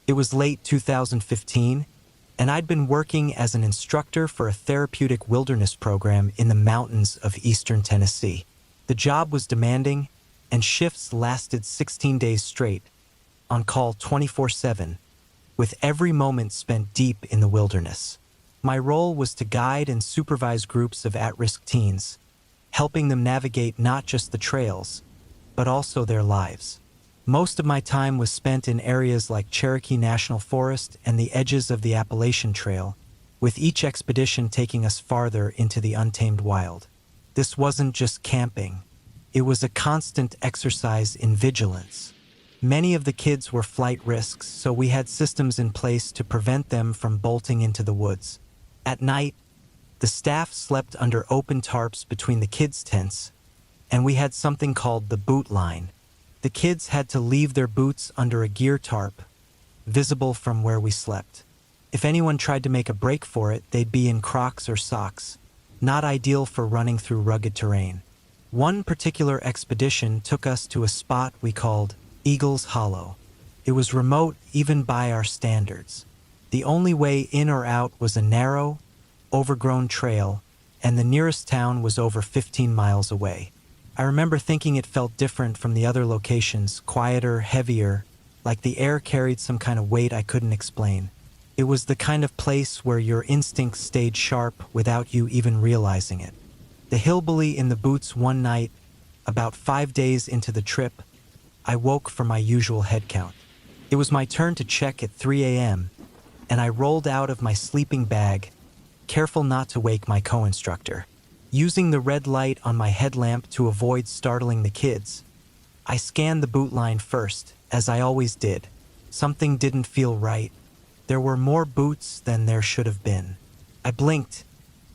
It was late 2015, and I'd been working as an instructor for a therapeutic wilderness program in the mountains of eastern Tennessee. The job was demanding, and shifts lasted 16 days straight, on call 24/7, with every moment spent deep in the wilderness. My role was to guide and supervise groups of at-risk teens, helping them navigate not just the trails, but also their lives. Most of my time was spent in areas like Cherokee National Forest and the edges of the Appalachian Trail, with each expedition taking us farther into the untamed wild. This wasn't just camping. It was a constant exercise in vigilance. Many of the kids were flight risks, so we had systems in place to prevent them from bolting into the woods. At night, the staff slept under open tarps between the kids' tents, and we had something called the boot line. The kids had to leave their boots under a gear tarp, visible from where we slept. If anyone tried to make a break for it, they'd be in Crocs or socks, not ideal for running through rugged terrain. One particular expedition took us to a spot we called Eagle's Hollow. It was remote even by our standards. The only way in or out was a narrow, overgrown trail, and the nearest town was over 15 miles away. I remember thinking it felt different from the other locations, quieter, heavier, like the air carried some kind of weight I couldn't explain. It was the kind of place where your instincts stayed sharp without you even realizing it. The hillbilly in the boots one night, about 5 days into the trip, I woke for my usual head count. It was my turn to check at 3 a.m., and I rolled out of my sleeping bag, careful not to wake my co-instructor. Using the red light on my headlamp to avoid startling the kids, I scanned the boot line first, as I always did. Something didn't feel right. There were more boots than there should have been. I blinked,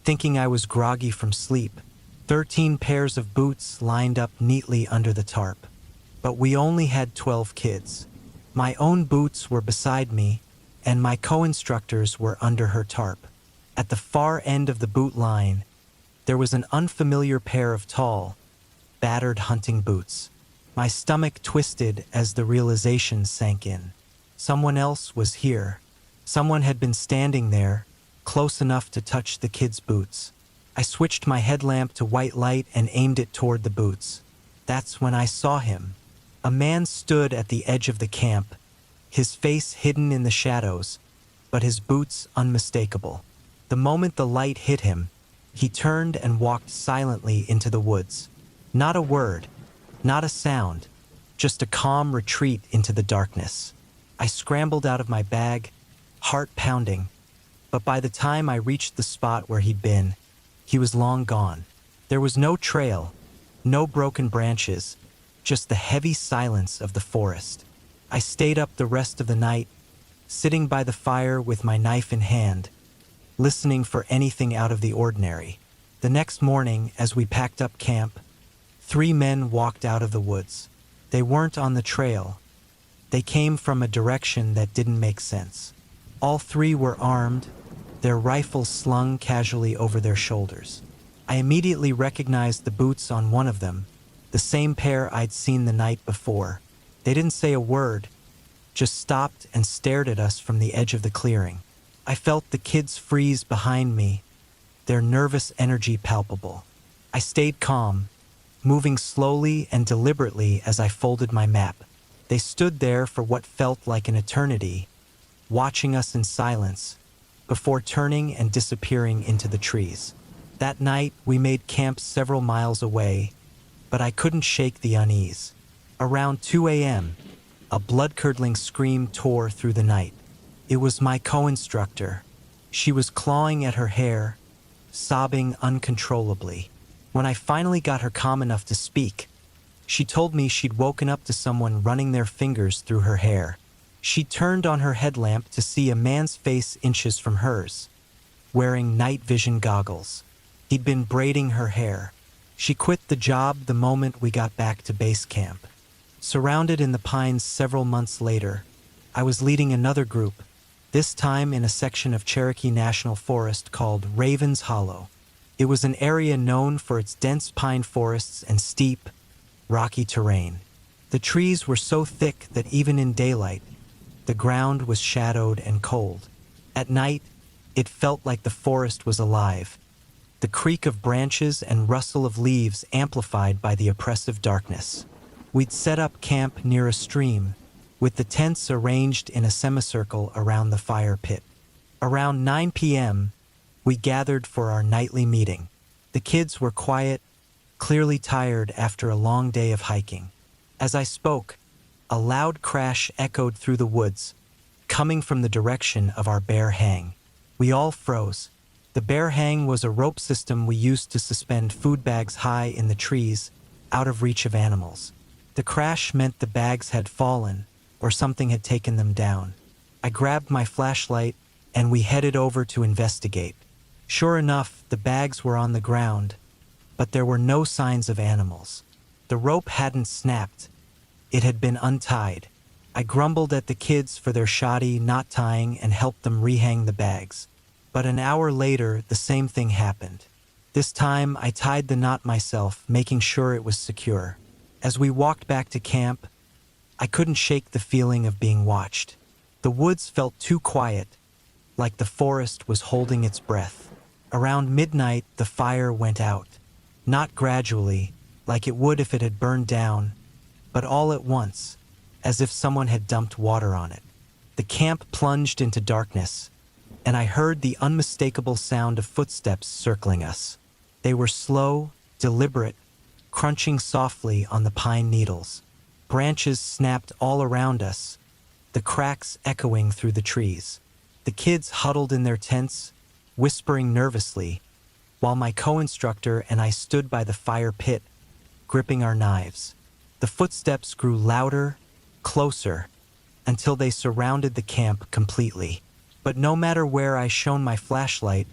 thinking I was groggy from sleep. 13 pairs of boots lined up neatly under the tarp. But we only had 12 kids. My own boots were beside me, and my co-instructor's were under her tarp. At the far end of the boot line, there was an unfamiliar pair of tall, battered hunting boots. My stomach twisted as the realization sank in. Someone else was here. Someone had been standing there, close enough to touch the kids' boots. I switched my headlamp to white light and aimed it toward the boots. That's when I saw him. A man stood at the edge of the camp, his face hidden in the shadows, but his boots unmistakable. The moment the light hit him, he turned and walked silently into the woods. Not a word, not a sound, just a calm retreat into the darkness. I scrambled out of my bag, heart pounding, but by the time I reached the spot where he'd been, he was long gone. There was no trail, no broken branches, just the heavy silence of the forest. I stayed up the rest of the night, sitting by the fire with my knife in hand, listening for anything out of the ordinary. The next morning, as we packed up camp, 3 men walked out of the woods. They weren't on the trail. They came from a direction that didn't make sense. All 3 were armed, their rifles slung casually over their shoulders. I immediately recognized the boots on one of them, the same pair I'd seen the night before. They didn't say a word, just stopped and stared at us from the edge of the clearing. I felt the kids freeze behind me, their nervous energy palpable. I stayed calm, moving slowly and deliberately as I folded my map. They stood there for what felt like an eternity, watching us in silence, before turning and disappearing into the trees. That night, we made camp several miles away, but I couldn't shake the unease. Around 2 a.m., a blood-curdling scream tore through the night. It was my co-instructor. She was clawing at her hair, sobbing uncontrollably. When I finally got her calm enough to speak, she told me she'd woken up to someone running their fingers through her hair. She turned on her headlamp to see a man's face inches from hers, wearing night vision goggles. He'd been braiding her hair. She quit the job the moment we got back to base camp. Surrounded in the pines several months later, I was leading another group, this time in a section of Cherokee National Forest called Raven's Hollow. It was an area known for its dense pine forests and steep, rocky terrain. The trees were so thick that even in daylight, The ground was shadowed and cold. At night, it felt like the forest was alive, the creak of branches and rustle of leaves amplified by the oppressive darkness. We'd set up camp near a stream, with the tents arranged in a semicircle around the fire pit. Around 9 p.m., we gathered for our nightly meeting. The kids were quiet, clearly tired after a long day of hiking. As I spoke, a loud crash echoed through the woods, coming from the direction of our bear hang. We all froze. The bear hang was a rope system we used to suspend food bags high in the trees, out of reach of animals. The crash meant the bags had fallen, or something had taken them down. I grabbed my flashlight, and we headed over to investigate. Sure enough, the bags were on the ground, but there were no signs of animals. The rope hadn't snapped. It had been untied. I grumbled at the kids for their shoddy not tying and helped them rehang the bags. But an hour later, the same thing happened. This time, I tied the knot myself, making sure it was secure. As we walked back to camp, I couldn't shake the feeling of being watched. The woods felt too quiet, like the forest was holding its breath. Around midnight, the fire went out. Not gradually, like it would if it had burned down, but all at once, as if someone had dumped water on it. The camp plunged into darkness, and I heard the unmistakable sound of footsteps circling us. They were slow, deliberate, crunching softly on the pine needles. Branches snapped all around us, the cracks echoing through the trees. The kids huddled in their tents, whispering nervously, while my co-instructor and I stood by the fire pit, gripping our knives. The footsteps grew louder, closer, until they surrounded the camp completely. But no matter where I shone my flashlight,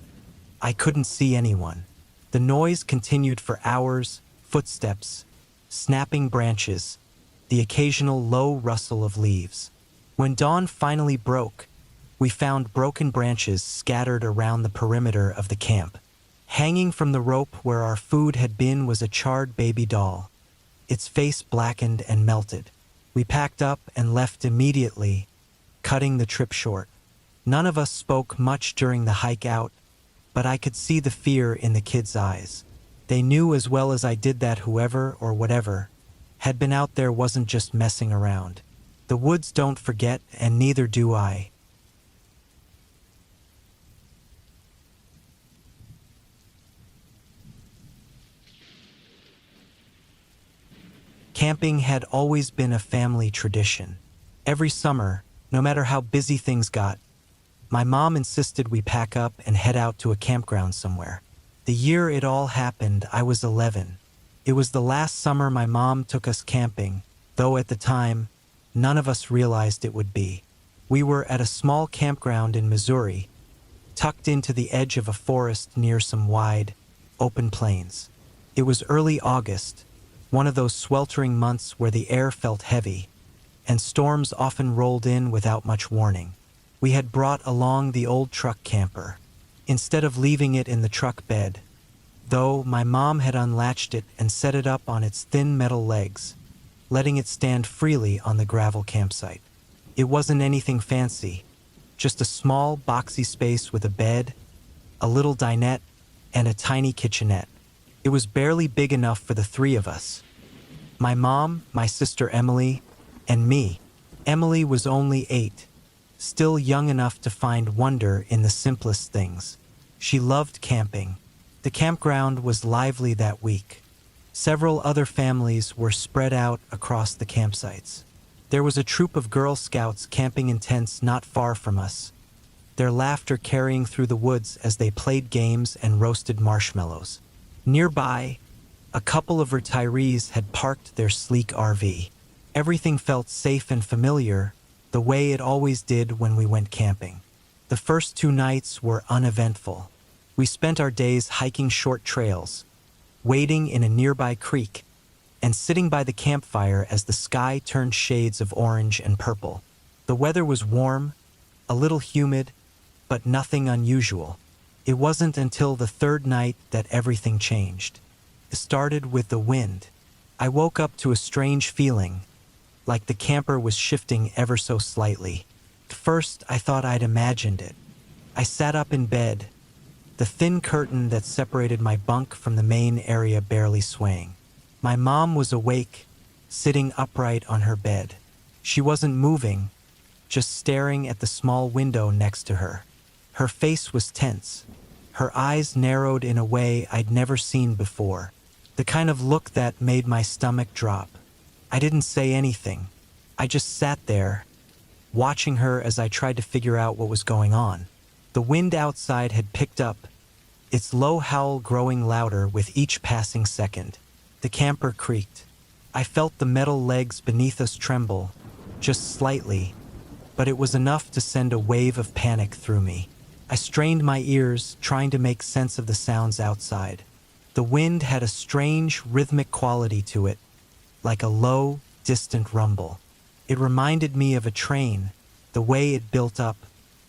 I couldn't see anyone. The noise continued for hours, footsteps, snapping branches, the occasional low rustle of leaves. When dawn finally broke, we found broken branches scattered around the perimeter of the camp. Hanging from the rope where our food had been was a charred baby doll, its face blackened and melted. We packed up and left immediately, cutting the trip short. None of us spoke much during the hike out, but I could see the fear in the kids' eyes. They knew as well as I did that whoever or whatever had been out there wasn't just messing around. The woods don't forget, and neither do I. Camping had always been a family tradition. Every summer, no matter how busy things got, my mom insisted we pack up and head out to a campground somewhere. The year it all happened, I was 11. It was the last summer my mom took us camping, though at the time, none of us realized it would be. We were at a small campground in Missouri, tucked into the edge of a forest near some wide, open plains. It was early August, one of those sweltering months where the air felt heavy, and storms often rolled in without much warning. We had brought along the old truck camper, instead of leaving it in the truck bed, though my mom had unlatched it and set it up on its thin metal legs, letting it stand freely on the gravel campsite. It wasn't anything fancy, just a small, boxy space with a bed, a little dinette, and a tiny kitchenette. It was barely big enough for the three of us. My mom, my sister Emily, and me. Emily was only 8. Still young enough to find wonder in the simplest things. She loved camping. The campground was lively that week. Several other families were spread out across the campsites. There was a troop of Girl Scouts camping in tents not far from us, their laughter carrying through the woods as they played games and roasted marshmallows. Nearby, a couple of retirees had parked their sleek RV. Everything felt safe and familiar, the way it always did when we went camping. The first 2 nights were uneventful. We spent our days hiking short trails, wading in a nearby creek, and sitting by the campfire as the sky turned shades of orange and purple. The weather was warm, a little humid, but nothing unusual. It wasn't until the 3rd night that everything changed. It started with the wind. I woke up to a strange feeling, like the camper was shifting ever so slightly. At first, I thought I'd imagined it. I sat up in bed, the thin curtain that separated my bunk from the main area barely swaying. My mom was awake, sitting upright on her bed. She wasn't moving, just staring at the small window next to her. Her face was tense, her eyes narrowed in a way I'd never seen before, the kind of look that made my stomach drop. I didn't say anything. I just sat there, watching her as I tried to figure out what was going on. The wind outside had picked up, its low howl growing louder with each passing second. The camper creaked. I felt the metal legs beneath us tremble, just slightly, but it was enough to send a wave of panic through me. I strained my ears, trying to make sense of the sounds outside. The wind had a strange, rhythmic quality to it, like a low, distant rumble. It reminded me of a train, the way it built up,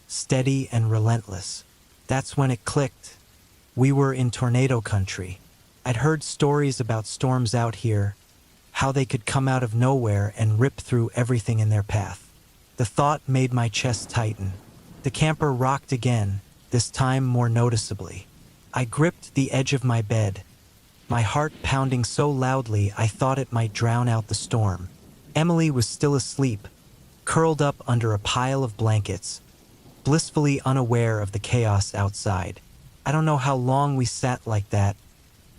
steady and relentless. That's when it clicked. We were in tornado country. I'd heard stories about storms out here, how they could come out of nowhere and rip through everything in their path. The thought made my chest tighten. The camper rocked again, this time more noticeably. I gripped the edge of my bed, my heart pounding so loudly I thought it might drown out the storm. Emily was still asleep, curled up under a pile of blankets, blissfully unaware of the chaos outside. I don't know how long we sat like that,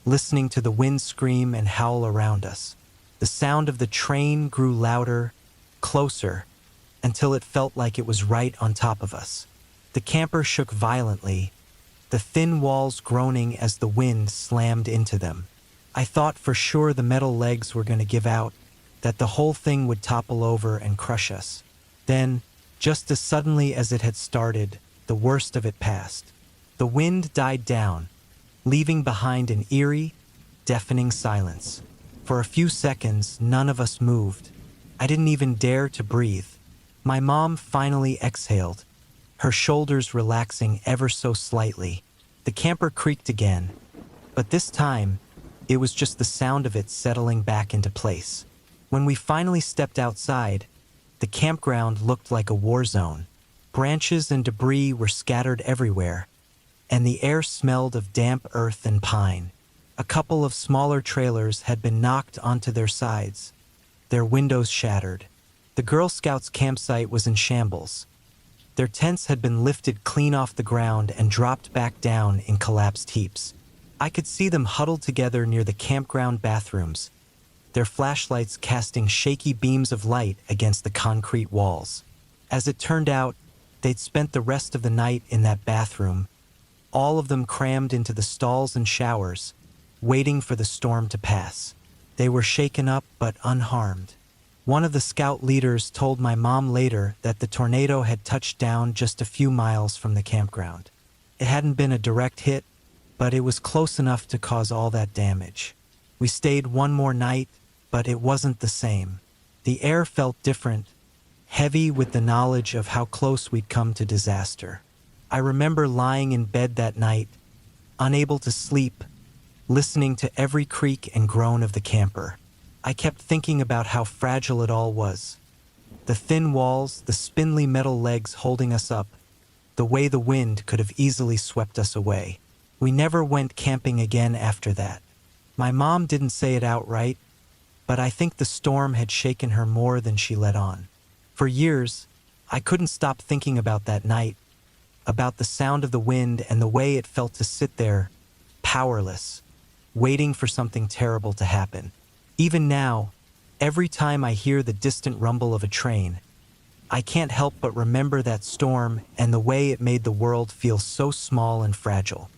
listening to the wind scream and howl around us. The sound of the train grew louder, closer, until it felt like it was right on top of us. The camper shook violently, the thin walls groaning as the wind slammed into them. I thought for sure the metal legs were going to give out, that the whole thing would topple over and crush us. Then, just as suddenly as it had started, the worst of it passed. The wind died down, leaving behind an eerie, deafening silence. For a few seconds, none of us moved. I didn't even dare to breathe. My mom finally exhaled, her shoulders relaxing ever so slightly. The camper creaked again, but this time, it was just the sound of it settling back into place. When we finally stepped outside, the campground looked like a war zone. Branches and debris were scattered everywhere, and the air smelled of damp earth and pine. A couple of smaller trailers had been knocked onto their sides, their windows shattered. The Girl Scouts campsite was in shambles. Their tents had been lifted clean off the ground and dropped back down in collapsed heaps. I could see them huddled together near the campground bathrooms, their flashlights casting shaky beams of light against the concrete walls. As it turned out, they'd spent the rest of the night in that bathroom, all of them crammed into the stalls and showers, waiting for the storm to pass. They were shaken up but unharmed. One of the scout leaders told my mom later that the tornado had touched down just a few miles from the campground. It hadn't been a direct hit, but it was close enough to cause all that damage. We stayed one more night, but it wasn't the same. The air felt different, heavy with the knowledge of how close we'd come to disaster. I remember lying in bed that night, unable to sleep, listening to every creak and groan of the camper. I kept thinking about how fragile it all was. The thin walls, the spindly metal legs holding us up, the way the wind could have easily swept us away. We never went camping again after that. My mom didn't say it outright, but I think the storm had shaken her more than she let on. For years, I couldn't stop thinking about that night, about the sound of the wind and the way it felt to sit there, powerless, waiting for something terrible to happen. Even now, every time I hear the distant rumble of a train, I can't help but remember that storm and the way it made the world feel so small and fragile.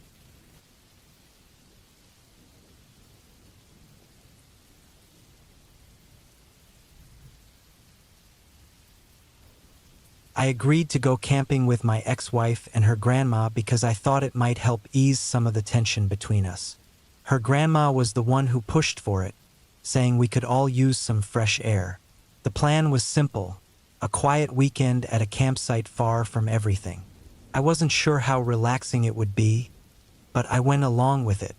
I agreed to go camping with my ex-wife and her grandma because I thought it might help ease some of the tension between us. Her grandma was the one who pushed for it, saying we could all use some fresh air. The plan was simple, a quiet weekend at a campsite far from everything. I wasn't sure how relaxing it would be, but I went along with it.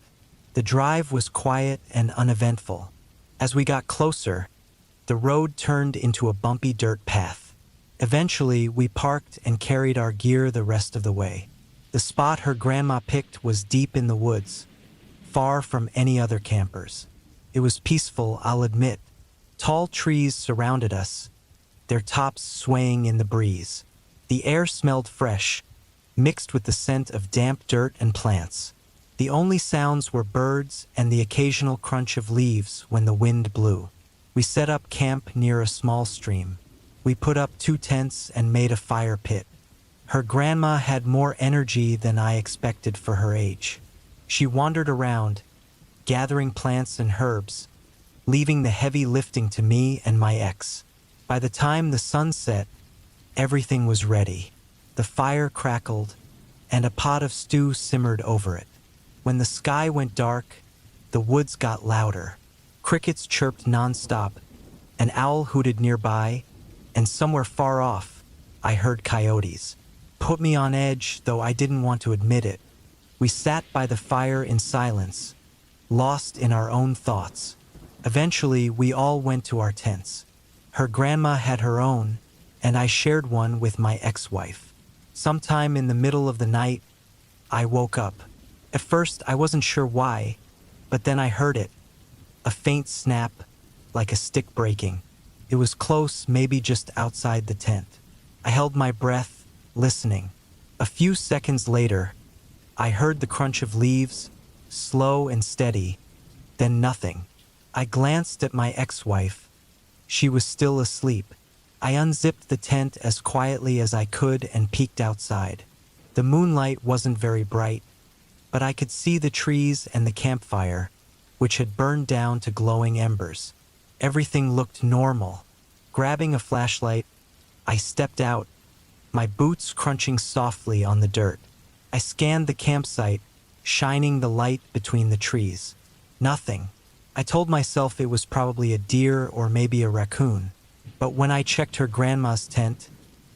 The drive was quiet and uneventful. As we got closer, the road turned into a bumpy dirt path. Eventually, we parked and carried our gear the rest of the way. The spot her grandma picked was deep in the woods, far from any other campers. It was peaceful, I'll admit. Tall trees surrounded us, their tops swaying in the breeze. The air smelled fresh, mixed with the scent of damp dirt and plants. The only sounds were birds and the occasional crunch of leaves when the wind blew. We set up camp near a small stream. We put up 2 tents and made a fire pit. Her grandma had more energy than I expected for her age. She wandered around, gathering plants and herbs, leaving the heavy lifting to me and my ex. By the time the sun set, everything was ready. The fire crackled, and a pot of stew simmered over it. When the sky went dark, the woods got louder. Crickets chirped nonstop, an owl hooted nearby, and somewhere far off, I heard coyotes. Put me on edge, though I didn't want to admit it. We sat by the fire in silence, lost in our own thoughts. Eventually, we all went to our tents. Her grandma had her own, and I shared one with my ex-wife. Sometime in the middle of the night, I woke up. At first, I wasn't sure why, but then I heard it. A faint snap, like a stick breaking. It was close, maybe just outside the tent. I held my breath, listening. A few seconds later, I heard the crunch of leaves, slow and steady, then nothing. I glanced at my ex-wife. She was still asleep. I unzipped the tent as quietly as I could and peeked outside. The moonlight wasn't very bright, but I could see the trees and the campfire, which had burned down to glowing embers. Everything looked normal. Grabbing a flashlight, I stepped out, my boots crunching softly on the dirt. I scanned the campsite, shining the light between the trees. Nothing. I told myself it was probably a deer or maybe a raccoon. But when I checked her grandma's tent,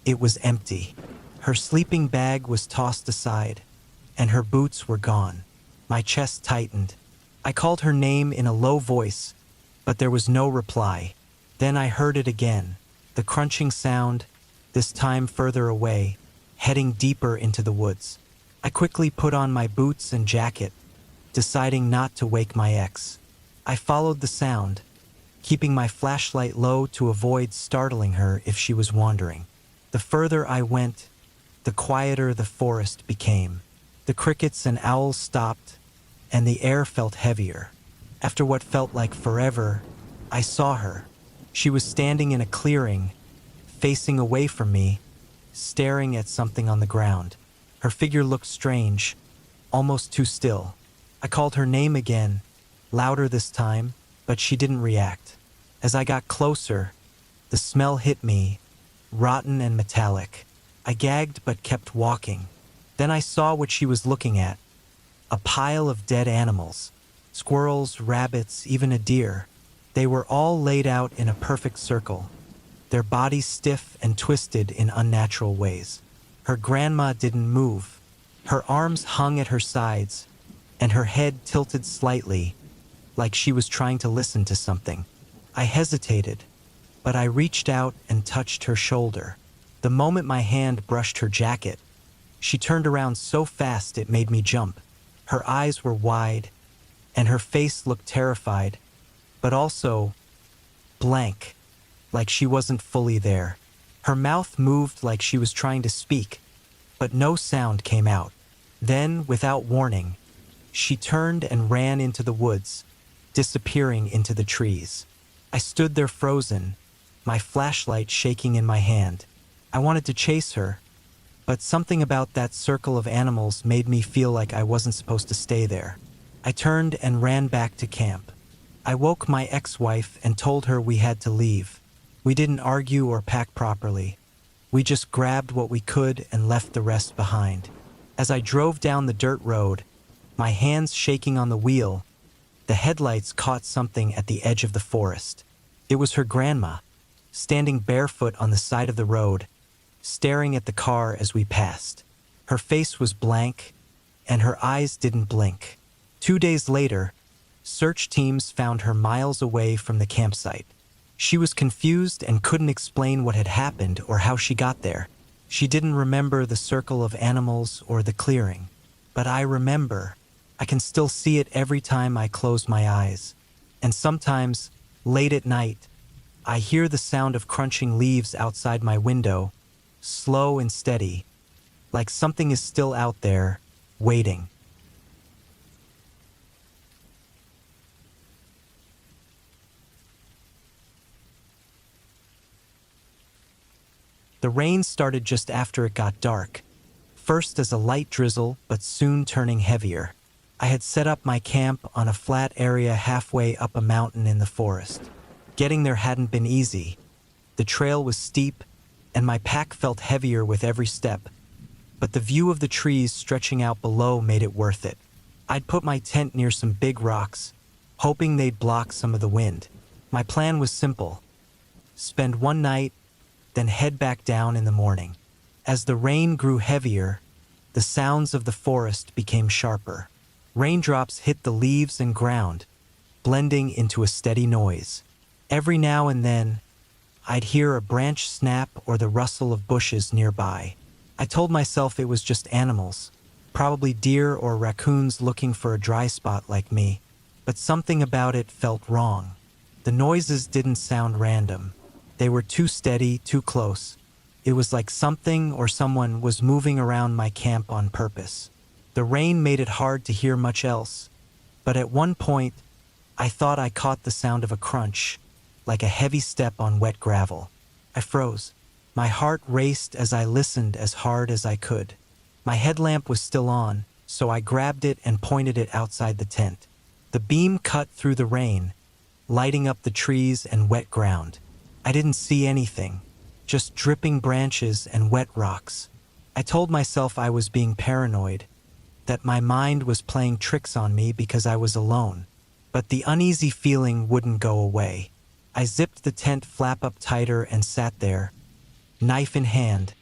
it was empty. Her sleeping bag was tossed aside, and her boots were gone. My chest tightened. I called her name in a low voice, but there was no reply. Then I heard it again, the crunching sound, this time further away, heading deeper into the woods. I quickly put on my boots and jacket, deciding not to wake my ex. I followed the sound, keeping my flashlight low to avoid startling her if she was wandering. The further I went, the quieter the forest became. The crickets and owls stopped, and the air felt heavier. After what felt like forever, I saw her. She was standing in a clearing, facing away from me, staring at something on the ground. Her figure looked strange, almost too still. I called her name again, louder this time, but she didn't react. As I got closer, the smell hit me, rotten and metallic. I gagged but kept walking. Then I saw what she was looking at. A pile of dead animals. Squirrels, rabbits, even a deer. They were all laid out in a perfect circle, their bodies stiff and twisted in unnatural ways. Her grandma didn't move. Her arms hung at her sides, and her head tilted slightly, like she was trying to listen to something. I hesitated, but I reached out and touched her shoulder. The moment my hand brushed her jacket, she turned around so fast it made me jump. Her eyes were wide, and her face looked terrified, but also blank, like she wasn't fully there. Her mouth moved like she was trying to speak, but no sound came out. Then, without warning, she turned and ran into the woods, disappearing into the trees. I stood there frozen, my flashlight shaking in my hand. I wanted to chase her, but something about that circle of animals made me feel like I wasn't supposed to stay there. I turned and ran back to camp. I woke my ex-wife and told her we had to leave. We didn't argue or pack properly. We just grabbed what we could and left the rest behind. As I drove down the dirt road, my hands shaking on the wheel, the headlights caught something at the edge of the forest. It was her grandma, standing barefoot on the side of the road, staring at the car as we passed. Her face was blank, and her eyes didn't blink. 2 days later, search teams found her miles away from the campsite. She was confused and couldn't explain what had happened or how she got there. She didn't remember the circle of animals or the clearing. But I remember. I can still see it every time I close my eyes. And sometimes, late at night, I hear the sound of crunching leaves outside my window, slow and steady, like something is still out there, waiting. The rain started just after it got dark, first as a light drizzle, but soon turning heavier. I had set up my camp on a flat area halfway up a mountain in the forest. Getting there hadn't been easy. The trail was steep, and my pack felt heavier with every step, but the view of the trees stretching out below made it worth it. I'd put my tent near some big rocks, hoping they'd block some of the wind. My plan was simple: spend one night, then head back down in the morning. As the rain grew heavier, the sounds of the forest became sharper. Raindrops hit the leaves and ground, blending into a steady noise. Every now and then, I'd hear a branch snap or the rustle of bushes nearby. I told myself it was just animals, probably deer or raccoons looking for a dry spot like me, but something about it felt wrong. The noises didn't sound random. They were too steady, too close. It was like something or someone was moving around my camp on purpose. The rain made it hard to hear much else, but at one point, I thought I caught the sound of a crunch, like a heavy step on wet gravel. I froze. My heart raced as I listened as hard as I could. My headlamp was still on, so I grabbed it and pointed it outside the tent. The beam cut through the rain, lighting up the trees and wet ground. I didn't see anything, just dripping branches and wet rocks. I told myself I was being paranoid, that my mind was playing tricks on me because I was alone. But the uneasy feeling wouldn't go away. I zipped the tent flap up tighter and sat there, knife in hand,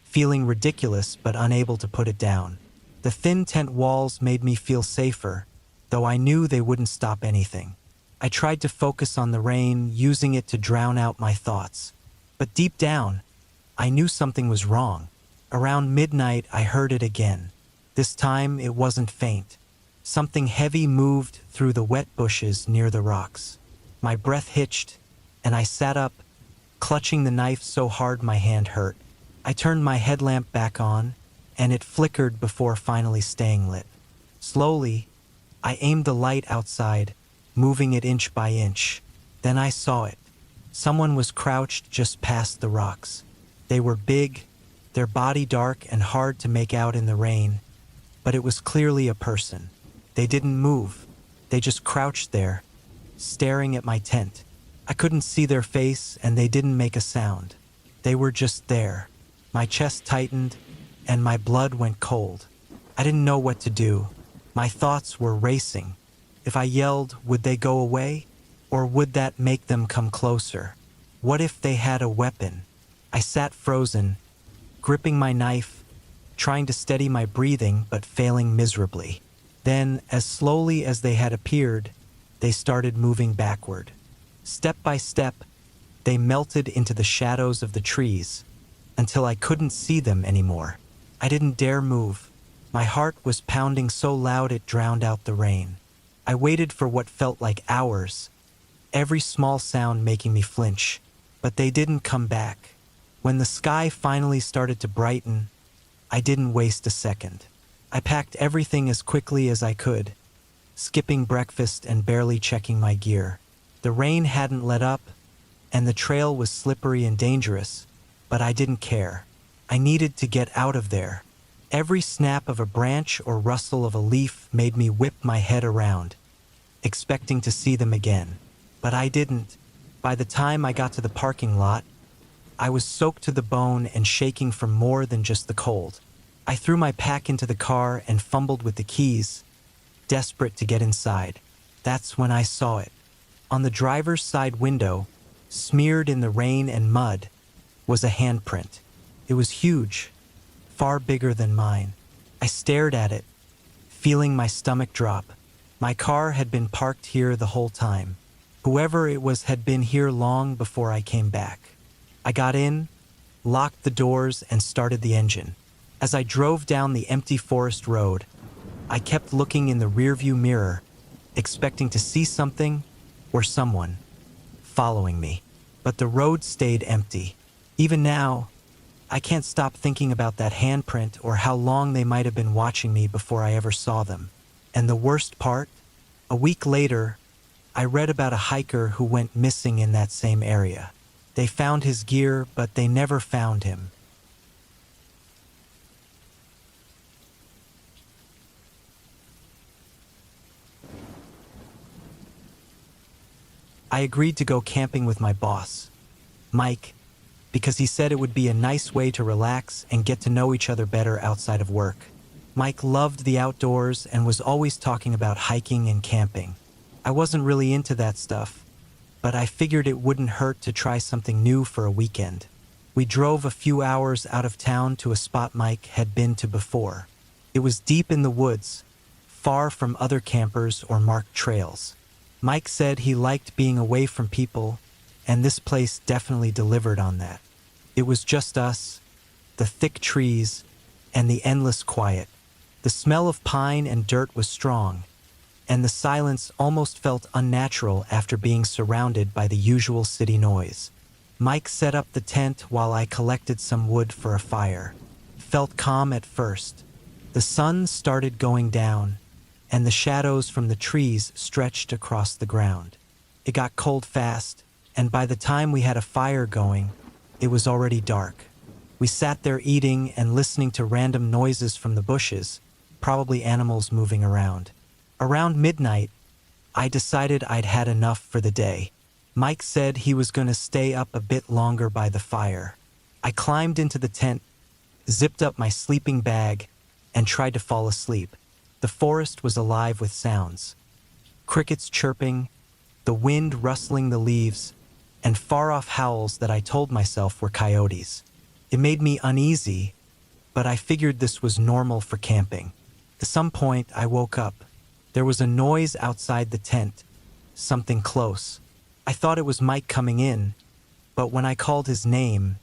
feeling ridiculous but unable to put it down. The thin tent walls made me feel safer, though I knew they wouldn't stop anything. I tried to focus on the rain, using it to drown out my thoughts. But deep down, I knew something was wrong. Around midnight, I heard it again. This time, it wasn't faint. Something heavy moved through the wet bushes near the rocks. My breath hitched, and I sat up, clutching the knife so hard my hand hurt. I turned my headlamp back on, and it flickered before finally staying lit. Slowly, I aimed the light outside, moving it inch by inch. Then I saw it. Someone was crouched just past the rocks. They were big, their body dark and hard to make out in the rain, but it was clearly a person. They didn't move. They just crouched there, staring at my tent. I couldn't see their face, and they didn't make a sound. They were just there. My chest tightened, and my blood went cold. I didn't know what to do. My thoughts were racing. If I yelled, would they go away? Or would that make them come closer? What if they had a weapon? I sat frozen, gripping my knife, trying to steady my breathing but failing miserably. Then, as slowly as they had appeared, they started moving backward. Step by step, they melted into the shadows of the trees until I couldn't see them anymore. I didn't dare move. My heart was pounding so loud it drowned out the rain. I waited for what felt like hours, every small sound making me flinch, but they didn't come back. When the sky finally started to brighten, I didn't waste a second. I packed everything as quickly as I could, skipping breakfast and barely checking my gear. The rain hadn't let up, and the trail was slippery and dangerous, but I didn't care. I needed to get out of there. Every snap of a branch or rustle of a leaf made me whip my head around, expecting to see them again. But I didn't. By the time I got to the parking lot, I was soaked to the bone and shaking from more than just the cold. I threw my pack into the car and fumbled with the keys, desperate to get inside. That's when I saw it. On the driver's side window, smeared in the rain and mud, was a handprint. It was huge, far bigger than mine. I stared at it, feeling my stomach drop. My car had been parked here the whole time. Whoever it was had been here long before I came back. I got in, locked the doors, and started the engine. As I drove down the empty forest road, I kept looking in the rearview mirror, expecting to see something or someone following me. But the road stayed empty. Even now, I can't stop thinking about that handprint or how long they might have been watching me before I ever saw them. And the worst part? A week later, I read about a hiker who went missing in that same area. They found his gear, but they never found him. I agreed to go camping with my boss, Mike, because he said it would be a nice way to relax and get to know each other better outside of work. Mike loved the outdoors and was always talking about hiking and camping. I wasn't really into that stuff, but I figured it wouldn't hurt to try something new for a weekend. We drove a few hours out of town to a spot Mike had been to before. It was deep in the woods, far from other campers or marked trails. Mike said he liked being away from people, and this place definitely delivered on that. It was just us, the thick trees, and the endless quiet. The smell of pine and dirt was strong, and the silence almost felt unnatural after being surrounded by the usual city noise. Mike set up the tent while I collected some wood for a fire. Felt calm at first. The sun started going down, and the shadows from the trees stretched across the ground. It got cold fast, and by the time we had a fire going, it was already dark. We sat there eating and listening to random noises from the bushes, probably animals moving around. Around midnight, I decided I'd had enough for the day. Mike said he was going to stay up a bit longer by the fire. I climbed into the tent, zipped up my sleeping bag, and tried to fall asleep. The forest was alive with sounds. Crickets chirping, the wind rustling the leaves, and far-off howls that I told myself were coyotes. It made me uneasy, but I figured this was normal for camping. At some point, I woke up. There was a noise outside the tent, something close. I thought it was Mike coming in, but when I called his name,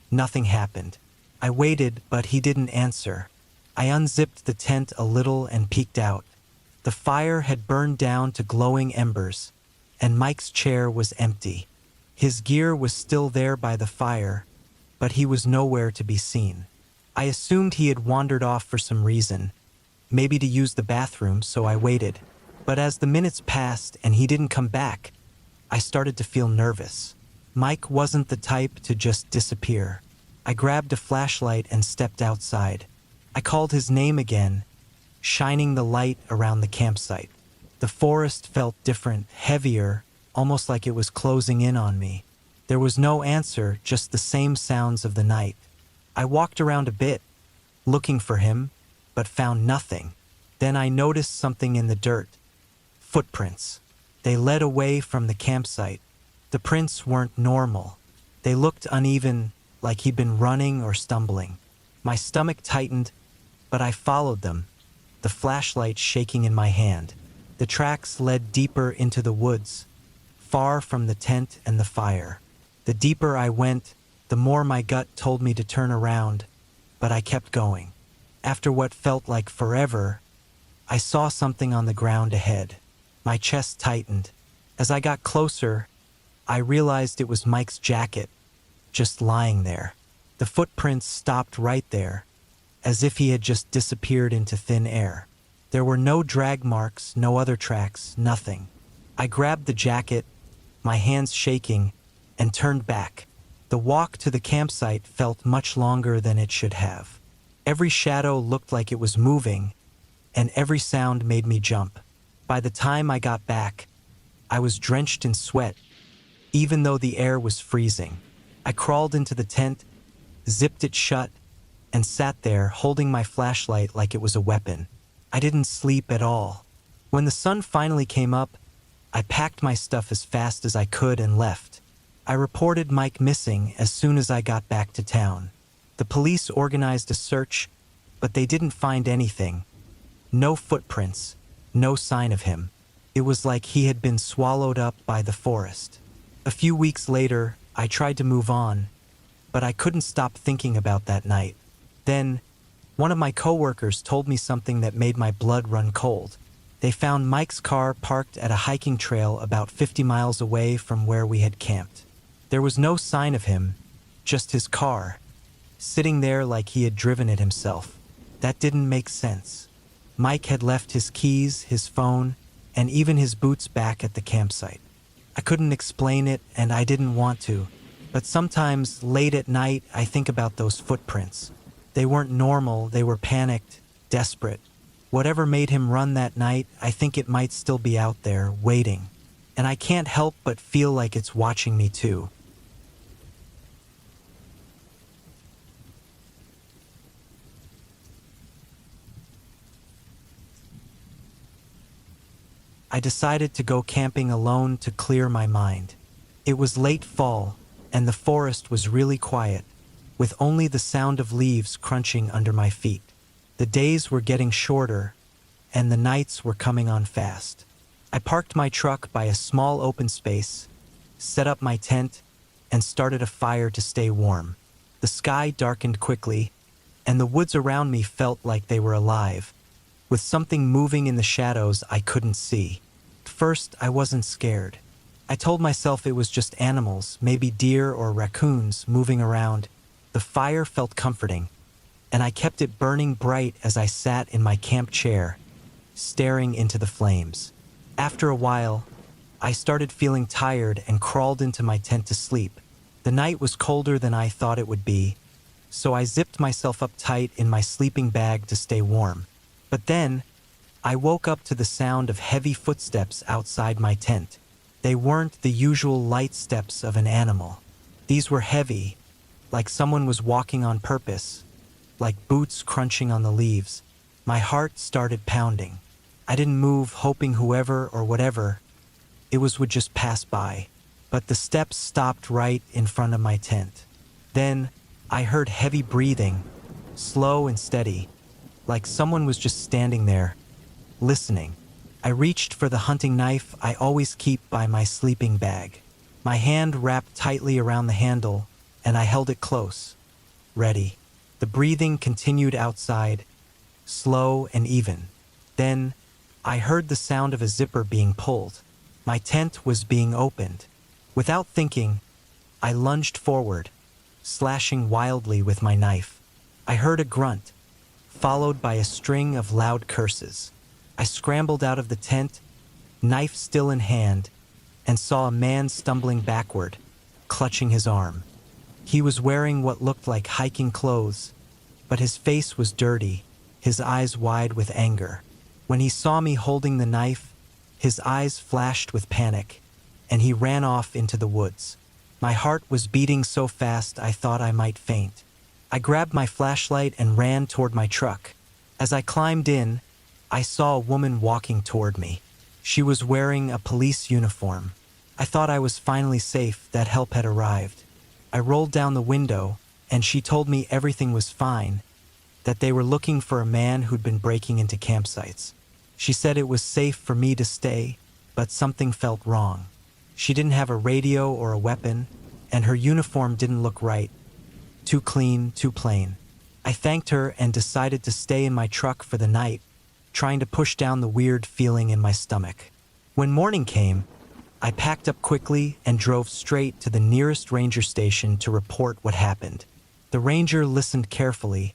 nothing happened. I waited, but he didn't answer. I unzipped the tent a little and peeked out. The fire had burned down to glowing embers, and Mike's chair was empty. His gear was still there by the fire, but he was nowhere to be seen. I assumed he had wandered off for some reason, maybe to use the bathroom, so I waited. But as the minutes passed and he didn't come back, I started to feel nervous. Mike wasn't the type to just disappear. I grabbed a flashlight and stepped outside. I called his name again, shining the light around the campsite. The forest felt different, heavier, almost like it was closing in on me. There was no answer, just the same sounds of the night. I walked around a bit, looking for him, but found nothing. Then I noticed something in the dirt. Footprints. They led away from the campsite. The prints weren't normal. They looked uneven, like he'd been running or stumbling. My stomach tightened, but I followed them, the flashlight shaking in my hand. The tracks led deeper into the woods, far from the tent and the fire. The deeper I went, the more my gut told me to turn around, but I kept going. After what felt like forever, I saw something on the ground ahead. My chest tightened. As I got closer, I realized it was Mike's jacket, just lying there. The footprints stopped right there, as if he had just disappeared into thin air. There were no drag marks, no other tracks, nothing. I grabbed the jacket, my hands shaking, and turned back. The walk to the campsite felt much longer than it should have. Every shadow looked like it was moving, and every sound made me jump. By the time I got back, I was drenched in sweat, even though the air was freezing. I crawled into the tent, zipped it shut, and sat there holding my flashlight like it was a weapon. I didn't sleep at all. When the sun finally came up, I packed my stuff as fast as I could and left. I reported Mike missing as soon as I got back to town. The police organized a search, but they didn't find anything. No footprints, no sign of him. It was like he had been swallowed up by the forest. A few weeks later, I tried to move on, but I couldn't stop thinking about that night. Then, one of my coworkers told me something that made my blood run cold. They found Mike's car parked at a hiking trail about 50 miles away from where we had camped. There was no sign of him, just his car, sitting there like he had driven it himself. That didn't make sense. Mike had left his keys, his phone, and even his boots back at the campsite. I couldn't explain it, and I didn't want to, but sometimes late at night I think about those footprints. They weren't normal, they were panicked, desperate. Whatever made him run that night, I think it might still be out there, waiting. And I can't help but feel like it's watching me too. I decided to go camping alone to clear my mind. It was late fall, and the forest was really quiet, with only the sound of leaves crunching under my feet. The days were getting shorter, and the nights were coming on fast. I parked my truck by a small open space, set up my tent, and started a fire to stay warm. The sky darkened quickly, and the woods around me felt like they were alive, with something moving in the shadows I couldn't see. At first, I wasn't scared. I told myself it was just animals, maybe deer or raccoons, moving around. The fire felt comforting, and I kept it burning bright as I sat in my camp chair, staring into the flames. After a while, I started feeling tired and crawled into my tent to sleep. The night was colder than I thought it would be, so I zipped myself up tight in my sleeping bag to stay warm. But then, I woke up to the sound of heavy footsteps outside my tent. They weren't the usual light steps of an animal. These were heavy, like someone was walking on purpose, like boots crunching on the leaves. My heart started pounding. I didn't move, hoping whoever or whatever it was would just pass by. But the steps stopped right in front of my tent. Then, I heard heavy breathing, slow and steady, like someone was just standing there, listening. I reached for the hunting knife I always keep by my sleeping bag. My hand wrapped tightly around the handle, and I held it close, ready. The breathing continued outside, slow and even. Then, I heard the sound of a zipper being pulled. My tent was being opened. Without thinking, I lunged forward, slashing wildly with my knife. I heard a grunt, followed by a string of loud curses. I scrambled out of the tent, knife still in hand, and saw a man stumbling backward, clutching his arm. He was wearing what looked like hiking clothes, but his face was dirty, his eyes wide with anger. When he saw me holding the knife, his eyes flashed with panic, and he ran off into the woods. My heart was beating so fast I thought I might faint. I grabbed my flashlight and ran toward my truck. As I climbed in, I saw a woman walking toward me. She was wearing a police uniform. I thought I was finally safe, that help had arrived. I rolled down the window, and she told me everything was fine, that they were looking for a man who'd been breaking into campsites. She said it was safe for me to stay, but something felt wrong. She didn't have a radio or a weapon, and her uniform didn't look right. Too clean, too plain. I thanked her and decided to stay in my truck for the night, trying to push down the weird feeling in my stomach. When morning came, I packed up quickly and drove straight to the nearest ranger station to report what happened. The ranger listened carefully,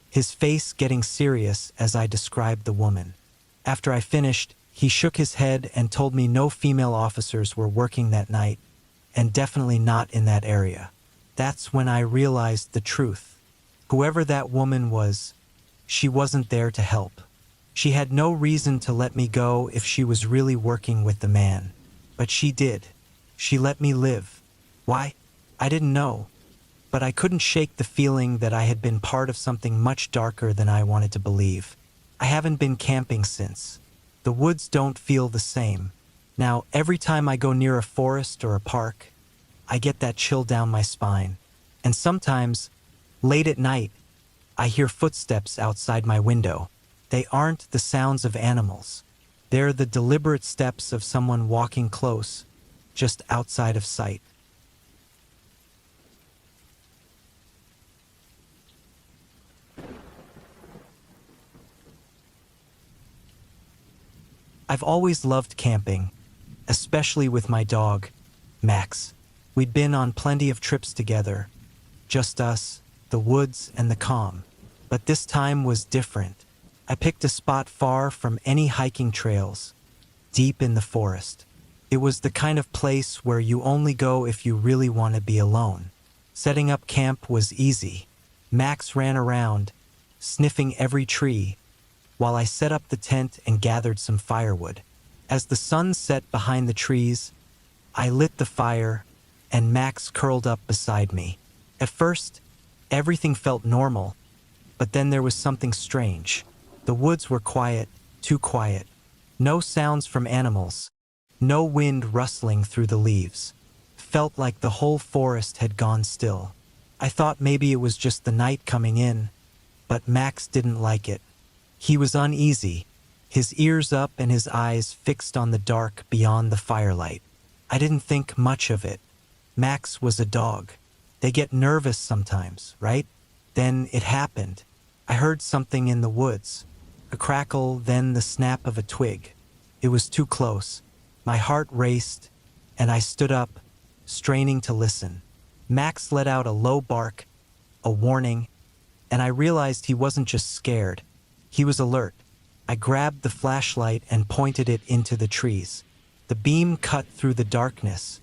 his face getting serious as I described the woman. After I finished, he shook his head and told me no female officers were working that night, and definitely not in that area. That's when I realized the truth. Whoever that woman was, she wasn't there to help. She had no reason to let me go if she was really working with the man. But she did. She let me live. Why? I didn't know. But I couldn't shake the feeling that I had been part of something much darker than I wanted to believe. I haven't been camping since. The woods don't feel the same. Now, every time I go near a forest or a park, I get that chill down my spine. And sometimes, late at night, I hear footsteps outside my window. They aren't the sounds of animals. They're the deliberate steps of someone walking close, just outside of sight. I've always loved camping, especially with my dog, Max. We'd been on plenty of trips together, just us, the woods, and the calm. But this time was different. I picked a spot far from any hiking trails, deep in the forest. It was the kind of place where you only go if you really want to be alone. Setting up camp was easy. Max ran around, sniffing every tree, while I set up the tent and gathered some firewood. As the sun set behind the trees, I lit the fire, and Max curled up beside me. At first, everything felt normal, but then there was something strange. The woods were quiet, too quiet. No sounds from animals, no wind rustling through the leaves. Felt like the whole forest had gone still. I thought maybe it was just the night coming in, but Max didn't like it. He was uneasy, his ears up and his eyes fixed on the dark beyond the firelight. I didn't think much of it. Max was a dog. They get nervous sometimes, right? Then it happened. I heard something in the woods. A crackle, then the snap of a twig. It was too close. My heart raced, and I stood up, straining to listen. Max let out a low bark, a warning, and I realized he wasn't just scared. He was alert. I grabbed the flashlight and pointed it into the trees. The beam cut through the darkness,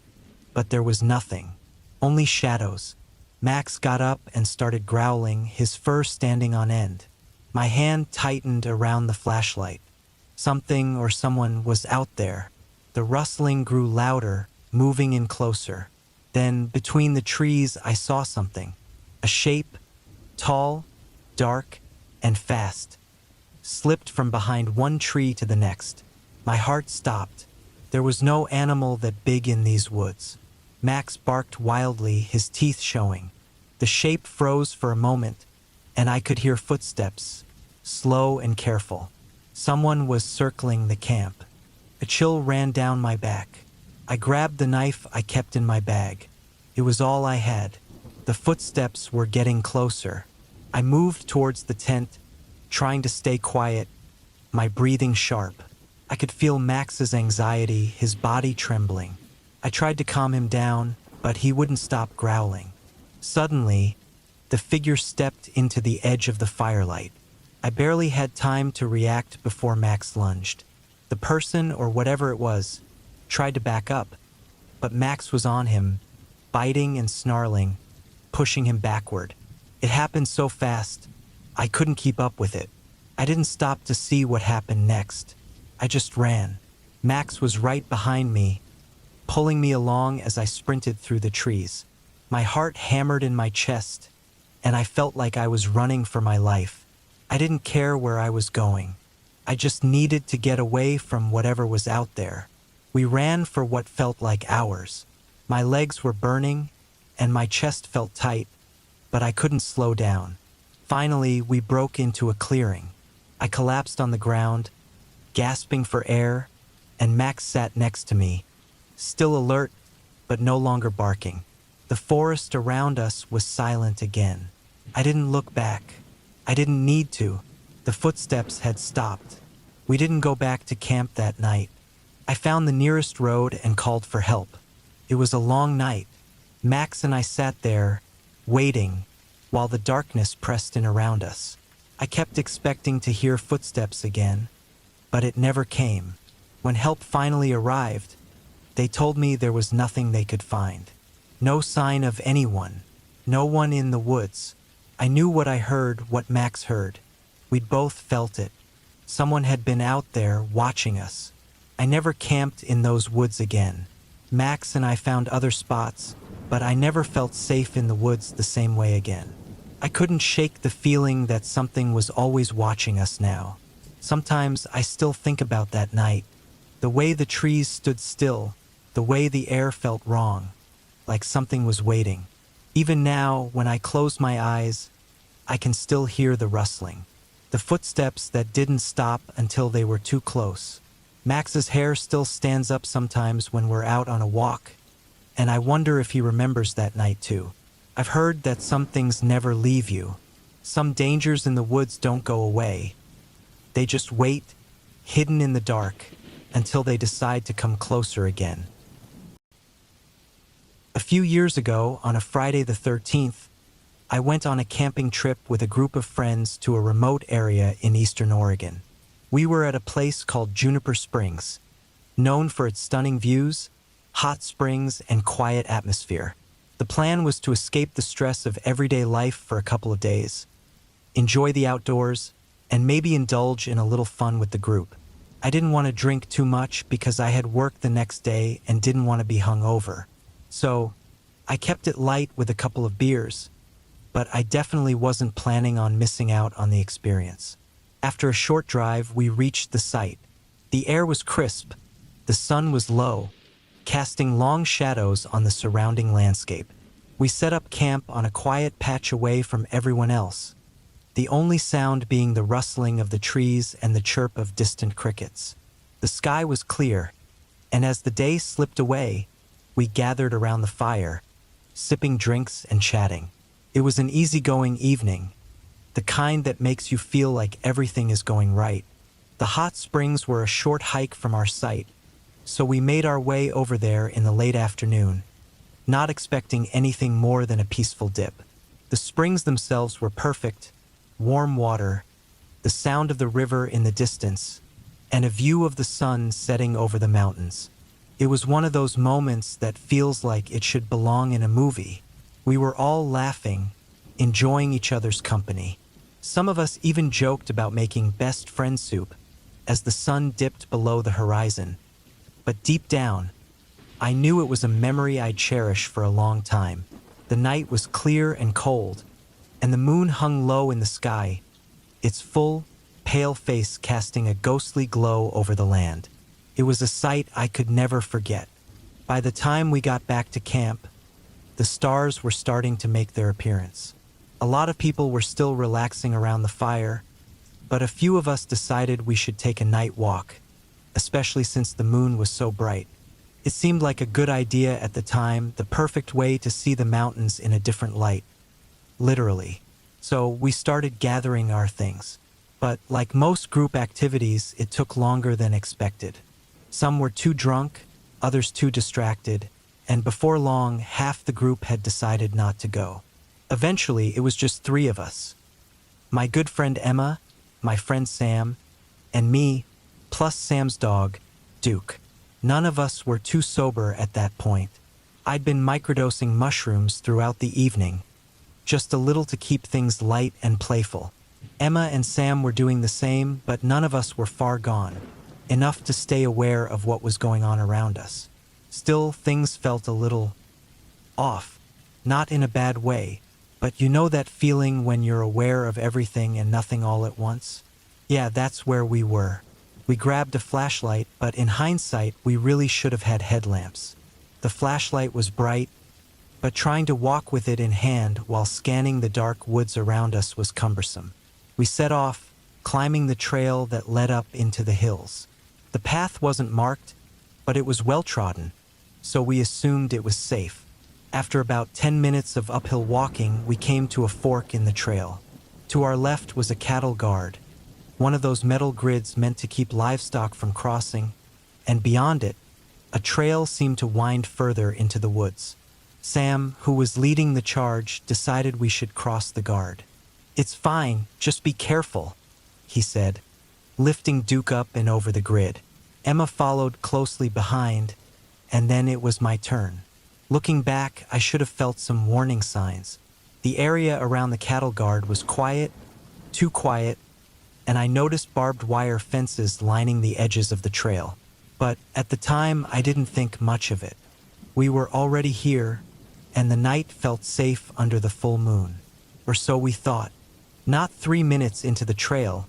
but there was nothing. Only shadows. Max got up and started growling, his fur standing on end. My hand tightened around the flashlight. Something or someone was out there. The rustling grew louder, moving in closer. Then, between the trees, I saw something. A shape, tall, dark, and fast. Slipped from behind one tree to the next. My heart stopped. There was no animal that big in these woods. Max barked wildly, his teeth showing. The shape froze for a moment, and I could hear footsteps, slow and careful. Someone was circling the camp. A chill ran down my back. I grabbed the knife I kept in my bag. It was all I had. The footsteps were getting closer. I moved towards the tent, trying to stay quiet, my breathing sharp. I could feel Max's anxiety, his body trembling. I tried to calm him down, but he wouldn't stop growling. Suddenly, the figure stepped into the edge of the firelight. I barely had time to react before Max lunged. The person, or whatever it was, tried to back up, but Max was on him, biting and snarling, pushing him backward. It happened so fast, I couldn't keep up with it. I didn't stop to see what happened next. I just ran. Max was right behind me, pulling me along as I sprinted through the trees. My heart hammered in my chest, and I felt like I was running for my life. I didn't care where I was going. I just needed to get away from whatever was out there. We ran for what felt like hours. My legs were burning, and my chest felt tight, but I couldn't slow down. Finally, we broke into a clearing. I collapsed on the ground, gasping for air, and Max sat next to me, still alert, but no longer barking. The forest around us was silent again. I didn't look back. I didn't need to. The footsteps had stopped. We didn't go back to camp that night. I found the nearest road and called for help. It was a long night. Max and I sat there, waiting, while the darkness pressed in around us. I kept expecting to hear footsteps again, but it never came. When help finally arrived, they told me there was nothing they could find. No sign of anyone. No one in the woods. I knew what I heard, what Max heard. We'd both felt it. Someone had been out there watching us. I never camped in those woods again. Max and I found other spots, but I never felt safe in the woods the same way again. I couldn't shake the feeling that something was always watching us now. Sometimes I still think about that night. The way the trees stood still, the way the air felt wrong, like something was waiting. Even now, when I close my eyes, I can still hear the rustling. The footsteps that didn't stop until they were too close. Max's hair still stands up sometimes when we're out on a walk, and I wonder if he remembers that night too. I've heard that some things never leave you. Some dangers in the woods don't go away. They just wait, hidden in the dark, until they decide to come closer again. A few years ago, on a Friday the 13th, I went on a camping trip with a group of friends to a remote area in eastern Oregon. We were at a place called Juniper Springs, known for its stunning views, hot springs, and quiet atmosphere. The plan was to escape the stress of everyday life for a couple of days, enjoy the outdoors, and maybe indulge in a little fun with the group. I didn't want to drink too much because I had work the next day and didn't want to be hungover. So, I kept it light with a couple of beers, but I definitely wasn't planning on missing out on the experience. After a short drive, we reached the site. The air was crisp, the sun was low, casting long shadows on the surrounding landscape. We set up camp on a quiet patch away from everyone else, the only sound being the rustling of the trees and the chirp of distant crickets. The sky was clear, and as the day slipped away, we gathered around the fire, sipping drinks and chatting. It was an easygoing evening, the kind that makes you feel like everything is going right. The hot springs were a short hike from our site, so we made our way over there in the late afternoon, not expecting anything more than a peaceful dip. The springs themselves were perfect, warm water, the sound of the river in the distance, and a view of the sun setting over the mountains. It was one of those moments that feels like it should belong in a movie. We were all laughing, enjoying each other's company. Some of us even joked about making best friend soup as the sun dipped below the horizon. But deep down, I knew it was a memory I'd cherish for a long time. The night was clear and cold, and the moon hung low in the sky, its full, pale face casting a ghostly glow over the land. It was a sight I could never forget. By the time we got back to camp, the stars were starting to make their appearance. A lot of people were still relaxing around the fire, but a few of us decided we should take a night walk, especially since the moon was so bright. It seemed like a good idea at the time, the perfect way to see the mountains in a different light. Literally. So we started gathering our things. But like most group activities, it took longer than expected. Some were too drunk, others too distracted, and before long, half the group had decided not to go. Eventually, it was just 3 of us. My good friend Emma, my friend Sam, and me, plus Sam's dog, Duke. None of us were too sober at that point. I'd been microdosing mushrooms throughout the evening, just a little to keep things light and playful. Emma and Sam were doing the same, but none of us were far gone, enough to stay aware of what was going on around us. Still, things felt a little off, not in a bad way, but you know that feeling when you're aware of everything and nothing all at once? Yeah, that's where we were. We grabbed a flashlight, but in hindsight, we really should have had headlamps. The flashlight was bright, but trying to walk with it in hand while scanning the dark woods around us was cumbersome. We set off, climbing the trail that led up into the hills. The path wasn't marked, but it was well-trodden, so we assumed it was safe. After about 10 minutes of uphill walking, we came to a fork in the trail. To our left was a cattle guard, one of those metal grids meant to keep livestock from crossing, and beyond it, a trail seemed to wind further into the woods. Sam, who was leading the charge, decided we should cross the guard. "It's fine, just be careful," he said, lifting Duke up and over the grid. Emma followed closely behind, and then it was my turn. Looking back, I should have felt some warning signs. The area around the cattle guard was quiet, too quiet, and I noticed barbed wire fences lining the edges of the trail. But at the time, I didn't think much of it. We were already here, and the night felt safe under the full moon. Or so we thought. Not 3 minutes into the trail,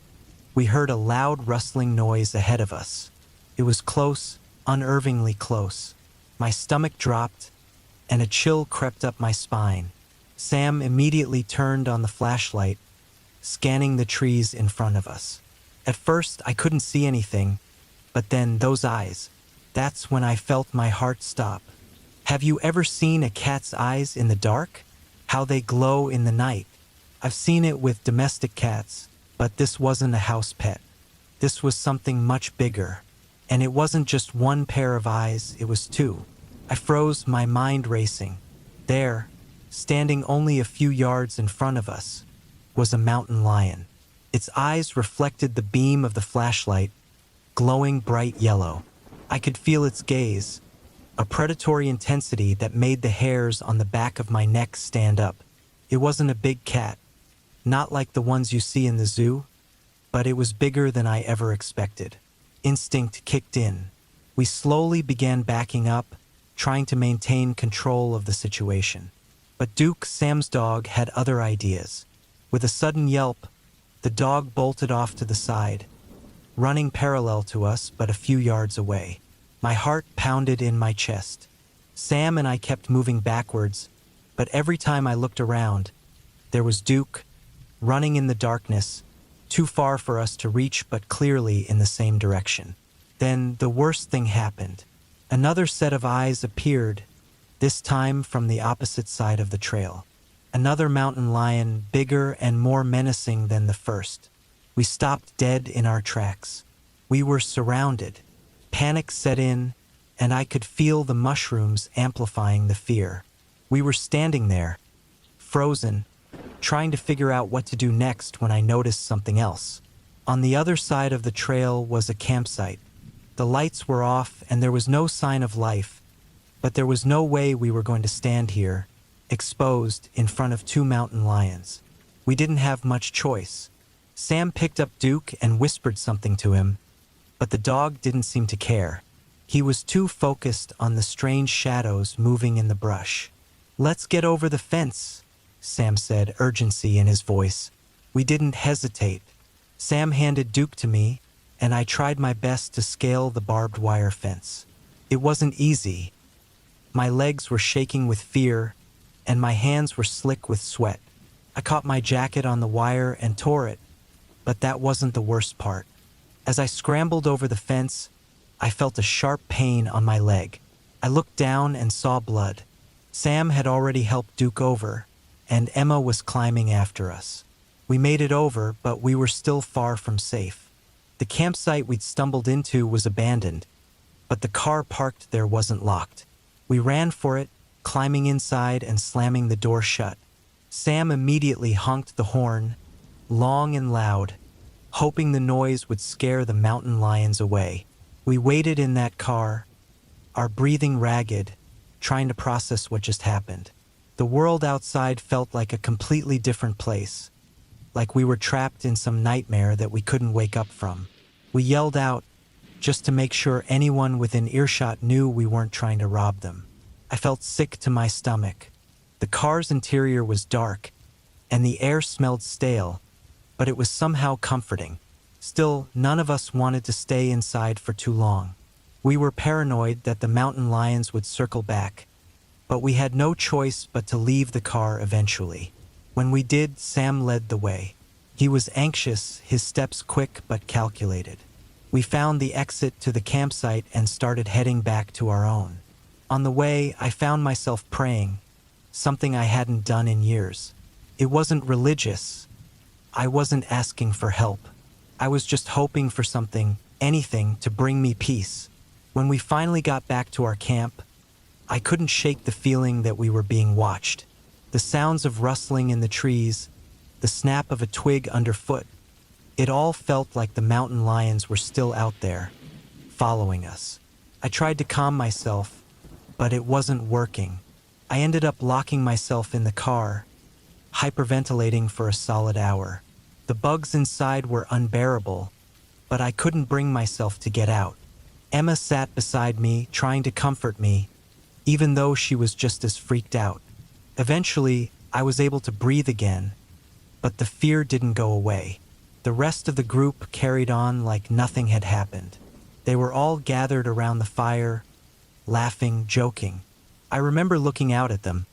we heard a loud rustling noise ahead of us. It was close, unnervingly close. My stomach dropped, and a chill crept up my spine. Sam immediately turned on the flashlight, scanning the trees in front of us. At first, I couldn't see anything, But then those eyes, that's when I felt my heart stop. Have you ever seen a cat's eyes in the dark? How they glow in the night. I've seen it with domestic cats, but this wasn't a house pet. This was something much bigger. And it wasn't just one pair of eyes, it was two. I froze, my mind racing. There, standing only a few yards in front of us, was a mountain lion. Its eyes reflected the beam of the flashlight, glowing bright yellow. I could feel its gaze, a predatory intensity that made the hairs on the back of my neck stand up. It wasn't a big cat, not like the ones you see in the zoo, but it was bigger than I ever expected. Instinct kicked in. We slowly began backing up, trying to maintain control of the situation. But Duke, Sam's dog, had other ideas. With a sudden yelp, the dog bolted off to the side, running parallel to us but a few yards away. My heart pounded in my chest. Sam and I kept moving backwards, but every time I looked around, there was Duke, running in the darkness, too far for us to reach but clearly in the same direction. Then the worst thing happened. Another set of eyes appeared, this time from the opposite side of the trail. Another mountain lion, bigger and more menacing than the first. We stopped dead in our tracks. We were surrounded. Panic set in, and I could feel the mushrooms amplifying the fear. We were standing there, frozen, trying to figure out what to do next when I noticed something else. On the other side of the trail was a campsite. The lights were off and there was no sign of life, but there was no way we were going to stand here, exposed in front of two mountain lions. We didn't have much choice. Sam picked up Duke and whispered something to him, but the dog didn't seem to care. He was too focused on the strange shadows moving in the brush. "Let's get over the fence," Sam said, urgency in his voice. We didn't hesitate. Sam handed Duke to me, and I tried my best to scale the barbed wire fence. It wasn't easy. My legs were shaking with fear, and my hands were slick with sweat. I caught my jacket on the wire and tore it, but that wasn't the worst part. As I scrambled over the fence, I felt a sharp pain on my leg. I looked down and saw blood. Sam had already helped Duke over, and Emma was climbing after us. We made it over, but we were still far from safe. The campsite we'd stumbled into was abandoned, but the car parked there wasn't locked. We ran for it, climbing inside and slamming the door shut. Sam immediately honked the horn, long and loud, hoping the noise would scare the mountain lions away. We waited in that car, our breathing ragged, trying to process what just happened. The world outside felt like a completely different place, like we were trapped in some nightmare that we couldn't wake up from. We yelled out, just to make sure anyone within earshot knew we weren't trying to rob them. I felt sick to my stomach. The car's interior was dark, and the air smelled stale, but it was somehow comforting. Still, none of us wanted to stay inside for too long. We were paranoid that the mountain lions would circle back, but we had no choice but to leave the car eventually. When we did, Sam led the way. He was anxious, his steps quick but calculated. We found the exit to the campsite and started heading back to our own. On the way, I found myself praying, something I hadn't done in years. It wasn't religious. I wasn't asking for help. I was just hoping for something, anything, to bring me peace. When we finally got back to our camp, I couldn't shake the feeling that we were being watched. The sounds of rustling in the trees, the snap of a twig underfoot, it all felt like the mountain lions were still out there, following us. I tried to calm myself, but it wasn't working. I ended up locking myself in the car, hyperventilating for a solid hour. The bugs inside were unbearable, but I couldn't bring myself to get out. Emma sat beside me, trying to comfort me, even though she was just as freaked out. Eventually, I was able to breathe again, but the fear didn't go away. The rest of the group carried on like nothing had happened. They were all gathered around the fire, laughing, joking. I remember looking out at them,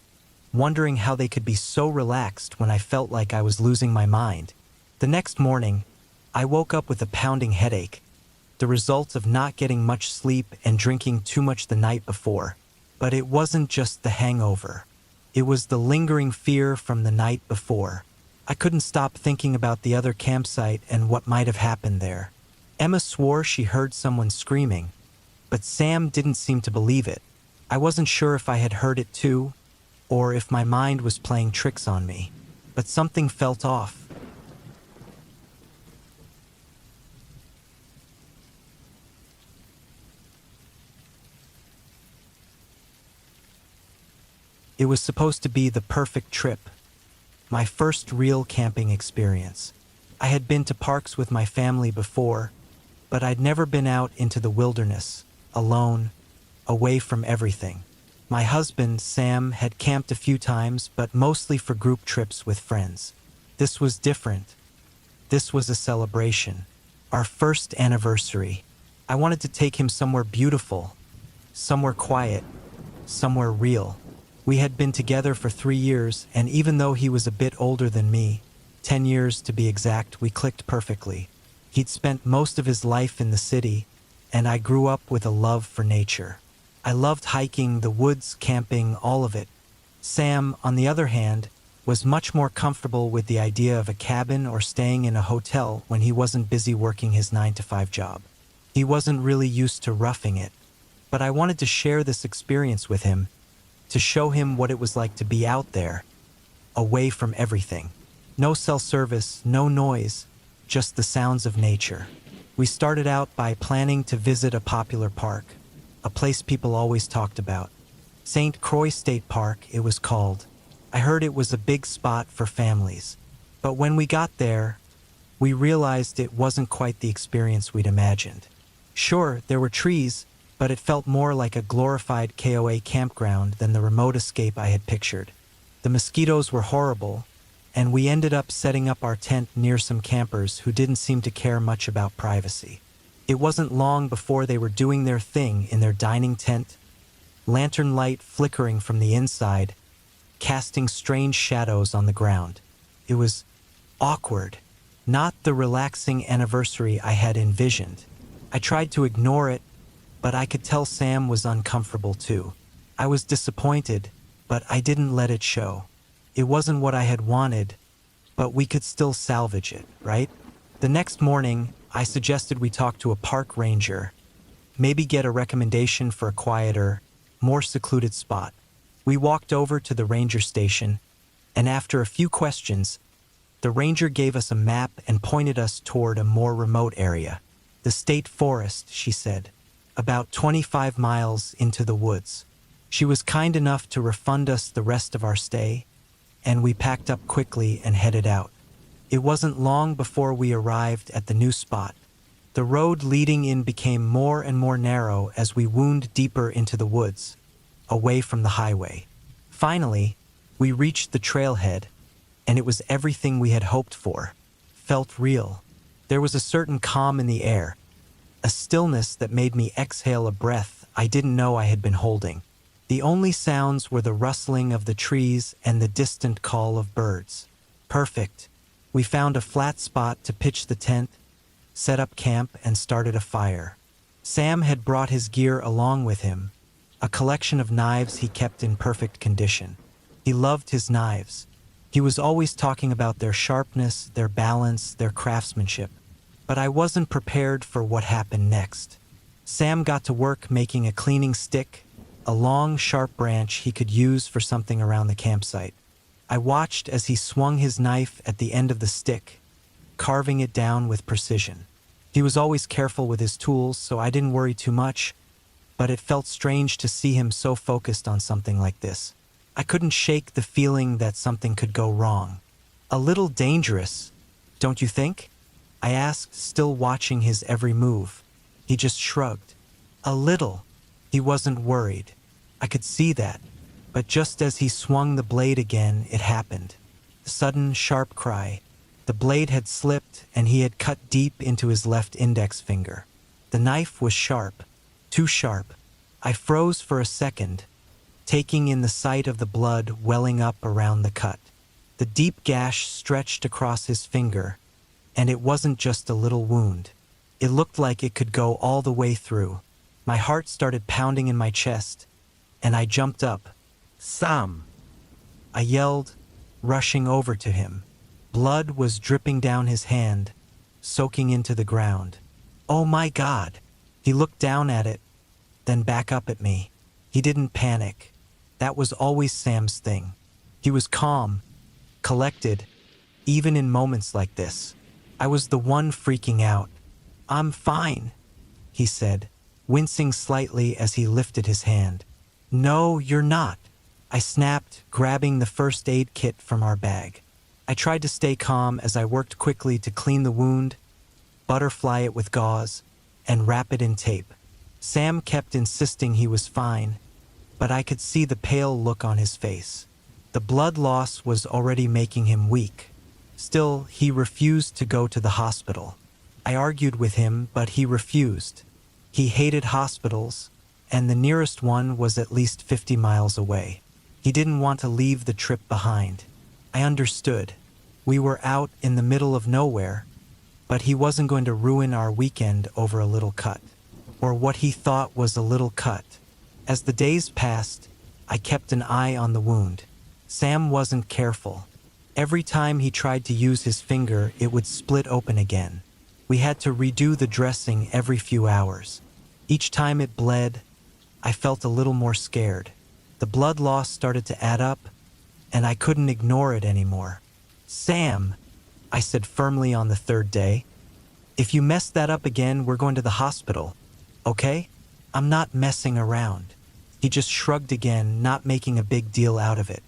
wondering how they could be so relaxed when I felt like I was losing my mind. The next morning, I woke up with a pounding headache. the result of not getting much sleep and drinking too much the night before. But it wasn't just the hangover. It was the lingering fear from the night before. I couldn't stop thinking about the other campsite and what might have happened there. Emma swore she heard someone screaming, but Sam didn't seem to believe it. I wasn't sure if I had heard it too, or if my mind was playing tricks on me. But something felt off. It was supposed to be the perfect trip, my first real camping experience. I had been to parks with my family before, but I'd never been out into the wilderness, alone, away from everything. My husband, Sam, had camped a few times, but mostly for group trips with friends. This was different. This was a celebration. Our first anniversary. I wanted to take him somewhere beautiful, somewhere quiet, somewhere real. We had been together for 3 years, and even though he was a bit older than me, 10 years to be exact, we clicked perfectly. He'd spent most of his life in the city, and I grew up with a love for nature. I loved hiking, the woods, camping, all of it. Sam, on the other hand, was much more comfortable with the idea of a cabin or staying in a hotel when he wasn't busy working his 9-to-5 job. He wasn't really used to roughing it, but I wanted to share this experience with him, to show him what it was like to be out there, away from everything. No cell service, no noise, just the sounds of nature. We started out by planning to visit a popular park, a place people always talked about. St. Croix State Park, it was called. I heard it was a big spot for families. But when we got there, we realized it wasn't quite the experience we'd imagined. Sure, there were trees, but it felt more like a glorified KOA campground than the remote escape I had pictured. The mosquitoes were horrible, and we ended up setting up our tent near some campers who didn't seem to care much about privacy. It wasn't long before they were doing their thing in their dining tent, lantern light flickering from the inside, casting strange shadows on the ground. It was awkward, not the relaxing anniversary I had envisioned. I tried to ignore it, but I could tell Sam was uncomfortable too. I was disappointed, but I didn't let it show. It wasn't what I had wanted, but we could still salvage it, right? The next morning, I suggested we talk to a park ranger, maybe get a recommendation for a quieter, more secluded spot. We walked over to the ranger station, and after a few questions, the ranger gave us a map and pointed us toward a more remote area. The state forest, she said, about 25 miles into the woods. She was kind enough to refund us the rest of our stay, and we packed up quickly and headed out. It wasn't long before we arrived at the new spot. The road leading in became more and more narrow as we wound deeper into the woods, away from the highway. Finally, we reached the trailhead, and it was everything we had hoped for. Felt real. There was a certain calm in the air, a stillness that made me exhale a breath I didn't know I had been holding. The only sounds were the rustling of the trees and the distant call of birds. Perfect. We found a flat spot to pitch the tent, set up camp, and started a fire. Sam had brought his gear along with him, a collection of knives he kept in perfect condition. He loved his knives. He was always talking about their sharpness, their balance, their craftsmanship. But I wasn't prepared for what happened next. Sam got to work making a cleaning stick, a long, sharp branch he could use for something around the campsite. I watched as he swung his knife at the end of the stick, carving it down with precision. He was always careful with his tools, so I didn't worry too much, but it felt strange to see him so focused on something like this. I couldn't shake the feeling that something could go wrong. A little dangerous, don't you think? I asked, still watching his every move. He just shrugged. A little. He wasn't worried. I could see that. But just as he swung the blade again, it happened. A sudden, sharp cry. The blade had slipped, and he had cut deep into his left index finger. The knife was sharp. Too sharp. I froze for a second, taking in the sight of the blood welling up around the cut. The deep gash stretched across his finger, and it wasn't just a little wound. It looked like it could go all the way through. My heart started pounding in my chest, and I jumped up. Sam! I yelled, rushing over to him. Blood was dripping down his hand, soaking into the ground. Oh my God! He looked down at it, then back up at me. He didn't panic. That was always Sam's thing. He was calm, collected, even in moments like this. I was the one freaking out. "I'm fine," he said, wincing slightly as he lifted his hand. "No, you're not," I snapped, grabbing the first aid kit from our bag. I tried to stay calm as I worked quickly to clean the wound, butterfly it with gauze, and wrap it in tape. Sam kept insisting he was fine, but I could see the pale look on his face. The blood loss was already making him weak. Still, he refused to go to the hospital. I argued with him, but he refused. He hated hospitals, and the nearest one was at least 50 miles away. He didn't want to leave the trip behind. I understood. We were out in the middle of nowhere, but he wasn't going to ruin our weekend over a little cut, or what he thought was a little cut. As the days passed, I kept an eye on the wound. Sam wasn't careful. Every time he tried to use his finger, it would split open again. We had to redo the dressing every few hours. Each time it bled, I felt a little more scared. The blood loss started to add up, and I couldn't ignore it anymore. "Sam," I said firmly on the third day, "if you mess that up again, we're going to the hospital, okay? I'm not messing around." He just shrugged again, not making a big deal out of it.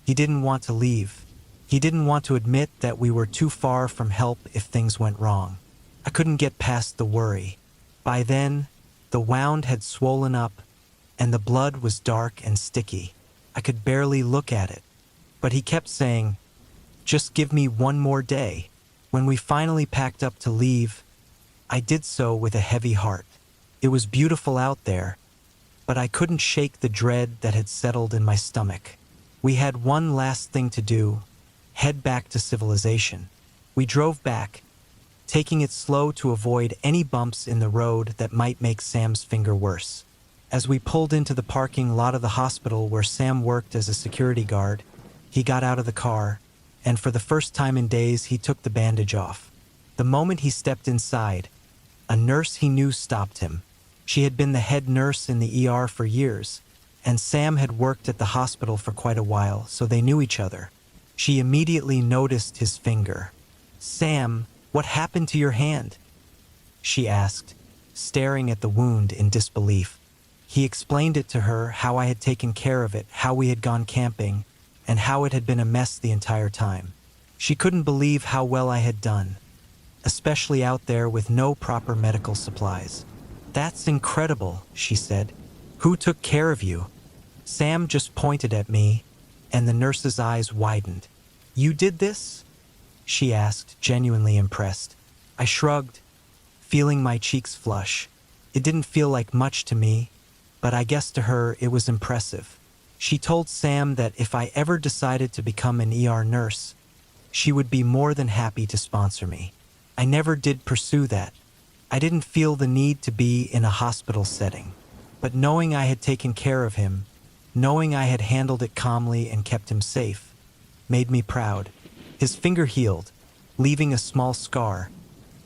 He didn't want to leave. He didn't want to admit that we were too far from help if things went wrong. I couldn't get past the worry. By then, the wound had swollen up, and the blood was dark and sticky. I could barely look at it. But he kept saying, "Just give me one more day." When we finally packed up to leave, I did so with a heavy heart. It was beautiful out there, but I couldn't shake the dread that had settled in my stomach. We had one last thing to do: head back to civilization. We drove back, taking it slow to avoid any bumps in the road that might make Sam's finger worse. As we pulled into the parking lot of the hospital where Sam worked as a security guard, he got out of the car, and for the first time in days, he took the bandage off. The moment he stepped inside, a nurse he knew stopped him. She had been the head nurse in the ER for years, and Sam had worked at the hospital for quite a while, so they knew each other. She immediately noticed his finger. "Sam, what happened to your hand?" she asked, staring at the wound in disbelief. He explained it to her, how I had taken care of it, how we had gone camping, and how it had been a mess the entire time. She couldn't believe how well I had done, especially out there with no proper medical supplies. "That's incredible," she said. "Who took care of you?" Sam just pointed at me, and the nurse's eyes widened. "You did this?" she asked, genuinely impressed. I shrugged, feeling my cheeks flush. It didn't feel like much to me, but I guess to her it was impressive. She told Sam that if I ever decided to become an ER nurse, she would be more than happy to sponsor me. I never did pursue that. I didn't feel the need to be in a hospital setting. But knowing I had taken care of him, knowing I had handled it calmly and kept him safe, made me proud. His finger healed, leaving a small scar,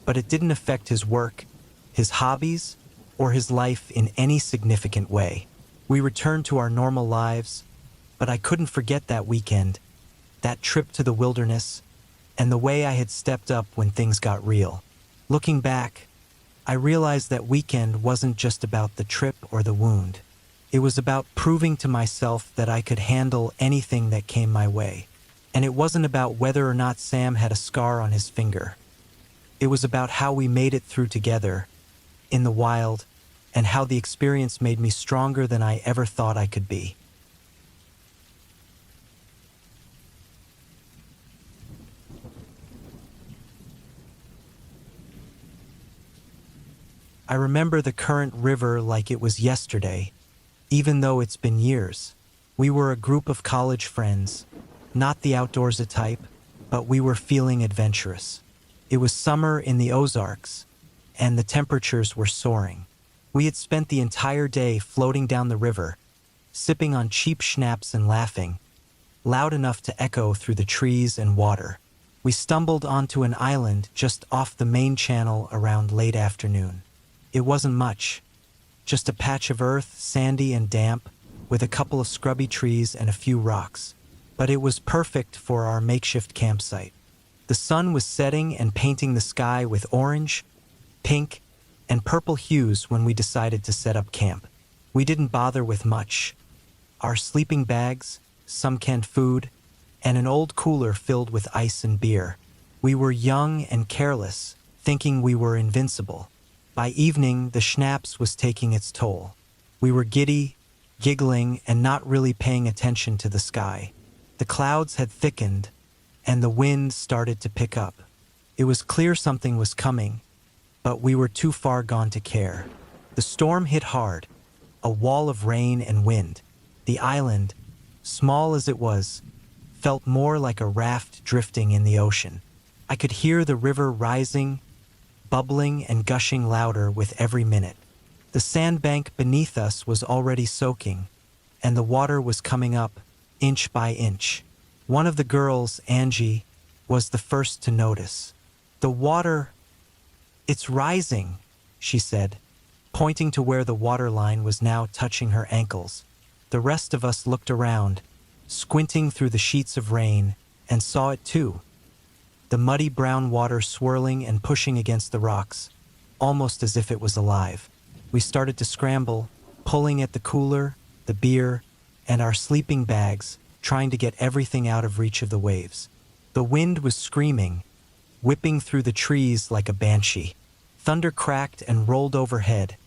but it didn't affect his work, his hobbies, or his life in any significant way. We returned to our normal lives, but I couldn't forget that weekend, that trip to the wilderness, and the way I had stepped up when things got real. Looking back, I realized that weekend wasn't just about the trip or the wound. It was about proving to myself that I could handle anything that came my way. And it wasn't about whether or not Sam had a scar on his finger. It was about how we made it through together, in the wild, and how the experience made me stronger than I ever thought I could be. I remember the current river like it was yesterday, even though it's been years. We were a group of college friends, not the outdoorsy type, but we were feeling adventurous. It was summer in the Ozarks, and the temperatures were soaring. We had spent the entire day floating down the river, sipping on cheap schnapps and laughing, loud enough to echo through the trees and water. We stumbled onto an island just off the main channel around late afternoon. It wasn't much, just a patch of earth, sandy and damp, with a couple of scrubby trees and a few rocks. But it was perfect for our makeshift campsite. The sun was setting and painting the sky with orange, pink, and purple hues when we decided to set up camp. We didn't bother with much. Our sleeping bags, some canned food, and an old cooler filled with ice and beer. We were young and careless, thinking we were invincible. By evening, the schnapps was taking its toll. We were giddy, giggling, and not really paying attention to the sky. The clouds had thickened, and the wind started to pick up. It was clear something was coming, but we were too far gone to care. The storm hit hard, a wall of rain and wind. The island, small as it was, felt more like a raft drifting in the ocean. I could hear the river rising, bubbling and gushing louder with every minute. The sandbank beneath us was already soaking, and the water was coming up, inch by inch. One of the girls, Angie, was the first to notice. "The water, it's rising," she said, pointing to where the water line was now touching her ankles. The rest of us looked around, squinting through the sheets of rain, and saw it too. The muddy brown water swirling and pushing against the rocks, almost as if it was alive. We started to scramble, pulling at the cooler, the beer, and our sleeping bags, trying to get everything out of reach of the waves. The wind was screaming, whipping through the trees like a banshee. Thunder cracked and rolled overhead,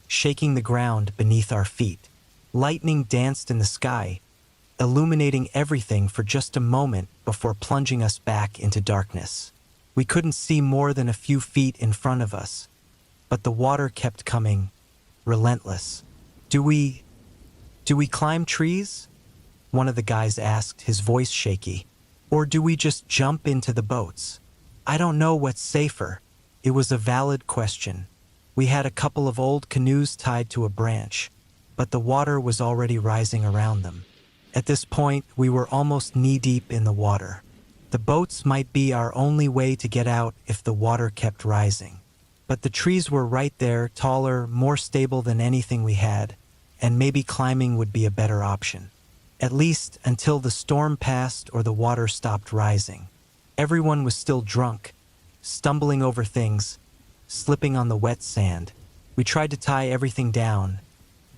shaking the ground beneath our feet. Lightning danced in the sky, illuminating everything for just a moment before plunging us back into darkness. We couldn't see more than a few feet in front of us, but the water kept coming, relentless. Do we climb trees?" one of the guys asked, his voice shaky. "Or do we just jump into the boats? I don't know what's safer." It was a valid question. We had a couple of old canoes tied to a branch, but the water was already rising around them. At this point, we were almost knee-deep in the water. The boats might be our only way to get out if the water kept rising. But the trees were right there, taller, more stable than anything we had, and maybe climbing would be a better option. At least until the storm passed or the water stopped rising. Everyone was still drunk, stumbling over things, slipping on the wet sand. We tried to tie everything down,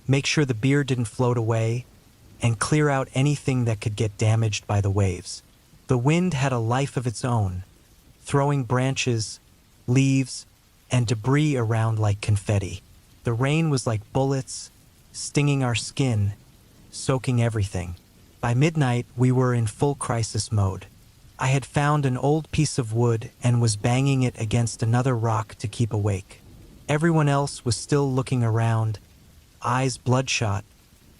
make sure the beer didn't float away, and clear out anything that could get damaged by the waves. The wind had a life of its own, throwing branches, leaves, and debris around like confetti. The rain was like bullets, stinging our skin, soaking everything. By midnight, we were in full crisis mode. I had found an old piece of wood and was banging it against another rock to keep awake. Everyone else was still looking around, eyes bloodshot,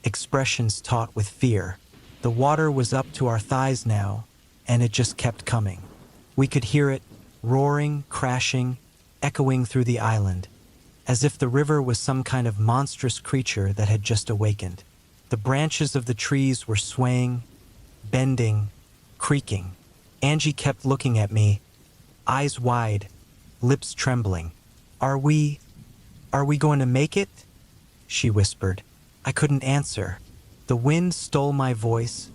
expressions taut with fear. The water was up to our thighs now, and it just kept coming. We could hear it, roaring, crashing, echoing through the island, as if the river was some kind of monstrous creature that had just awakened. The branches of the trees were swaying, bending, creaking. Angie kept looking at me, eyes wide, lips trembling. Are we going to make it?" she whispered. I couldn't answer. The wind stole my voice,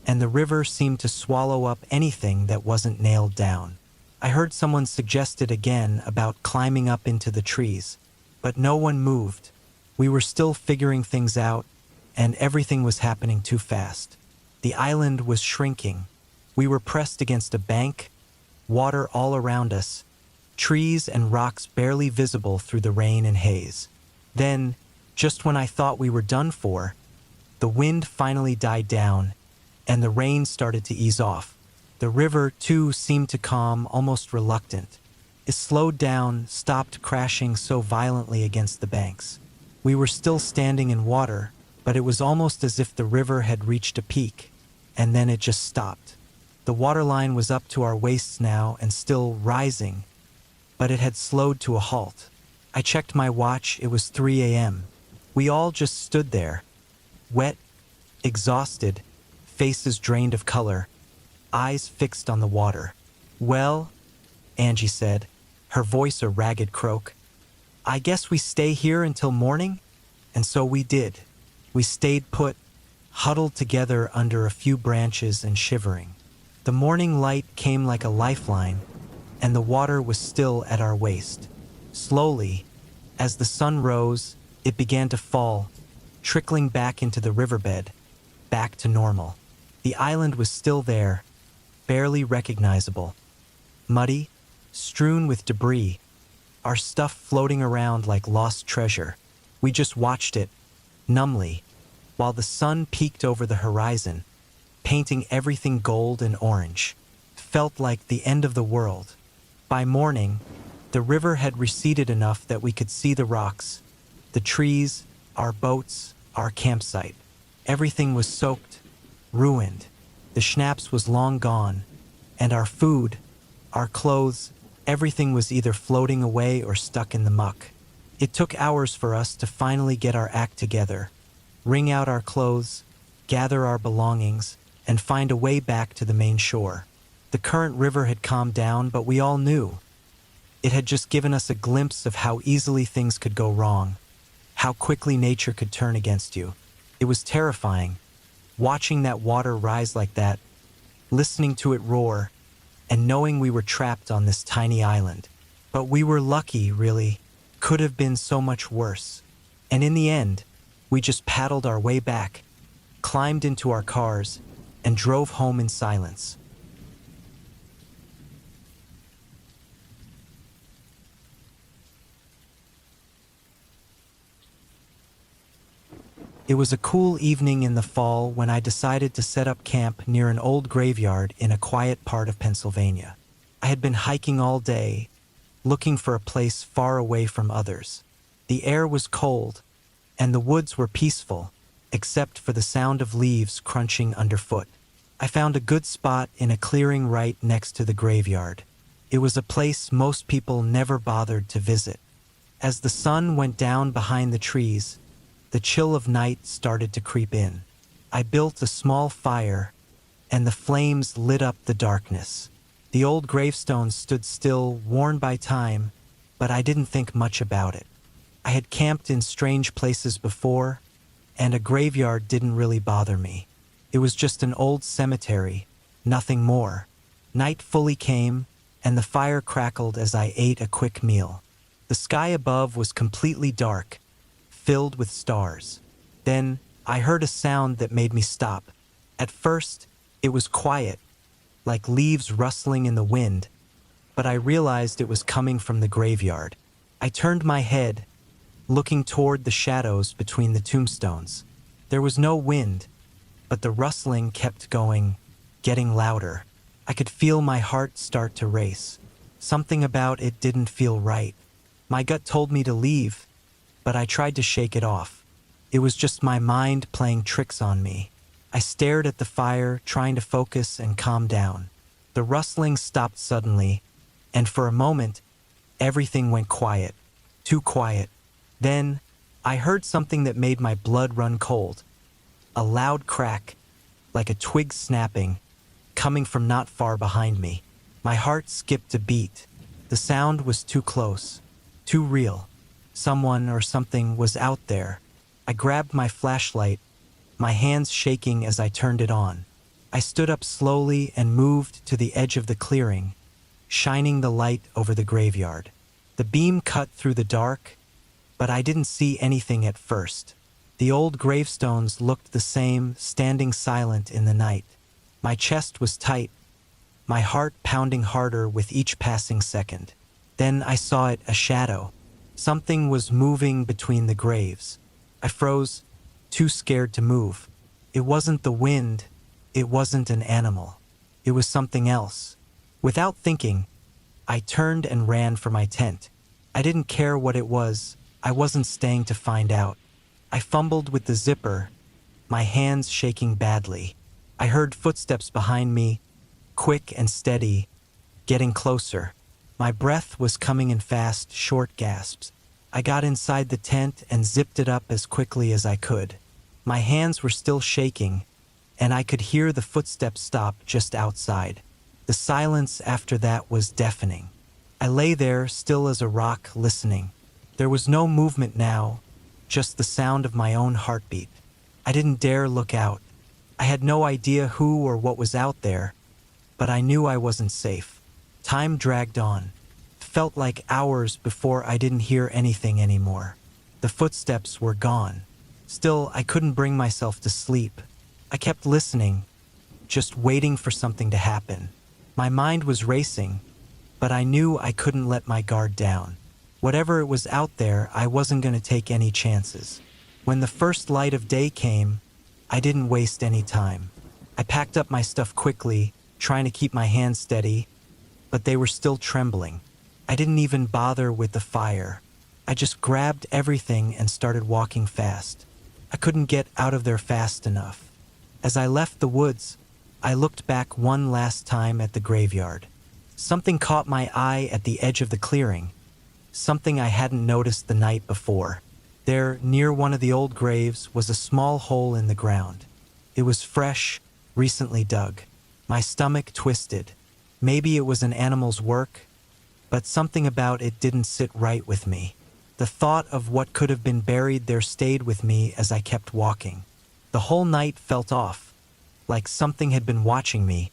and the river seemed to swallow up anything that wasn't nailed down. I heard someone suggest it again about climbing up into the trees, but no one moved. We were still figuring things out, and everything was happening too fast. The island was shrinking. We were pressed against a bank, water all around us, trees and rocks barely visible through the rain and haze. Then, just when I thought we were done for, the wind finally died down, and the rain started to ease off. The river, too, seemed to calm, almost reluctant. It slowed down, stopped crashing so violently against the banks. We were still standing in water, but it was almost as if the river had reached a peak, and then it just stopped. The waterline was up to our waists now and still rising, but it had slowed to a halt. I checked my watch, it was 3 a.m. We all just stood there, wet, exhausted, faces drained of color, eyes fixed on the water. "Well," Angie said, her voice a ragged croak, "I guess we stay here until morning?" And so we did. We stayed put, huddled together under a few branches and shivering. The morning light came like a lifeline, and the water was still at our waist. Slowly, as the sun rose, it began to fall, trickling back into the riverbed, back to normal. The island was still there, barely recognizable. Muddy, strewn with debris, our stuff floating around like lost treasure. We just watched it, numbly, while the sun peeked over the horizon, painting everything gold and orange. It felt like the end of the world. By morning, the river had receded enough that we could see the rocks, the trees, our boats, our campsite. Everything was soaked, ruined. The schnapps was long gone, and our food, our clothes, everything was either floating away or stuck in the muck. It took hours for us to finally get our act together, wring out our clothes, gather our belongings, and find a way back to the main shore. The current river had calmed down, but we all knew. It had just given us a glimpse of how easily things could go wrong, how quickly nature could turn against you. It was terrifying, watching that water rise like that, listening to it roar, and knowing we were trapped on this tiny island. But we were lucky, really. Could have been so much worse. And in the end, we just paddled our way back, climbed into our cars, and drove home in silence. It was a cool evening in the fall when I decided to set up camp near an old graveyard in a quiet part of Pennsylvania. I had been hiking all day, looking for a place far away from others. The air was cold, and the woods were peaceful, except for the sound of leaves crunching underfoot. I found a good spot in a clearing right next to the graveyard. It was a place most people never bothered to visit. As the sun went down behind the trees, the chill of night started to creep in. I built a small fire, and the flames lit up the darkness. The old gravestone stood still, worn by time, but I didn't think much about it. I had camped in strange places before, and a graveyard didn't really bother me. It was just an old cemetery, nothing more. Night fully came, and the fire crackled as I ate a quick meal. The sky above was completely dark, filled with stars. Then I heard a sound that made me stop. At first, it was quiet, like leaves rustling in the wind, but I realized it was coming from the graveyard. I turned my head, looking toward the shadows between the tombstones. There was no wind, but the rustling kept going, getting louder. I could feel my heart start to race. Something about it didn't feel right. My gut told me to leave, but I tried to shake it off. It was just my mind playing tricks on me. I stared at the fire, trying to focus and calm down. The rustling stopped suddenly, and for a moment, everything went quiet. Too quiet. Then, I heard something that made my blood run cold. A loud crack, like a twig snapping, coming from not far behind me. My heart skipped a beat. The sound was too close, too real. Someone or something was out there. I grabbed my flashlight, my hands shaking as I turned it on. I stood up slowly and moved to the edge of the clearing, shining the light over the graveyard. The beam cut through the dark, but I didn't see anything at first. The old gravestones looked the same, standing silent in the night. My chest was tight, my heart pounding harder with each passing second. Then I saw it, a shadow. Something was moving between the graves. I froze, too scared to move. It wasn't the wind, it wasn't an animal. It was something else. Without thinking, I turned and ran for my tent. I didn't care what it was. I wasn't staying to find out. I fumbled with the zipper, my hands shaking badly. I heard footsteps behind me, quick and steady, getting closer. My breath was coming in fast, short gasps. I got inside the tent and zipped it up as quickly as I could. My hands were still shaking, and I could hear the footsteps stop just outside. The silence after that was deafening. I lay there, still as a rock, listening. There was no movement now, just the sound of my own heartbeat. I didn't dare look out. I had no idea who or what was out there, but I knew I wasn't safe. Time dragged on. Felt like hours before I didn't hear anything anymore. The footsteps were gone. Still, I couldn't bring myself to sleep. I kept listening, just waiting for something to happen. My mind was racing, but I knew I couldn't let my guard down. Whatever it was out there, I wasn't going to take any chances. When the first light of day came, I didn't waste any time. I packed up my stuff quickly, trying to keep my hands steady, but they were still trembling. I didn't even bother with the fire. I just grabbed everything and started walking fast. I couldn't get out of there fast enough. As I left the woods, I looked back one last time at the graveyard. Something caught my eye at the edge of the clearing, something I hadn't noticed the night before. There, near one of the old graves, was a small hole in the ground. It was fresh, recently dug. My stomach twisted. Maybe it was an animal's work, but something about it didn't sit right with me. The thought of what could have been buried there stayed with me as I kept walking. The whole night felt off, like something had been watching me,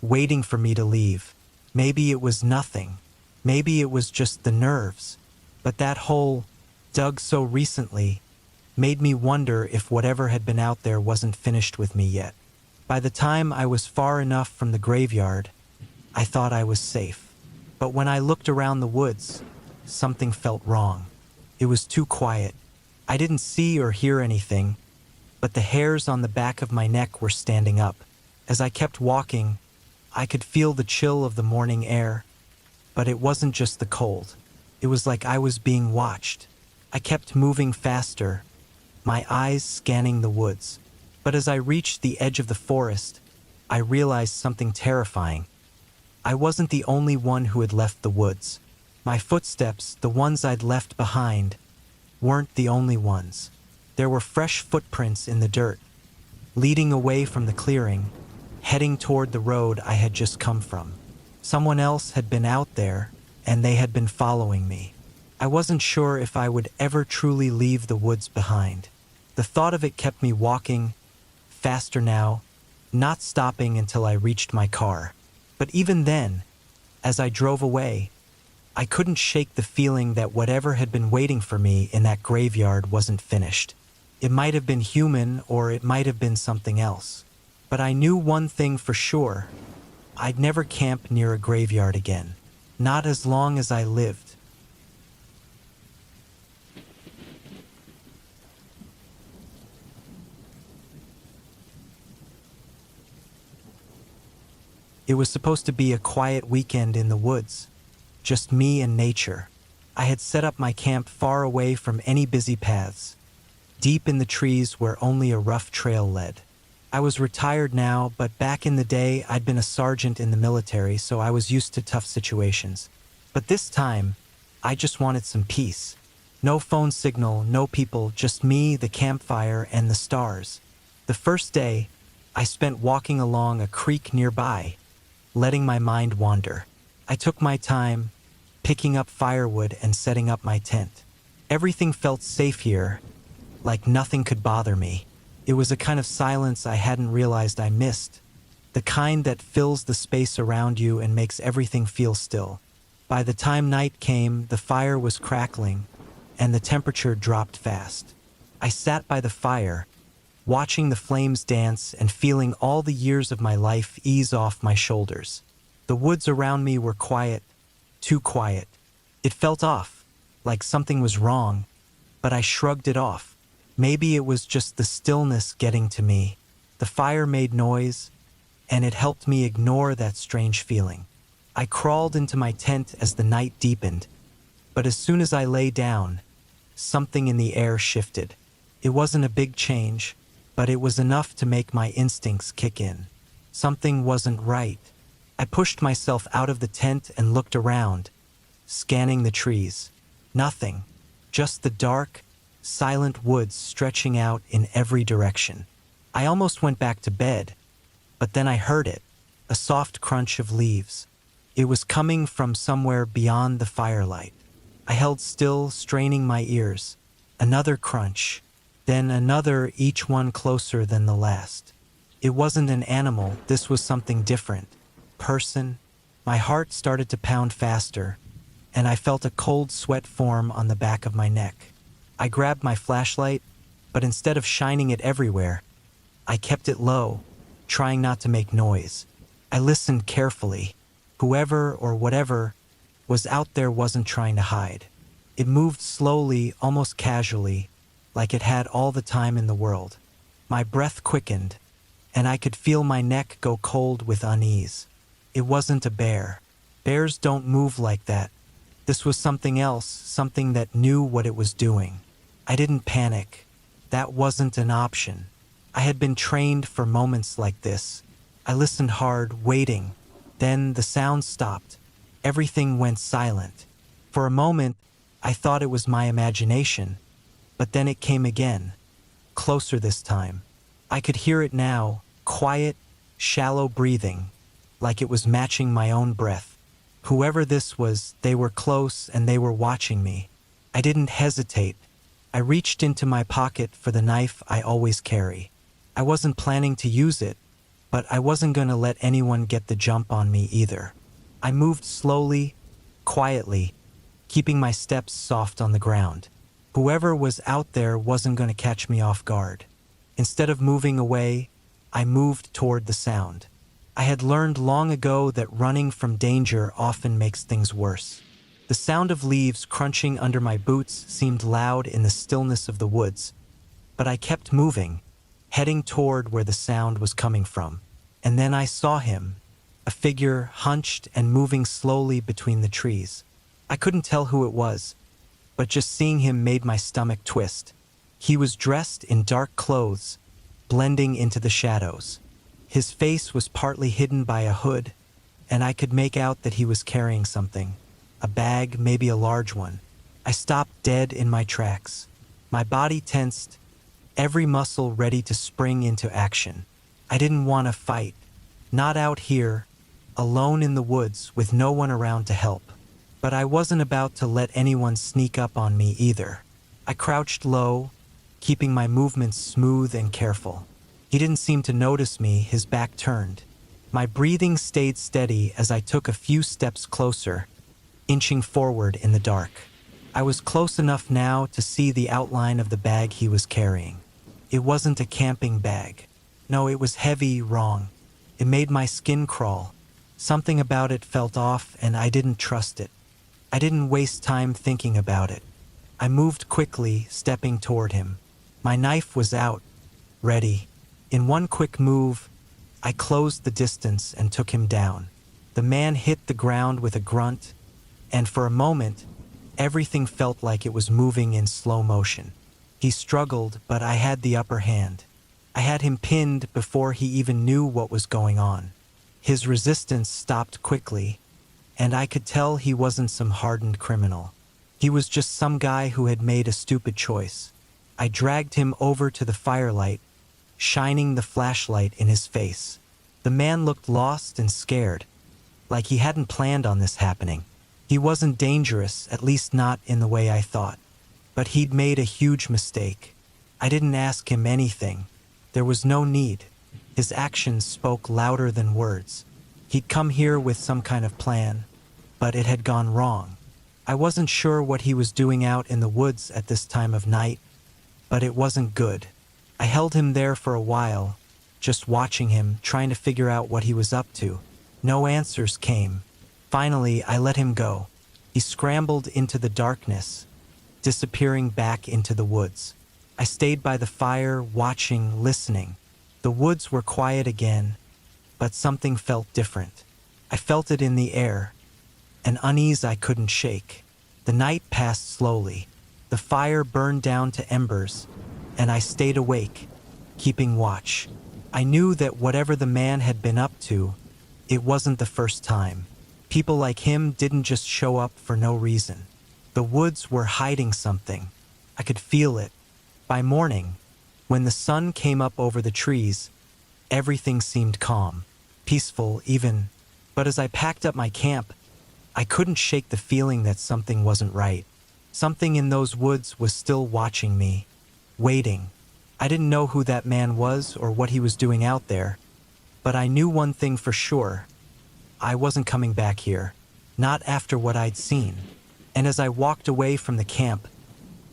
waiting for me to leave. Maybe it was nothing. Maybe it was just the nerves. But that hole, dug so recently, made me wonder if whatever had been out there wasn't finished with me yet. By the time I was far enough from the graveyard, I thought I was safe. But when I looked around the woods, something felt wrong. It was too quiet. I didn't see or hear anything, but the hairs on the back of my neck were standing up. As I kept walking, I could feel the chill of the morning air, but it wasn't just the cold. It was like I was being watched. I kept moving faster, my eyes scanning the woods. But as I reached the edge of the forest, I realized something terrifying. I wasn't the only one who had left the woods. My footsteps, the ones I'd left behind, weren't the only ones. There were fresh footprints in the dirt, leading away from the clearing, heading toward the road I had just come from. Someone else had been out there, and they had been following me. I wasn't sure if I would ever truly leave the woods behind. The thought of it kept me walking, faster now, not stopping until I reached my car. But even then, as I drove away, I couldn't shake the feeling that whatever had been waiting for me in that graveyard wasn't finished. It might have been human, or it might have been something else. But I knew one thing for sure. I'd never camp near a graveyard again. Not as long as I lived. It was supposed to be a quiet weekend in the woods, just me and nature. I had set up my camp far away from any busy paths, deep in the trees where only a rough trail led. I was retired now, but back in the day I'd been a sergeant in the military, so I was used to tough situations. But this time, I just wanted some peace. No phone signal, no people, just me, the campfire, and the stars. The first day, I spent walking along a creek nearby, letting my mind wander. I took my time, picking up firewood and setting up my tent. Everything felt safe here, like nothing could bother me. It was a kind of silence I hadn't realized I missed, the kind that fills the space around you and makes everything feel still. By the time night came, the fire was crackling, and the temperature dropped fast. I sat by the fire, watching the flames dance and feeling all the years of my life ease off my shoulders. The woods around me were quiet, too quiet. It felt off, like something was wrong, but I shrugged it off. Maybe it was just the stillness getting to me. The fire made noise, and it helped me ignore that strange feeling. I crawled into my tent as the night deepened, but as soon as I lay down, something in the air shifted. It wasn't a big change, but it was enough to make my instincts kick in. Something wasn't right. I pushed myself out of the tent and looked around, scanning the trees. Nothing. just the dark, silent woods stretching out in every direction. I almost went back to bed, but then I heard it, a soft crunch of leaves. It was coming from somewhere beyond the firelight. I held still, straining my ears. Another crunch, then another, each one closer than the last. It wasn't an animal, this was something different. Person. My heart started to pound faster, and I felt a cold sweat form on the back of my neck. I grabbed my flashlight, but instead of shining it everywhere, I kept it low, trying not to make noise. I listened carefully. Whoever or whatever was out there wasn't trying to hide. It moved slowly, almost casually, like it had all the time in the world. My breath quickened, and I could feel my neck go cold with unease. It wasn't a bear. Bears don't move like that. This was something else, something that knew what it was doing. I didn't panic. That wasn't an option. I had been trained for moments like this. I listened hard, waiting. Then the sound stopped. Everything went silent. For a moment, I thought it was my imagination, but then it came again, closer this time. I could hear it now, quiet, shallow breathing, like it was matching my own breath. Whoever this was, they were close and they were watching me. I didn't hesitate. I reached into my pocket for the knife I always carry. I wasn't planning to use it, but I wasn't going to let anyone get the jump on me either. I moved slowly, quietly, keeping my steps soft on the ground. Whoever was out there wasn't going to catch me off guard. Instead of moving away, I moved toward the sound. I had learned long ago that running from danger often makes things worse. The sound of leaves crunching under my boots seemed loud in the stillness of the woods, but I kept moving, heading toward where the sound was coming from. And then I saw him, a figure hunched and moving slowly between the trees. I couldn't tell who it was, but just seeing him made my stomach twist. He was dressed in dark clothes, blending into the shadows. His face was partly hidden by a hood, and I could make out that he was carrying something. A bag, maybe a large one. I stopped dead in my tracks. My body tensed, every muscle ready to spring into action. I didn't want to fight. Not out here, alone in the woods with no one around to help. But I wasn't about to let anyone sneak up on me either. I crouched low, keeping my movements smooth and careful. He didn't seem to notice me, his back turned. My breathing stayed steady as I took a few steps closer, inching forward in the dark. I was close enough now to see the outline of the bag he was carrying. It wasn't a camping bag. No, it was heavy, wrong. It made my skin crawl. Something about it felt off, and I didn't trust it. I didn't waste time thinking about it. I moved quickly, stepping toward him. My knife was out, ready. In one quick move, I closed the distance and took him down. The man hit the ground with a grunt, and for a moment, everything felt like it was moving in slow motion. He struggled, but I had the upper hand. I had him pinned before he even knew what was going on. His resistance stopped quickly, and I could tell he wasn't some hardened criminal. He was just some guy who had made a stupid choice. I dragged him over to the firelight, shining the flashlight in his face. The man looked lost and scared, like he hadn't planned on this happening. He wasn't dangerous, at least not in the way I thought. But he'd made a huge mistake. I didn't ask him anything. There was no need. His actions spoke louder than words. He'd come here with some kind of plan, but it had gone wrong. I wasn't sure what he was doing out in the woods at this time of night, but it wasn't good. I held him there for a while, just watching him, trying to figure out what he was up to. No answers came. Finally, I let him go. He scrambled into the darkness, disappearing back into the woods. I stayed by the fire, watching, listening. The woods were quiet again, but something felt different. I felt it in the air, an unease I couldn't shake. The night passed slowly. The fire burned down to embers, and I stayed awake, keeping watch. I knew that whatever the man had been up to, it wasn't the first time. People like him didn't just show up for no reason. The woods were hiding something. I could feel it. By morning, when the sun came up over the trees, everything seemed calm, peaceful even. But as I packed up my camp, I couldn't shake the feeling that something wasn't right. Something in those woods was still watching me, waiting. I didn't know who that man was or what he was doing out there, but I knew one thing for sure. I wasn't coming back here, not after what I'd seen. And as I walked away from the camp,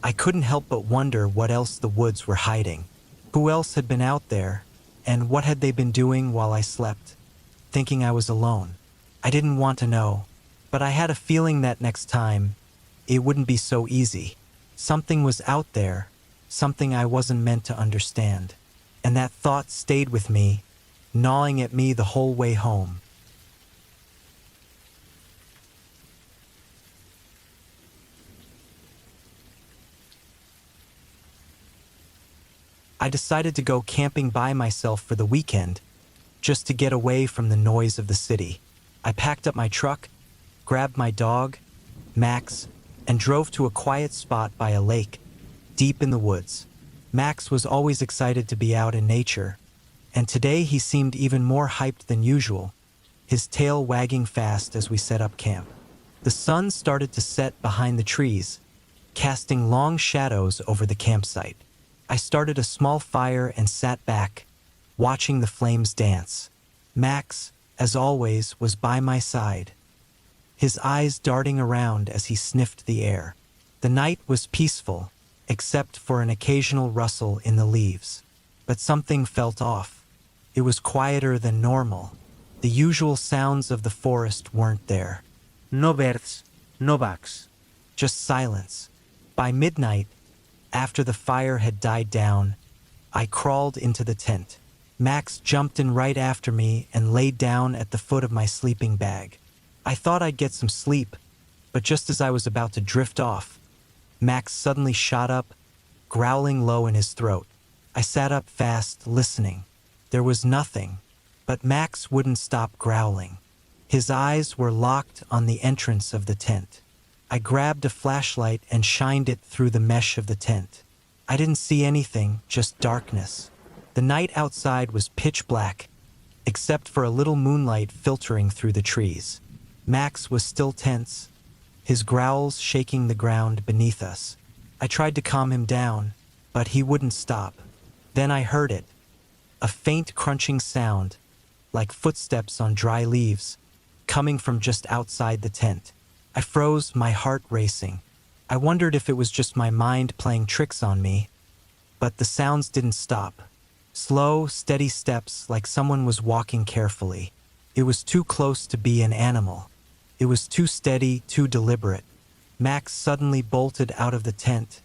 I couldn't help but wonder what else the woods were hiding. Who else had been out there, and what had they been doing while I slept? Thinking I was alone. I didn't want to know, but I had a feeling that next time, it wouldn't be so easy. Something was out there, something I wasn't meant to understand. And that thought stayed with me, gnawing at me the whole way home. I decided to go camping by myself for the weekend, just to get away from the noise of the city. I packed up my truck, grabbed my dog, Max, and drove to a quiet spot by a lake, deep in the woods. Max was always excited to be out in nature, and today he seemed even more hyped than usual, his tail wagging fast as we set up camp. The sun started to set behind the trees, casting long shadows over the campsite. I started a small fire and sat back, watching the flames dance. Max, as always, was by my side, his eyes darting around as he sniffed the air. The night was peaceful, except for an occasional rustle in the leaves. But something felt off. It was quieter than normal. The usual sounds of the forest weren't there. No birds, no bugs. Just silence. By midnight, after the fire had died down, I crawled into the tent. Max jumped in right after me and laid down at the foot of my sleeping bag. I thought I'd get some sleep, but just as I was about to drift off, Max suddenly shot up, growling low in his throat. I sat up fast, listening. There was nothing, but Max wouldn't stop growling. His eyes were locked on the entrance of the tent. I grabbed a flashlight and shined it through the mesh of the tent. I didn't see anything, just darkness. The night outside was pitch black, except for a little moonlight filtering through the trees. Max was still tense, his growls shaking the ground beneath us. I tried to calm him down, but he wouldn't stop. Then I heard it, a faint crunching sound, like footsteps on dry leaves, coming from just outside the tent. I froze, my heart racing. I wondered if it was just my mind playing tricks on me, but the sounds didn't stop. Slow, steady steps like someone was walking carefully. It was too close to be an animal. It was too steady, too deliberate. Max suddenly bolted out of the tent,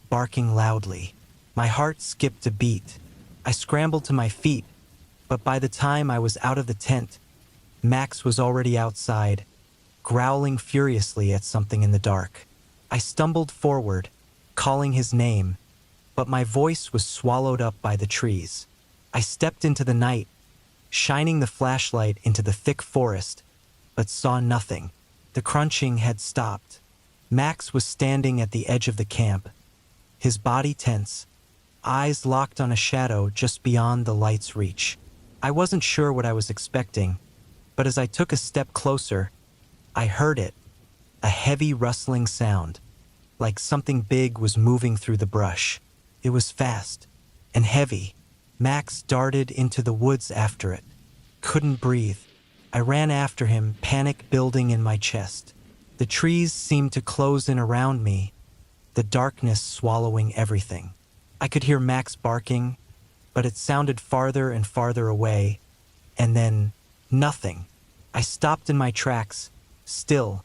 barking loudly. My heart skipped a beat. I scrambled to my feet, but by the time I was out of the tent, Max was already outside, growling furiously at something in the dark. I stumbled forward, calling his name, but my voice was swallowed up by the trees. I stepped into the night, shining the flashlight into the thick forest, but saw nothing. The crunching had stopped. Max was standing at the edge of the camp, his body tense, eyes locked on a shadow just beyond the light's reach. I wasn't sure what I was expecting, but as I took a step closer, I heard it, a heavy rustling sound, like something big was moving through the brush. It was fast and heavy. Max darted into the woods after it. Couldn't breathe. I ran after him, panic building in my chest. The trees seemed to close in around me, the darkness swallowing everything. I could hear Max barking, but it sounded farther and farther away, and then nothing. I stopped in my tracks, still,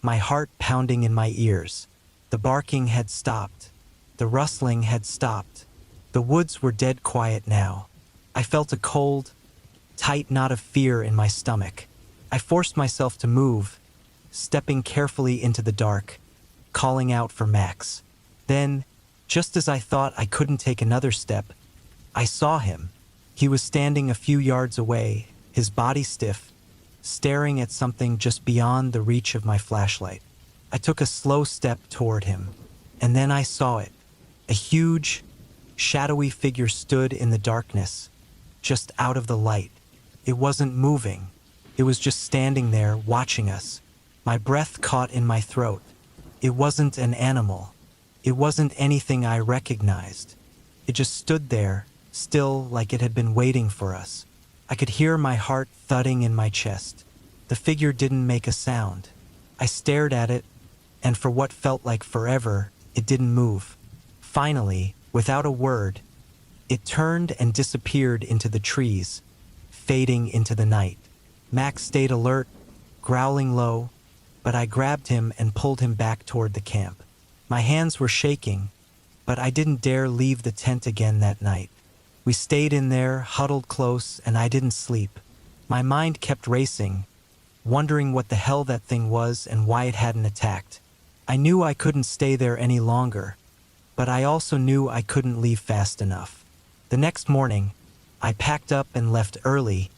my heart pounding in my ears. The barking had stopped. The rustling had stopped. The woods were dead quiet now. I felt a cold, tight knot of fear in my stomach. I forced myself to move, stepping carefully into the dark, calling out for Max. Then, just as I thought I couldn't take another step, I saw him. He was standing a few yards away, his body stiff, staring at something just beyond the reach of my flashlight. I took a slow step toward him, and then I saw it. A huge, shadowy figure stood in the darkness, just out of the light. It wasn't moving. It was just standing there, watching us. My breath caught in my throat. It wasn't an animal. It wasn't anything I recognized. It just stood there, still, like it had been waiting for us. I could hear my heart thudding in my chest. The figure didn't make a sound. I stared at it, and for what felt like forever, it didn't move. Finally, without a word, it turned and disappeared into the trees, fading into the night. Max stayed alert, growling low, but I grabbed him and pulled him back toward the camp. My hands were shaking, but I didn't dare leave the tent again that night. We stayed in there, huddled close, and I didn't sleep. My mind kept racing, wondering what the hell that thing was and why it hadn't attacked. I knew I couldn't stay there any longer, but I also knew I couldn't leave fast enough. The next morning, I packed up and left early,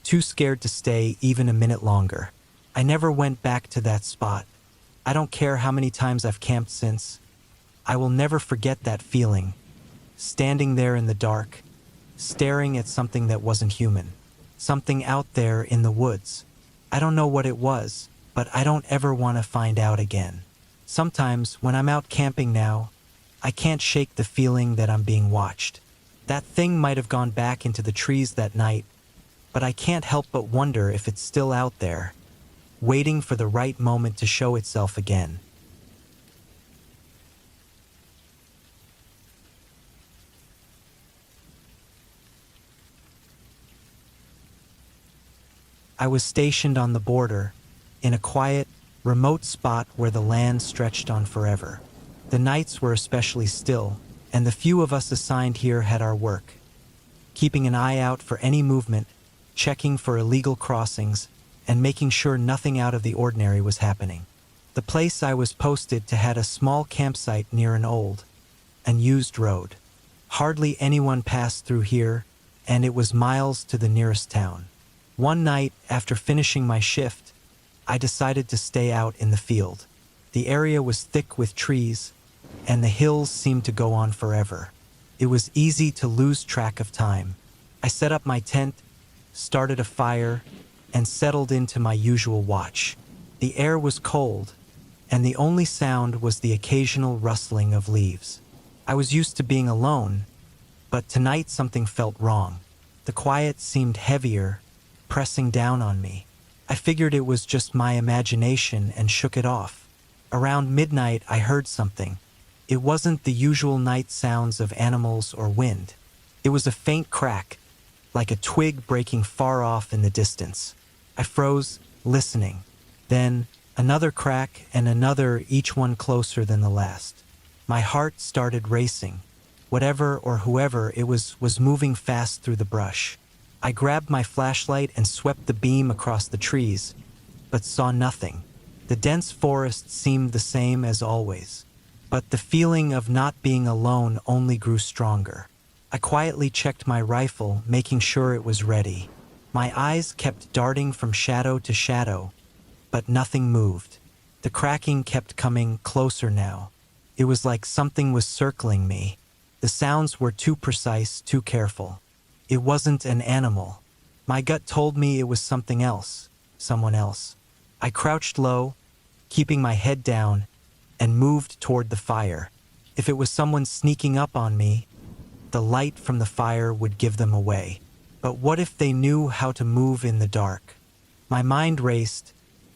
too scared to stay even a minute longer. I never went back to that spot. I don't care how many times I've camped since. I will never forget that feeling, standing there in the dark, staring at something that wasn't human, something out there in the woods. I don't know what it was, but I don't ever want to find out again. Sometimes, when I'm out camping now, I can't shake the feeling that I'm being watched. That thing might have gone back into the trees that night, but I can't help but wonder if it's still out there, waiting for the right moment to show itself again. I was stationed on the border, in a quiet, remote spot where the land stretched on forever. The nights were especially still, and the few of us assigned here had our work, keeping an eye out for any movement, checking for illegal crossings, and making sure nothing out of the ordinary was happening. The place I was posted to had a small campsite near an old, unused road. Hardly anyone passed through here, and it was miles to the nearest town. One night, after finishing my shift, I decided to stay out in the field. The area was thick with trees, and the hills seemed to go on forever. It was easy to lose track of time. I set up my tent, started a fire, and settled into my usual watch. The air was cold, and the only sound was the occasional rustling of leaves. I was used to being alone, but tonight something felt wrong. The quiet seemed heavier, pressing down on me. I figured it was just my imagination and shook it off. Around midnight, I heard something. It wasn't the usual night sounds of animals or wind. It was a faint crack, like a twig breaking far off in the distance. I froze, listening. Then, another crack and another, each one closer than the last. My heart started racing. Whatever or whoever it was moving fast through the brush. I grabbed my flashlight and swept the beam across the trees, but saw nothing. The dense forest seemed the same as always, but the feeling of not being alone only grew stronger. I quietly checked my rifle, making sure it was ready. My eyes kept darting from shadow to shadow, but nothing moved. The cracking kept coming closer now. It was like something was circling me. The sounds were too precise, too careful. It wasn't an animal. My gut told me it was something else, someone else. I crouched low, keeping my head down, and moved toward the fire. If it was someone sneaking up on me, the light from the fire would give them away. But what if they knew how to move in the dark? My mind raced,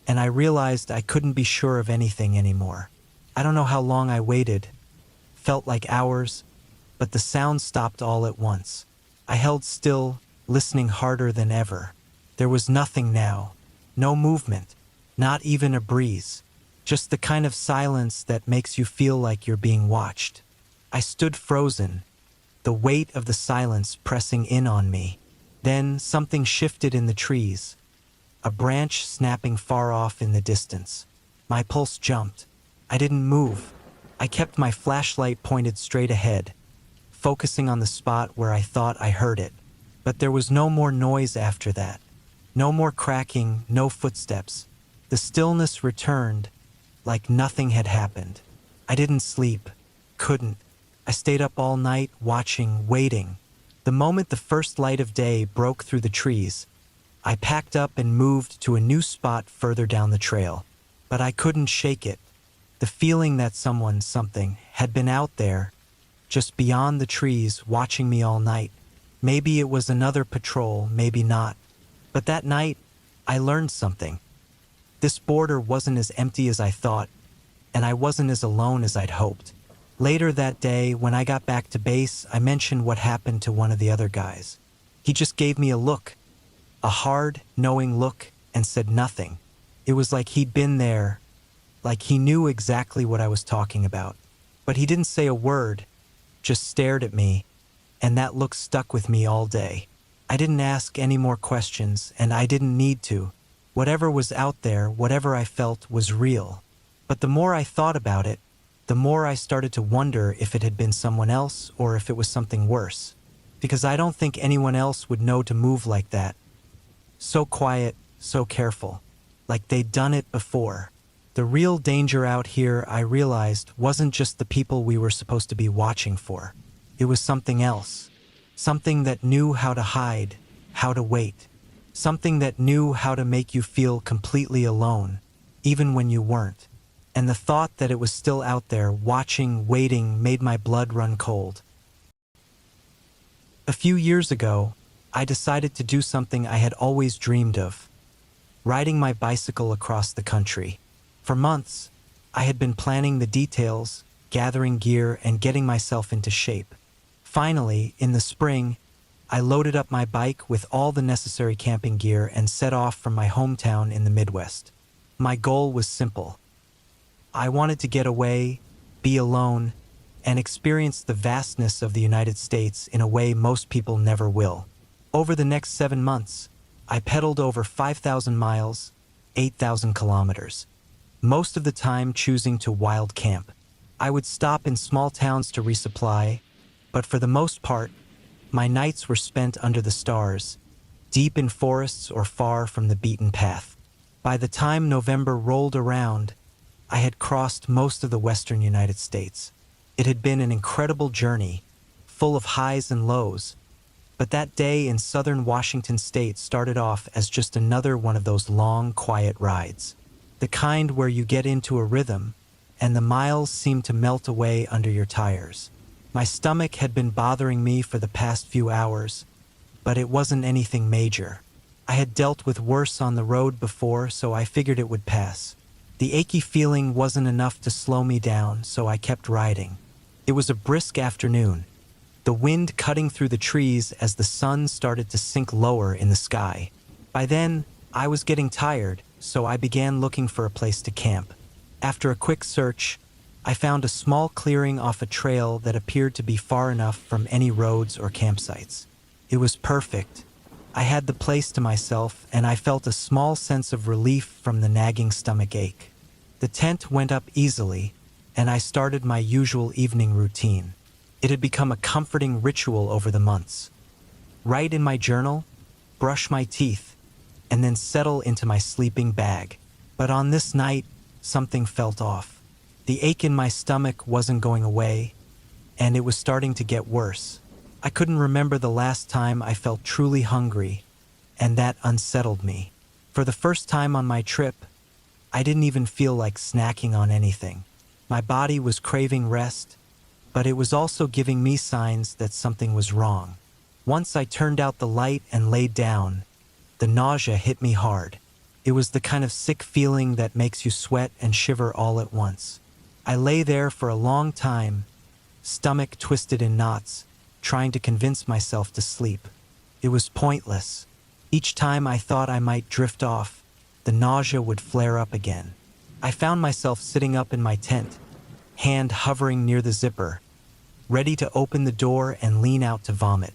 and I realized I couldn't be sure of anything anymore. I don't know how long I waited. Felt like hours, but the sound stopped all at once. I held still, listening harder than ever. There was nothing now. No movement. Not even a breeze. Just the kind of silence that makes you feel like you're being watched. I stood frozen, the weight of the silence pressing in on me. Then something shifted in the trees, a branch snapping far off in the distance. My pulse jumped. I didn't move. I kept my flashlight pointed straight ahead, focusing on the spot where I thought I heard it. But there was no more noise after that. No more cracking, no footsteps. The stillness returned, like nothing had happened. I didn't sleep. Couldn't. I stayed up all night, watching, waiting. The moment the first light of day broke through the trees, I packed up and moved to a new spot further down the trail. But I couldn't shake it. The feeling that something, had been out there, just beyond the trees, watching me all night. Maybe it was another patrol, maybe not. But that night, I learned something. This border wasn't as empty as I thought, and I wasn't as alone as I'd hoped. Later that day, when I got back to base, I mentioned what happened to one of the other guys. He just gave me a look, a hard, knowing look, and said nothing. It was like he'd been there, like he knew exactly what I was talking about. But he didn't say a word, just stared at me, and that look stuck with me all day. I didn't ask any more questions, and I didn't need to. Whatever was out there, whatever I felt, was real. But the more I thought about it, the more I started to wonder if it had been someone else or if it was something worse. Because I don't think anyone else would know to move like that. So quiet, so careful. Like they'd done it before. The real danger out here, I realized, wasn't just the people we were supposed to be watching for. It was something else. Something that knew how to hide, how to wait. Something that knew how to make you feel completely alone, even when you weren't. And the thought that it was still out there, watching, waiting, made my blood run cold. A few years ago, I decided to do something I had always dreamed of. Riding my bicycle across the country. For months, I had been planning the details, gathering gear, and getting myself into shape. Finally, in the spring, I loaded up my bike with all the necessary camping gear and set off from my hometown in the Midwest. My goal was simple. I wanted to get away, be alone, and experience the vastness of the United States in a way most people never will. Over the next 7 months, I pedaled over 5,000 miles, 8,000 kilometers, most of the time choosing to wild camp. I would stop in small towns to resupply, but for the most part, my nights were spent under the stars, deep in forests or far from the beaten path. By the time November rolled around, I had crossed most of the western United States. It had been an incredible journey, full of highs and lows, but that day in southern Washington state started off as just another one of those long, quiet rides. The kind where you get into a rhythm, and the miles seem to melt away under your tires. My stomach had been bothering me for the past few hours, but it wasn't anything major. I had dealt with worse on the road before, so I figured it would pass. The achy feeling wasn't enough to slow me down, so I kept riding. It was a brisk afternoon, the wind cutting through the trees as the sun started to sink lower in the sky. By then, I was getting tired, so I began looking for a place to camp. After a quick search, I found a small clearing off a trail that appeared to be far enough from any roads or campsites. It was perfect. I had the place to myself, and I felt a small sense of relief from the nagging stomach ache. The tent went up easily, and I started my usual evening routine. It had become a comforting ritual over the months. Write in my journal, brush my teeth, and then settle into my sleeping bag. But on this night, something felt off. The ache in my stomach wasn't going away, and it was starting to get worse. I couldn't remember the last time I felt truly hungry, and that unsettled me. For the first time on my trip, I didn't even feel like snacking on anything. My body was craving rest, but it was also giving me signs that something was wrong. Once I turned out the light and laid down, the nausea hit me hard. It was the kind of sick feeling that makes you sweat and shiver all at once. I lay there for a long time, stomach twisted in knots, trying to convince myself to sleep. It was pointless. Each time I thought I might drift off, the nausea would flare up again. I found myself sitting up in my tent, hand hovering near the zipper, ready to open the door and lean out to vomit.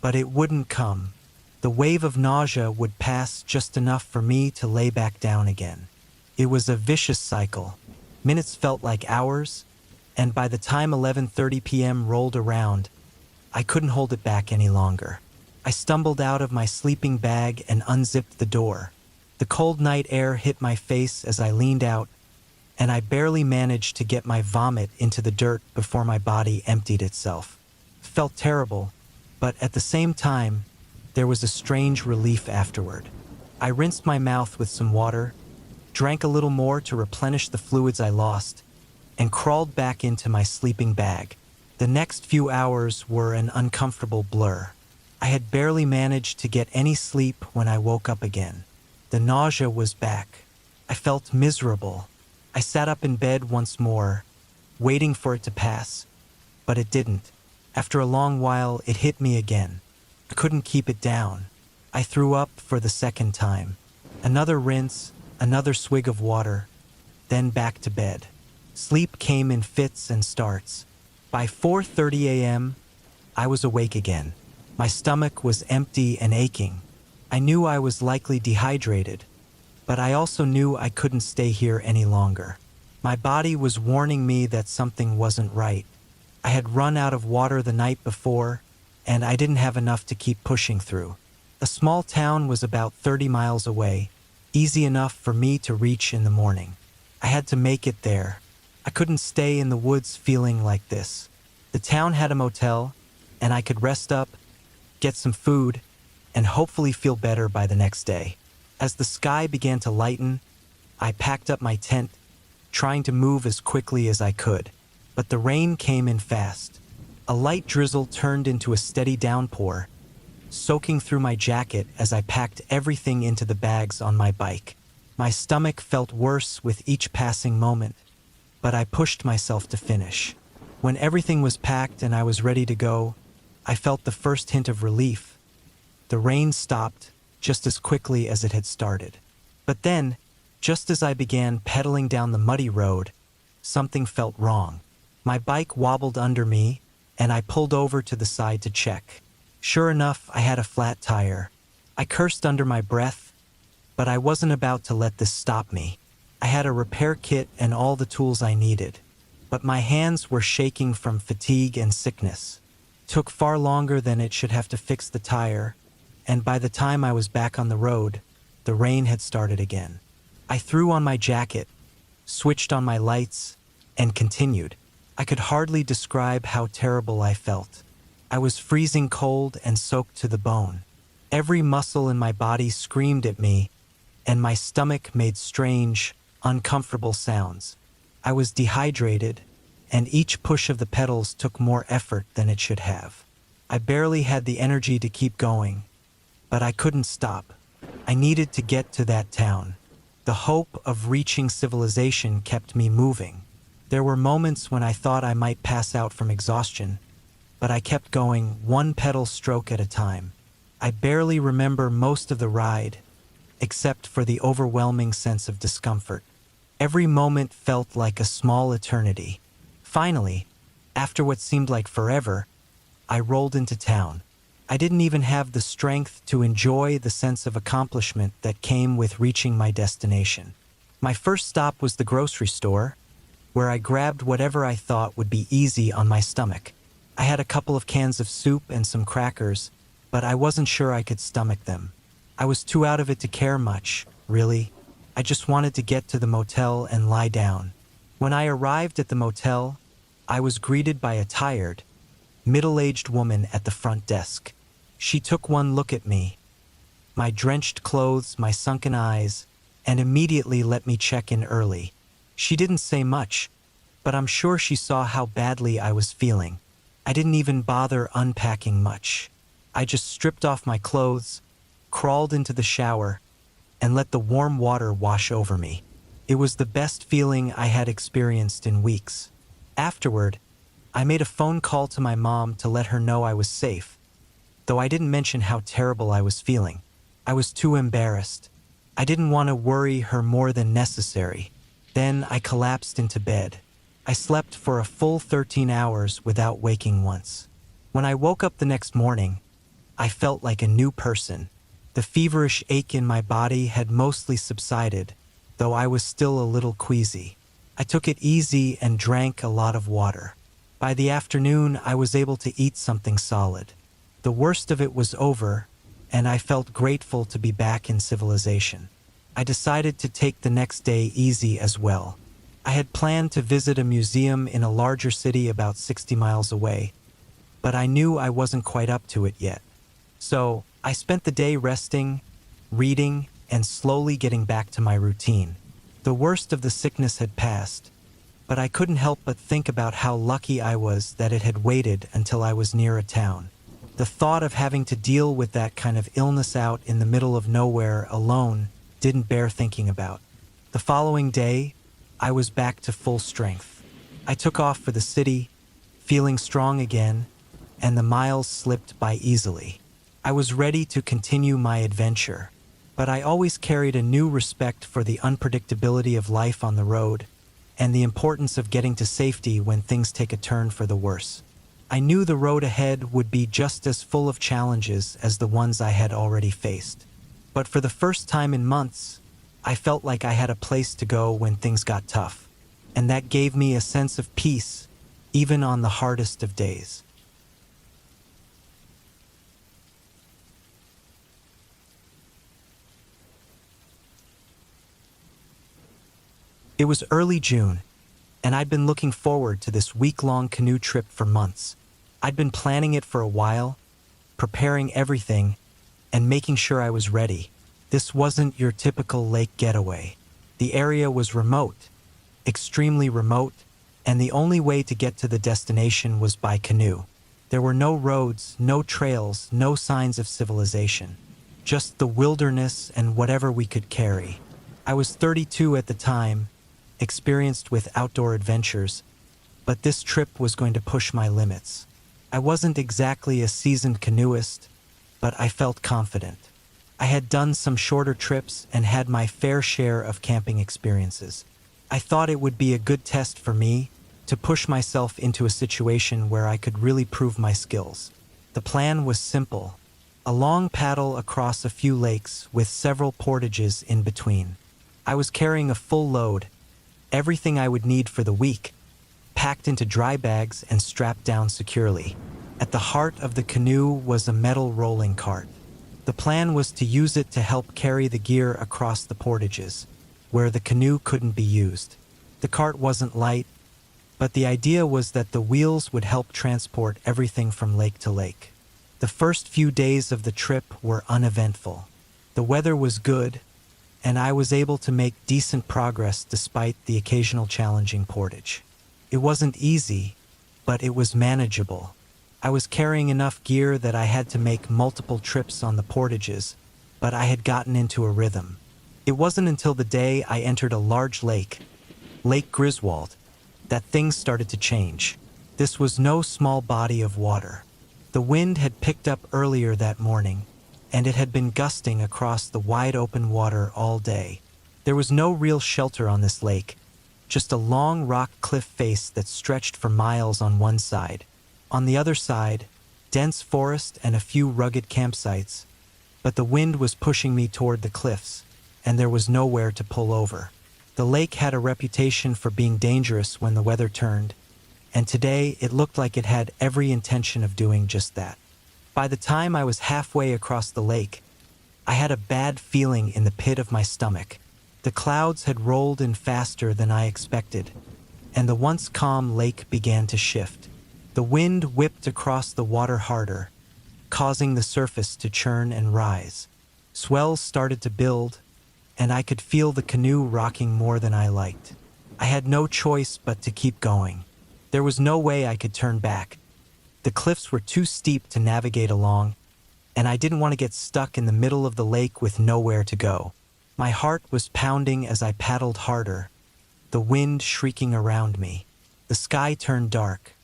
But it wouldn't come. The wave of nausea would pass just enough for me to lay back down again. It was a vicious cycle. Minutes felt like hours, and by the time 11:30 p.m. rolled around, I couldn't hold it back any longer. I stumbled out of my sleeping bag and unzipped the door. The cold night air hit my face as I leaned out, and I barely managed to get my vomit into the dirt before my body emptied itself. Felt terrible, but at the same time, there was a strange relief afterward. I rinsed my mouth with some water, drank a little more to replenish the fluids I lost, and crawled back into my sleeping bag. The next few hours were an uncomfortable blur. I had barely managed to get any sleep when I woke up again. The nausea was back. I felt miserable. I sat up in bed once more, waiting for it to pass, but it didn't. After a long while, it hit me again. I couldn't keep it down. I threw up for the second time. Another rinse, another swig of water, then back to bed. Sleep came in fits and starts. By 4:30 a.m., I was awake again. My stomach was empty and aching. I knew I was likely dehydrated, but I also knew I couldn't stay here any longer. My body was warning me that something wasn't right. I had run out of water the night before, and I didn't have enough to keep pushing through. A small town was about 30 miles away, easy enough for me to reach in the morning. I had to make it there. I couldn't stay in the woods feeling like this. The town had a motel, and I could rest up, get some food, and hopefully feel better by the next day. As the sky began to lighten, I packed up my tent, trying to move as quickly as I could. But the rain came in fast. A light drizzle turned into a steady downpour, soaking through my jacket as I packed everything into the bags on my bike. My stomach felt worse with each passing moment, but I pushed myself to finish. When everything was packed and I was ready to go, I felt the first hint of relief. The rain stopped just as quickly as it had started. But then, just as I began pedaling down the muddy road, something felt wrong. My bike wobbled under me, and I pulled over to the side to check. Sure enough, I had a flat tire. I cursed under my breath, but I wasn't about to let this stop me. I had a repair kit and all the tools I needed, but my hands were shaking from fatigue and sickness. It took far longer than it should have to fix the tire, and by the time I was back on the road, the rain had started again. I threw on my jacket, switched on my lights, and continued. I could hardly describe how terrible I felt. I was freezing cold and soaked to the bone. Every muscle in my body screamed at me, and my stomach made strange, uncomfortable sounds. I was dehydrated, and each push of the pedals took more effort than it should have. I barely had the energy to keep going, but I couldn't stop. I needed to get to that town. The hope of reaching civilization kept me moving. There were moments when I thought I might pass out from exhaustion, but I kept going one pedal stroke at a time. I barely remember most of the ride, except for the overwhelming sense of discomfort. Every moment felt like a small eternity. Finally, after what seemed like forever, I rolled into town. I didn't even have the strength to enjoy the sense of accomplishment that came with reaching my destination. My first stop was the grocery store, where I grabbed whatever I thought would be easy on my stomach. I had a couple of cans of soup and some crackers, but I wasn't sure I could stomach them. I was too out of it to care much, really. I just wanted to get to the motel and lie down. When I arrived at the motel, I was greeted by a tired, middle-aged woman at the front desk. She took one look at me, my drenched clothes, my sunken eyes, and immediately let me check in early. She didn't say much, but I'm sure she saw how badly I was feeling. I didn't even bother unpacking much. I just stripped off my clothes, crawled into the shower, and let the warm water wash over me. It was the best feeling I had experienced in weeks. Afterward, I made a phone call to my mom to let her know I was safe, though I didn't mention how terrible I was feeling. I was too embarrassed. I didn't want to worry her more than necessary. Then I collapsed into bed. I slept for a full 13 hours without waking once. When I woke up the next morning, I felt like a new person. The feverish ache in my body had mostly subsided, though I was still a little queasy. I took it easy and drank a lot of water. By the afternoon, I was able to eat something solid. The worst of it was over, and I felt grateful to be back in civilization. I decided to take the next day easy as well. I had planned to visit a museum in a larger city about 60 miles away, but I knew I wasn't quite up to it yet. So, I spent the day resting, reading, and slowly getting back to my routine. The worst of the sickness had passed, but I couldn't help but think about how lucky I was that it had waited until I was near a town. The thought of having to deal with that kind of illness out in the middle of nowhere alone didn't bear thinking about. The following day, I was back to full strength. I took off for the city, feeling strong again, and the miles slipped by easily. I was ready to continue my adventure, but I always carried a new respect for the unpredictability of life on the road and the importance of getting to safety when things take a turn for the worse. I knew the road ahead would be just as full of challenges as the ones I had already faced. But for the first time in months, I felt like I had a place to go when things got tough, and that gave me a sense of peace, even on the hardest of days. It was early June, and I'd been looking forward to this week-long canoe trip for months. I'd been planning it for a while, preparing everything, and making sure I was ready. This wasn't your typical lake getaway. The area was remote, extremely remote, and the only way to get to the destination was by canoe. There were no roads, no trails, no signs of civilization. Just the wilderness and whatever we could carry. I was 32 at the time, experienced with outdoor adventures, but this trip was going to push my limits. I wasn't exactly a seasoned canoeist, but I felt confident. I had done some shorter trips and had my fair share of camping experiences. I thought it would be a good test for me to push myself into a situation where I could really prove my skills. The plan was simple: a long paddle across a few lakes with several portages in between. I was carrying a full load, everything I would need for the week, packed into dry bags and strapped down securely. At the heart of the canoe was a metal rolling cart. The plan was to use it to help carry the gear across the portages, where the canoe couldn't be used. The cart wasn't light, but the idea was that the wheels would help transport everything from lake to lake. The first few days of the trip were uneventful. The weather was good, and I was able to make decent progress despite the occasional challenging portage. It wasn't easy, but it was manageable. I was carrying enough gear that I had to make multiple trips on the portages, but I had gotten into a rhythm. It wasn't until the day I entered a large lake, Lake Griswold, that things started to change. This was no small body of water. The wind had picked up earlier that morning, and it had been gusting across the wide-open water all day. There was no real shelter on this lake, just a long rock cliff face that stretched for miles on one side. On the other side, dense forest and a few rugged campsites, but the wind was pushing me toward the cliffs, and there was nowhere to pull over. The lake had a reputation for being dangerous when the weather turned, and today it looked like it had every intention of doing just that. By the time I was halfway across the lake, I had a bad feeling in the pit of my stomach. The clouds had rolled in faster than I expected, and the once calm lake began to shift. The wind whipped across the water harder, causing the surface to churn and rise. Swells started to build, and I could feel the canoe rocking more than I liked. I had no choice but to keep going. There was no way I could turn back. The cliffs were too steep to navigate along, and I didn't want to get stuck in the middle of the lake with nowhere to go. My heart was pounding as I paddled harder, the wind shrieking around me. The sky turned dark.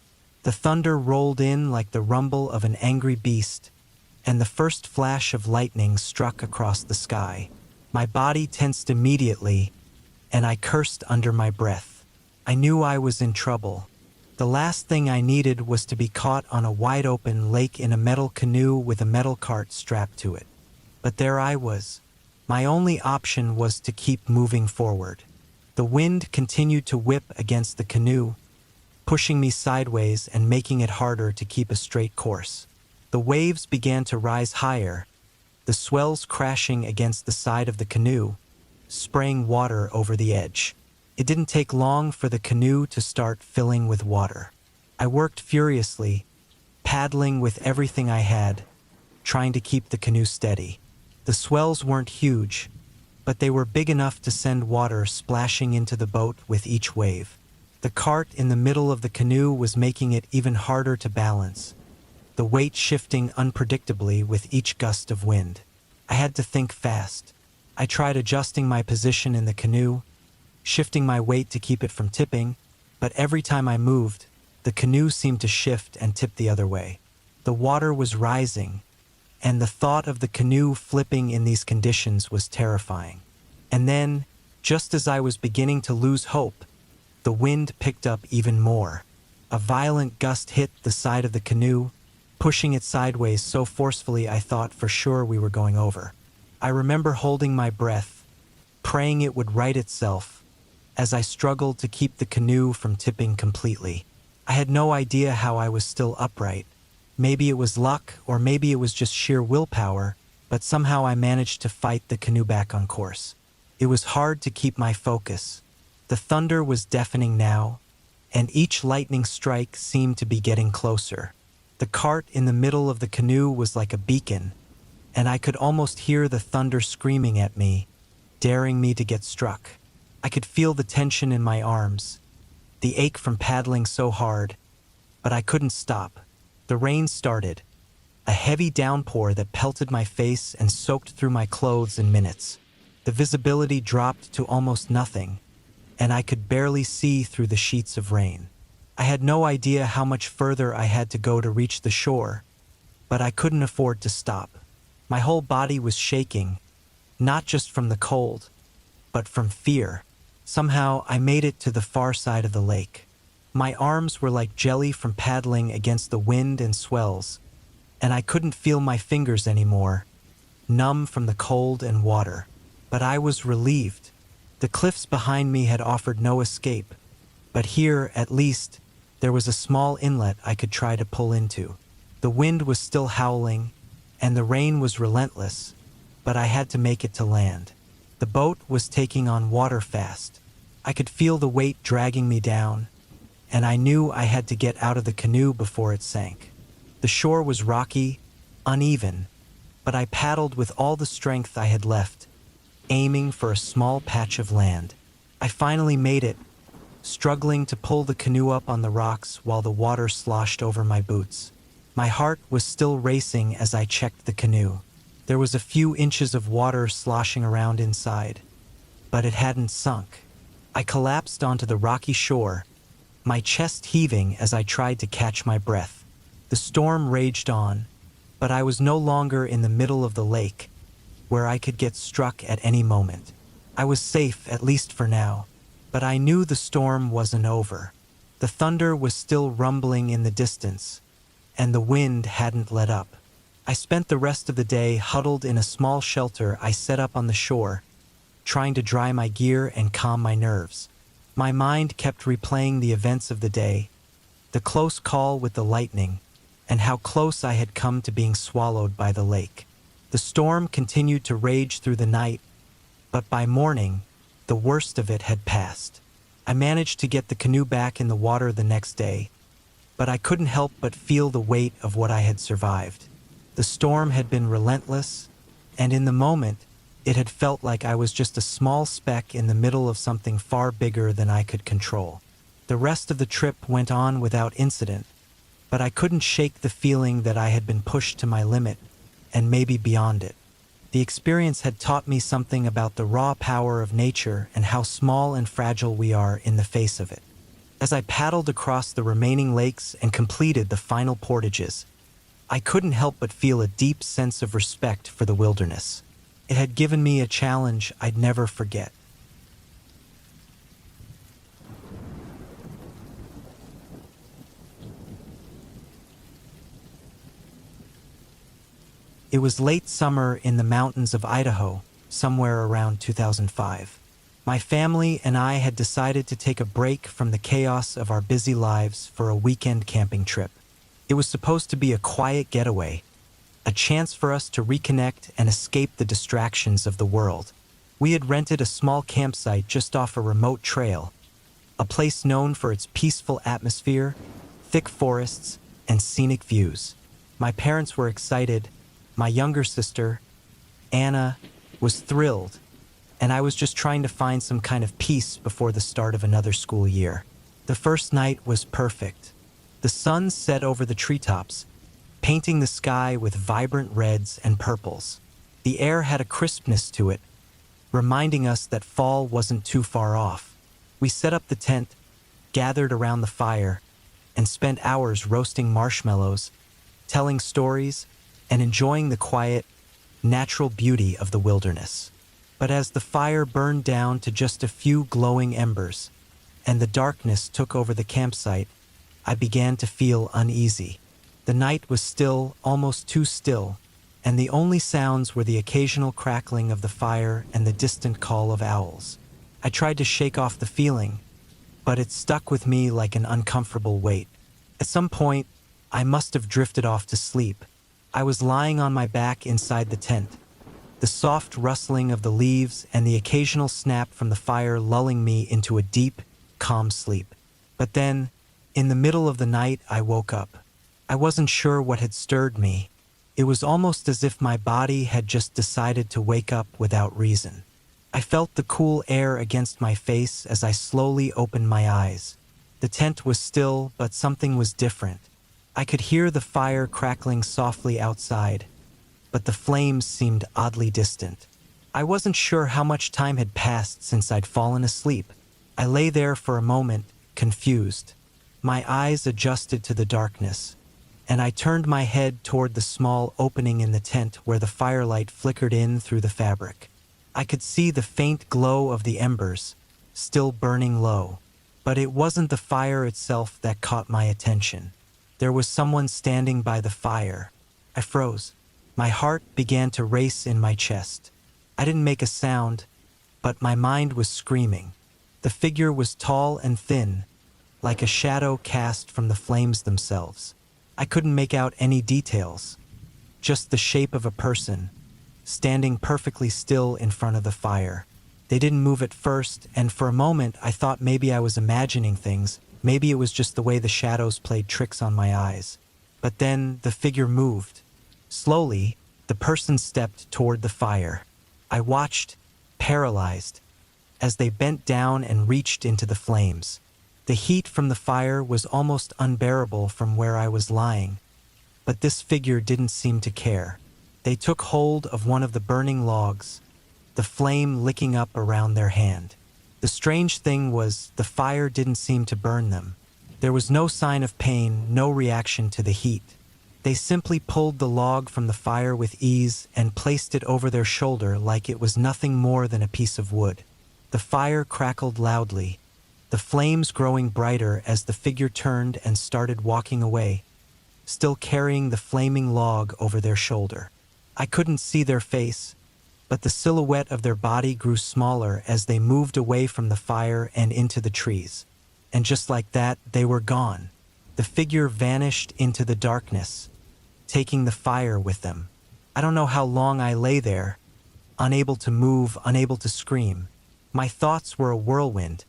The thunder rolled in like the rumble of an angry beast, and the first flash of lightning struck across the sky. My body tensed immediately, and I cursed under my breath. I knew I was in trouble. The last thing I needed was to be caught on a wide-open lake in a metal canoe with a metal cart strapped to it. But there I was. My only option was to keep moving forward. The wind continued to whip against the canoe, pushing me sideways and making it harder to keep a straight course. The waves began to rise higher, the swells crashing against the side of the canoe, spraying water over the edge. It didn't take long for the canoe to start filling with water. I worked furiously, paddling with everything I had, trying to keep the canoe steady. The swells weren't huge, but they were big enough to send water splashing into the boat with each wave. The cart in the middle of the canoe was making it even harder to balance, the weight shifting unpredictably with each gust of wind. I had to think fast. I tried adjusting my position in the canoe, shifting my weight to keep it from tipping, but every time I moved, the canoe seemed to shift and tip the other way. The water was rising, and the thought of the canoe flipping in these conditions was terrifying. And then, just as I was beginning to lose hope, the wind picked up even more. A violent gust hit the side of the canoe, pushing it sideways so forcefully I thought for sure we were going over. I remember holding my breath, praying it would right itself, as I struggled to keep the canoe from tipping completely. I had no idea how I was still upright. Maybe it was luck, or maybe it was just sheer willpower, but somehow I managed to fight the canoe back on course. It was hard to keep my focus. The thunder was deafening now, and each lightning strike seemed to be getting closer. The cart in the middle of the canoe was like a beacon, and I could almost hear the thunder screaming at me, daring me to get struck. I could feel the tension in my arms, the ache from paddling so hard, but I couldn't stop. The rain started, a heavy downpour that pelted my face and soaked through my clothes in minutes. The visibility dropped to almost nothing, and I could barely see through the sheets of rain. I had no idea how much further I had to go to reach the shore, but I couldn't afford to stop. My whole body was shaking, not just from the cold, but from fear. Somehow I made it to the far side of the lake. My arms were like jelly from paddling against the wind and swells, and I couldn't feel my fingers anymore, numb from the cold and water. But I was relieved. The cliffs behind me had offered no escape, but here, at least, there was a small inlet I could try to pull into. The wind was still howling, and the rain was relentless, but I had to make it to land. The boat was taking on water fast. I could feel the weight dragging me down, and I knew I had to get out of the canoe before it sank. The shore was rocky, uneven, but I paddled with all the strength I had left, aiming for a small patch of land. I finally made it, struggling to pull the canoe up on the rocks while the water sloshed over my boots. My heart was still racing as I checked the canoe. There was a few inches of water sloshing around inside, but it hadn't sunk. I collapsed onto the rocky shore, my chest heaving as I tried to catch my breath. The storm raged on, but I was no longer in the middle of the lake, where I could get struck at any moment. I was safe, at least for now, but I knew the storm wasn't over. The thunder was still rumbling in the distance, and the wind hadn't let up. I spent the rest of the day huddled in a small shelter I set up on the shore, trying to dry my gear and calm my nerves. My mind kept replaying the events of the day, the close call with the lightning, and how close I had come to being swallowed by the lake. The storm continued to rage through the night, but by morning, the worst of it had passed. I managed to get the canoe back in the water the next day, but I couldn't help but feel the weight of what I had survived. The storm had been relentless, and in the moment, it had felt like I was just a small speck in the middle of something far bigger than I could control. The rest of the trip went on without incident, but I couldn't shake the feeling that I had been pushed to my limit, and maybe beyond it. The experience had taught me something about the raw power of nature and how small and fragile we are in the face of it. As I paddled across the remaining lakes and completed the final portages, I couldn't help but feel a deep sense of respect for the wilderness. It had given me a challenge I'd never forget. It was late summer in the mountains of Idaho, somewhere around 2005. My family and I had decided to take a break from the chaos of our busy lives for a weekend camping trip. It was supposed to be a quiet getaway, a chance for us to reconnect and escape the distractions of the world. We had rented a small campsite just off a remote trail, a place known for its peaceful atmosphere, thick forests, and scenic views. My parents were excited. My younger sister, Anna, was thrilled, and I was just trying to find some kind of peace before the start of another school year. The first night was perfect. The sun set over the treetops, painting the sky with vibrant reds and purples. The air had a crispness to it, reminding us that fall wasn't too far off. We set up the tent, gathered around the fire, and spent hours roasting marshmallows, telling stories, and enjoying the quiet, natural beauty of the wilderness. But as the fire burned down to just a few glowing embers, and the darkness took over the campsite, I began to feel uneasy. The night was still, almost too still, and the only sounds were the occasional crackling of the fire and the distant call of owls. I tried to shake off the feeling, but it stuck with me like an uncomfortable weight. At some point, I must have drifted off to sleep. I was lying on my back inside the tent, the soft rustling of the leaves and the occasional snap from the fire lulling me into a deep, calm sleep. But then, in the middle of the night, I woke up. I wasn't sure what had stirred me. It was almost as if my body had just decided to wake up without reason. I felt the cool air against my face as I slowly opened my eyes. The tent was still, but something was different. I could hear the fire crackling softly outside, but the flames seemed oddly distant. I wasn't sure how much time had passed since I'd fallen asleep. I lay there for a moment, confused. My eyes adjusted to the darkness, and I turned my head toward the small opening in the tent where the firelight flickered in through the fabric. I could see the faint glow of the embers, still burning low. But it wasn't the fire itself that caught my attention. There was someone standing by the fire. I froze. My heart began to race in my chest. I didn't make a sound, but my mind was screaming. The figure was tall and thin, like a shadow cast from the flames themselves. I couldn't make out any details, just the shape of a person, standing perfectly still in front of the fire. They didn't move at first, and for a moment I thought maybe I was imagining things. Maybe it was just the way the shadows played tricks on my eyes. But then the figure moved. Slowly, the person stepped toward the fire. I watched, paralyzed, as they bent down and reached into the flames. The heat from the fire was almost unbearable from where I was lying, but this figure didn't seem to care. They took hold of one of the burning logs, the flame licking up around their hand. The strange thing was, the fire didn't seem to burn them. There was no sign of pain, no reaction to the heat. They simply pulled the log from the fire with ease and placed it over their shoulder like it was nothing more than a piece of wood. The fire crackled loudly, the flames growing brighter as the figure turned and started walking away, still carrying the flaming log over their shoulder. I couldn't see their face, but the silhouette of their body grew smaller as they moved away from the fire and into the trees. And just like that, they were gone. The figure vanished into the darkness, taking the fire with them. I don't know how long I lay there, unable to move, unable to scream. My thoughts were a whirlwind,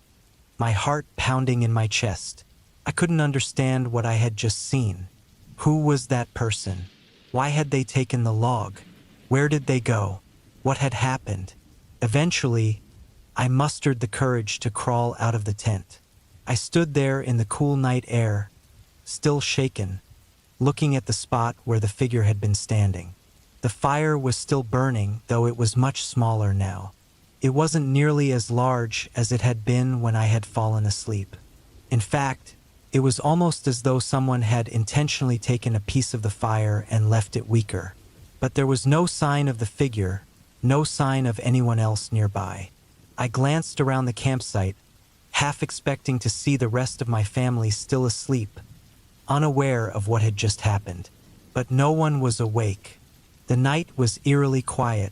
my heart pounding in my chest. I couldn't understand what I had just seen. Who was that person? Why had they taken the log? Where did they go? What had happened? Eventually, I mustered the courage to crawl out of the tent. I stood there in the cool night air, still shaken, looking at the spot where the figure had been standing. The fire was still burning, though it was much smaller now. It wasn't nearly as large as it had been when I had fallen asleep. In fact, it was almost as though someone had intentionally taken a piece of the fire and left it weaker. But there was no sign of the figure, no sign of anyone else nearby. I glanced around the campsite, half expecting to see the rest of my family still asleep, unaware of what had just happened. But no one was awake. The night was eerily quiet,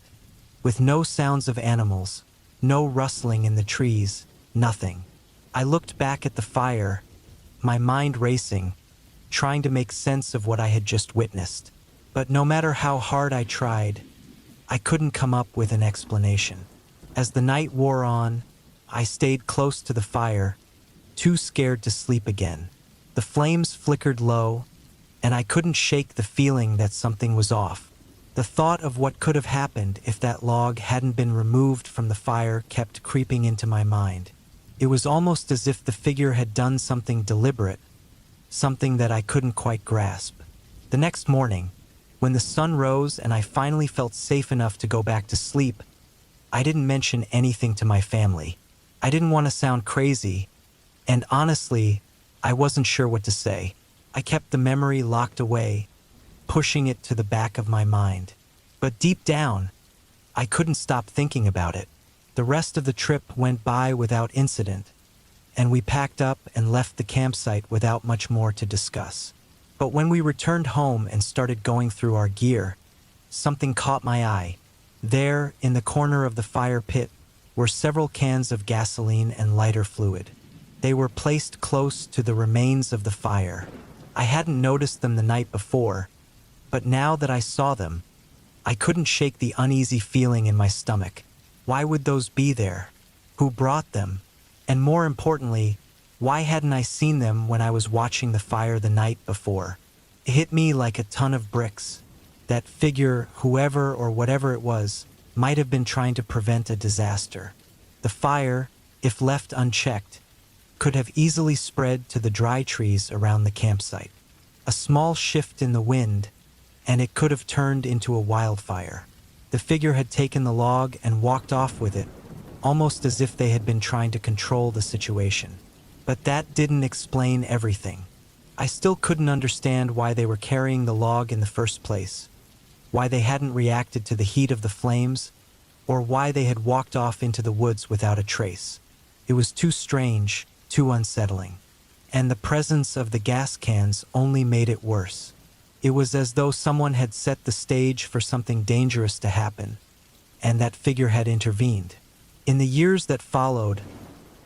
with no sounds of animals, no rustling in the trees, nothing. I looked back at the fire, my mind racing, trying to make sense of what I had just witnessed. But no matter how hard I tried, I couldn't come up with an explanation. As the night wore on, I stayed close to the fire, too scared to sleep again. The flames flickered low, and I couldn't shake the feeling that something was off. The thought of what could have happened if that log hadn't been removed from the fire kept creeping into my mind. It was almost as if the figure had done something deliberate, something that I couldn't quite grasp. The next morning, when the sun rose and I finally felt safe enough to go back to sleep, I didn't mention anything to my family. I didn't want to sound crazy, and honestly, I wasn't sure what to say. I kept the memory locked away, pushing it to the back of my mind. But deep down, I couldn't stop thinking about it. The rest of the trip went by without incident, and we packed up and left the campsite without much more to discuss. But when we returned home and started going through our gear, something caught my eye. There, in the corner of the fire pit, were several cans of gasoline and lighter fluid. They were placed close to the remains of the fire. I hadn't noticed them the night before, but now that I saw them, I couldn't shake the uneasy feeling in my stomach. Why would those be there? Who brought them? And more importantly, why hadn't I seen them when I was watching the fire the night before? It hit me like a ton of bricks. That figure, whoever or whatever it was, might have been trying to prevent a disaster. The fire, if left unchecked, could have easily spread to the dry trees around the campsite. A small shift in the wind, and it could have turned into a wildfire. The figure had taken the log and walked off with it, almost as if they had been trying to control the situation. But that didn't explain everything. I still couldn't understand why they were carrying the log in the first place, why they hadn't reacted to the heat of the flames, or why they had walked off into the woods without a trace. It was too strange, too unsettling. And the presence of the gas cans only made it worse. It was as though someone had set the stage for something dangerous to happen, and that figure had intervened. In the years that followed,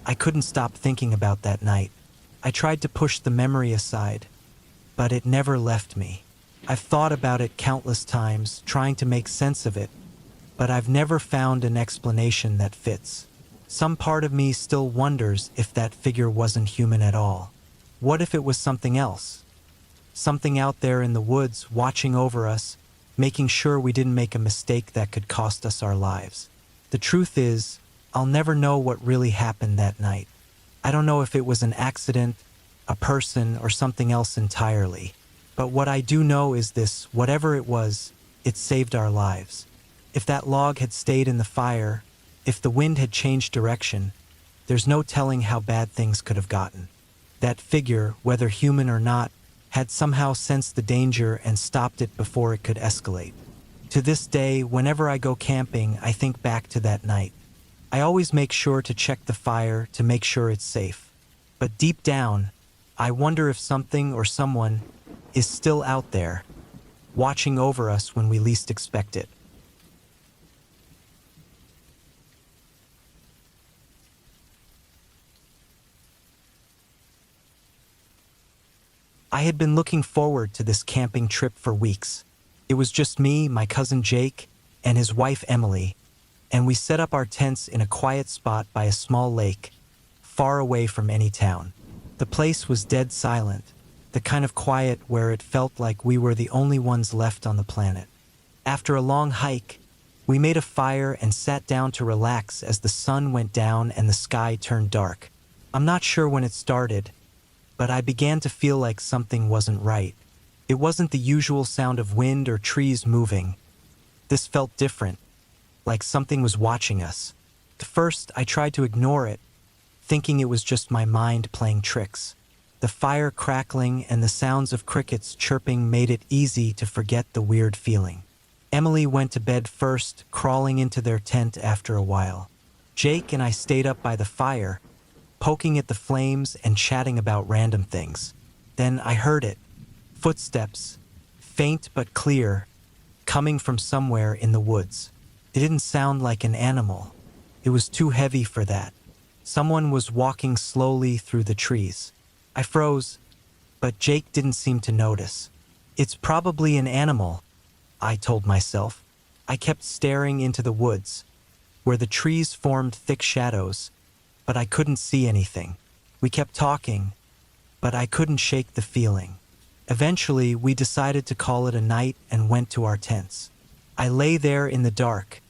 I couldn't stop thinking about that night. I tried to push the memory aside, but it never left me. I've thought about it countless times, trying to make sense of it, but I've never found an explanation that fits. Some part of me still wonders if that figure wasn't human at all. What if it was something else? Something out there in the woods watching over us, making sure we didn't make a mistake that could cost us our lives. The truth is, I'll never know what really happened that night. I don't know if it was an accident, a person, or something else entirely. But what I do know is this: whatever it was, it saved our lives. If that log had stayed in the fire, if the wind had changed direction, there's no telling how bad things could have gotten. That figure, whether human or not, had somehow sensed the danger and stopped it before it could escalate. To this day, whenever I go camping, I think back to that night. I always make sure to check the fire to make sure it's safe. But deep down, I wonder if something or someone is still out there, watching over us when we least expect it. I had been looking forward to this camping trip for weeks. It was just me, my cousin Jake, and his wife Emily, and we set up our tents in a quiet spot by a small lake, far away from any town. The place was dead silent, the kind of quiet where it felt like we were the only ones left on the planet. After a long hike, we made a fire and sat down to relax as the sun went down and the sky turned dark. I'm not sure when it started, but I began to feel like something wasn't right. It wasn't the usual sound of wind or trees moving. This felt different, like something was watching us. At first, I tried to ignore it, thinking it was just my mind playing tricks. The fire crackling and the sounds of crickets chirping made it easy to forget the weird feeling. Emily went to bed first, crawling into their tent after a while. Jake and I stayed up by the fire, poking at the flames and chatting about random things. Then I heard it. Footsteps, faint but clear, coming from somewhere in the woods. It didn't sound like an animal. It was too heavy for that. Someone was walking slowly through the trees. I froze, but Jake didn't seem to notice. It's probably an animal, I told myself. I kept staring into the woods, where the trees formed thick shadows, but I couldn't see anything. We kept talking, but I couldn't shake the feeling. Eventually, we decided to call it a night and went to our tents. I lay there in the dark,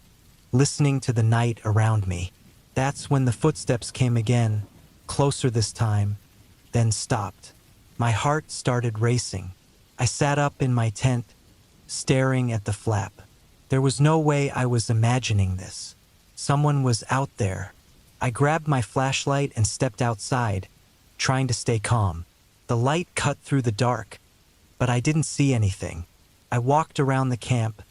listening to the night around me. That's when the footsteps came again, closer this time, then stopped. My heart started racing. I sat up in my tent, staring at the flap. There was no way I was imagining this. Someone was out there. I grabbed my flashlight and stepped outside, trying to stay calm. The light cut through the dark, but I didn't see anything. I walked around the camp,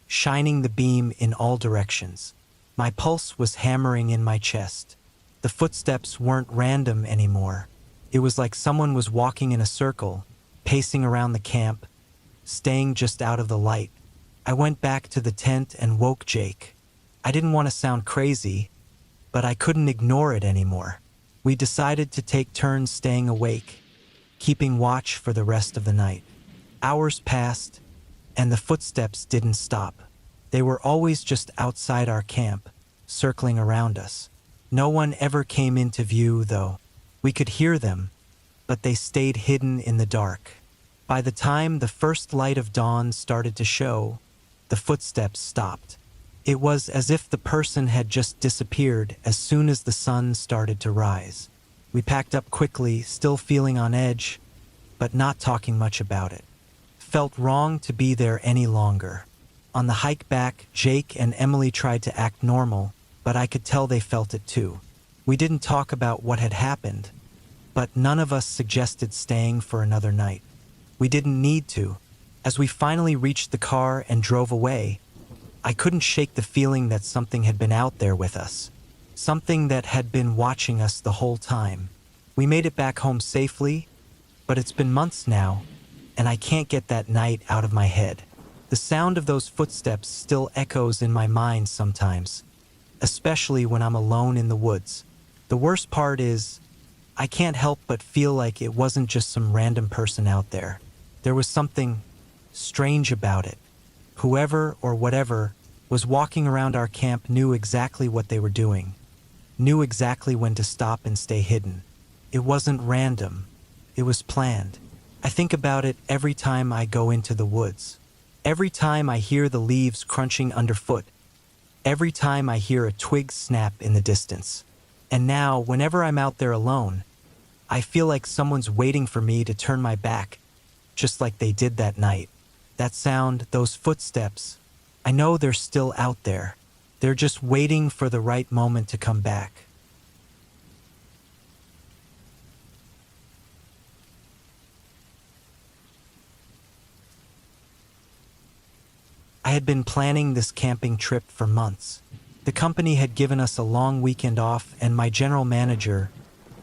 shining the beam in all directions. My pulse was hammering in my chest. The footsteps weren't random anymore. It was like someone was walking in a circle, pacing around the camp, staying just out of the light. I went back to the tent and woke Jake. I didn't want to sound crazy, but I couldn't ignore it anymore. We decided to take turns staying awake, keeping watch for the rest of the night. Hours passed, and the footsteps didn't stop. They were always just outside our camp, circling around us. No one ever came into view, though. We could hear them, but they stayed hidden in the dark. By the time the first light of dawn started to show, the footsteps stopped. It was as if the person had just disappeared as soon as the sun started to rise. We packed up quickly, still feeling on edge, but not talking much about it. Felt wrong to be there any longer. On the hike back, Jake and Emily tried to act normal, but I could tell they felt it too. We didn't talk about what had happened, but none of us suggested staying for another night. We didn't need to. As we finally reached the car and drove away, I couldn't shake the feeling that something had been out there with us. Something that had been watching us the whole time. We made it back home safely, but it's been months now, and I can't get that night out of my head. The sound of those footsteps still echoes in my mind sometimes, especially when I'm alone in the woods. The worst part is, I can't help but feel like it wasn't just some random person out there. There was something strange about it. Whoever or whatever was walking around our camp knew exactly what they were doing, knew exactly when to stop and stay hidden. It wasn't random. It was planned. I think about it every time I go into the woods. Every time I hear the leaves crunching underfoot. Every time I hear a twig snap in the distance. And now, whenever I'm out there alone, I feel like someone's waiting for me to turn my back, just like they did that night. That sound, those footsteps, I know they're still out there. They're just waiting for the right moment to come back. I had been planning this camping trip for months. The company had given us a long weekend off, and my general manager,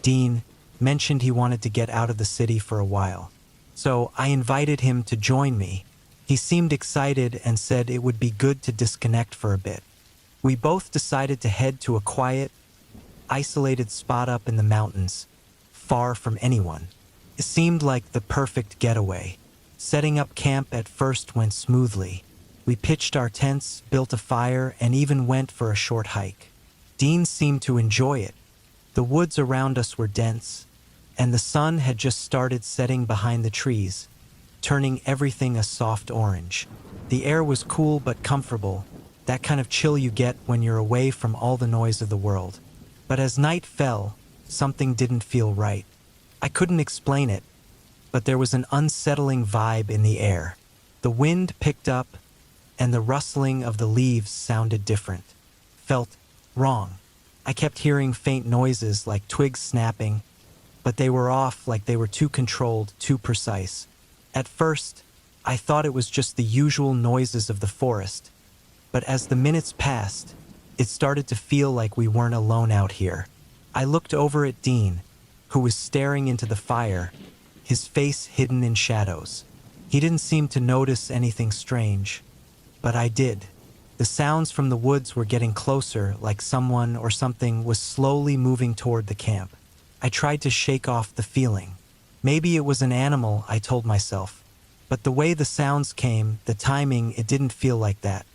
Dean, mentioned he wanted to get out of the city for a while. So I invited him to join me. He seemed excited and said it would be good to disconnect for a bit. We both decided to head to a quiet, isolated spot up in the mountains, far from anyone. It seemed like the perfect getaway. Setting up camp at first went smoothly. We pitched our tents, built a fire, and even went for a short hike. Dean seemed to enjoy it. The woods around us were dense, and the sun had just started setting behind the trees, turning everything a soft orange. The air was cool but comfortable, that kind of chill you get when you're away from all the noise of the world. But as night fell, something didn't feel right. I couldn't explain it, but there was an unsettling vibe in the air. The wind picked up, and the rustling of the leaves sounded different. Felt wrong. I kept hearing faint noises like twigs snapping, but they were off, like they were too controlled, too precise. At first, I thought it was just the usual noises of the forest, but as the minutes passed, it started to feel like we weren't alone out here. I looked over at Dean, who was staring into the fire, his face hidden in shadows. He didn't seem to notice anything strange, but I did. The sounds from the woods were getting closer, like someone or something was slowly moving toward the camp. I tried to shake off the feeling. Maybe it was an animal, I told myself. But the way the sounds came, the timing, it didn't feel like that.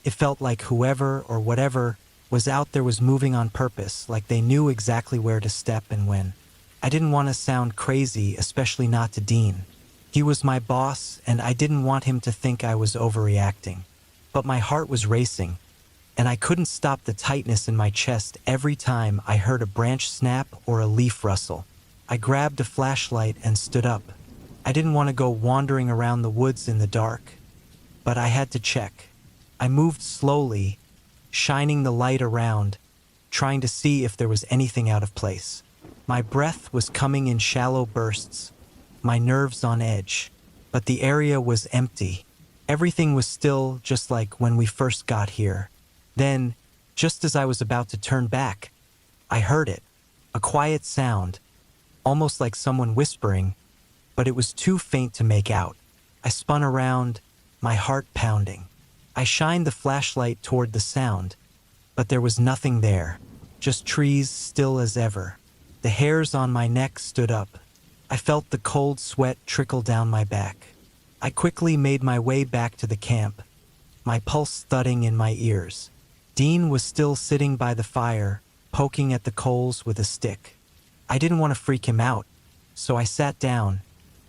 It felt like whoever or whatever was out there was moving on purpose, like they knew exactly where to step and when. I didn't want to sound crazy, especially not to Dean. He was my boss, and I didn't want him to think I was overreacting. But my heart was racing, and I couldn't stop the tightness in my chest every time I heard a branch snap or a leaf rustle. I grabbed a flashlight and stood up. I didn't want to go wandering around the woods in the dark, but I had to check. I moved slowly, shining the light around, trying to see if there was anything out of place. My breath was coming in shallow bursts, my nerves on edge, but the area was empty. Everything was still, just like when we first got here. Then, just as I was about to turn back, I heard it, a quiet sound, almost like someone whispering, but it was too faint to make out. I spun around, my heart pounding. I shined the flashlight toward the sound, but there was nothing there, just trees still as ever. The hairs on my neck stood up. I felt the cold sweat trickle down my back. I quickly made my way back to the camp, my pulse thudding in my ears. Dean was still sitting by the fire, poking at the coals with a stick. I didn't want to freak him out, so I sat down,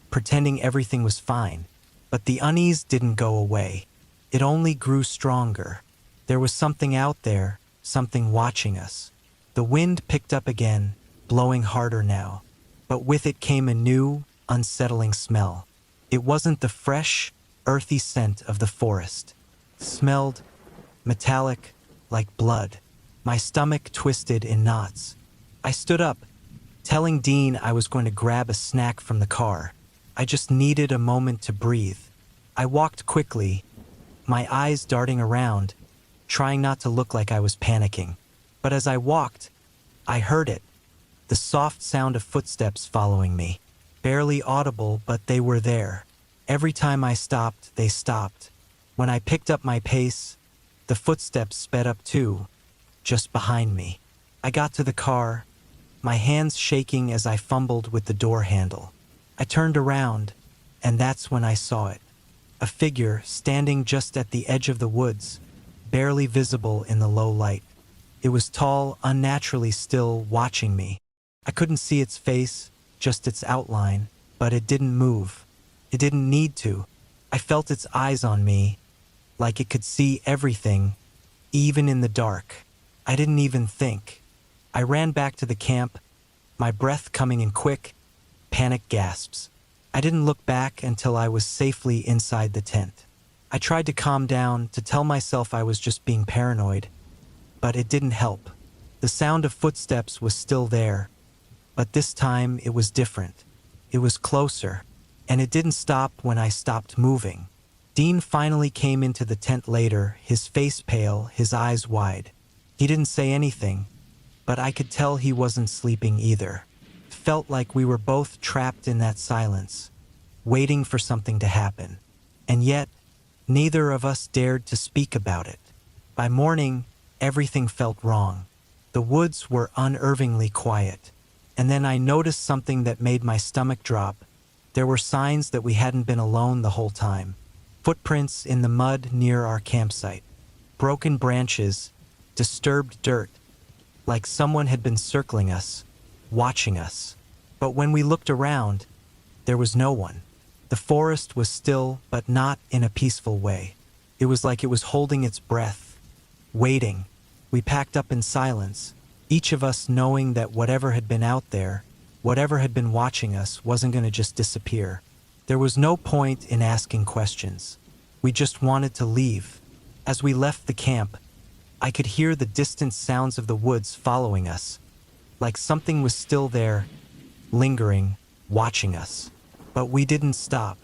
pretending everything was fine. But the unease didn't go away. It only grew stronger. There was something out there, something watching us. The wind picked up again, blowing harder now. But with it came a new, unsettling smell. It wasn't the fresh, earthy scent of the forest. It smelled metallic, like blood. My stomach twisted in knots. I stood up, telling Dean I was going to grab a snack from the car. I just needed a moment to breathe. I walked quickly, my eyes darting around, trying not to look like I was panicking. But as I walked, I heard it, the soft sound of footsteps following me. Barely audible, but they were there. Every time I stopped, they stopped. When I picked up my pace, the footsteps sped up too, just behind me. I got to the car, my hands shaking as I fumbled with the door handle. I turned around, and that's when I saw it. A figure standing just at the edge of the woods, barely visible in the low light. It was tall, unnaturally still, watching me. I couldn't see its face, just its outline, but it didn't move. It didn't need to. I felt its eyes on me, like it could see everything, even in the dark. I didn't even think. I ran back to the camp, my breath coming in quick, panic gasps. I didn't look back until I was safely inside the tent. I tried to calm down, to tell myself I was just being paranoid, but it didn't help. The sound of footsteps was still there, but this time it was different. It was closer, and it didn't stop when I stopped moving. Dean finally came into the tent later, his face pale, his eyes wide. He didn't say anything, but I could tell he wasn't sleeping either. It felt like we were both trapped in that silence, waiting for something to happen. And yet, neither of us dared to speak about it. By morning, everything felt wrong. The woods were unnervingly quiet. And then I noticed something that made my stomach drop. There were signs that we hadn't been alone the whole time. Footprints in the mud near our campsite. Broken branches, disturbed dirt, like someone had been circling us, watching us. But when we looked around, there was no one. The forest was still, but not in a peaceful way. It was like it was holding its breath, waiting. We packed up in silence, each of us knowing that whatever had been out there, whatever had been watching us, wasn't going to just disappear. There was no point in asking questions. We just wanted to leave. As we left the camp, I could hear the distant sounds of the woods following us, like something was still there, lingering, watching us. But we didn't stop.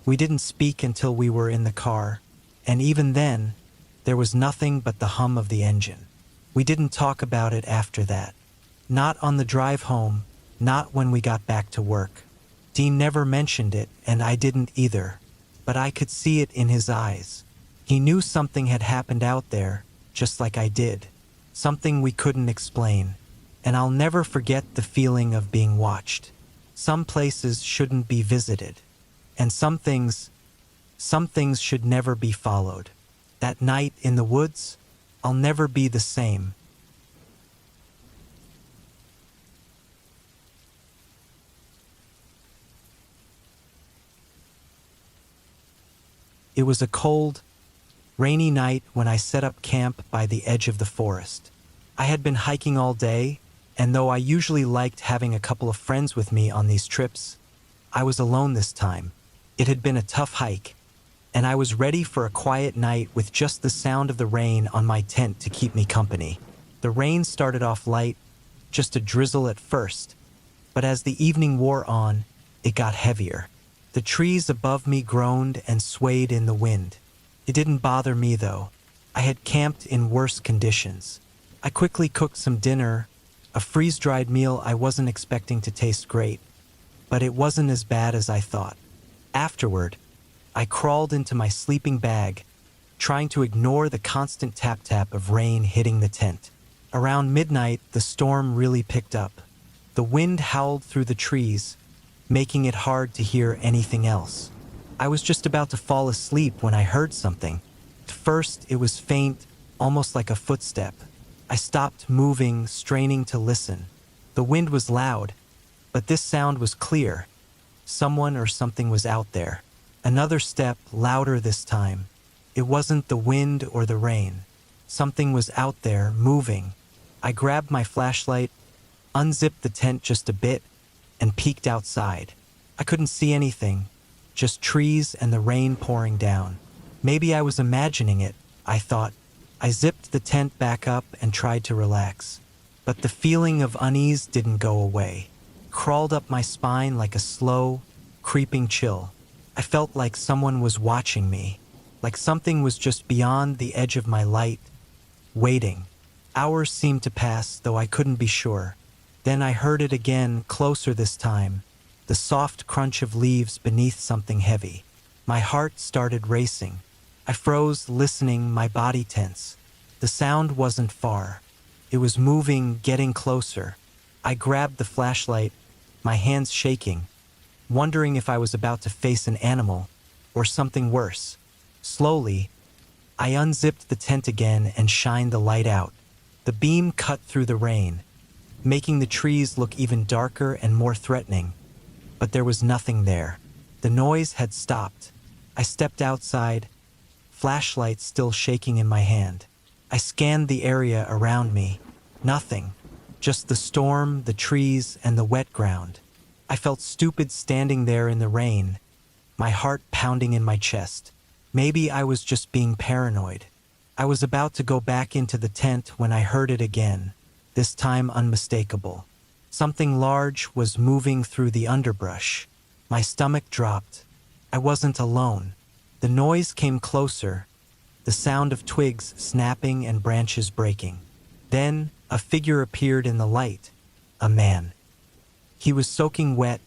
We didn't speak until we were in the car, and even then, there was nothing but the hum of the engine. We didn't talk about it after that. Not on the drive home, not when we got back to work. Dean never mentioned it, and I didn't either, but I could see it in his eyes. He knew something had happened out there, just like I did. Something we couldn't explain, and I'll never forget the feeling of being watched. Some places shouldn't be visited, and some things should never be followed. That night in the woods, I'll never be the same. It was a cold, rainy night when I set up camp by the edge of the forest. I had been hiking all day, and though I usually liked having a couple of friends with me on these trips, I was alone this time. It had been a tough hike, and I was ready for a quiet night with just the sound of the rain on my tent to keep me company. The rain started off light, just a drizzle at first, but as the evening wore on, it got heavier. The trees above me groaned and swayed in the wind. It didn't bother me though. I had camped in worse conditions. I quickly cooked some dinner, a freeze-dried meal I wasn't expecting to taste great, but it wasn't as bad as I thought. Afterward, I crawled into my sleeping bag, trying to ignore the constant tap-tap of rain hitting the tent. Around midnight, the storm really picked up. The wind howled through the trees, making it hard to hear anything else. I was just about to fall asleep when I heard something. At first, it was faint, almost like a footstep. I stopped moving, straining to listen. The wind was loud, but this sound was clear. Someone or something was out there. Another step, louder this time. It wasn't the wind or the rain. Something was out there, moving. I grabbed my flashlight, unzipped the tent just a bit, and peeked outside. I couldn't see anything, just trees and the rain pouring down. Maybe I was imagining it, I thought. I zipped the tent back up and tried to relax. But the feeling of unease didn't go away. It crawled up my spine like a slow, creeping chill. I felt like someone was watching me, like something was just beyond the edge of my light, waiting. Hours seemed to pass, though I couldn't be sure. Then I heard it again, closer this time, the soft crunch of leaves beneath something heavy. My heart started racing. I froze, listening, my body tense. The sound wasn't far. It was moving, getting closer. I grabbed the flashlight, my hands shaking, wondering if I was about to face an animal or something worse. Slowly, I unzipped the tent again and shined the light out. The beam cut through the rain, making the trees look even darker and more threatening. But there was nothing there. The noise had stopped. I stepped outside, flashlight still shaking in my hand. I scanned the area around me. Nothing. Just the storm, the trees, and the wet ground. I felt stupid standing there in the rain, my heart pounding in my chest. Maybe I was just being paranoid. I was about to go back into the tent when I heard it again, this time unmistakable. Something large was moving through the underbrush. My stomach dropped. I wasn't alone. The noise came closer, the sound of twigs snapping and branches breaking. Then, a figure appeared in the light, a man. He was soaking wet,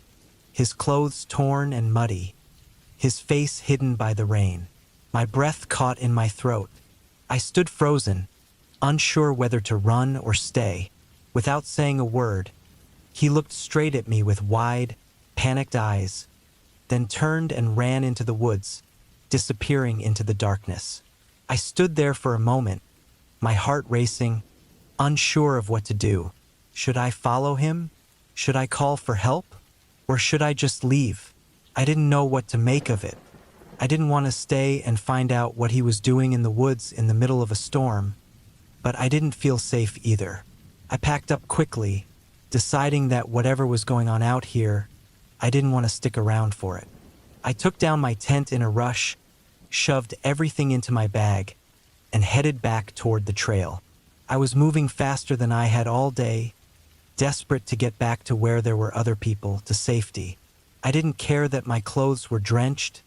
his clothes torn and muddy, his face hidden by the rain. My breath caught in my throat. I stood frozen, unsure whether to run or stay. Without saying a word, he looked straight at me with wide, panicked eyes, then turned and ran into the woods, disappearing into the darkness. I stood there for a moment, my heart racing, unsure of what to do. Should I follow him? Should I call for help? Or should I just leave? I didn't know what to make of it. I didn't want to stay and find out what he was doing in the woods in the middle of a storm, but I didn't feel safe either. I packed up quickly, deciding that whatever was going on out here, I didn't want to stick around for it. I took down my tent in a rush, shoved everything into my bag, and headed back toward the trail. I was moving faster than I had all day, desperate to get back to where there were other people, to safety. I didn't care that my clothes were drenched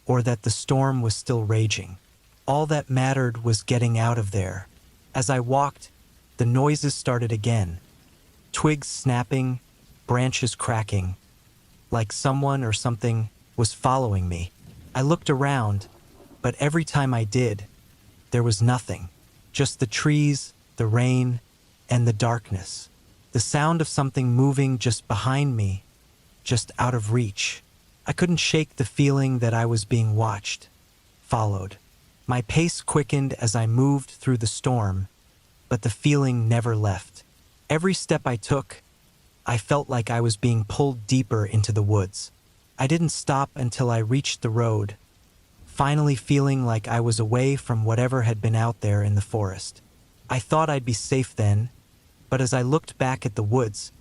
or that the storm was still raging. All that mattered was getting out of there. As I walked, the noises started again. Twigs snapping, branches cracking, like someone or something was following me. I looked around, but every time I did, there was nothing. Just the trees, the rain, and the darkness. The sound of something moving just behind me, just out of reach. I couldn't shake the feeling that I was being watched, followed. My pace quickened as I moved through the storm, but the feeling never left. Every step I took, I felt like I was being pulled deeper into the woods. I didn't stop until I reached the road, finally feeling like I was away from whatever had been out there in the forest. I thought I'd be safe then, but as I looked back at the woods,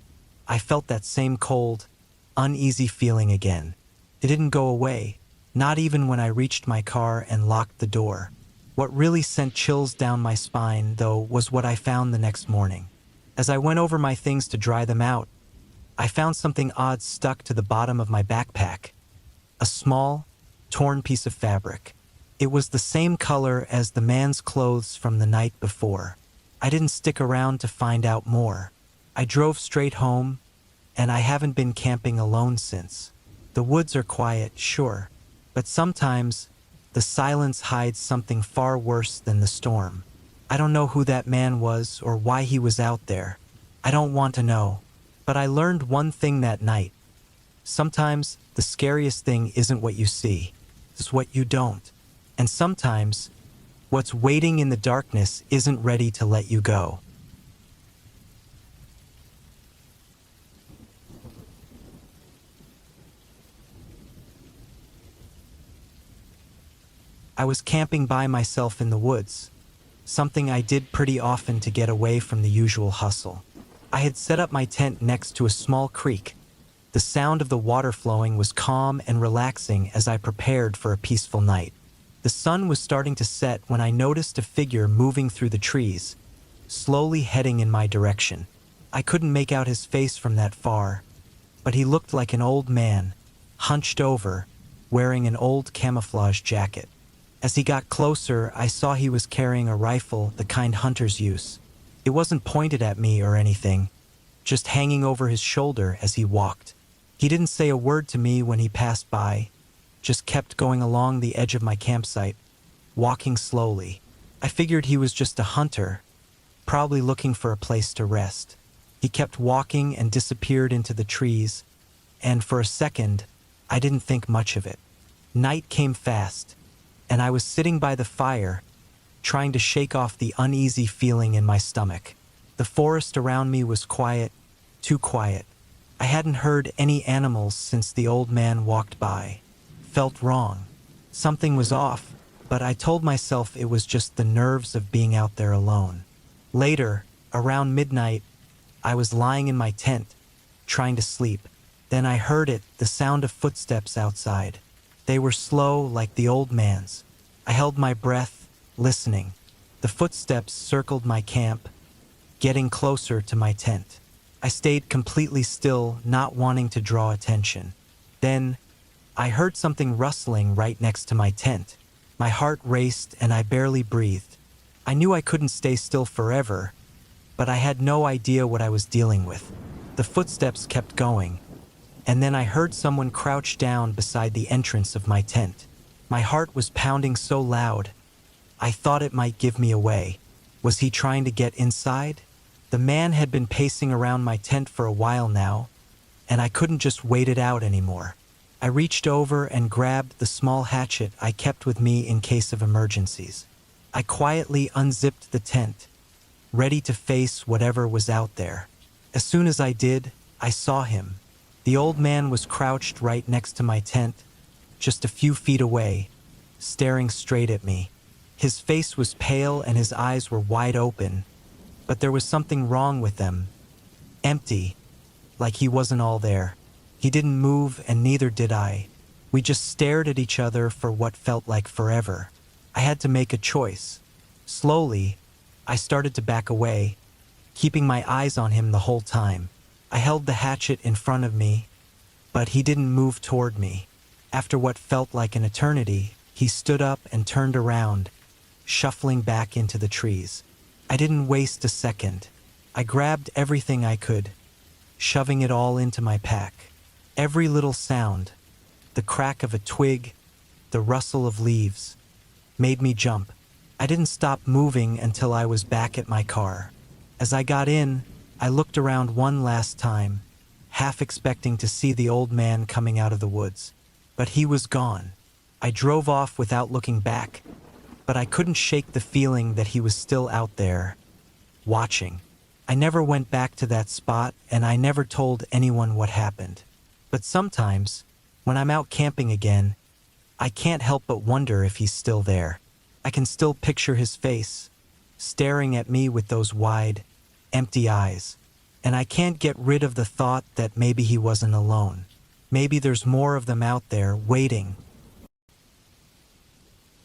I felt that same cold, uneasy feeling again. It didn't go away, not even when I reached my car and locked the door. What really sent chills down my spine, though, was what I found the next morning. As I went over my things to dry them out, I found something odd stuck to the bottom of my backpack. A small, torn piece of fabric. It was the same color as the man's clothes from the night before. I didn't stick around to find out more. I drove straight home, and I haven't been camping alone since. The woods are quiet, sure, but sometimes the silence hides something far worse than the storm. I don't know who that man was or why he was out there. I don't want to know. But I learned one thing that night. Sometimes the scariest thing isn't what you see, it's what you don't. And sometimes what's waiting in the darkness isn't ready to let you go. I was camping by myself in the woods, something I did pretty often to get away from the usual hustle. I had set up my tent next to a small creek. The sound of the water flowing was calm and relaxing as I prepared for a peaceful night. The sun was starting to set when I noticed a figure moving through the trees, slowly heading in my direction. I couldn't make out his face from that far, but he looked like an old man, hunched over, wearing an old camouflage jacket. As he got closer, I saw he was carrying a rifle, the kind hunters use. It wasn't pointed at me or anything, just hanging over his shoulder as he walked. He didn't say a word to me when he passed by, just kept going along the edge of my campsite, walking slowly. I figured he was just a hunter, probably looking for a place to rest. He kept walking and disappeared into the trees, and for a second, I didn't think much of it. Night came fast, and I was sitting by the fire, trying to shake off the uneasy feeling in my stomach. The forest around me was quiet, too quiet. I hadn't heard any animals since the old man walked by. Felt wrong. Something was off, but I told myself it was just the nerves of being out there alone. Later, around midnight, I was lying in my tent, trying to sleep. Then I heard it, the sound of footsteps outside. They were slow, like the old man's. I held my breath, listening. The footsteps circled my camp, getting closer to my tent. I stayed completely still, not wanting to draw attention. Then, I heard something rustling right next to my tent. My heart raced and I barely breathed. I knew I couldn't stay still forever, but I had no idea what I was dealing with. The footsteps kept going, and then I heard someone crouch down beside the entrance of my tent. My heart was pounding so loud, I thought it might give me away. Was he trying to get inside? The man had been pacing around my tent for a while now, and I couldn't just wait it out anymore. I reached over and grabbed the small hatchet I kept with me in case of emergencies. I quietly unzipped the tent, ready to face whatever was out there. As soon as I did, I saw him. The old man was crouched right next to my tent, just a few feet away, staring straight at me. His face was pale and his eyes were wide open, but there was something wrong with them. Empty, like he wasn't all there. He didn't move and neither did I. We just stared at each other for what felt like forever. I had to make a choice. Slowly, I started to back away, keeping my eyes on him the whole time. I held the hatchet in front of me, but he didn't move toward me. After what felt like an eternity, he stood up and turned around, shuffling back into the trees. I didn't waste a second. I grabbed everything I could, shoving it all into my pack. Every little sound, the crack of a twig, the rustle of leaves, made me jump. I didn't stop moving until I was back at my car. As I got in, I looked around one last time, half expecting to see the old man coming out of the woods. But he was gone. I drove off without looking back, but I couldn't shake the feeling that he was still out there, watching. I never went back to that spot, and I never told anyone what happened. But sometimes, when I'm out camping again, I can't help but wonder if he's still there. I can still picture his face, staring at me with those wide, empty eyes. And I can't get rid of the thought that maybe he wasn't alone. Maybe there's more of them out there waiting.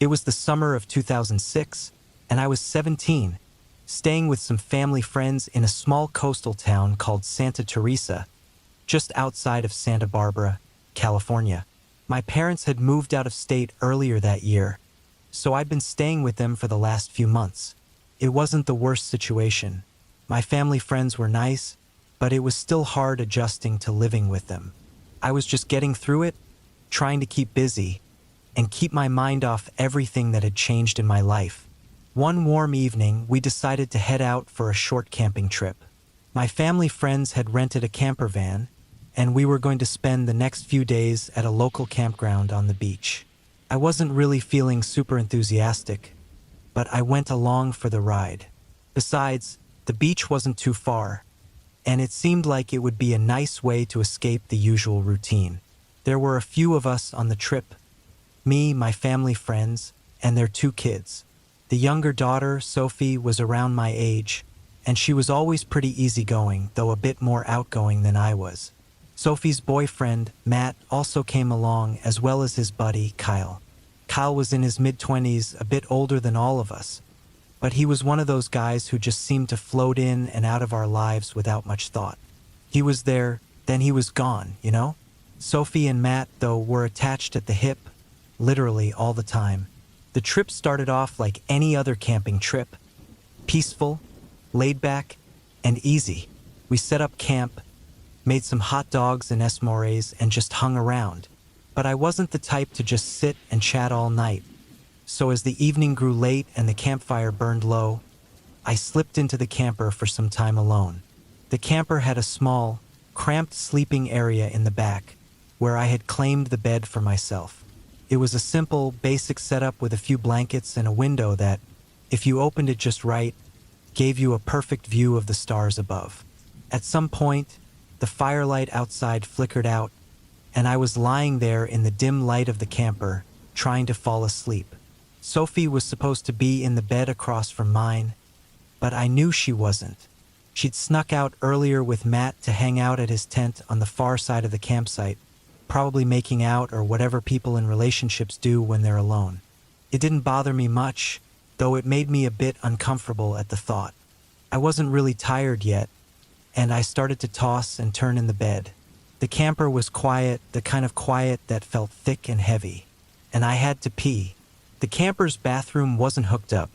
It was the summer of 2006, and I was 17, staying with some family friends in a small coastal town called Santa Teresa, just outside of Santa Barbara, California. My parents had moved out of state earlier that year, so I'd been staying with them for the last few months. It wasn't the worst situation. My family friends were nice, but it was still hard adjusting to living with them. I was just getting through it, trying to keep busy, and keep my mind off everything that had changed in my life. One warm evening, we decided to head out for a short camping trip. My family friends had rented a camper van, and we were going to spend the next few days at a local campground on the beach. I wasn't really feeling super enthusiastic, but I went along for the ride. Besides, the beach wasn't too far, and it seemed like it would be a nice way to escape the usual routine. There were a few of us on the trip, me, my family friends, and their 2 kids. The younger daughter, Sophie, was around my age, and she was always pretty easygoing, though a bit more outgoing than I was. Sophie's boyfriend, Matt, also came along, as well as his buddy, Kyle. Kyle was in his mid-20s, a bit older than all of us, but he was one of those guys who just seemed to float in and out of our lives without much thought. He was there, then he was gone, you know? Sophie and Matt, though, were attached at the hip, literally all the time. The trip started off like any other camping trip. Peaceful, laid back, and easy. We set up camp, made some hot dogs and s'mores, and just hung around. But I wasn't the type to just sit and chat all night. So as the evening grew late and the campfire burned low, I slipped into the camper for some time alone. The camper had a small, cramped sleeping area in the back, where I had claimed the bed for myself. It was a simple, basic setup with a few blankets and a window that, if you opened it just right, gave you a perfect view of the stars above. At some point, the firelight outside flickered out, and I was lying there in the dim light of the camper, trying to fall asleep. Sophie was supposed to be in the bed across from mine, but I knew she wasn't. She'd snuck out earlier with Matt to hang out at his tent on the far side of the campsite, probably making out or whatever people in relationships do when they're alone. It didn't bother me much, though it made me a bit uncomfortable at the thought. I wasn't really tired yet, and I started to toss and turn in the bed. The camper was quiet, the kind of quiet that felt thick and heavy, and I had to pee. The camper's bathroom wasn't hooked up,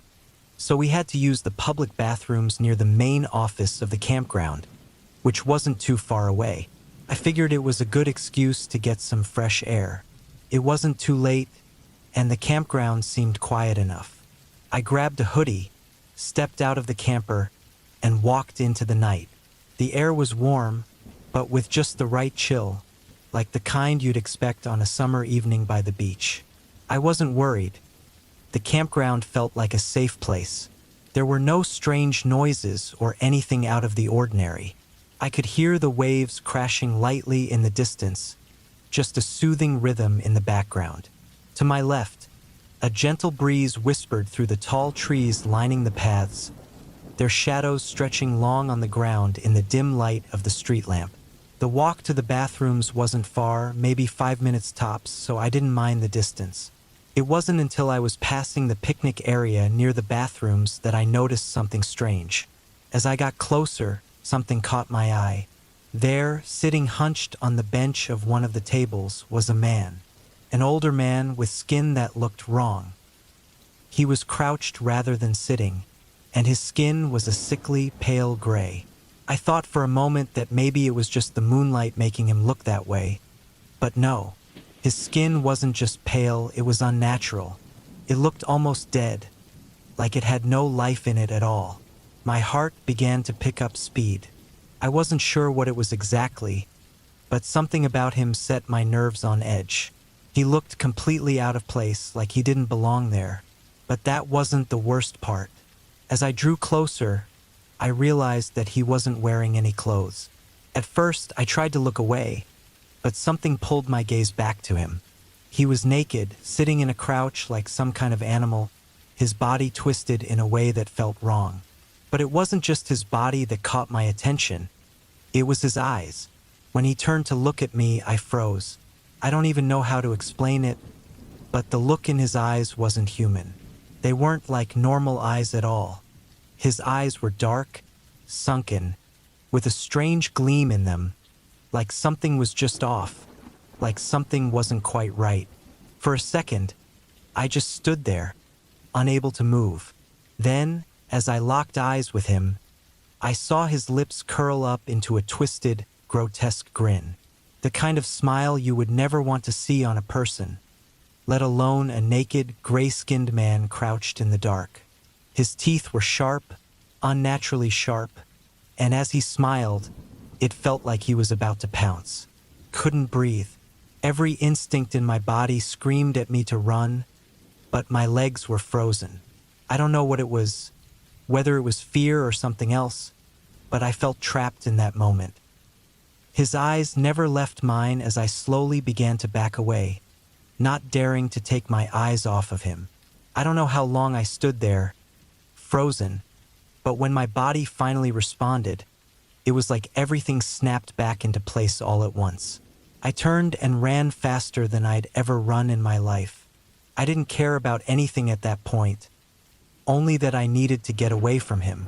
so we had to use the public bathrooms near the main office of the campground, which wasn't too far away. I figured it was a good excuse to get some fresh air. It wasn't too late, and the campground seemed quiet enough. I grabbed a hoodie, stepped out of the camper, and walked into the night. The air was warm, but with just the right chill, like the kind you'd expect on a summer evening by the beach. I wasn't worried. The campground felt like a safe place. There were no strange noises or anything out of the ordinary. I could hear the waves crashing lightly in the distance, just a soothing rhythm in the background. To my left, a gentle breeze whispered through the tall trees lining the paths, their shadows stretching long on the ground in the dim light of the street lamp. The walk to the bathrooms wasn't far, maybe 5 minutes tops, so I didn't mind the distance. It wasn't until I was passing the picnic area near the bathrooms that I noticed something strange. As I got closer, something caught my eye. There, sitting hunched on the bench of one of the tables, was a man. An older man with skin that looked wrong. He was crouched rather than sitting, and his skin was a sickly, pale gray. I thought for a moment that maybe it was just the moonlight making him look that way. But no, his skin wasn't just pale, it was unnatural. It looked almost dead, like it had no life in it at all. My heart began to pick up speed. I wasn't sure what it was exactly, but something about him set my nerves on edge. He looked completely out of place, like he didn't belong there. But that wasn't the worst part. As I drew closer, I realized that he wasn't wearing any clothes. At first, I tried to look away, but something pulled my gaze back to him. He was naked, sitting in a crouch like some kind of animal, his body twisted in a way that felt wrong. But it wasn't just his body that caught my attention. It was his eyes. When he turned to look at me, I froze. I don't even know how to explain it, but the look in his eyes wasn't human. They weren't like normal eyes at all. His eyes were dark, sunken, with a strange gleam in them, like something was just off, like something wasn't quite right. For a second, I just stood there, unable to move. Then, as I locked eyes with him, I saw his lips curl up into a twisted, grotesque grin. The kind of smile you would never want to see on a person, let alone a naked, gray-skinned man crouched in the dark. His teeth were sharp, unnaturally sharp, and as he smiled, it felt like he was about to pounce. Couldn't breathe. Every instinct in my body screamed at me to run, but my legs were frozen. I don't know what it was, whether it was fear or something else, but I felt trapped in that moment. His eyes never left mine as I slowly began to back away, not daring to take my eyes off of him. I don't know how long I stood there, frozen, but when my body finally responded, it was like everything snapped back into place all at once. I turned and ran faster than I'd ever run in my life. I didn't care about anything at that point, only that I needed to get away from him.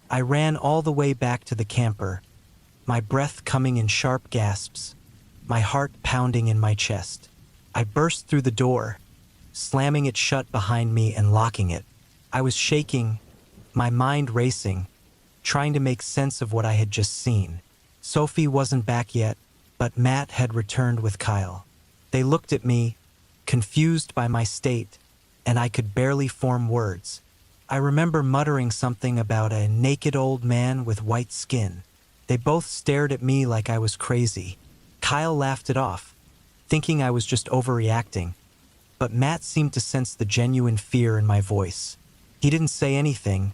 I ran all the way back to the camper, my breath coming in sharp gasps, my heart pounding in my chest. I burst through the door, slamming it shut behind me and locking it. I was shaking, my mind racing, trying to make sense of what I had just seen. Sophie wasn't back yet, but Matt had returned with Kyle. They looked at me, confused by my state, and I could barely form words. I remember muttering something about a naked old man with white skin. They both stared at me like I was crazy. Kyle laughed it off, thinking I was just overreacting, but Matt seemed to sense the genuine fear in my voice. He didn't say anything,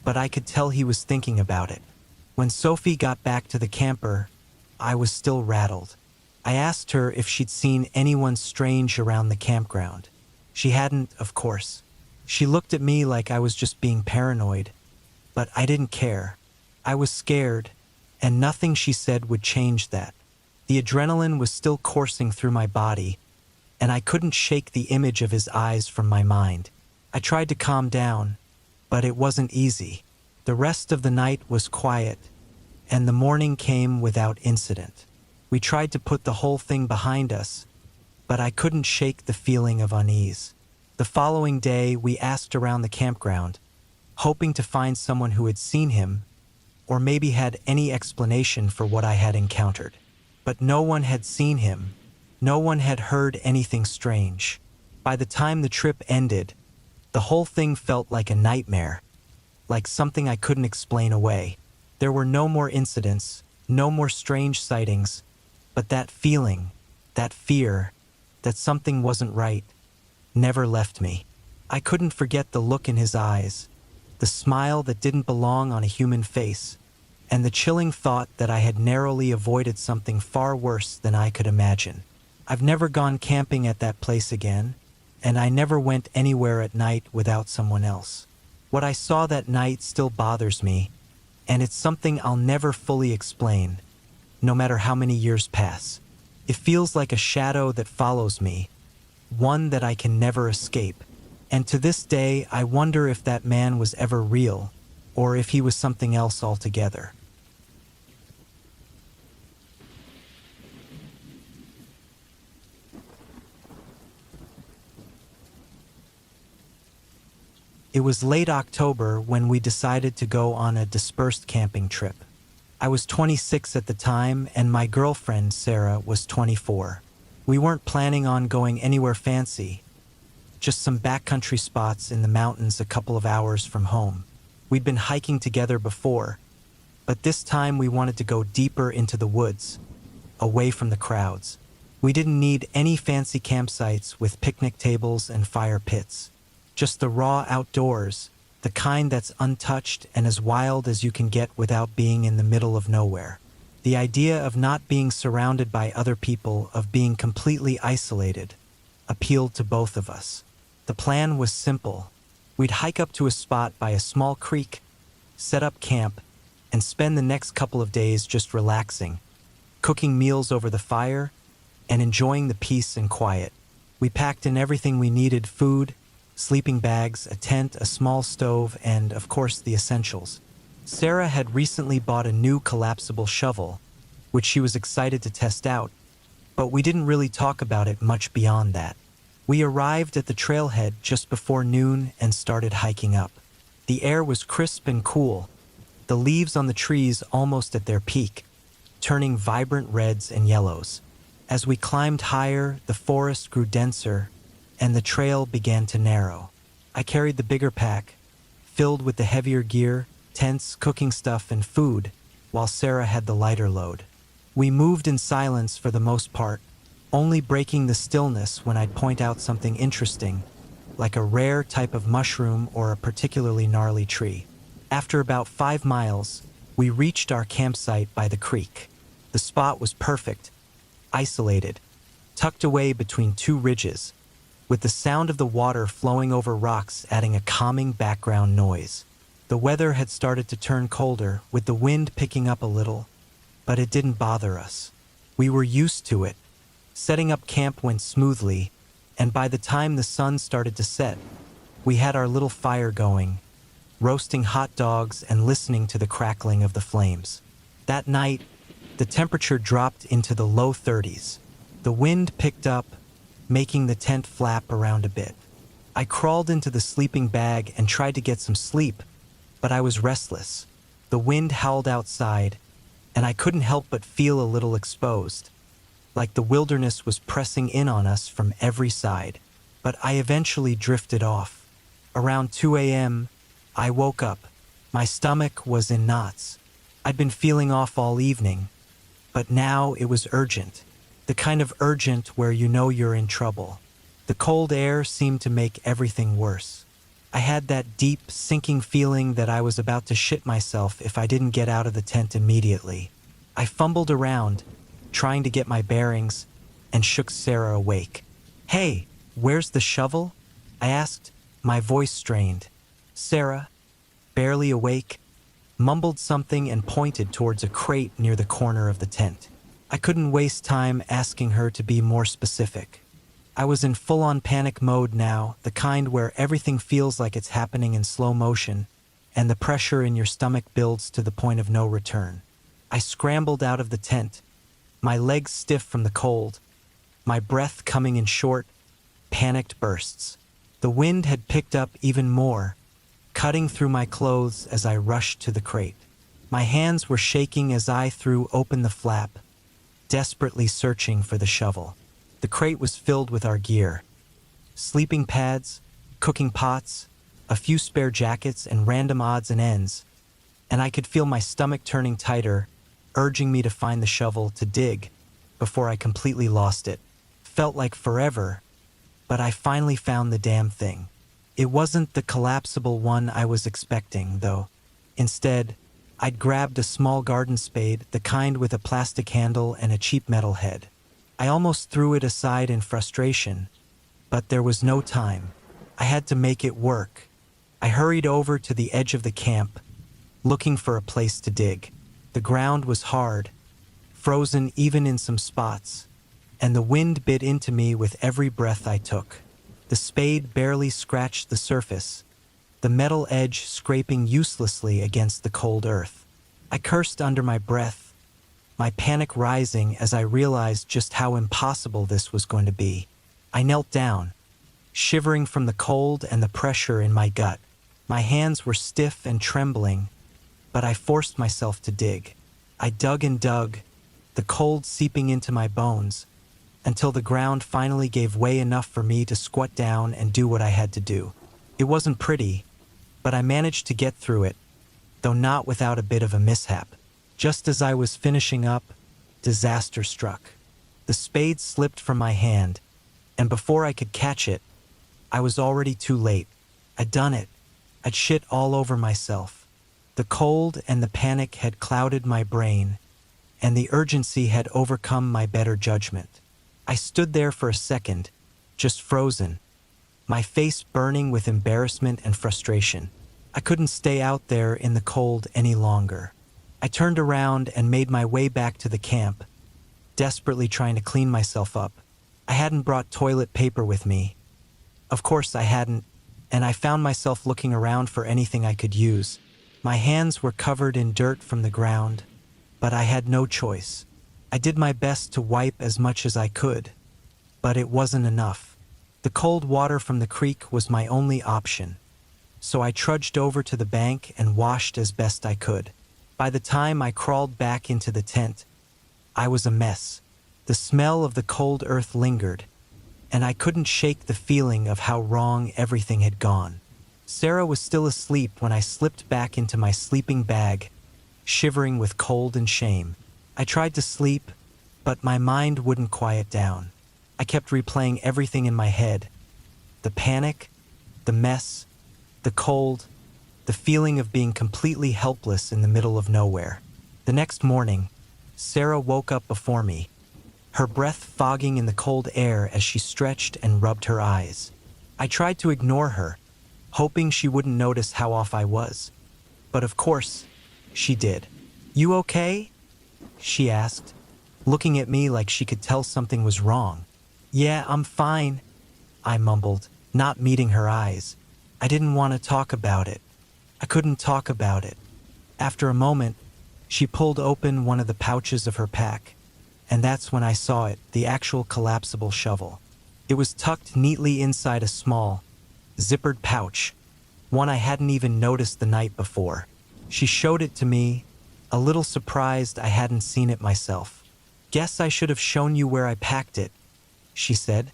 but I could tell he was thinking about it. When Sophie got back to the camper, I was still rattled. I asked her if she'd seen anyone strange around the campground. She hadn't, of course. She looked at me like I was just being paranoid, but I didn't care. I was scared, and nothing she said would change that. The adrenaline was still coursing through my body, and I couldn't shake the image of his eyes from my mind. I tried to calm down, but it wasn't easy. The rest of the night was quiet, and the morning came without incident. We tried to put the whole thing behind us, but I couldn't shake the feeling of unease. The following day, we asked around the campground, hoping to find someone who had seen him, or maybe had any explanation for what I had encountered. But no one had seen him. No one had heard anything strange. By the time the trip ended, the whole thing felt like a nightmare, like something I couldn't explain away. There were no more incidents, no more strange sightings, but that feeling, that fear, that something wasn't right, never left me. I couldn't forget the look in his eyes, the smile that didn't belong on a human face, and the chilling thought that I had narrowly avoided something far worse than I could imagine. I've never gone camping at that place again, and I never went anywhere at night without someone else. What I saw that night still bothers me, and it's something I'll never fully explain, no matter how many years pass. It feels like a shadow that follows me, one that I can never escape. And to this day, I wonder if that man was ever real, or if he was something else altogether. It was late October when we decided to go on a dispersed camping trip. I was 26 at the time, and my girlfriend, Sarah, was 24. We weren't planning on going anywhere fancy, just some backcountry spots in the mountains a couple of hours from home. We'd been hiking together before, but this time we wanted to go deeper into the woods, away from the crowds. We didn't need any fancy campsites with picnic tables and fire pits. Just the raw outdoors, the kind that's untouched and as wild as you can get without being in the middle of nowhere. The idea of not being surrounded by other people, of being completely isolated, appealed to both of us. The plan was simple. We'd hike up to a spot by a small creek, set up camp, and spend the next couple of days just relaxing, cooking meals over the fire, and enjoying the peace and quiet. We packed in everything we needed: food, sleeping bags, a tent, a small stove, and, of course, the essentials. Sarah had recently bought a new collapsible shovel, which she was excited to test out, but we didn't really talk about it much beyond that. We arrived at the trailhead just before noon and started hiking up. The air was crisp and cool, the leaves on the trees almost at their peak, turning vibrant reds and yellows. As we climbed higher, the forest grew denser, and the trail began to narrow. I carried the bigger pack, filled with the heavier gear, tents, cooking stuff, and food, while Sarah had the lighter load. We moved in silence for the most part, only breaking the stillness when I'd point out something interesting, like a rare type of mushroom or a particularly gnarly tree. After about 5 miles, we reached our campsite by the creek. The spot was perfect, isolated, tucked away between 2 ridges, with the sound of the water flowing over rocks adding a calming background noise. The weather had started to turn colder, with the wind picking up a little, but it didn't bother us. We were used to it. Setting up camp went smoothly, and by the time the sun started to set, we had our little fire going, roasting hot dogs and listening to the crackling of the flames. That night, the temperature dropped into the low 30s. The wind picked up, making the tent flap around a bit. I crawled into the sleeping bag and tried to get some sleep, but I was restless. The wind howled outside, and I couldn't help but feel a little exposed, like the wilderness was pressing in on us from every side. But I eventually drifted off. Around 2 a.m., I woke up. My stomach was in knots. I'd been feeling off all evening, but now it was urgent. The kind of urgent where you know you're in trouble. The cold air seemed to make everything worse. I had that deep, sinking feeling that I was about to shit myself if I didn't get out of the tent immediately. I fumbled around, trying to get my bearings, and shook Sarah awake. "Hey, where's the shovel?" I asked, my voice strained. Sarah, barely awake, mumbled something and pointed towards a crate near the corner of the tent. I couldn't waste time asking her to be more specific. I was in full-on panic mode now, the kind where everything feels like it's happening in slow motion, and the pressure in your stomach builds to the point of no return. I scrambled out of the tent, my legs stiff from the cold, my breath coming in short, panicked bursts. The wind had picked up even more, cutting through my clothes as I rushed to the crate. My hands were shaking as I threw open the flap, desperately searching for the shovel. The crate was filled with our gear: sleeping pads, cooking pots, a few spare jackets, and random odds and ends, and I could feel my stomach turning tighter, urging me to find the shovel to dig before I completely lost it. Felt like forever, but I finally found the damn thing. It wasn't the collapsible one I was expecting, though. Instead, I'd grabbed a small garden spade, the kind with a plastic handle and a cheap metal head. I almost threw it aside in frustration, but there was no time. I had to make it work. I hurried over to the edge of the camp, looking for a place to dig. The ground was hard, frozen even in some spots, and the wind bit into me with every breath I took. The spade barely scratched the surface, the metal edge scraping uselessly against the cold earth. I cursed under my breath, my panic rising as I realized just how impossible this was going to be. I knelt down, shivering from the cold and the pressure in my gut. My hands were stiff and trembling, but I forced myself to dig. I dug and dug, the cold seeping into my bones, until the ground finally gave way enough for me to squat down and do what I had to do. It wasn't pretty, but I managed to get through it, though not without a bit of a mishap. Just as I was finishing up, disaster struck. The spade slipped from my hand, and before I could catch it, I was already too late. I'd done it. I'd shit all over myself. The cold and the panic had clouded my brain, and the urgency had overcome my better judgment. I stood there for a second, just frozen, my face burning with embarrassment and frustration. I couldn't stay out there in the cold any longer. I turned around and made my way back to the camp, desperately trying to clean myself up. I hadn't brought toilet paper with me. Of course I hadn't, and I found myself looking around for anything I could use. My hands were covered in dirt from the ground, but I had no choice. I did my best to wipe as much as I could, but it wasn't enough. The cold water from the creek was my only option, so I trudged over to the bank and washed as best I could. By the time I crawled back into the tent, I was a mess. The smell of the cold earth lingered, and I couldn't shake the feeling of how wrong everything had gone. Sarah was still asleep when I slipped back into my sleeping bag, shivering with cold and shame. I tried to sleep, but my mind wouldn't quiet down. I kept replaying everything in my head. The panic, the mess, the cold, the feeling of being completely helpless in the middle of nowhere. The next morning, Sarah woke up before me, her breath fogging in the cold air as she stretched and rubbed her eyes. I tried to ignore her, hoping she wouldn't notice how off I was. But of course, she did. "You okay?" she asked, looking at me like she could tell something was wrong. "Yeah, I'm fine," I mumbled, not meeting her eyes. I didn't want to talk about it. I couldn't talk about it. After a moment, she pulled open one of the pouches of her pack, and that's when I saw it, the actual collapsible shovel. It was tucked neatly inside a small, zippered pouch, one I hadn't even noticed the night before. She showed it to me, a little surprised I hadn't seen it myself. "Guess I should have shown you where I packed it," she said,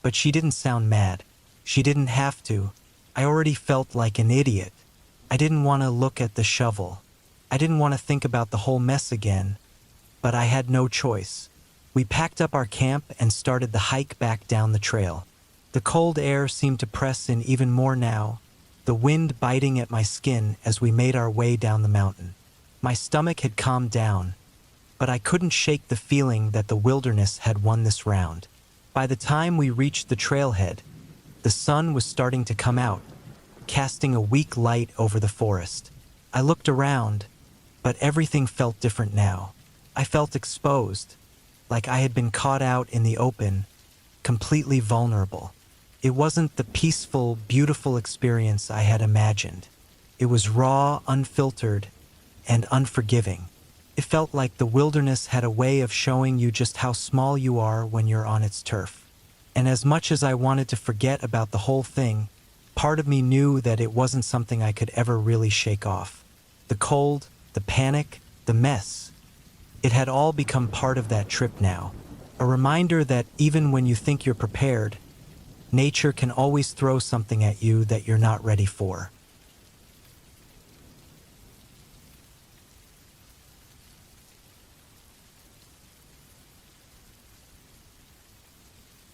but she didn't sound mad. She didn't have to. I already felt like an idiot. I didn't want to look at the shovel. I didn't want to think about the whole mess again, but I had no choice. We packed up our camp and started the hike back down the trail. The cold air seemed to press in even more now, the wind biting at my skin as we made our way down the mountain. My stomach had calmed down, but I couldn't shake the feeling that the wilderness had won this round. By the time we reached the trailhead, the sun was starting to come out, casting a weak light over the forest. I looked around, but everything felt different now. I felt exposed, like I had been caught out in the open, completely vulnerable. It wasn't the peaceful, beautiful experience I had imagined. It was raw, unfiltered, and unforgiving. It felt like the wilderness had a way of showing you just how small you are when you're on its turf. And as much as I wanted to forget about the whole thing, part of me knew that it wasn't something I could ever really shake off. The cold, the panic, the mess. It had all become part of that trip now. A reminder that even when you think you're prepared, nature can always throw something at you that you're not ready for.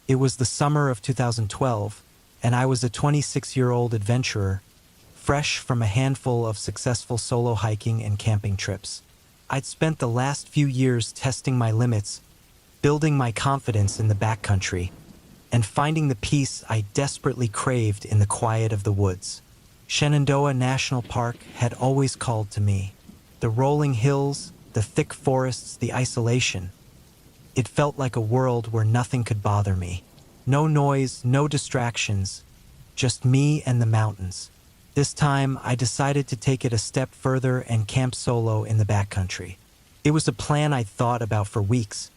It was the summer of 2012, and I was a 26-year-old adventurer, fresh from a handful of successful solo hiking and camping trips. I'd spent the last few years testing my limits, building my confidence in the backcountry, and finding the peace I desperately craved in the quiet of the woods. Shenandoah National Park had always called to me. The rolling hills, the thick forests, the isolation. It felt like a world where nothing could bother me. No noise, no distractions, just me and the mountains. This time, I decided to take it a step further and camp solo in the backcountry. It was a plan I'd thought about for weeks,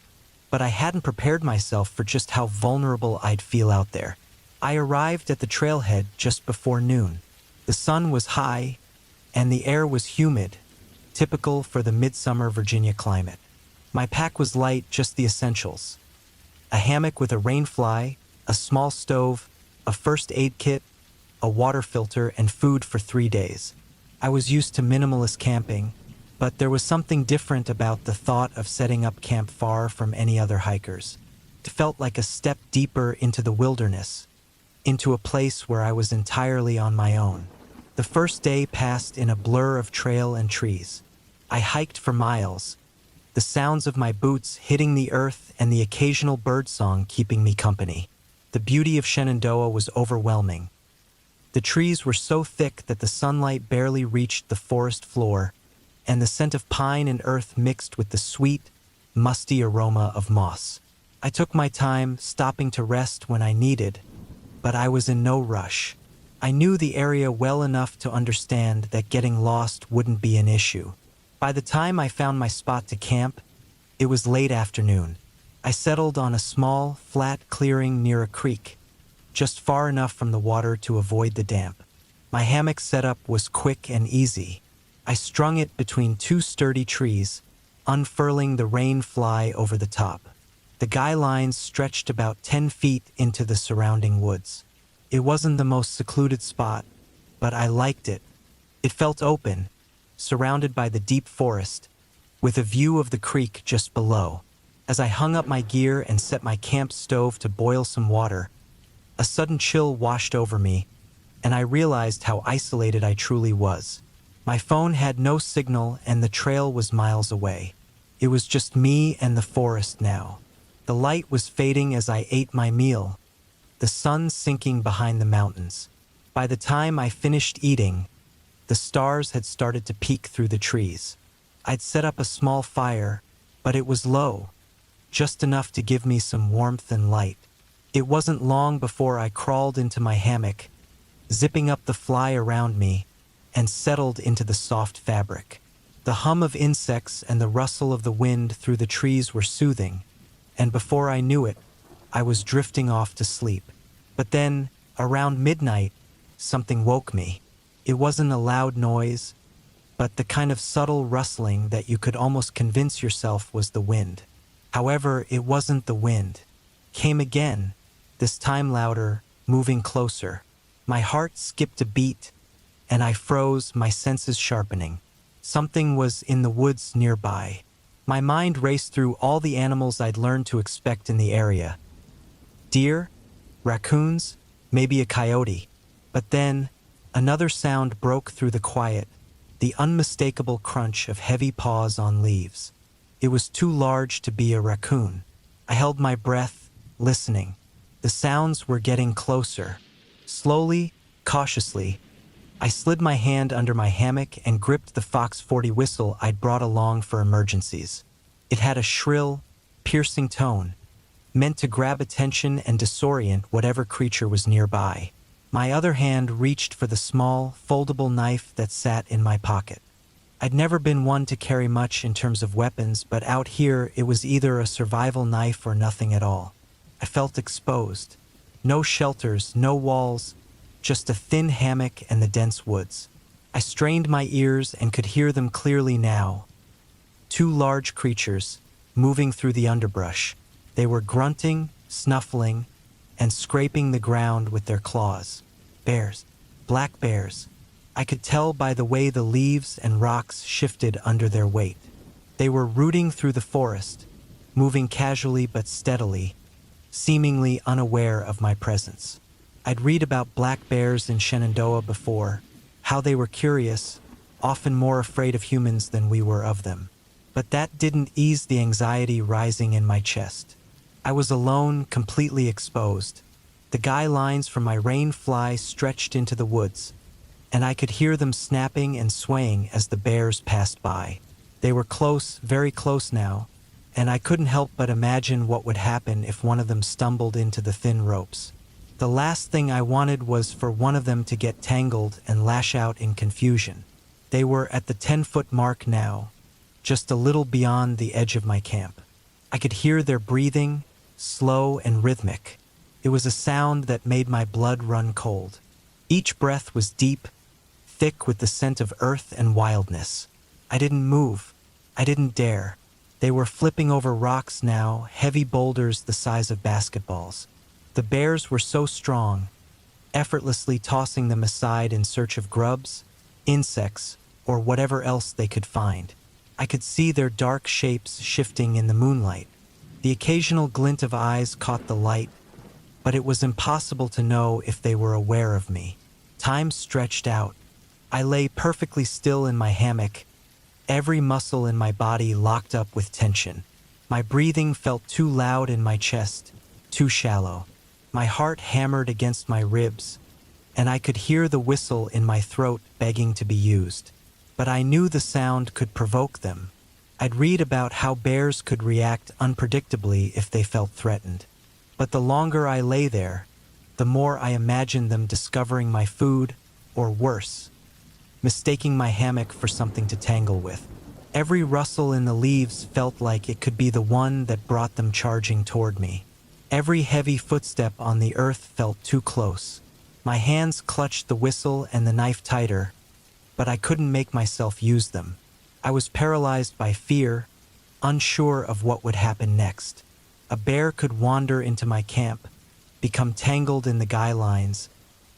but I hadn't prepared myself for just how vulnerable I'd feel out there. I arrived at the trailhead just before noon. The sun was high, and the air was humid, typical for the midsummer Virginia climate. My pack was light, just the essentials. A hammock with a rainfly, a small stove, a first aid kit, a water filter, and food for 3 days. I was used to minimalist camping, but there was something different about the thought of setting up camp far from any other hikers. It felt like a step deeper into the wilderness, into a place where I was entirely on my own. The first day passed in a blur of trail and trees. I hiked for miles, the sounds of my boots hitting the earth and the occasional birdsong keeping me company. The beauty of Shenandoah was overwhelming. The trees were so thick that the sunlight barely reached the forest floor, and the scent of pine and earth mixed with the sweet, musty aroma of moss. I took my time, stopping to rest when I needed, but I was in no rush. I knew the area well enough to understand that getting lost wouldn't be an issue. By the time I found my spot to camp, it was late afternoon. I settled on a small, flat clearing near a creek, just far enough from the water to avoid the damp. My hammock setup was quick and easy. I strung it between two sturdy trees, unfurling the rain fly over the top. The guy lines stretched about 10 feet into the surrounding woods. It wasn't the most secluded spot, but I liked it. It felt open, surrounded by the deep forest, with a view of the creek just below. As I hung up my gear and set my camp stove to boil some water, a sudden chill washed over me, and I realized how isolated I truly was. My phone had no signal and the trail was miles away. It was just me and the forest now. The light was fading as I ate my meal, the sun sinking behind the mountains. By the time I finished eating, the stars had started to peek through the trees. I'd set up a small fire, but it was low, just enough to give me some warmth and light. It wasn't long before I crawled into my hammock, zipping up the fly around me, and settled into the soft fabric. The hum of insects and the rustle of the wind through the trees were soothing, and before I knew it, I was drifting off to sleep. But then, around midnight, something woke me. It wasn't a loud noise, but the kind of subtle rustling that you could almost convince yourself was the wind. However, it wasn't the wind. Came again, this time louder, moving closer. My heart skipped a beat, and I froze, my senses sharpening. Something was in the woods nearby. My mind raced through all the animals I'd learned to expect in the area. Deer, raccoons, maybe a coyote. But then, another sound broke through the quiet, the unmistakable crunch of heavy paws on leaves. It was too large to be a raccoon. I held my breath, listening. The sounds were getting closer. Slowly, cautiously, I slid my hand under my hammock and gripped the Fox 40 whistle I'd brought along for emergencies. It had a shrill, piercing tone, meant to grab attention and disorient whatever creature was nearby. My other hand reached for the small, foldable knife that sat in my pocket. I'd never been one to carry much in terms of weapons, but out here it was either a survival knife or nothing at all. I felt exposed. No shelters, no walls, just a thin hammock and the dense woods. I strained my ears and could hear them clearly now. Two large creatures, moving through the underbrush. They were grunting, snuffling, and scraping the ground with their claws. Bears. Black bears. I could tell by the way the leaves and rocks shifted under their weight. They were rooting through the forest, moving casually but steadily, seemingly unaware of my presence. I'd read about black bears in Shenandoah before, how they were curious, often more afraid of humans than we were of them. But that didn't ease the anxiety rising in my chest. I was alone, completely exposed. The guy lines from my rain fly stretched into the woods, and I could hear them snapping and swaying as the bears passed by. They were close, very close now, and I couldn't help but imagine what would happen if one of them stumbled into the thin ropes. The last thing I wanted was for one of them to get tangled and lash out in confusion. They were at the 10-foot mark now, just a little beyond the edge of my camp. I could hear their breathing, slow and rhythmic. It was a sound that made my blood run cold. Each breath was deep, thick with the scent of earth and wildness. I didn't move. I didn't dare. They were flipping over rocks now, heavy boulders the size of basketballs. The bears were so strong, effortlessly tossing them aside in search of grubs, insects, or whatever else they could find. I could see their dark shapes shifting in the moonlight. The occasional glint of eyes caught the light, but it was impossible to know if they were aware of me. Time stretched out. I lay perfectly still in my hammock, every muscle in my body locked up with tension. My breathing felt too loud in my chest, too shallow. My heart hammered against my ribs, and I could hear the whistle in my throat begging to be used. But I knew the sound could provoke them. I'd read about how bears could react unpredictably if they felt threatened. But the longer I lay there, the more I imagined them discovering my food, or worse, mistaking my hammock for something to tangle with. Every rustle in the leaves felt like it could be the one that brought them charging toward me. Every heavy footstep on the earth felt too close. My hands clutched the whistle and the knife tighter, but I couldn't make myself use them. I was paralyzed by fear, unsure of what would happen next. A bear could wander into my camp, become tangled in the guy lines,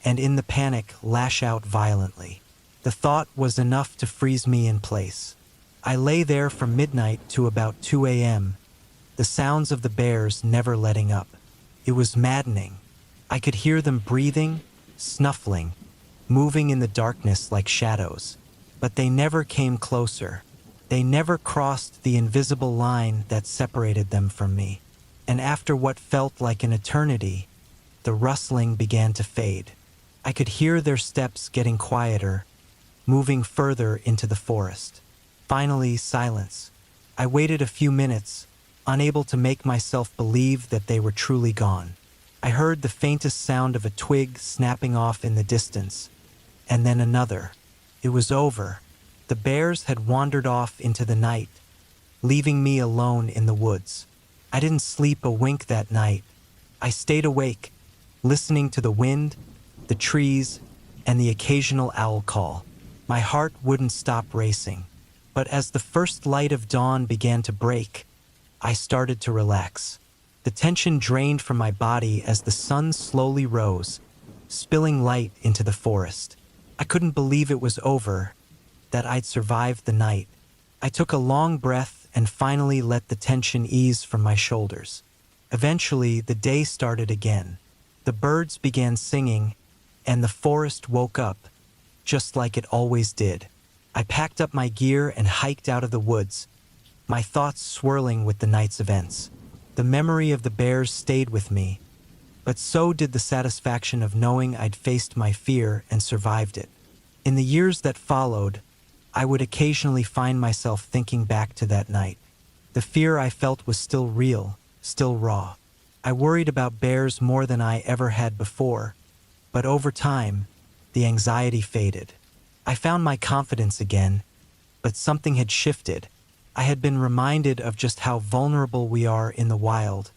and in the panic lash out violently. The thought was enough to freeze me in place. I lay there from midnight to about 2 a.m., the sounds of the bears never letting up. It was maddening. I could hear them breathing, snuffling, moving in the darkness like shadows. But they never came closer. They never crossed the invisible line that separated them from me. And after what felt like an eternity, the rustling began to fade. I could hear their steps getting quieter, moving further into the forest. Finally, silence. I waited a few minutes, unable to make myself believe that they were truly gone. I heard the faintest sound of a twig snapping off in the distance, and then another. It was over. The bears had wandered off into the night, leaving me alone in the woods. I didn't sleep a wink that night. I stayed awake, listening to the wind, the trees, and the occasional owl call. My heart wouldn't stop racing. But as the first light of dawn began to break, I started to relax. The tension drained from my body as the sun slowly rose, spilling light into the forest. I couldn't believe it was over, that I'd survived the night. I took a long breath and finally let the tension ease from my shoulders. Eventually, the day started again. The birds began singing, and the forest woke up, just like it always did. I packed up my gear and hiked out of the woods, my thoughts swirling with the night's events. The memory of the bears stayed with me, but so did the satisfaction of knowing I'd faced my fear and survived it. In the years that followed, I would occasionally find myself thinking back to that night. The fear I felt was still real, still raw. I worried about bears more than I ever had before, but over time, the anxiety faded. I found my confidence again, but something had shifted. I had been reminded of just how vulnerable we are in the wild,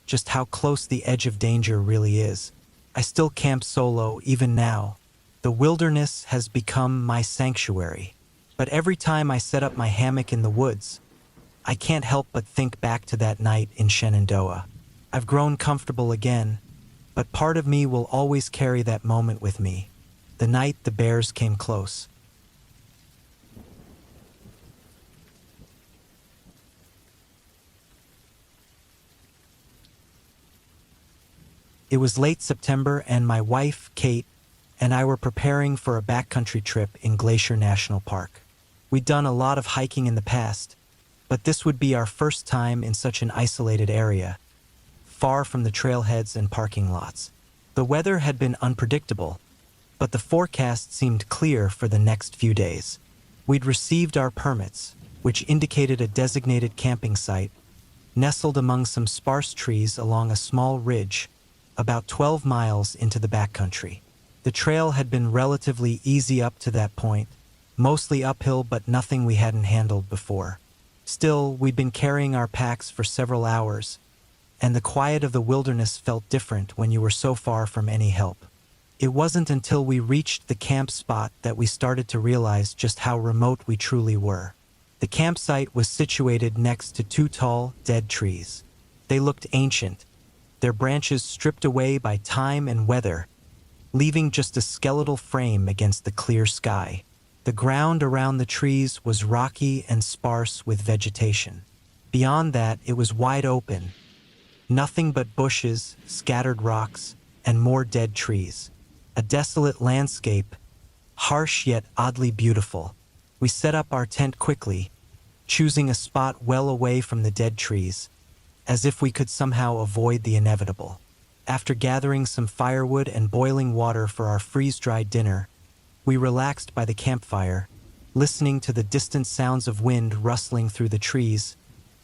just how close the edge of danger really is. I still camp solo even now. The wilderness has become my sanctuary. But every time I set up my hammock in the woods, I can't help but think back to that night in Shenandoah. I've grown comfortable again, but part of me will always carry that moment with me. The night the bears came close. It was late September, and my wife, Kate, and I were preparing for a backcountry trip in Glacier National Park. We'd done a lot of hiking in the past, but this would be our first time in such an isolated area, far from the trailheads and parking lots. The weather had been unpredictable, but the forecast seemed clear for the next few days. We'd received our permits, which indicated a designated camping site, nestled among some sparse trees along a small ridge, about 12 miles into the backcountry. The trail had been relatively easy up to that point, mostly uphill but nothing we hadn't handled before. Still, we'd been carrying our packs for several hours, and the quiet of the wilderness felt different when you were so far from any help. It wasn't until we reached the camp spot that we started to realize just how remote we truly were. The campsite was situated next to two tall, dead trees. They looked ancient, their branches stripped away by time and weather, leaving just a skeletal frame against the clear sky. The ground around the trees was rocky and sparse with vegetation. Beyond that, it was wide open. Nothing but bushes, scattered rocks, and more dead trees. A desolate landscape, harsh yet oddly beautiful. We set up our tent quickly, choosing a spot well away from the dead trees, as if we could somehow avoid the inevitable. After gathering some firewood and boiling water for our freeze-dried dinner, we relaxed by the campfire, listening to the distant sounds of wind rustling through the trees,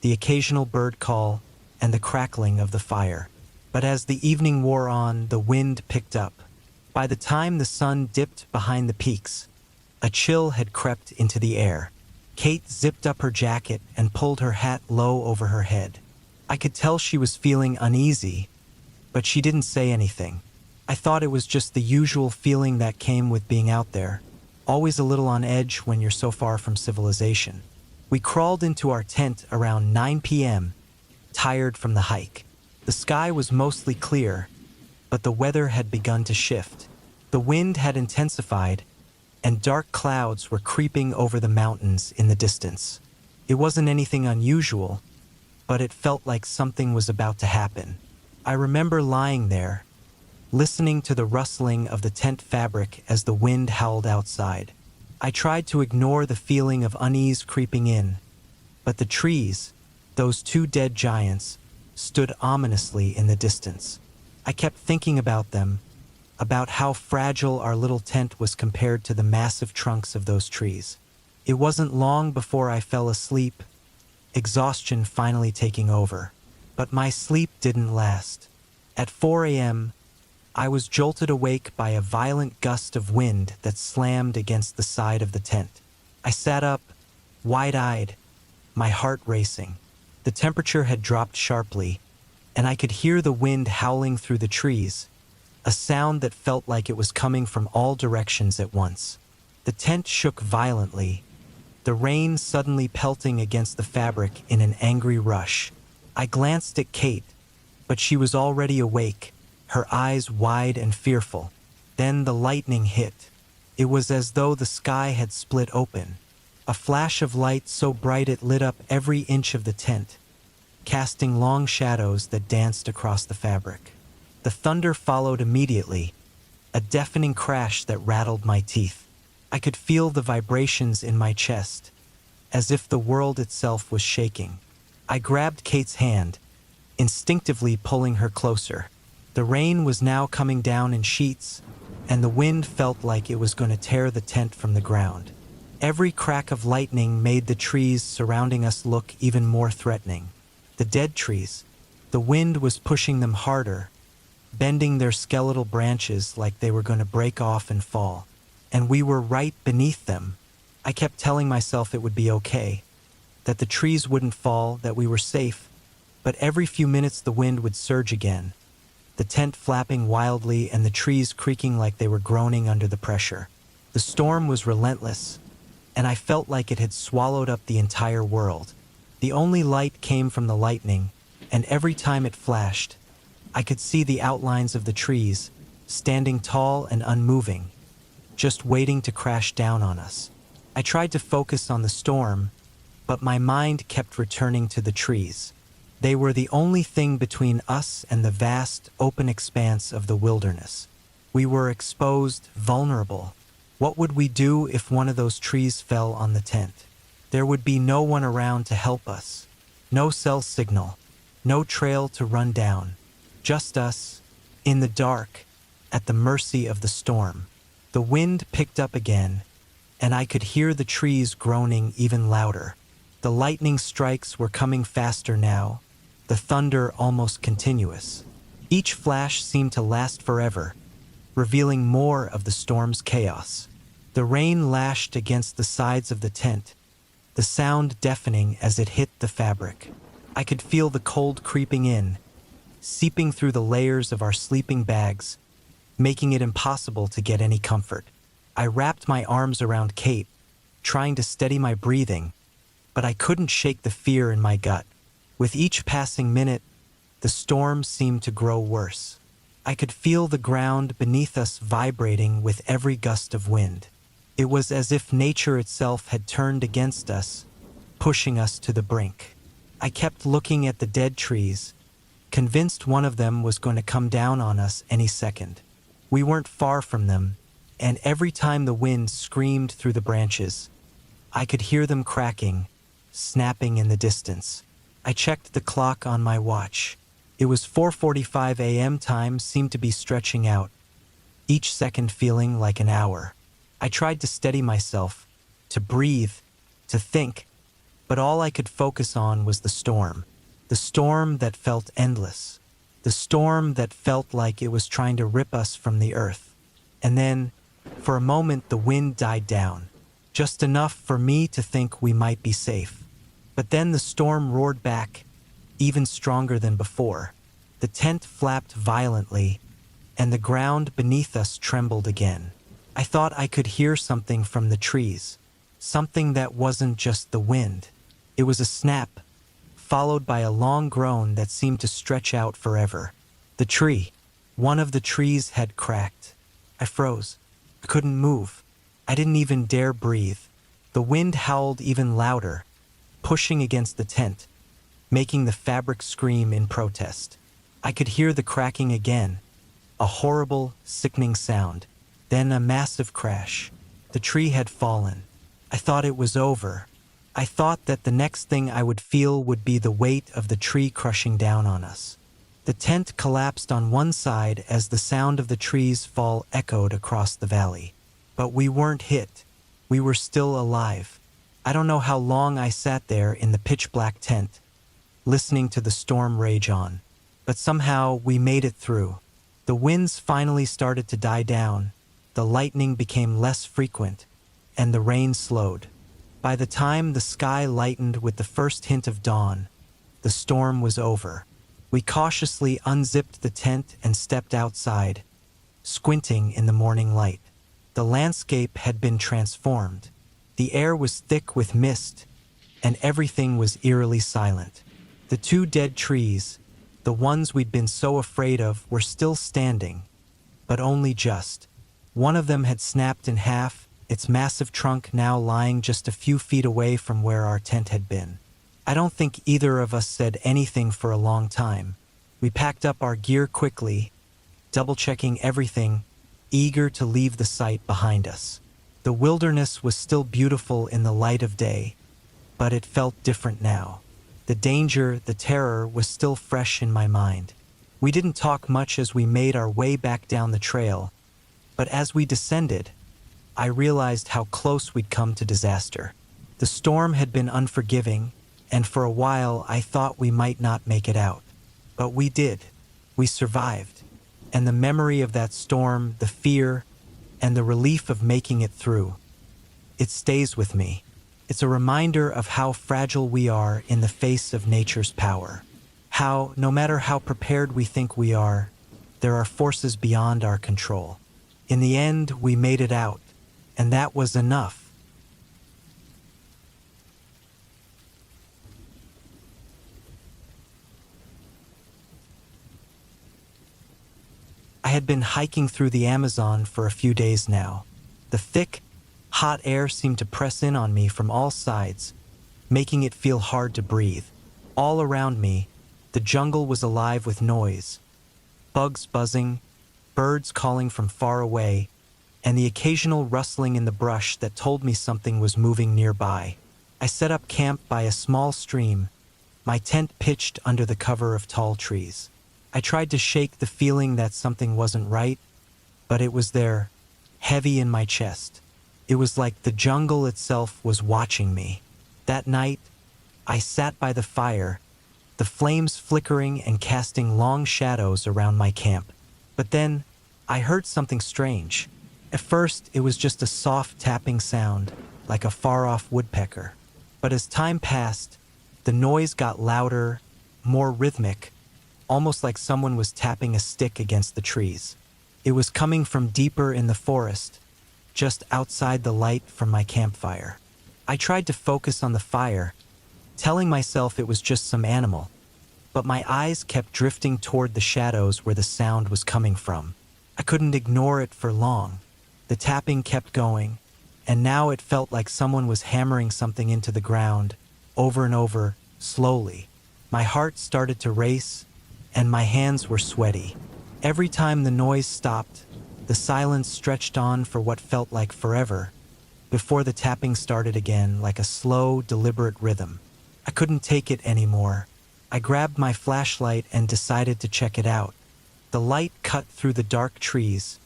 the occasional bird call, and the crackling of the fire. But as the evening wore on, the wind picked up. By the time the sun dipped behind the peaks, a chill had crept into the air. Kate zipped up her jacket and pulled her hat low over her head. I could tell she was feeling uneasy, but she didn't say anything. I thought it was just the usual feeling that came with being out there, always a little on edge when you're so far from civilization. We crawled into our tent around 9 p.m., tired from the hike. The sky was mostly clear, but the weather had begun to shift. The wind had intensified, and dark clouds were creeping over the mountains in the distance. It wasn't anything unusual, but it felt like something was about to happen. I remember lying there, listening to the rustling of the tent fabric as the wind howled outside. I tried to ignore the feeling of unease creeping in, but the trees, those two dead giants, stood ominously in the distance. I kept thinking about them, about how fragile our little tent was compared to the massive trunks of those trees. It wasn't long before I fell asleep, exhaustion finally taking over. But my sleep didn't last. At 4 a.m., I was jolted awake by a violent gust of wind that slammed against the side of the tent. I sat up, wide-eyed, my heart racing. The temperature had dropped sharply, and I could hear the wind howling through the trees, a sound that felt like it was coming from all directions at once. The tent shook violently, the rain suddenly pelting against the fabric in an angry rush. I glanced at Kate, but she was already awake, her eyes wide and fearful. Then the lightning hit. It was as though the sky had split open. A flash of light so bright it lit up every inch of the tent, casting long shadows that danced across the fabric. The thunder followed immediately, a deafening crash that rattled my teeth. I could feel the vibrations in my chest, as if the world itself was shaking. I grabbed Kate's hand, instinctively pulling her closer. The rain was now coming down in sheets, and the wind felt like it was going to tear the tent from the ground. Every crack of lightning made the trees surrounding us look even more threatening. The dead trees, the wind was pushing them harder, bending their skeletal branches like they were going to break off and fall. And we were right beneath them. I kept telling myself it would be okay, that the trees wouldn't fall, that we were safe, but every few minutes the wind would surge again, the tent flapping wildly and the trees creaking like they were groaning under the pressure. The storm was relentless, and I felt like it had swallowed up the entire world. The only light came from the lightning, and every time it flashed, I could see the outlines of the trees, standing tall and unmoving, just waiting to crash down on us. I tried to focus on the storm, but my mind kept returning to the trees. They were the only thing between us and the vast, open expanse of the wilderness. We were exposed, vulnerable. What would we do if one of those trees fell on the tent? There would be no one around to help us. No cell signal, no trail to run down. Just us, in the dark, at the mercy of the storm. The wind picked up again, and I could hear the trees groaning even louder. The lightning strikes were coming faster now, the thunder almost continuous. Each flash seemed to last forever, revealing more of the storm's chaos. The rain lashed against the sides of the tent, the sound deafening as it hit the fabric. I could feel the cold creeping in, seeping through the layers of our sleeping bags, making it impossible to get any comfort. I wrapped my arms around Kate, trying to steady my breathing, but I couldn't shake the fear in my gut. With each passing minute, the storm seemed to grow worse. I could feel the ground beneath us vibrating with every gust of wind. It was as if nature itself had turned against us, pushing us to the brink. I kept looking at the dead trees, convinced one of them was going to come down on us any second. We weren't far from them, and every time the wind screamed through the branches, I could hear them cracking, snapping in the distance. I checked the clock on my watch. It was 4:45 a.m. Time seemed to be stretching out, each second feeling like an hour. I tried to steady myself, to breathe, to think, but all I could focus on was the storm. The storm that felt endless. The storm that felt like it was trying to rip us from the earth. And then, for a moment, the wind died down, just enough for me to think we might be safe. But then the storm roared back, even stronger than before. The tent flapped violently, and the ground beneath us trembled again. I thought I could hear something from the trees, something that wasn't just the wind. It was a snap, followed by a long groan that seemed to stretch out forever. The tree, one of the trees had cracked. I froze. I couldn't move. I didn't even dare breathe. The wind howled even louder, pushing against the tent, making the fabric scream in protest. I could hear the cracking again, a horrible, sickening sound, then a massive crash. The tree had fallen. I thought it was over. I thought that the next thing I would feel would be the weight of the tree crushing down on us. The tent collapsed on one side as the sound of the tree's fall echoed across the valley. But we weren't hit. We were still alive. I don't know how long I sat there in the pitch-black tent, listening to the storm rage on. But somehow we made it through. The winds finally started to die down, the lightning became less frequent, and the rain slowed. By the time the sky lightened with the first hint of dawn, the storm was over. We cautiously unzipped the tent and stepped outside, squinting in the morning light. The landscape had been transformed. The air was thick with mist, and everything was eerily silent. The two dead trees, the ones we'd been so afraid of, were still standing, but only just. One of them had snapped in half, its massive trunk now lying just a few feet away from where our tent had been. I don't think either of us said anything for a long time. We packed up our gear quickly, double-checking everything, eager to leave the site behind us. The wilderness was still beautiful in the light of day, but it felt different now. The danger, the terror, was still fresh in my mind. We didn't talk much as we made our way back down the trail, but as we descended, I realized how close we'd come to disaster. The storm had been unforgiving, and for a while I thought we might not make it out. But we did. We survived. And the memory of that storm, the fear, and the relief of making it through, it stays with me. It's a reminder of how fragile we are in the face of nature's power. How, no matter how prepared we think we are, there are forces beyond our control. In the end, we made it out, and that was enough. I had been hiking through the Amazon for a few days now. The thick, hot air seemed to press in on me from all sides, making it feel hard to breathe. All around me, the jungle was alive with noise. Bugs buzzing, birds calling from far away, and the occasional rustling in the brush that told me something was moving nearby. I set up camp by a small stream, my tent pitched under the cover of tall trees. I tried to shake the feeling that something wasn't right, but it was there, heavy in my chest. It was like the jungle itself was watching me. That night, I sat by the fire, the flames flickering and casting long shadows around my camp. But then, I heard something strange. At first, it was just a soft tapping sound, like a far-off woodpecker. But as time passed, the noise got louder, more rhythmic, almost like someone was tapping a stick against the trees. It was coming from deeper in the forest, just outside the light from my campfire. I tried to focus on the fire, telling myself it was just some animal, but my eyes kept drifting toward the shadows where the sound was coming from. I couldn't ignore it for long. The tapping kept going, and now it felt like someone was hammering something into the ground, over and over, slowly. My heart started to race, and my hands were sweaty. Every time the noise stopped, the silence stretched on for what felt like forever, before the tapping started again like a slow, deliberate rhythm. I couldn't take it anymore. I grabbed my flashlight and decided to check it out. The light cut through the dark trees,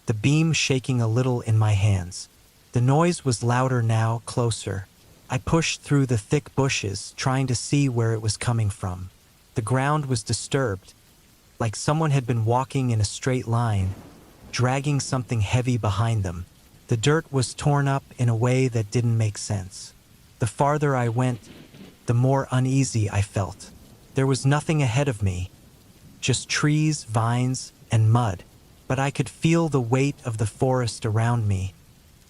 the beam shaking a little in my hands. The noise was louder now, closer. I pushed through the thick bushes, trying to see where it was coming from. The ground was disturbed, like someone had been walking in a straight line, dragging something heavy behind them. The dirt was torn up in a way that didn't make sense. The farther I went, the more uneasy I felt. There was nothing ahead of me, just trees, vines, and mud, but I could feel the weight of the forest around me,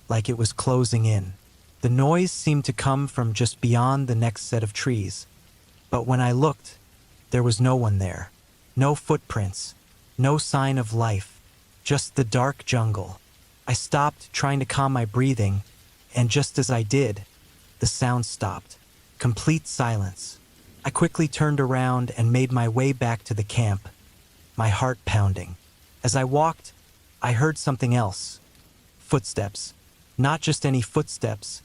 like it was closing in. The noise seemed to come from just beyond the next set of trees, but when I looked, there was no one there. No footprints, no sign of life, just the dark jungle. I stopped, trying to calm my breathing, and just as I did, the sound stopped. Complete silence. I quickly turned around and made my way back to the camp, my heart pounding. As I walked, I heard something else. Footsteps. Not just any footsteps,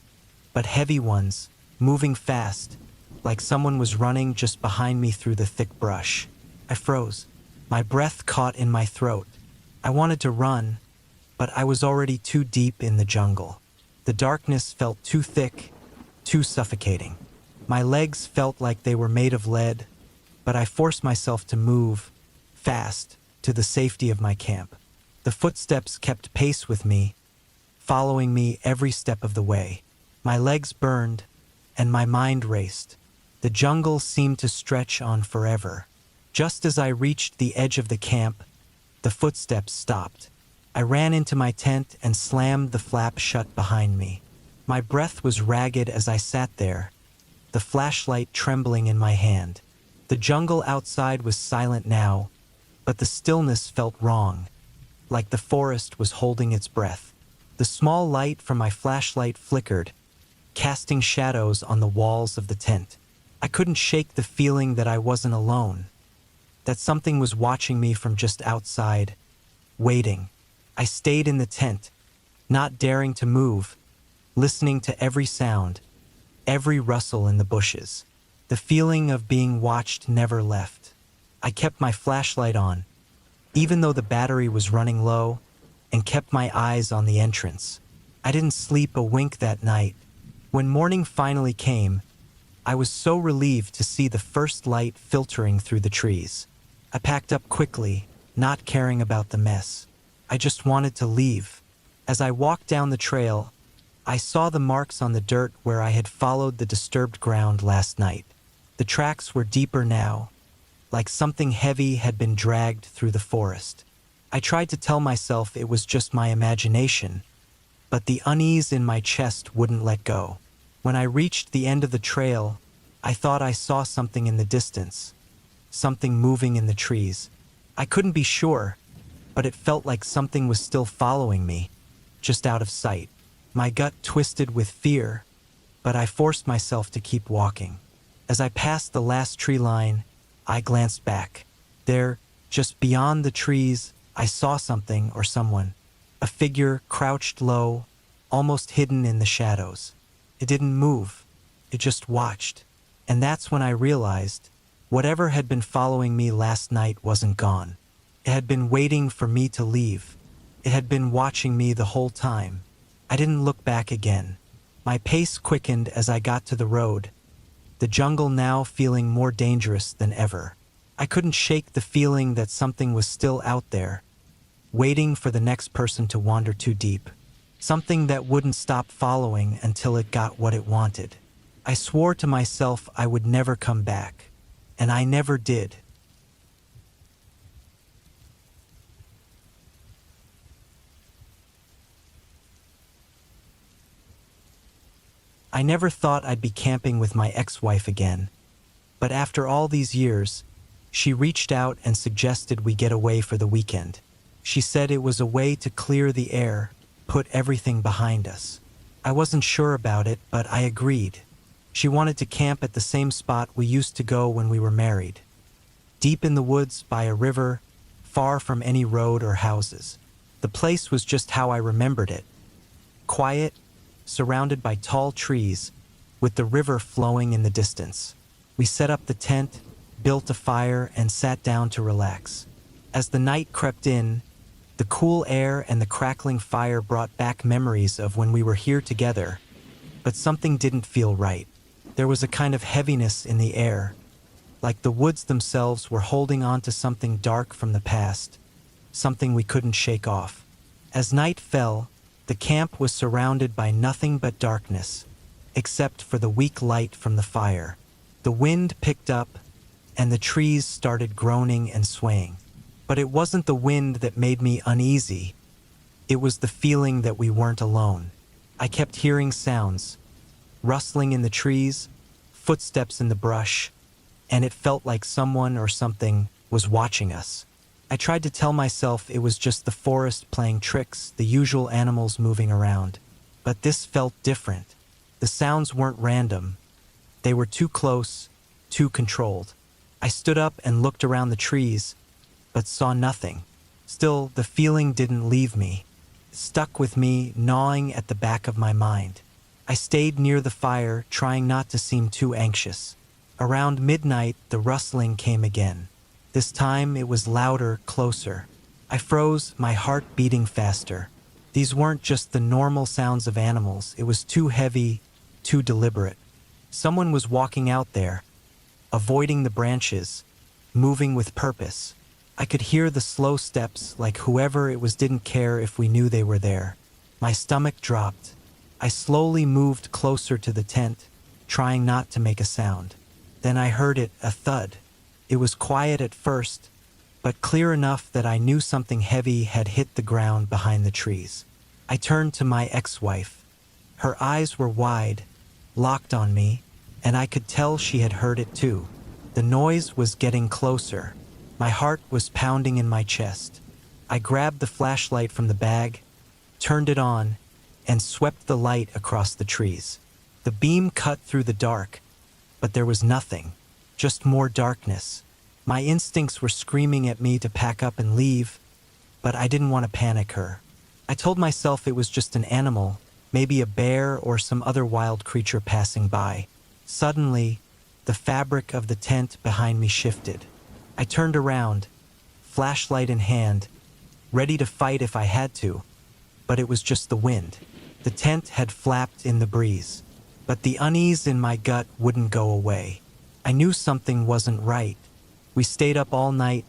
but heavy ones, moving fast, like someone was running just behind me through the thick brush. I froze. My breath caught in my throat. I wanted to run, but I was already too deep in the jungle. The darkness felt too thick, too suffocating. My legs felt like they were made of lead, but I forced myself to move, fast, to the safety of my camp. The footsteps kept pace with me, following me every step of the way. My legs burned, and my mind raced. The jungle seemed to stretch on forever. Just as I reached the edge of the camp, the footsteps stopped. I ran into my tent and slammed the flap shut behind me. My breath was ragged as I sat there, the flashlight trembling in my hand. The jungle outside was silent now, but the stillness felt wrong, like the forest was holding its breath. The small light from my flashlight flickered, casting shadows on the walls of the tent. I couldn't shake the feeling that I wasn't alone, that something was watching me from just outside, waiting. I stayed in the tent, not daring to move, listening to every sound, every rustle in the bushes. The feeling of being watched never left. I kept my flashlight on, even though the battery was running low, and kept my eyes on the entrance. I didn't sleep a wink that night. When morning finally came, I was so relieved to see the first light filtering through the trees. I packed up quickly, not caring about the mess. I just wanted to leave. As I walked down the trail, I saw the marks on the dirt where I had followed the disturbed ground last night. The tracks were deeper now, like something heavy had been dragged through the forest. I tried to tell myself it was just my imagination, but the unease in my chest wouldn't let go. When I reached the end of the trail, I thought I saw something in the distance, something moving in the trees. I couldn't be sure, but it felt like something was still following me, just out of sight. My gut twisted with fear, but I forced myself to keep walking. As I passed the last tree line, I glanced back. There, just beyond the trees, I saw something or someone. A figure crouched low, almost hidden in the shadows. It didn't move. It just watched. And that's when I realized whatever had been following me last night wasn't gone. It had been waiting for me to leave. It had been watching me the whole time. I didn't look back again. My pace quickened as I got to the road, the jungle now feeling more dangerous than ever. I couldn't shake the feeling that something was still out there, waiting for the next person to wander too deep. Something that wouldn't stop following until it got what it wanted. I swore to myself I would never come back, and I never did. I never thought I'd be camping with my ex-wife again, but after all these years, she reached out and suggested we get away for the weekend. She said it was a way to clear the air, put everything behind us. I wasn't sure about it, but I agreed. She wanted to camp at the same spot we used to go when we were married, deep in the woods by a river, far from any road or houses. The place was just how I remembered it. Quiet, surrounded by tall trees, with the river flowing in the distance. We set up the tent, built a fire, and sat down to relax. As the night crept in, the cool air and the crackling fire brought back memories of when we were here together, but something didn't feel right. There was a kind of heaviness in the air, like the woods themselves were holding on to something dark from the past, something we couldn't shake off. As night fell, the camp was surrounded by nothing but darkness, except for the weak light from the fire. The wind picked up, and the trees started groaning and swaying. But it wasn't the wind that made me uneasy. It was the feeling that we weren't alone. I kept hearing sounds, rustling in the trees, footsteps in the brush, and it felt like someone or something was watching us. I tried to tell myself it was just the forest playing tricks, the usual animals moving around. But this felt different. The sounds weren't random. They were too close, too controlled. I stood up and looked around the trees, but saw nothing. Still, the feeling didn't leave me. It stuck with me, gnawing at the back of my mind. I stayed near the fire, trying not to seem too anxious. Around midnight, the rustling came again. This time it was louder, closer. I froze, my heart beating faster. These weren't just the normal sounds of animals. It was too heavy, too deliberate. Someone was walking out there, avoiding the branches, moving with purpose. I could hear the slow steps, like whoever it was didn't care if we knew they were there. My stomach dropped. I slowly moved closer to the tent, trying not to make a sound. Then I heard it, a thud. It was quiet at first, but clear enough that I knew something heavy had hit the ground behind the trees. I turned to my ex-wife. Her eyes were wide, locked on me, and I could tell she had heard it too. The noise was getting closer. My heart was pounding in my chest. I grabbed the flashlight from the bag, turned it on, and swept the light across the trees. The beam cut through the dark, but there was nothing. Just more darkness. My instincts were screaming at me to pack up and leave, but I didn't want to panic her. I told myself it was just an animal, maybe a bear or some other wild creature passing by. Suddenly, the fabric of the tent behind me shifted. I turned around, flashlight in hand, ready to fight if I had to, but it was just the wind. The tent had flapped in the breeze, but the unease in my gut wouldn't go away. I knew something wasn't right. We stayed up all night,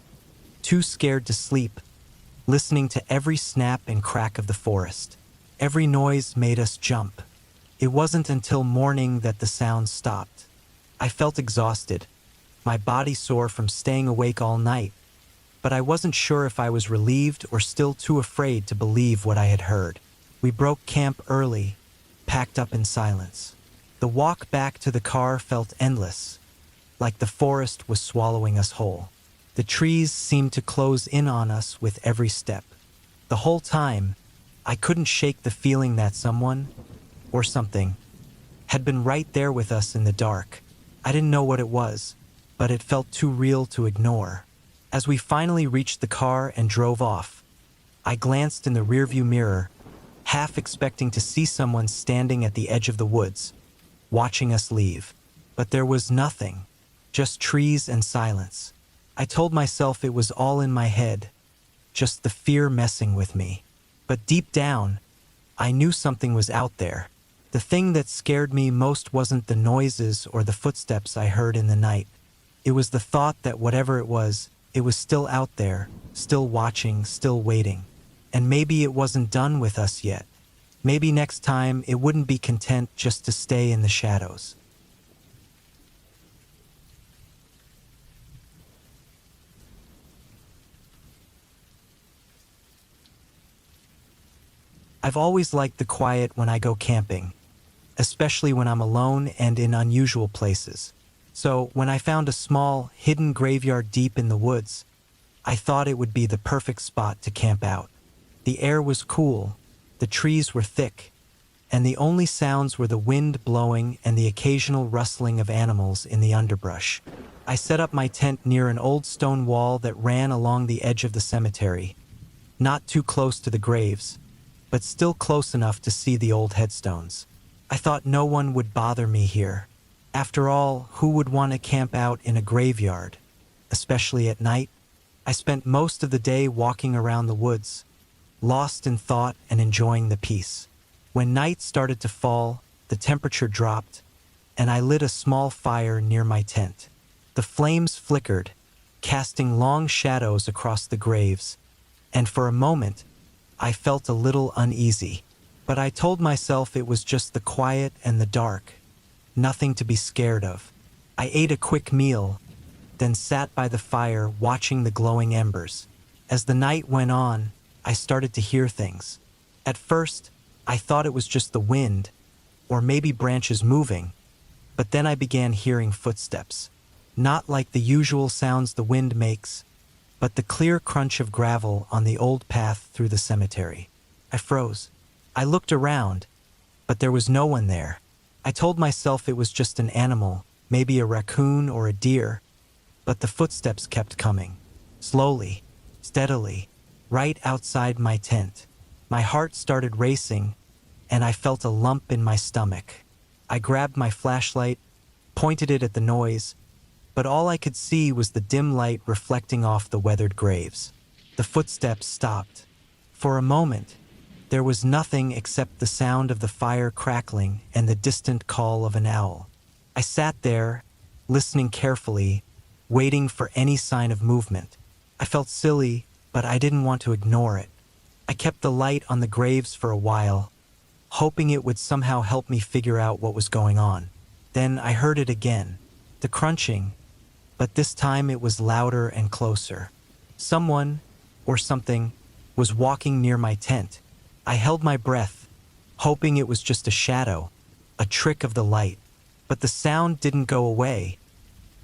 too scared to sleep, listening to every snap and crack of the forest. Every noise made us jump. It wasn't until morning that the sound stopped. I felt exhausted, my body sore from staying awake all night, but I wasn't sure if I was relieved or still too afraid to believe what I had heard. We broke camp early, packed up in silence. The walk back to the car felt endless, like the forest was swallowing us whole. The trees seemed to close in on us with every step. The whole time, I couldn't shake the feeling that someone, or something, had been right there with us in the dark. I didn't know what it was, but it felt too real to ignore. As we finally reached the car and drove off, I glanced in the rearview mirror, half expecting to see someone standing at the edge of the woods, watching us leave. But there was nothing. Just trees and silence. I told myself it was all in my head, just the fear messing with me. But deep down, I knew something was out there. The thing that scared me most wasn't the noises or the footsteps I heard in the night. It was the thought that whatever it was still out there, still watching, still waiting. And maybe it wasn't done with us yet. Maybe next time it wouldn't be content just to stay in the shadows. I've always liked the quiet when I go camping, especially when I'm alone and in unusual places. So when I found a small, hidden graveyard deep in the woods, I thought it would be the perfect spot to camp out. The air was cool, the trees were thick, and the only sounds were the wind blowing and the occasional rustling of animals in the underbrush. I set up my tent near an old stone wall that ran along the edge of the cemetery, not too close to the graves, but still close enough to see the old headstones. I thought no one would bother me here. After all, who would want to camp out in a graveyard, especially at night? I spent most of the day walking around the woods, lost in thought and enjoying the peace. When night started to fall, the temperature dropped, and I lit a small fire near my tent. The flames flickered, casting long shadows across the graves, and for a moment, I felt a little uneasy. But I told myself it was just the quiet and the dark, nothing to be scared of. I ate a quick meal, then sat by the fire watching the glowing embers. As the night went on, I started to hear things. At first, I thought it was just the wind, or maybe branches moving, but then I began hearing footsteps. Not like the usual sounds the wind makes, but the clear crunch of gravel on the old path through the cemetery. I froze. I looked around, but there was no one there. I told myself it was just an animal, maybe a raccoon or a deer, but the footsteps kept coming, slowly, steadily, right outside my tent. My heart started racing, and I felt a lump in my stomach. I grabbed my flashlight, pointed it at the noise, but all I could see was the dim light reflecting off the weathered graves. The footsteps stopped. For a moment, there was nothing except the sound of the fire crackling and the distant call of an owl. I sat there, listening carefully, waiting for any sign of movement. I felt silly, but I didn't want to ignore it. I kept the light on the graves for a while, hoping it would somehow help me figure out what was going on. Then I heard it again, the crunching, but this time it was louder and closer. Someone, or something, was walking near my tent. I held my breath, hoping it was just a shadow, a trick of the light. But the sound didn't go away.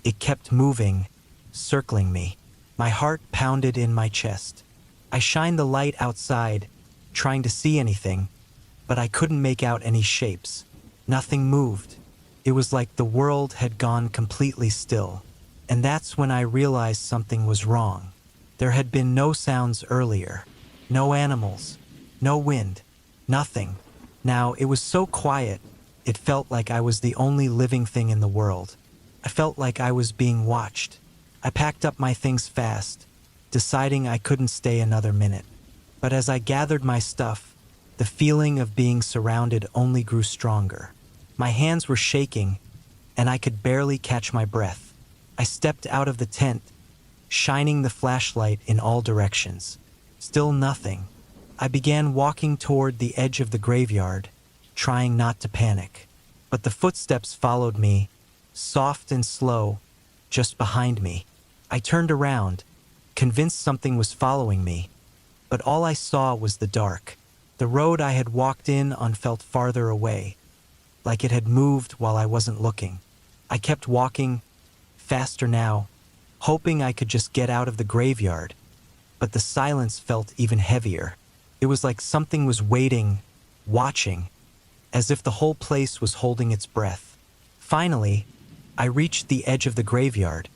It kept moving, circling me. My heart pounded in my chest. I shined the light outside, trying to see anything, but I couldn't make out any shapes. Nothing moved. It was like the world had gone completely still. And that's when I realized something was wrong. There had been no sounds earlier. No animals. No wind. Nothing. Now, it was so quiet, it felt like I was the only living thing in the world. I felt like I was being watched. I packed up my things fast, deciding I couldn't stay another minute. But as I gathered my stuff, the feeling of being surrounded only grew stronger. My hands were shaking, and I could barely catch my breath. I stepped out of the tent, shining the flashlight in all directions. Still nothing. I began walking toward the edge of the graveyard, trying not to panic. But the footsteps followed me, soft and slow, just behind me. I turned around, convinced something was following me, but all I saw was the dark. The road I had walked in on felt farther away, like it had moved while I wasn't looking. I kept walking, faster now, hoping I could just get out of the graveyard, but the silence felt even heavier. It was like something was waiting, watching, as if the whole place was holding its breath. Finally, I reached the edge of the graveyard,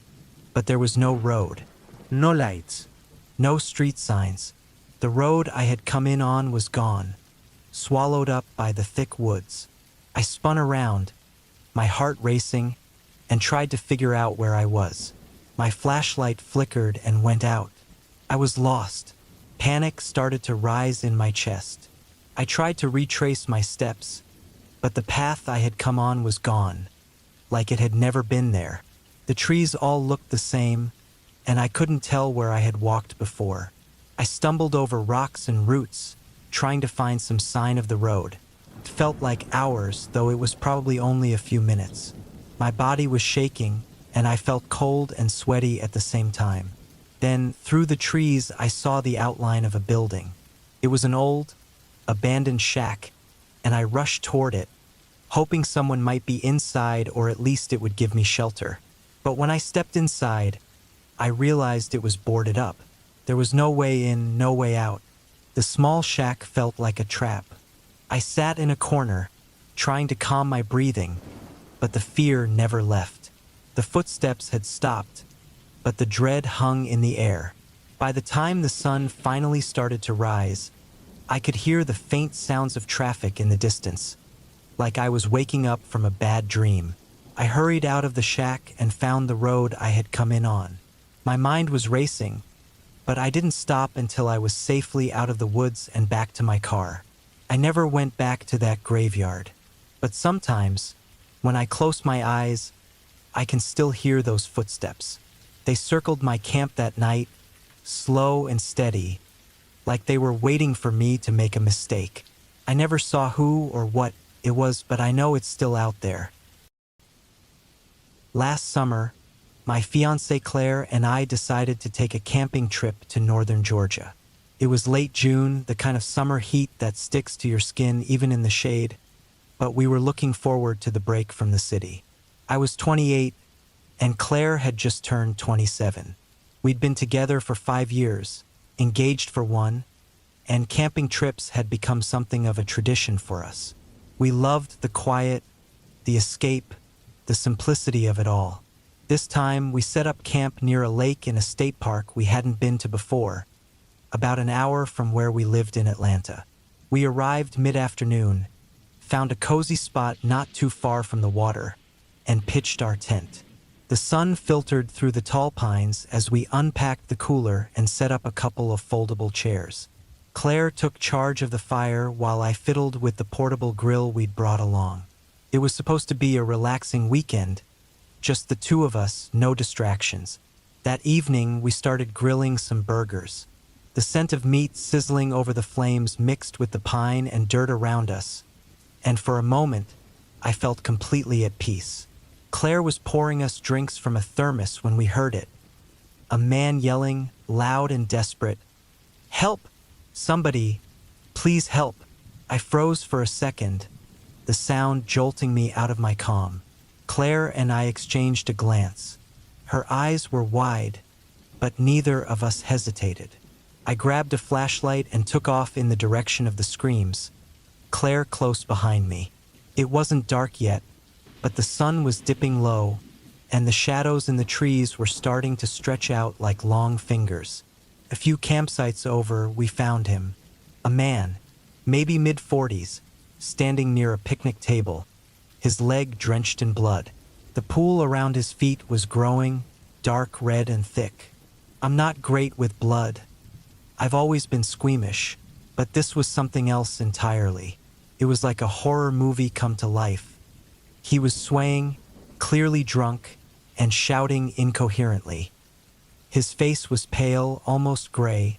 but there was no road. No lights. No street signs. The road I had come in on was gone, swallowed up by the thick woods. I spun around, my heart racing, and tried to figure out where I was. My flashlight flickered and went out. I was lost. Panic started to rise in my chest. I tried to retrace my steps, but the path I had come on was gone, like it had never been there. The trees all looked the same, and I couldn't tell where I had walked before. I stumbled over rocks and roots, trying to find some sign of the road. It felt like hours, though it was probably only a few minutes. My body was shaking, and I felt cold and sweaty at the same time. Then, through the trees, I saw the outline of a building. It was an old, abandoned shack, and I rushed toward it, hoping someone might be inside or at least it would give me shelter. But when I stepped inside, I realized it was boarded up. There was no way in, no way out. The small shack felt like a trap. I sat in a corner, trying to calm my breathing, but the fear never left. The footsteps had stopped, but the dread hung in the air. By the time the sun finally started to rise, I could hear the faint sounds of traffic in the distance, like I was waking up from a bad dream. I hurried out of the shack and found the road I had come in on. My mind was racing, but I didn't stop until I was safely out of the woods and back to my car. I never went back to that graveyard, but sometimes, when I close my eyes, I can still hear those footsteps. They circled my camp that night, slow and steady, like they were waiting for me to make a mistake. I never saw who or what it was, but I know it's still out there. Last summer, my fiancée Claire and I decided to take a camping trip to northern Georgia. It was late June, the kind of summer heat that sticks to your skin even in the shade, but we were looking forward to the break from the city. I was 28, and Claire had just turned 27. We'd been together for 5 years, engaged for 1, and camping trips had become something of a tradition for us. We loved the quiet, the escape, the simplicity of it all. This time, we set up camp near a lake in a state park we hadn't been to before, about an hour from where we lived in Atlanta. We arrived mid-afternoon, found a cozy spot not too far from the water, and pitched our tent. The sun filtered through the tall pines as we unpacked the cooler and set up a couple of foldable chairs. Claire took charge of the fire while I fiddled with the portable grill we'd brought along. It was supposed to be a relaxing weekend, just the two of us, no distractions. That evening, we started grilling some burgers. The scent of meat sizzling over the flames mixed with the pine and dirt around us, and for a moment, I felt completely at peace. Claire was pouring us drinks from a thermos when we heard it. A man yelling, loud and desperate, "Help! Somebody! Please help!" I froze for a second, the sound jolting me out of my calm. Claire and I exchanged a glance. Her eyes were wide, but neither of us hesitated. I grabbed a flashlight and took off in the direction of the screams, Claire close behind me. It wasn't dark yet, but the sun was dipping low, and the shadows in the trees were starting to stretch out like long fingers. A few campsites over, we found him. A man, maybe mid-40s, standing near a picnic table, his leg drenched in blood. The pool around his feet was growing, dark red and thick. I'm not great with blood. I've always been squeamish, but this was something else entirely. It was like a horror movie come to life. He was swaying, clearly drunk, and shouting incoherently. His face was pale, almost gray,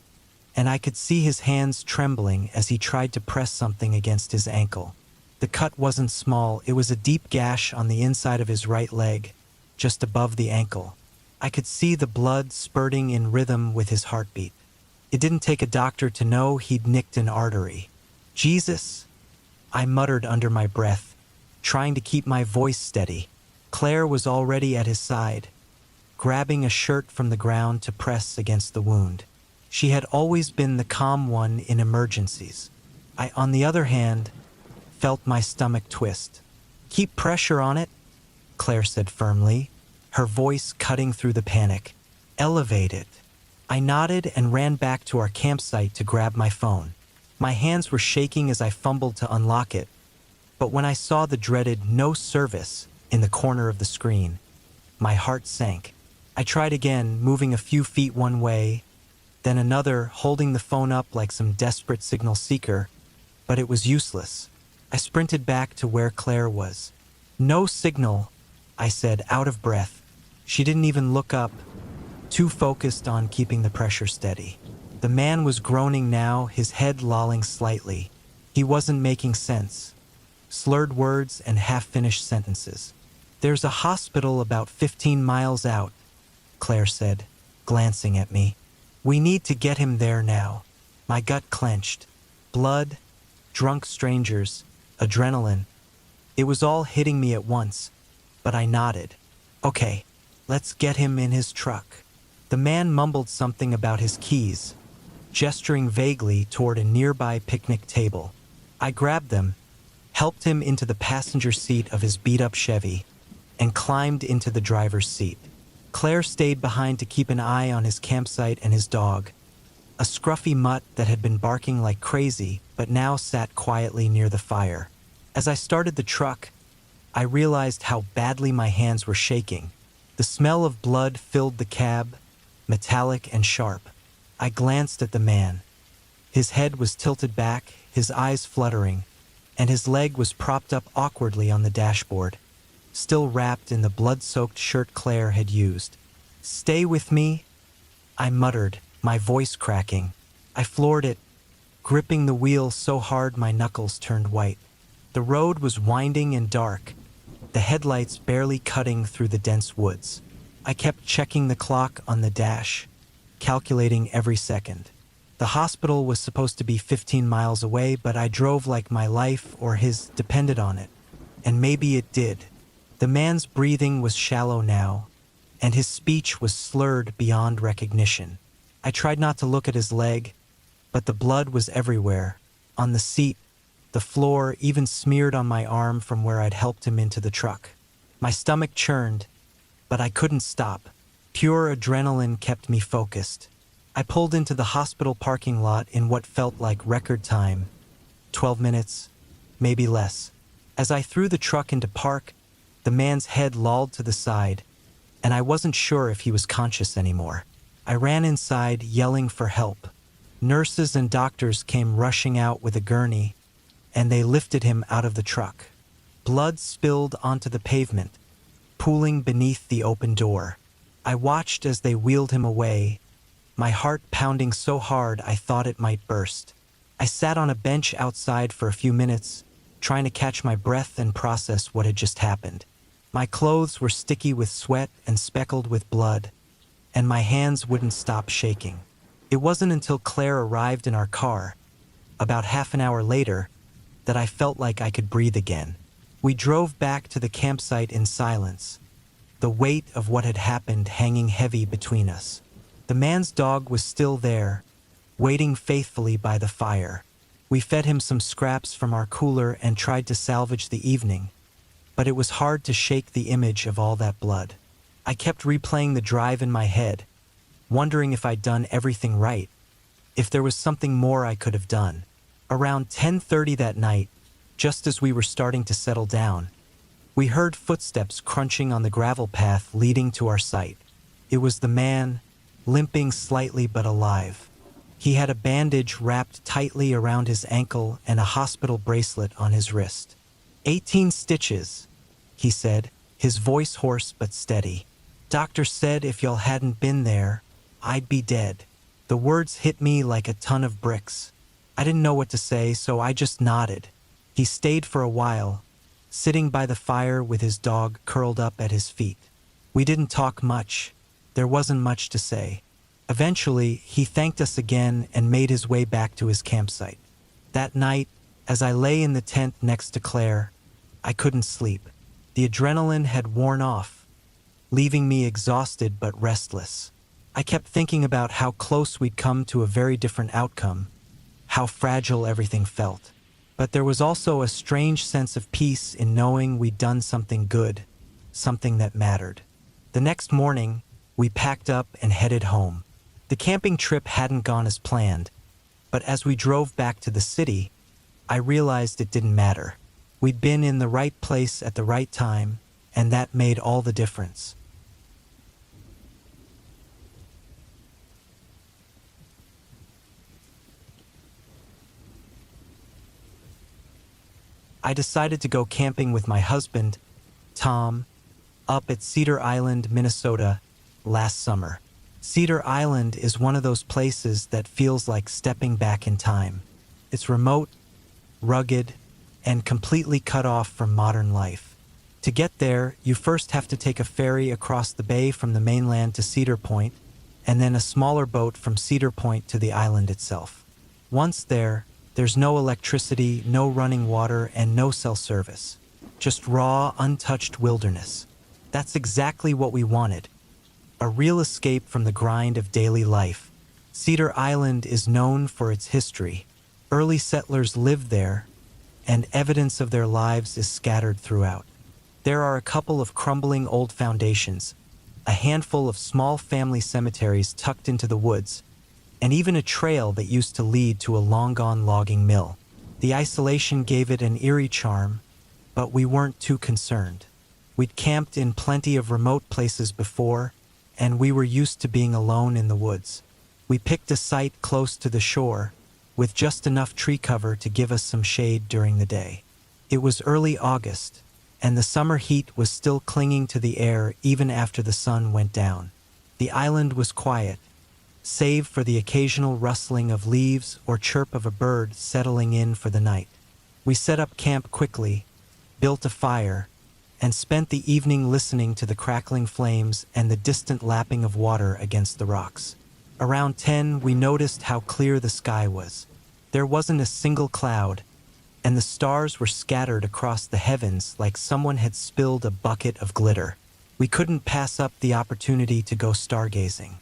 and I could see his hands trembling as he tried to press something against his ankle. The cut wasn't small, it was a deep gash on the inside of his right leg, just above the ankle. I could see the blood spurting in rhythm with his heartbeat. It didn't take a doctor to know he'd nicked an artery. "Jesus!" I muttered under my breath, trying to keep my voice steady. Claire was already at his side, grabbing a shirt from the ground to press against the wound. She had always been the calm one in emergencies. I, on the other hand, felt my stomach twist. "Keep pressure on it," Claire said firmly, her voice cutting through the panic. "Elevate it." I nodded and ran back to our campsite to grab my phone. My hands were shaking as I fumbled to unlock it, but when I saw the dreaded "no service" in the corner of the screen, my heart sank. I tried again, moving a few feet one way, then another, holding the phone up like some desperate signal seeker, but it was useless. I sprinted back to where Claire was. "No signal," I said, out of breath. She didn't even look up, too focused on keeping the pressure steady. The man was groaning now, his head lolling slightly. He wasn't making sense. Slurred words and half-finished sentences. "There's a hospital about 15 miles out," Claire said, glancing at me. "We need to get him there now." My gut clenched. Blood, drunk strangers, adrenaline. It was all hitting me at once, but I nodded. "Okay, let's get him in his truck." The man mumbled something about his keys, gesturing vaguely toward a nearby picnic table. I grabbed them, helped him into the passenger seat of his beat-up Chevy, and climbed into the driver's seat. Claire stayed behind to keep an eye on his campsite and his dog, a scruffy mutt that had been barking like crazy but now sat quietly near the fire. As I started the truck, I realized how badly my hands were shaking. The smell of blood filled the cab, metallic and sharp. I glanced at the man. His head was tilted back, his eyes fluttering, and his leg was propped up awkwardly on the dashboard, still wrapped in the blood-soaked shirt Claire had used. "Stay with me," I muttered, my voice cracking. I floored it, gripping the wheel so hard my knuckles turned white. The road was winding and dark, the headlights barely cutting through the dense woods. I kept checking the clock on the dash, calculating every second. The hospital was supposed to be 15 miles away, but I drove like my life or his depended on it. And maybe it did. The man's breathing was shallow now, and his speech was slurred beyond recognition. I tried not to look at his leg, but the blood was everywhere, on the seat, the floor, even smeared on my arm from where I'd helped him into the truck. My stomach churned, but I couldn't stop. Pure adrenaline kept me focused. I pulled into the hospital parking lot in what felt like record time, 12 minutes, maybe less. As I threw the truck into park, the man's head lolled to the side, and I wasn't sure if he was conscious anymore. I ran inside, yelling for help. Nurses and doctors came rushing out with a gurney, and they lifted him out of the truck. Blood spilled onto the pavement, pooling beneath the open door. I watched as they wheeled him away, my heart pounding so hard I thought it might burst. I sat on a bench outside for a few minutes, trying to catch my breath and process what had just happened. My clothes were sticky with sweat and speckled with blood, and my hands wouldn't stop shaking. It wasn't until Claire arrived in our car, about half an hour later, that I felt like I could breathe again. We drove back to the campsite in silence, the weight of what had happened hanging heavy between us. The man's dog was still there, waiting faithfully by the fire. We fed him some scraps from our cooler and tried to salvage the evening, but it was hard to shake the image of all that blood. I kept replaying the drive in my head, wondering if I'd done everything right, if there was something more I could have done. Around 10:30 that night, just as we were starting to settle down, we heard footsteps crunching on the gravel path leading to our site. It was the man, limping slightly but alive. He had a bandage wrapped tightly around his ankle and a hospital bracelet on his wrist. 18 stitches, he said, his voice hoarse but steady. "Doctor said if y'all hadn't been there, I'd be dead." The words hit me like a ton of bricks. I didn't know what to say, so I just nodded. He stayed for a while, sitting by the fire with his dog curled up at his feet. We didn't talk much. There wasn't much to say. Eventually, he thanked us again and made his way back to his campsite. That night, as I lay in the tent next to Claire, I couldn't sleep. The adrenaline had worn off, leaving me exhausted but restless. I kept thinking about how close we'd come to a very different outcome, how fragile everything felt. But there was also a strange sense of peace in knowing we'd done something good, something that mattered. The next morning, we packed up and headed home. The camping trip hadn't gone as planned, but as we drove back to the city, I realized it didn't matter. We'd been in the right place at the right time, and that made all the difference. I decided to go camping with my husband, Tom, up at Cedar Island, Minnesota, last summer. Cedar Island is one of those places that feels like stepping back in time. It's remote, rugged, and completely cut off from modern life. To get there, you first have to take a ferry across the bay from the mainland to Cedar Point, and then a smaller boat from Cedar Point to the island itself. Once there, there's no electricity, no running water, and no cell service. Just raw, untouched wilderness. That's exactly what we wanted. A real escape from the grind of daily life. Cedar Island is known for its history. Early settlers lived there, and evidence of their lives is scattered throughout. There are a couple of crumbling old foundations, a handful of small family cemeteries tucked into the woods, and even a trail that used to lead to a long-gone logging mill. The isolation gave it an eerie charm, but we weren't too concerned. We'd camped in plenty of remote places before, and we were used to being alone in the woods. We picked a site close to the shore, with just enough tree cover to give us some shade during the day. It was early August, and the summer heat was still clinging to the air even after the sun went down. The island was quiet, save for the occasional rustling of leaves or chirp of a bird settling in for the night. We set up camp quickly, built a fire, and spent the evening listening to the crackling flames and the distant lapping of water against the rocks. Around 10, we noticed how clear the sky was. There wasn't a single cloud, and the stars were scattered across the heavens like someone had spilled a bucket of glitter. We couldn't pass up the opportunity to go stargazing.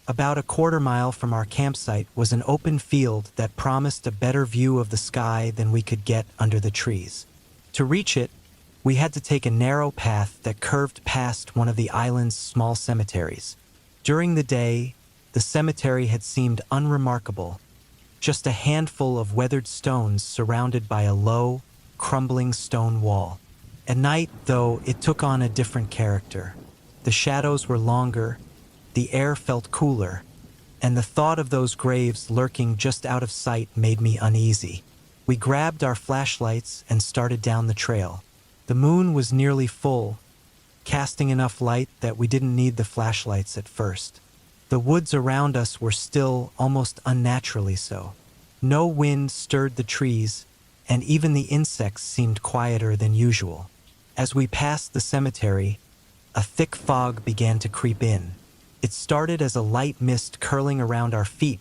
About a quarter mile from our campsite was an open field that promised a better view of the sky than we could get under the trees. To reach it, we had to take a narrow path that curved past one of the island's small cemeteries. During the day, the cemetery had seemed unremarkable, just a handful of weathered stones surrounded by a low, crumbling stone wall. At night, though, it took on a different character. The shadows were longer, the air felt cooler, and the thought of those graves lurking just out of sight made me uneasy. We grabbed our flashlights and started down the trail. The moon was nearly full, casting enough light that we didn't need the flashlights at first. The woods around us were still, almost unnaturally so. No wind stirred the trees, and even the insects seemed quieter than usual. As we passed the cemetery, a thick fog began to creep in. It started as a light mist curling around our feet,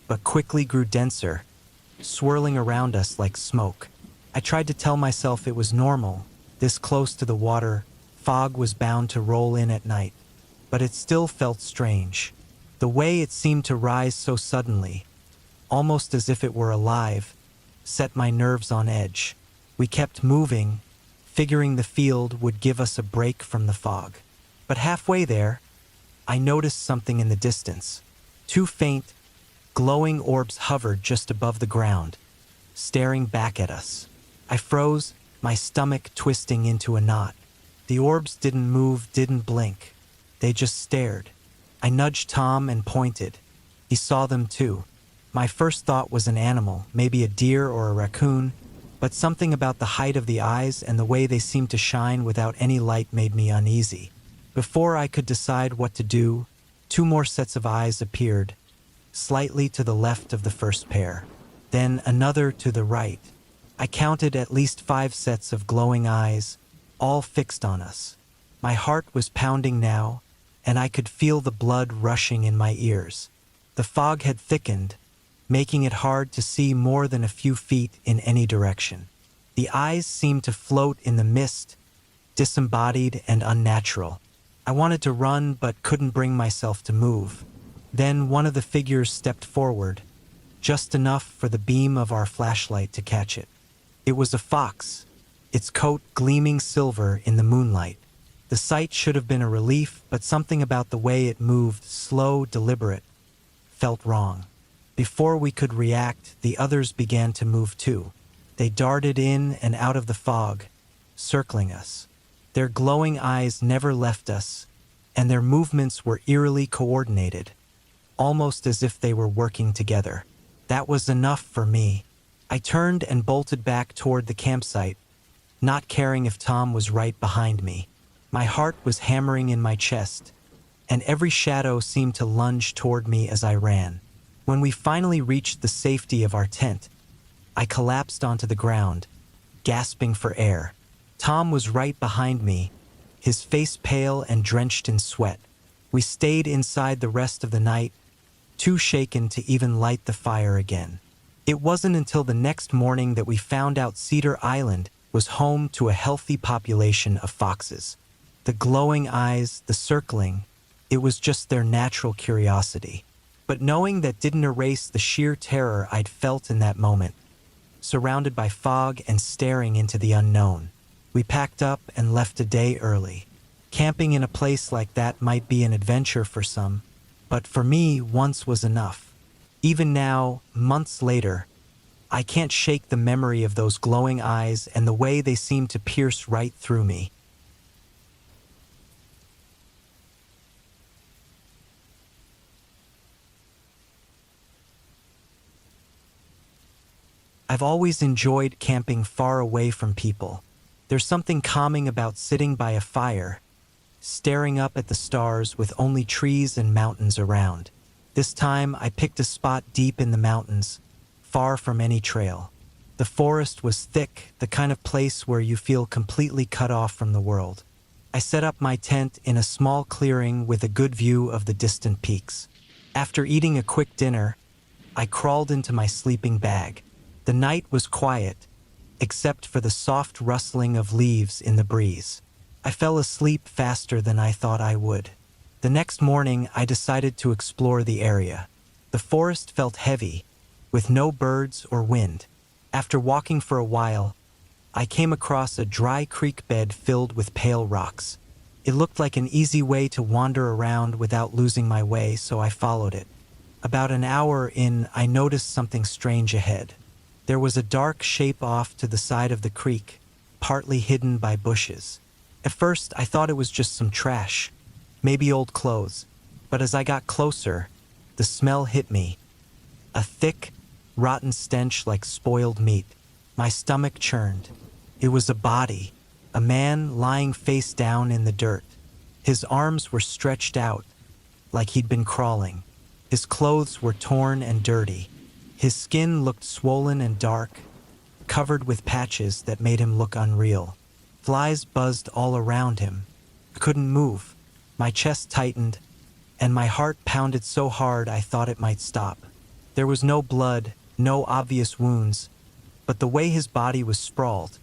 but quickly grew denser, swirling around us like smoke. I tried to tell myself it was normal. This close to the water, fog was bound to roll in at night. But it still felt strange. The way it seemed to rise so suddenly, almost as if it were alive, set my nerves on edge. We kept moving, figuring the field would give us a break from the fog. But halfway there, I noticed something in the distance. Two faint, glowing orbs hovered just above the ground, staring back at us. I froze, my stomach twisting into a knot. The orbs didn't move, didn't blink. They just stared. I nudged Tom and pointed. He saw them too. My first thought was an animal, maybe a deer or a raccoon, but something about the height of the eyes and the way they seemed to shine without any light made me uneasy. Before I could decide what to do, two more sets of eyes appeared, slightly to the left of the first pair, then another to the right. I counted at least 5 sets of glowing eyes, all fixed on us. My heart was pounding now, and I could feel the blood rushing in my ears. The fog had thickened, making it hard to see more than a few feet in any direction. The eyes seemed to float in the mist, disembodied and unnatural. I wanted to run but couldn't bring myself to move. Then one of the figures stepped forward, just enough for the beam of our flashlight to catch it. It was a fox, its coat gleaming silver in the moonlight. The sight should have been a relief, but something about the way it moved, slow, deliberate, felt wrong. Before we could react, the others began to move too. They darted in and out of the fog, circling us. Their glowing eyes never left us, and their movements were eerily coordinated, almost as if they were working together. That was enough for me. I turned and bolted back toward the campsite, not caring if Tom was right behind me. My heart was hammering in my chest, and every shadow seemed to lunge toward me as I ran. When we finally reached the safety of our tent, I collapsed onto the ground, gasping for air. Tom was right behind me, his face pale and drenched in sweat. We stayed inside the rest of the night, too shaken to even light the fire again. It wasn't until the next morning that we found out Cedar Island was home to a healthy population of foxes. The glowing eyes, the circling, it was just their natural curiosity. But knowing that didn't erase the sheer terror I'd felt in that moment, surrounded by fog and staring into the unknown. We packed up and left a day early. Camping in a place like that might be an adventure for some, but for me, once was enough. Even now, months later, I can't shake the memory of those glowing eyes and the way they seemed to pierce right through me. I've always enjoyed camping far away from people. There's something calming about sitting by a fire, staring up at the stars with only trees and mountains around. This time, I picked a spot deep in the mountains, far from any trail. The forest was thick, the kind of place where you feel completely cut off from the world. I set up my tent in a small clearing with a good view of the distant peaks. After eating a quick dinner, I crawled into my sleeping bag. The night was quiet, except for the soft rustling of leaves in the breeze. I fell asleep faster than I thought I would. The next morning, I decided to explore the area. The forest felt heavy, with no birds or wind. After walking for a while, I came across a dry creek bed filled with pale rocks. It looked like an easy way to wander around without losing my way, so I followed it. About an hour in, I noticed something strange ahead. There was a dark shape off to the side of the creek, partly hidden by bushes. At first, I thought it was just some trash, maybe old clothes. But as I got closer, the smell hit me. A thick, rotten stench like spoiled meat. My stomach churned. It was a body, a man lying face down in the dirt. His arms were stretched out, like he'd been crawling. His clothes were torn and dirty. His skin looked swollen and dark, covered with patches that made him look unreal. Flies buzzed all around him. I couldn't move. My chest tightened, and my heart pounded so hard I thought it might stop. There was no blood, no obvious wounds, but the way his body was sprawled,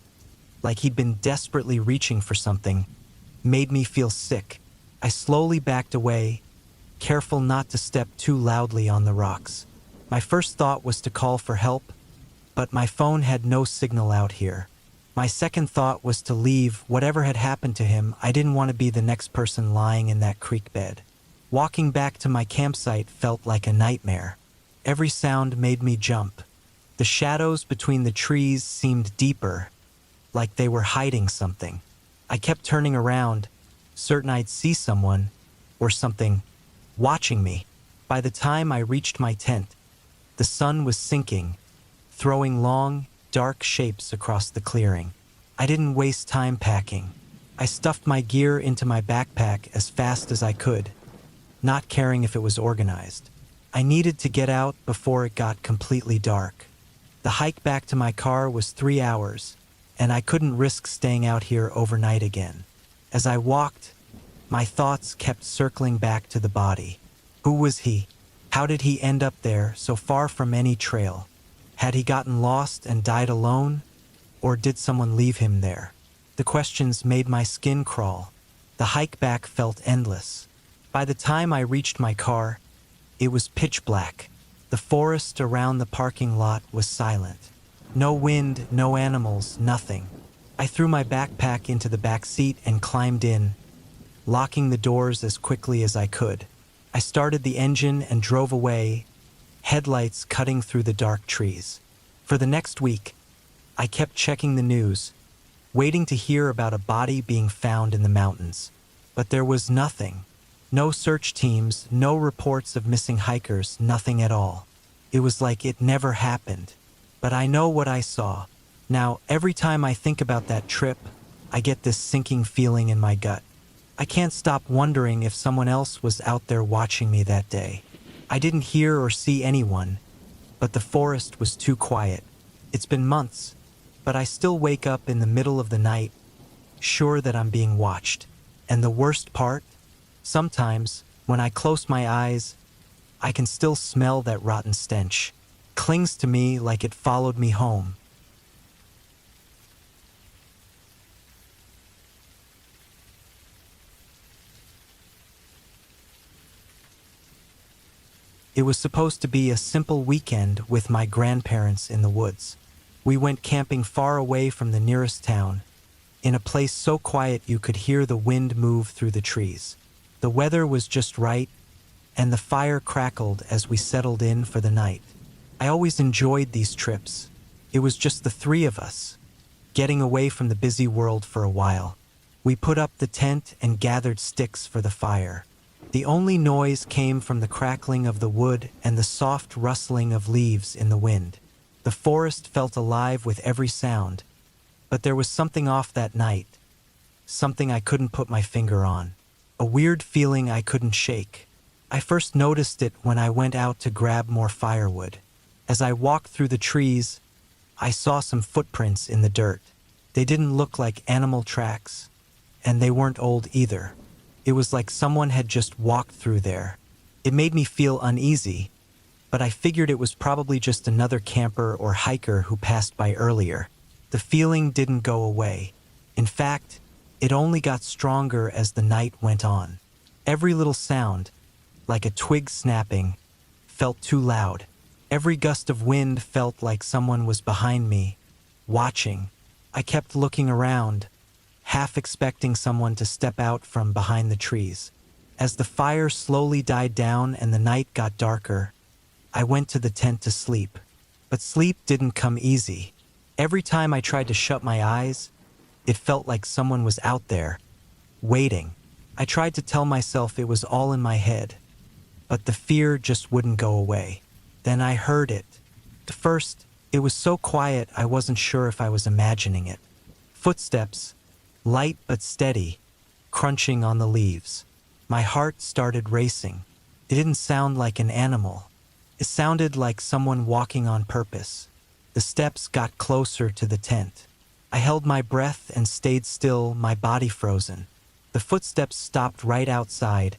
like he'd been desperately reaching for something, made me feel sick. I slowly backed away, careful not to step too loudly on the rocks. My first thought was to call for help, but my phone had no signal out here. My second thought was to leave. Whatever had happened to him, I didn't want to be the next person lying in that creek bed. Walking back to my campsite felt like a nightmare. Every sound made me jump. The shadows between the trees seemed deeper, like they were hiding something. I kept turning around, certain I'd see someone, or something, watching me. By the time I reached my tent, the sun was sinking, throwing long, dark shapes across the clearing. I didn't waste time packing. I stuffed my gear into my backpack as fast as I could, not caring if it was organized. I needed to get out before it got completely dark. The hike back to my car was 3 hours, and I couldn't risk staying out here overnight again. As I walked, my thoughts kept circling back to the body. Who was he? How did he end up there, so far from any trail? Had he gotten lost and died alone, or did someone leave him there? The questions made my skin crawl. The hike back felt endless. By the time I reached my car, it was pitch black. The forest around the parking lot was silent. No wind, no animals, nothing. I threw my backpack into the back seat and climbed in, locking the doors as quickly as I could. I started the engine and drove away, headlights cutting through the dark trees. For the next week, I kept checking the news, waiting to hear about a body being found in the mountains. But there was nothing. No search teams, no reports of missing hikers, nothing at all. It was like it never happened. But I know what I saw. Now, every time I think about that trip, I get this sinking feeling in my gut. I can't stop wondering if someone else was out there watching me that day. I didn't hear or see anyone, but the forest was too quiet. It's been months, but I still wake up in the middle of the night, sure that I'm being watched. And the worst part? Sometimes, when I close my eyes, I can still smell that rotten stench. Clings to me like it followed me home. It was supposed to be a simple weekend with my grandparents in the woods. We went camping far away from the nearest town, in a place so quiet you could hear the wind move through the trees. The weather was just right, and the fire crackled as we settled in for the night. I always enjoyed these trips, It was just the three of us, getting away from the busy world for a while. We put up the tent and gathered sticks for the fire. The only noise came from the crackling of the wood and the soft rustling of leaves in the wind. The forest felt alive with every sound, but there was something off that night, something I couldn't put my finger on, a weird feeling I couldn't shake. I first noticed it when I went out to grab more firewood. As I walked through the trees, I saw some footprints in the dirt. They didn't look like animal tracks, and they weren't old either. It was like someone had just walked through there. It made me feel uneasy, but I figured it was probably just another camper or hiker who passed by earlier. The feeling didn't go away. In fact, it only got stronger as the night went on. Every little sound, like a twig snapping, felt too loud. Every gust of wind felt like someone was behind me, watching. I kept looking around, half expecting someone to step out from behind the trees. As the fire slowly died down and the night got darker, I went to the tent to sleep. But sleep didn't come easy. Every time I tried to shut my eyes, it felt like someone was out there, waiting. I tried to tell myself it was all in my head, but the fear just wouldn't go away. Then I heard it. At first, it was so quiet I wasn't sure if I was imagining it. Footsteps, light but steady, crunching on the leaves. My heart started racing. It didn't sound like an animal. It sounded like someone walking on purpose. The steps got closer to the tent. I held my breath and stayed still, my body frozen. The footsteps stopped right outside,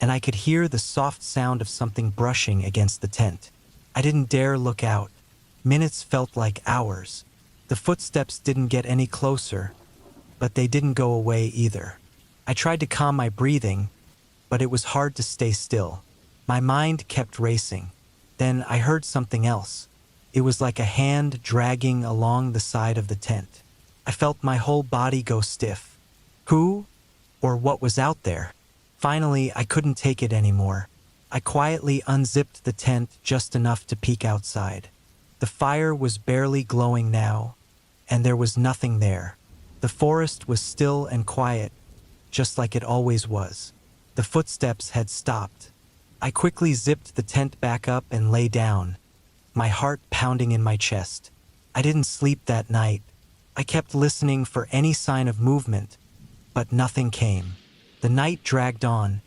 and I could hear the soft sound of something brushing against the tent. I didn't dare look out. Minutes felt like hours. The footsteps didn't get any closer, but they didn't go away either. I tried to calm my breathing, but it was hard to stay still. My mind kept racing. Then I heard something else. It was like a hand dragging along the side of the tent. I felt my whole body go stiff. Who or what was out there? Finally, I couldn't take it anymore. I quietly unzipped the tent just enough to peek outside. The fire was barely glowing now, and there was nothing there. The forest was still and quiet, just like it always was. The footsteps had stopped. I quickly zipped the tent back up and lay down, my heart pounding in my chest. I didn't sleep that night. I kept listening for any sign of movement, but nothing came. The night dragged on,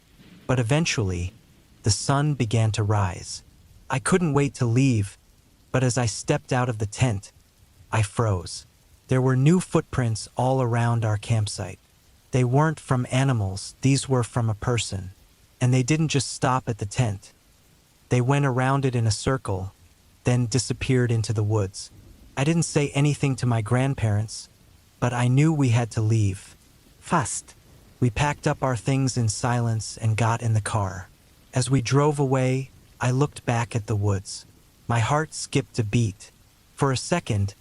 but eventually, the sun began to rise. I couldn't wait to leave, but as I stepped out of the tent, I froze. There were new footprints all around our campsite. They weren't from animals, these were from a person. And they didn't just stop at the tent. They went around it in a circle, then disappeared into the woods. I didn't say anything to my grandparents, but I knew we had to leave. Fast. We packed up our things in silence and got in the car. As we drove away, I looked back at the woods. My heart skipped a beat. For a second,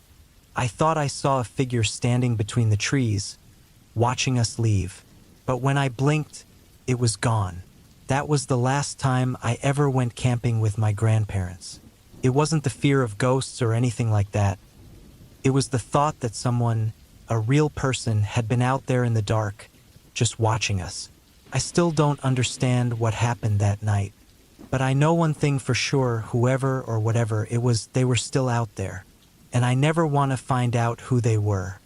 I thought I saw a figure standing between the trees, watching us leave. But when I blinked, it was gone. That was the last time I ever went camping with my grandparents. It wasn't the fear of ghosts or anything like that. It was the thought that someone, a real person, had been out there in the dark, just watching us. I still don't understand what happened that night. But I know one thing for sure, whoever or whatever it was, they were still out there. And I never want to find out who they were.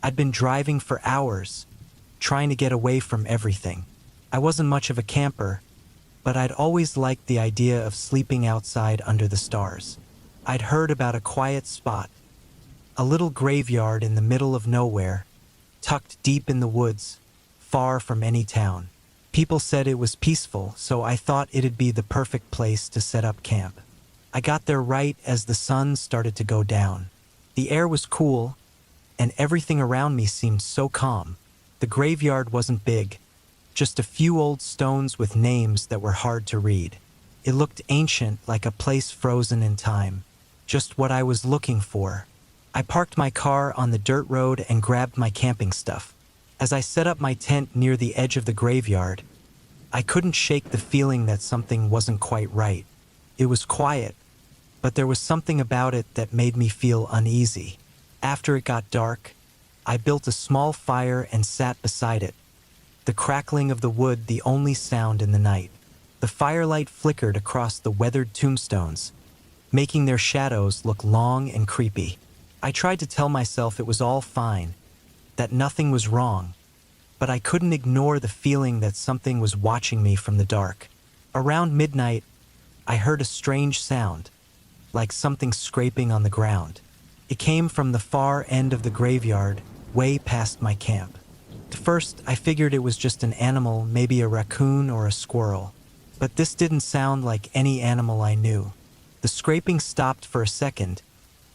I'd been driving for hours, trying to get away from everything. I wasn't much of a camper, but I'd always liked the idea of sleeping outside under the stars. I'd heard about a quiet spot, a little graveyard in the middle of nowhere, tucked deep in the woods, far from any town. People said it was peaceful, so I thought it'd be the perfect place to set up camp. I got there right as the sun started to go down. The air was cool, and everything around me seemed so calm. The graveyard wasn't big, just a few old stones with names that were hard to read. It looked ancient, like a place frozen in time. Just what I was looking for. I parked my car on the dirt road and grabbed my camping stuff. As I set up my tent near the edge of the graveyard, I couldn't shake the feeling that something wasn't quite right. It was quiet, but there was something about it that made me feel uneasy. After it got dark, I built a small fire and sat beside it, the crackling of the wood the only sound in the night. The firelight flickered across the weathered tombstones, making their shadows look long and creepy. I tried to tell myself it was all fine, that nothing was wrong, but I couldn't ignore the feeling that something was watching me from the dark. Around midnight, I heard a strange sound, like something scraping on the ground. It came from the far end of the graveyard, way past my camp. At first, I figured it was just an animal, maybe a raccoon or a squirrel. But this didn't sound like any animal I knew. The scraping stopped for a second,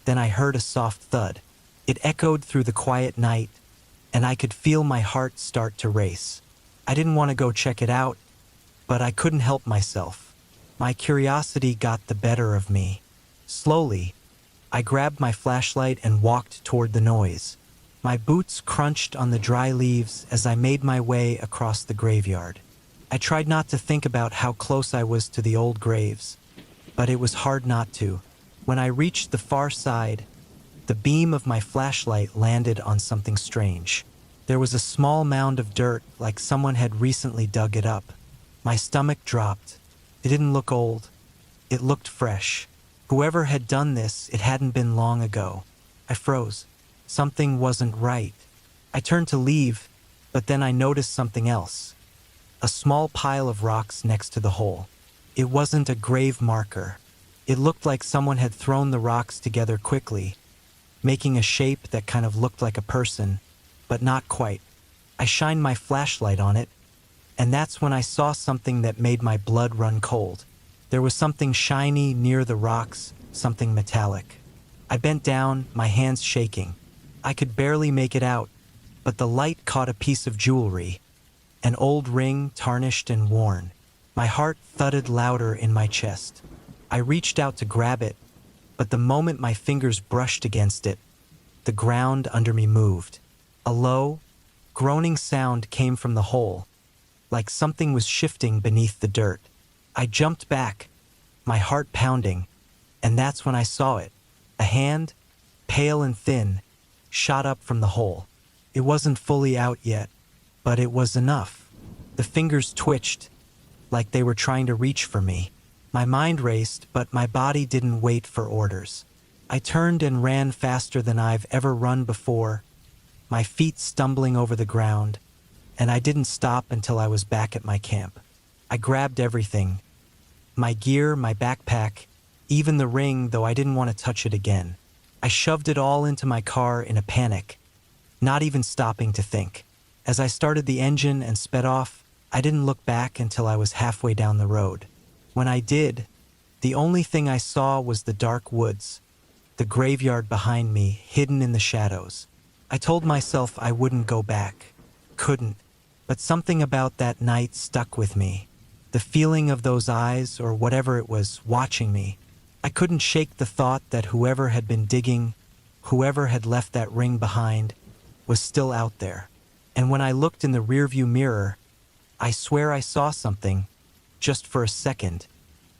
then I heard a soft thud. It echoed through the quiet night, and I could feel my heart start to race. I didn't want to go check it out, but I couldn't help myself. My curiosity got the better of me. Slowly, I grabbed my flashlight and walked toward the noise. My boots crunched on the dry leaves as I made my way across the graveyard. I tried not to think about how close I was to the old graves, but it was hard not to. When I reached the far side, the beam of my flashlight landed on something strange. There was a small mound of dirt, like someone had recently dug it up. My stomach dropped. It didn't look old. It looked fresh. Whoever had done this, it hadn't been long ago. I froze. Something wasn't right. I turned to leave, but then I noticed something else. A small pile of rocks next to the hole. It wasn't a grave marker. It looked like someone had thrown the rocks together quickly, making a shape that kind of looked like a person, but not quite. I shined my flashlight on it, and that's when I saw something that made my blood run cold. There was something shiny near the rocks, something metallic. I bent down, my hands shaking. I could barely make it out, but the light caught a piece of jewelry, an old ring tarnished and worn. My heart thudded louder in my chest. I reached out to grab it, but the moment my fingers brushed against it, the ground under me moved. A low, groaning sound came from the hole, like something was shifting beneath the dirt. I jumped back, my heart pounding, and that's when I saw it. A hand, pale and thin, shot up from the hole. It wasn't fully out yet, but it was enough. The fingers twitched, like they were trying to reach for me. My mind raced, but my body didn't wait for orders. I turned and ran faster than I've ever run before, my feet stumbling over the ground, and I didn't stop until I was back at my camp. I grabbed everything, my gear, my backpack, even the ring, though I didn't want to touch it again. I shoved it all into my car in a panic, not even stopping to think. As I started the engine and sped off, I didn't look back until I was halfway down the road. When I did, the only thing I saw was the dark woods, the graveyard behind me, hidden in the shadows. I told myself I wouldn't go back. Couldn't. But something about that night stuck with me. The feeling of those eyes, or whatever it was, watching me. I couldn't shake the thought that whoever had been digging, whoever had left that ring behind, was still out there. And when I looked in the rearview mirror, I swear I saw something, just for a second,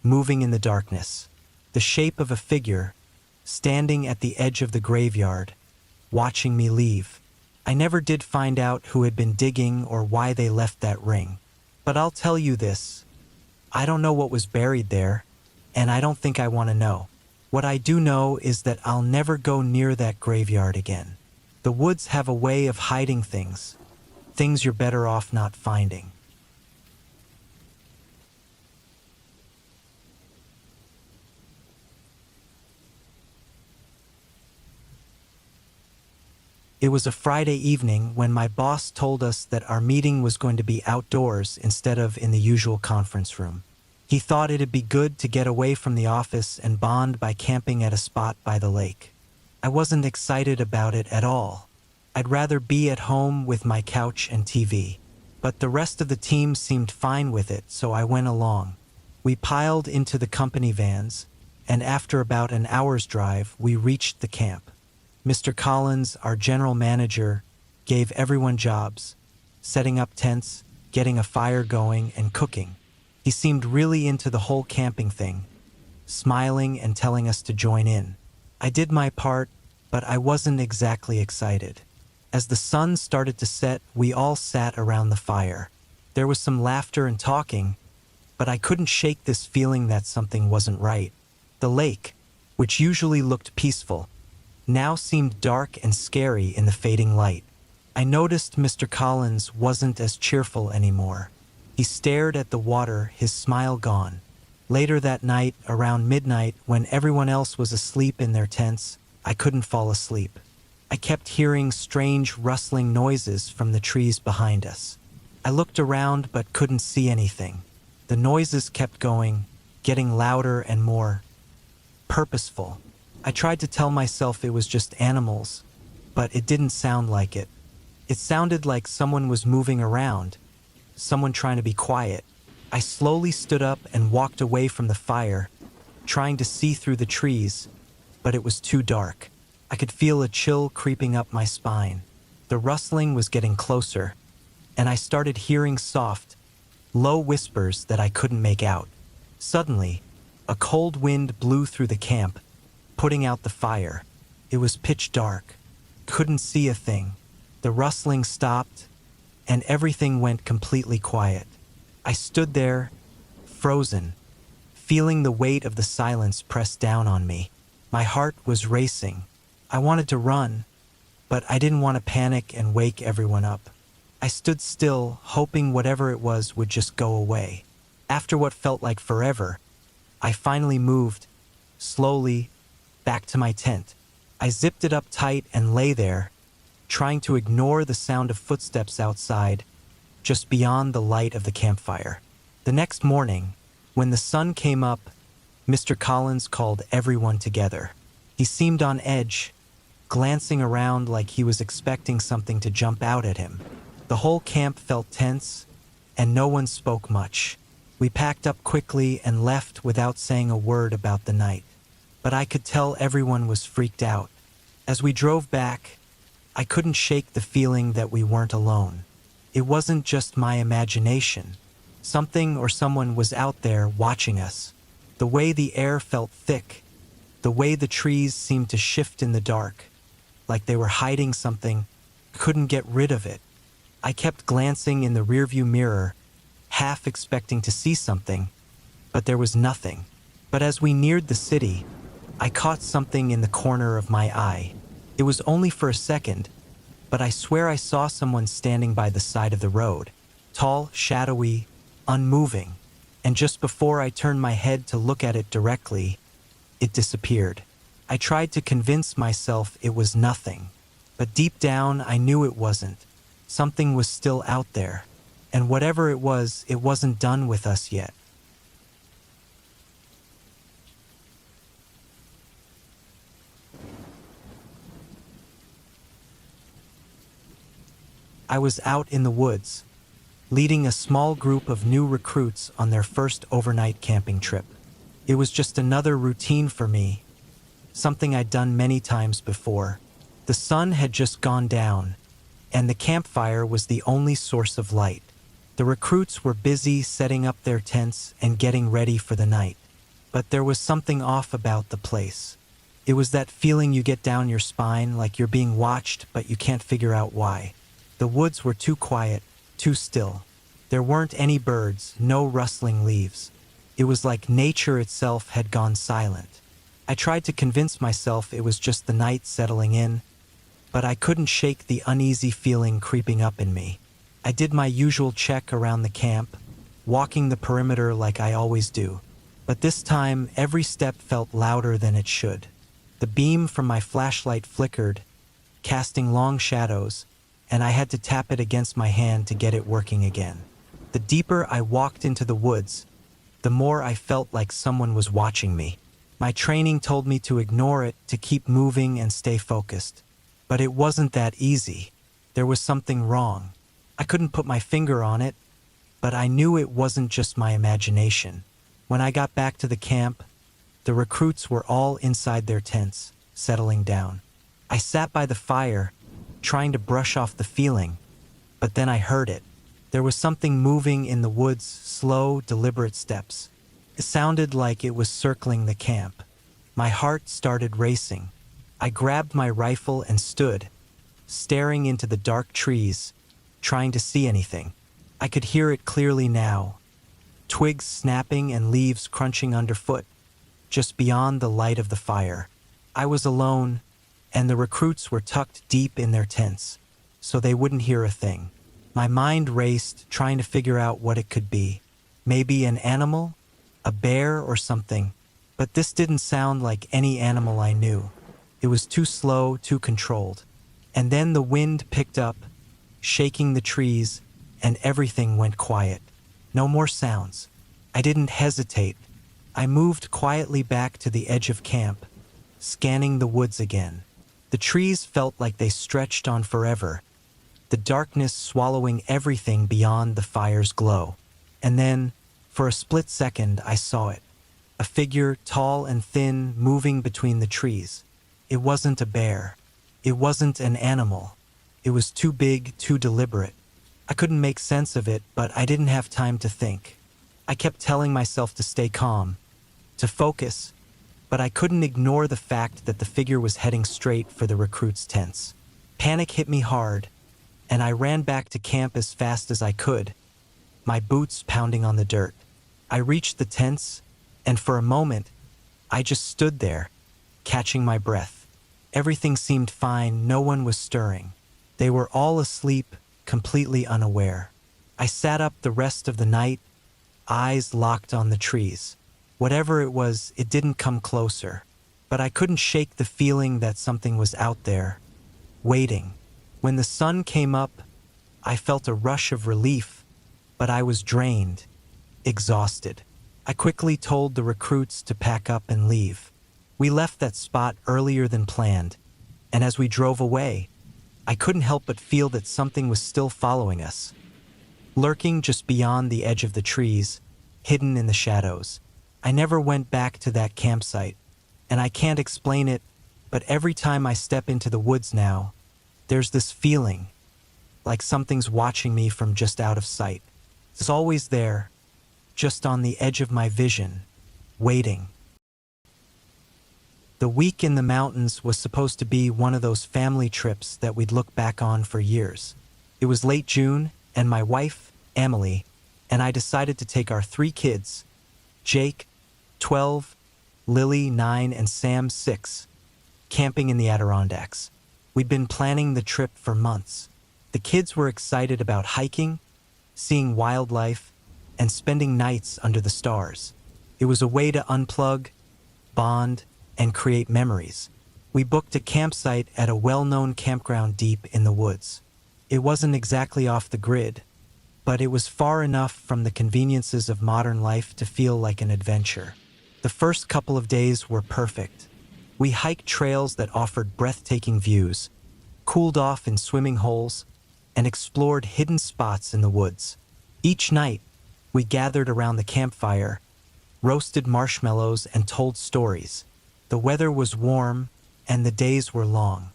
moving in the darkness. The shape of a figure, standing at the edge of the graveyard, watching me leave. I never did find out who had been digging or why they left that ring. But I'll tell you this, I don't know what was buried there, and I don't think I want to know. What I do know is that I'll never go near that graveyard again. The woods have a way of hiding things you're better off not finding. It was a Friday evening when my boss told us that our meeting was going to be outdoors instead of in the usual conference room. He thought it'd be good to get away from the office and bond by camping at a spot by the lake. I wasn't excited about it at all. I'd rather be at home with my couch and TV. But the rest of the team seemed fine with it, so I went along. We piled into the company vans, and after about an hour's drive, we reached the camp. Mr. Collins, our general manager, gave everyone jobs, setting up tents, getting a fire going, and cooking. He seemed really into the whole camping thing, smiling and telling us to join in. I did my part, but I wasn't exactly excited. As the sun started to set, we all sat around the fire. There was some laughter and talking, but I couldn't shake this feeling that something wasn't right. The lake, which usually looked peaceful, now seemed dark and scary in the fading light. I noticed Mr. Collins wasn't as cheerful anymore. He stared at the water, his smile gone. Later that night, around midnight, when everyone else was asleep in their tents, I couldn't fall asleep. I kept hearing strange rustling noises from the trees behind us. I looked around but couldn't see anything. The noises kept going, getting louder and more purposeful. I tried to tell myself it was just animals, but it didn't sound like it. It sounded like someone was moving around, someone trying to be quiet. I slowly stood up and walked away from the fire, trying to see through the trees, but it was too dark. I could feel a chill creeping up my spine. The rustling was getting closer, and I started hearing soft, low whispers that I couldn't make out. Suddenly, a cold wind blew through the camp, putting out the fire. It was pitch dark. Couldn't see a thing. The rustling stopped, and everything went completely quiet. I stood there, frozen, feeling the weight of the silence press down on me. My heart was racing. I wanted to run, but I didn't want to panic and wake everyone up. I stood still, hoping whatever it was would just go away. After what felt like forever, I finally moved, slowly, back to my tent. I zipped it up tight and lay there, trying to ignore the sound of footsteps outside, just beyond the light of the campfire. The next morning, when the sun came up, Mr. Collins called everyone together. He seemed on edge, glancing around like he was expecting something to jump out at him. The whole camp felt tense, and no one spoke much. We packed up quickly and left without saying a word about the night. But I could tell everyone was freaked out. As we drove back, I couldn't shake the feeling that we weren't alone. It wasn't just my imagination. Something or someone was out there watching us. The way the air felt thick, the way the trees seemed to shift in the dark, like they were hiding something, couldn't get rid of it. I kept glancing in the rearview mirror, half expecting to see something, but there was nothing. But as we neared the city, I caught something in the corner of my eye. It was only for a second, but I swear I saw someone standing by the side of the road, tall, shadowy, unmoving, and just before I turned my head to look at it directly, it disappeared. I tried to convince myself it was nothing, but deep down I knew it wasn't. Something was still out there, and whatever it wasn't done with us yet. I was out in the woods, leading a small group of new recruits on their first overnight camping trip. It was just another routine for me, something I'd done many times before. The sun had just gone down, and the campfire was the only source of light. The recruits were busy setting up their tents and getting ready for the night. But there was something off about the place. It was that feeling you get down your spine like you're being watched, but you can't figure out why. The woods were too quiet, too still. There weren't any birds, no rustling leaves. It was like nature itself had gone silent. I tried to convince myself it was just the night settling in, but I couldn't shake the uneasy feeling creeping up in me. I did my usual check around the camp, walking the perimeter like I always do. But this time, every step felt louder than it should. The beam from my flashlight flickered, casting long shadows, and I had to tap it against my hand to get it working again. The deeper I walked into the woods, the more I felt like someone was watching me. My training told me to ignore it, to keep moving and stay focused. But it wasn't that easy. There was something wrong. I couldn't put my finger on it, but I knew it wasn't just my imagination. When I got back to the camp, the recruits were all inside their tents, settling down. I sat by the fire, trying to brush off the feeling, but then I heard it. There was something moving in the woods, slow, deliberate steps. It sounded like it was circling the camp. My heart started racing. I grabbed my rifle and stood, staring into the dark trees, trying to see anything. I could hear it clearly now. Twigs snapping and leaves crunching underfoot, just beyond the light of the fire. I was alone, and the recruits were tucked deep in their tents, so they wouldn't hear a thing. My mind raced, trying to figure out what it could be. Maybe an animal? A bear or something? But this didn't sound like any animal I knew. It was too slow, too controlled. And then the wind picked up, shaking the trees, and everything went quiet. No more sounds. I didn't hesitate. I moved quietly back to the edge of camp, scanning the woods again. The trees felt like they stretched on forever, the darkness swallowing everything beyond the fire's glow. And then, for a split second, I saw it. A figure, tall and thin, moving between the trees. It wasn't a bear. It wasn't an animal. It was too big, too deliberate. I couldn't make sense of it, but I didn't have time to think. I kept telling myself to stay calm, to focus, but I couldn't ignore the fact that the figure was heading straight for the recruits' tents. Panic hit me hard, and I ran back to camp as fast as I could, my boots pounding on the dirt. I reached the tents, and for a moment, I just stood there, catching my breath. Everything seemed fine, no one was stirring. They were all asleep, completely unaware. I sat up the rest of the night, eyes locked on the trees. Whatever it was, it didn't come closer. But I couldn't shake the feeling that something was out there, waiting. When the sun came up, I felt a rush of relief, but I was drained, exhausted. I quickly told the recruits to pack up and leave. We left that spot earlier than planned, and as we drove away, I couldn't help but feel that something was still following us, lurking just beyond the edge of the trees, hidden in the shadows. I never went back to that campsite, and I can't explain it, but every time I step into the woods now, there's this feeling, like something's watching me from just out of sight. It's always there, just on the edge of my vision, waiting. The week in the mountains was supposed to be one of those family trips that we'd look back on for years. It was late June, and my wife, Emily, and I decided to take our 3 kids, Jake, 12, Lily, 9, and Sam, 6, camping in the Adirondacks. We'd been planning the trip for months. The kids were excited about hiking, seeing wildlife, and spending nights under the stars. It was a way to unplug, bond, and create memories. We booked a campsite at a well-known campground deep in the woods. It wasn't exactly off the grid, but it was far enough from the conveniences of modern life to feel like an adventure. The first couple of days were perfect. We hiked trails that offered breathtaking views, cooled off in swimming holes, and explored hidden spots in the woods. Each night, we gathered around the campfire, roasted marshmallows, and told stories. The weather was warm, and the days were long.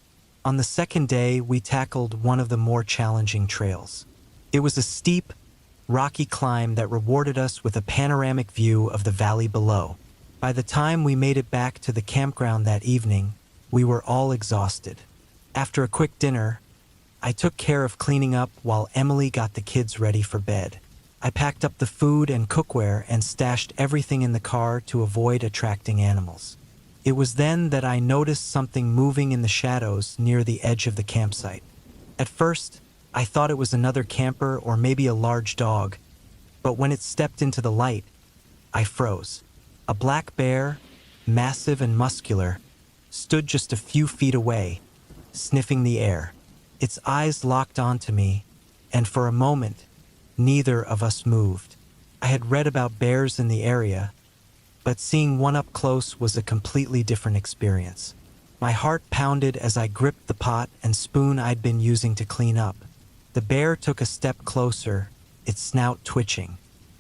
On the second day, we tackled one of the more challenging trails. It was a steep, rocky climb that rewarded us with a panoramic view of the valley below. By the time we made it back to the campground that evening, we were all exhausted. After a quick dinner, I took care of cleaning up while Emily got the kids ready for bed. I packed up the food and cookware and stashed everything in the car to avoid attracting animals. It was then that I noticed something moving in the shadows near the edge of the campsite. At first, I thought it was another camper or maybe a large dog, but when it stepped into the light, I froze. A black bear, massive and muscular, stood just a few feet away, sniffing the air. Its eyes locked onto me, and for a moment, neither of us moved. I had read about bears in the area, but seeing one up close was a completely different experience. My heart pounded as I gripped the pot and spoon I'd been using to clean up. The bear took a step closer, its snout twitching.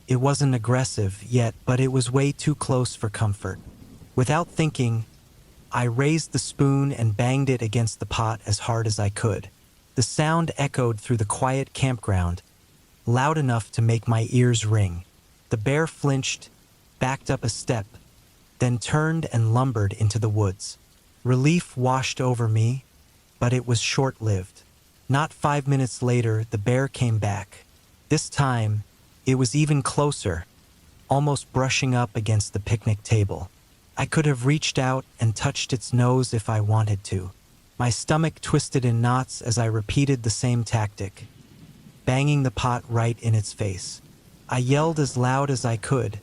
It wasn't aggressive yet, but it was way too close for comfort. Without thinking, I raised the spoon and banged it against the pot as hard as I could. The sound echoed through the quiet campground, loud enough to make my ears ring. The bear flinched, backed up a step, then turned and lumbered into the woods. Relief washed over me, but it was short-lived. Not 5 minutes later, the bear came back. This time, it was even closer, almost brushing up against the picnic table. I could have reached out and touched its nose if I wanted to. My stomach twisted in knots as I repeated the same tactic, banging the pot right in its face. I yelled as loud as I could,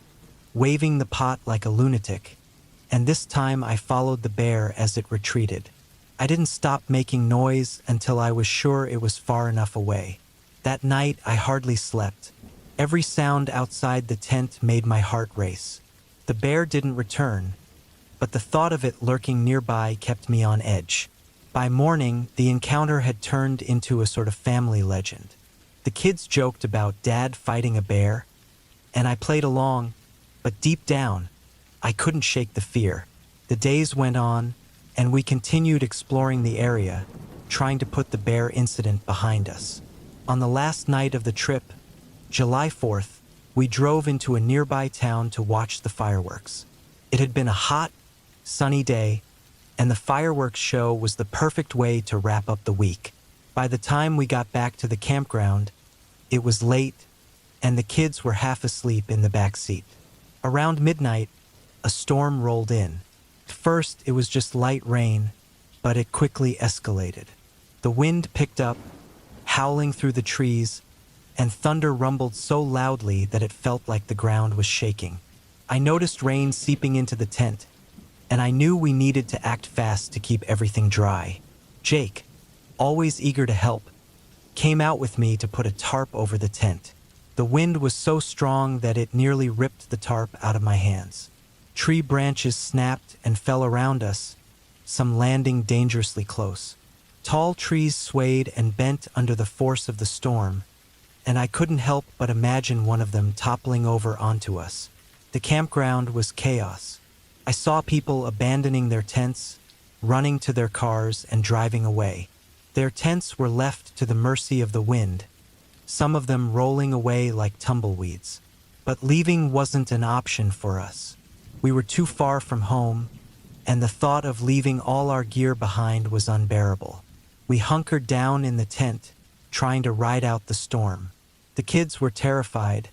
waving the pot like a lunatic, and this time I followed the bear as it retreated. I didn't stop making noise until I was sure it was far enough away. That night, I hardly slept. Every sound outside the tent made my heart race. The bear didn't return, but the thought of it lurking nearby kept me on edge. By morning, the encounter had turned into a sort of family legend. The kids joked about Dad fighting a bear, and I played along, but deep down, I couldn't shake the fear. The days went on, and we continued exploring the area, trying to put the bear incident behind us. On the last night of the trip, July 4th, we drove into a nearby town to watch the fireworks. It had been a hot, sunny day, and the fireworks show was the perfect way to wrap up the week. By the time we got back to the campground, it was late, and the kids were half asleep in the back seat. Around midnight, a storm rolled in. At first, it was just light rain, but it quickly escalated. The wind picked up, howling through the trees, and thunder rumbled so loudly that it felt like the ground was shaking. I noticed rain seeping into the tent, and I knew we needed to act fast to keep everything dry. Jake, always eager to help, came out with me to put a tarp over the tent. The wind was so strong that it nearly ripped the tarp out of my hands. Tree branches snapped and fell around us, some landing dangerously close. Tall trees swayed and bent under the force of the storm, and I couldn't help but imagine one of them toppling over onto us. The campground was chaos. I saw people abandoning their tents, running to their cars, and driving away. Their tents were left to the mercy of the wind, some of them rolling away like tumbleweeds. But leaving wasn't an option for us. We were too far from home, and the thought of leaving all our gear behind was unbearable. We hunkered down in the tent, trying to ride out the storm. The kids were terrified,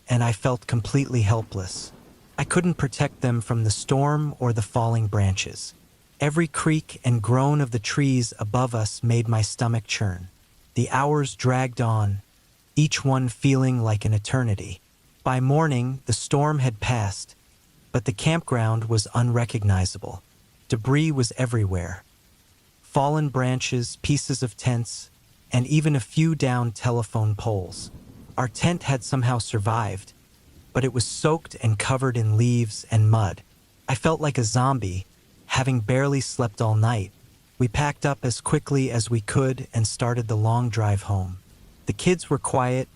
and I felt completely helpless. I couldn't protect them from the storm or the falling branches. Every creak and groan of the trees above us made my stomach churn. The hours dragged on, each one feeling like an eternity. By morning, the storm had passed, but the campground was unrecognizable. Debris was everywhere. Fallen branches, pieces of tents, and even a few downed telephone poles. Our tent had somehow survived, but it was soaked and covered in leaves and mud. I felt like a zombie, having barely slept all night. We packed up as quickly as we could and started the long drive home. The kids were quiet,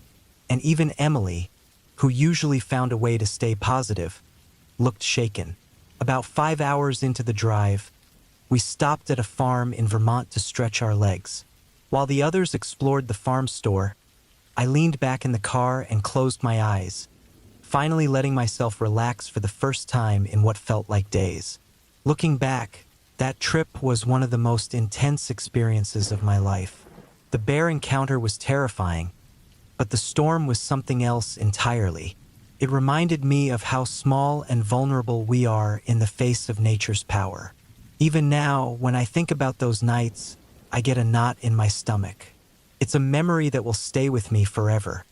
and even Emily, who usually found a way to stay positive, looked shaken. About 5 hours into the drive, we stopped at a farm in Vermont to stretch our legs. While the others explored the farm store, I leaned back in the car and closed my eyes, finally letting myself relax for the first time in what felt like days. Looking back, that trip was one of the most intense experiences of my life. The bear encounter was terrifying, but the storm was something else entirely. It reminded me of how small and vulnerable we are in the face of nature's power. Even now, when I think about those nights, I get a knot in my stomach. It's a memory that will stay with me forever.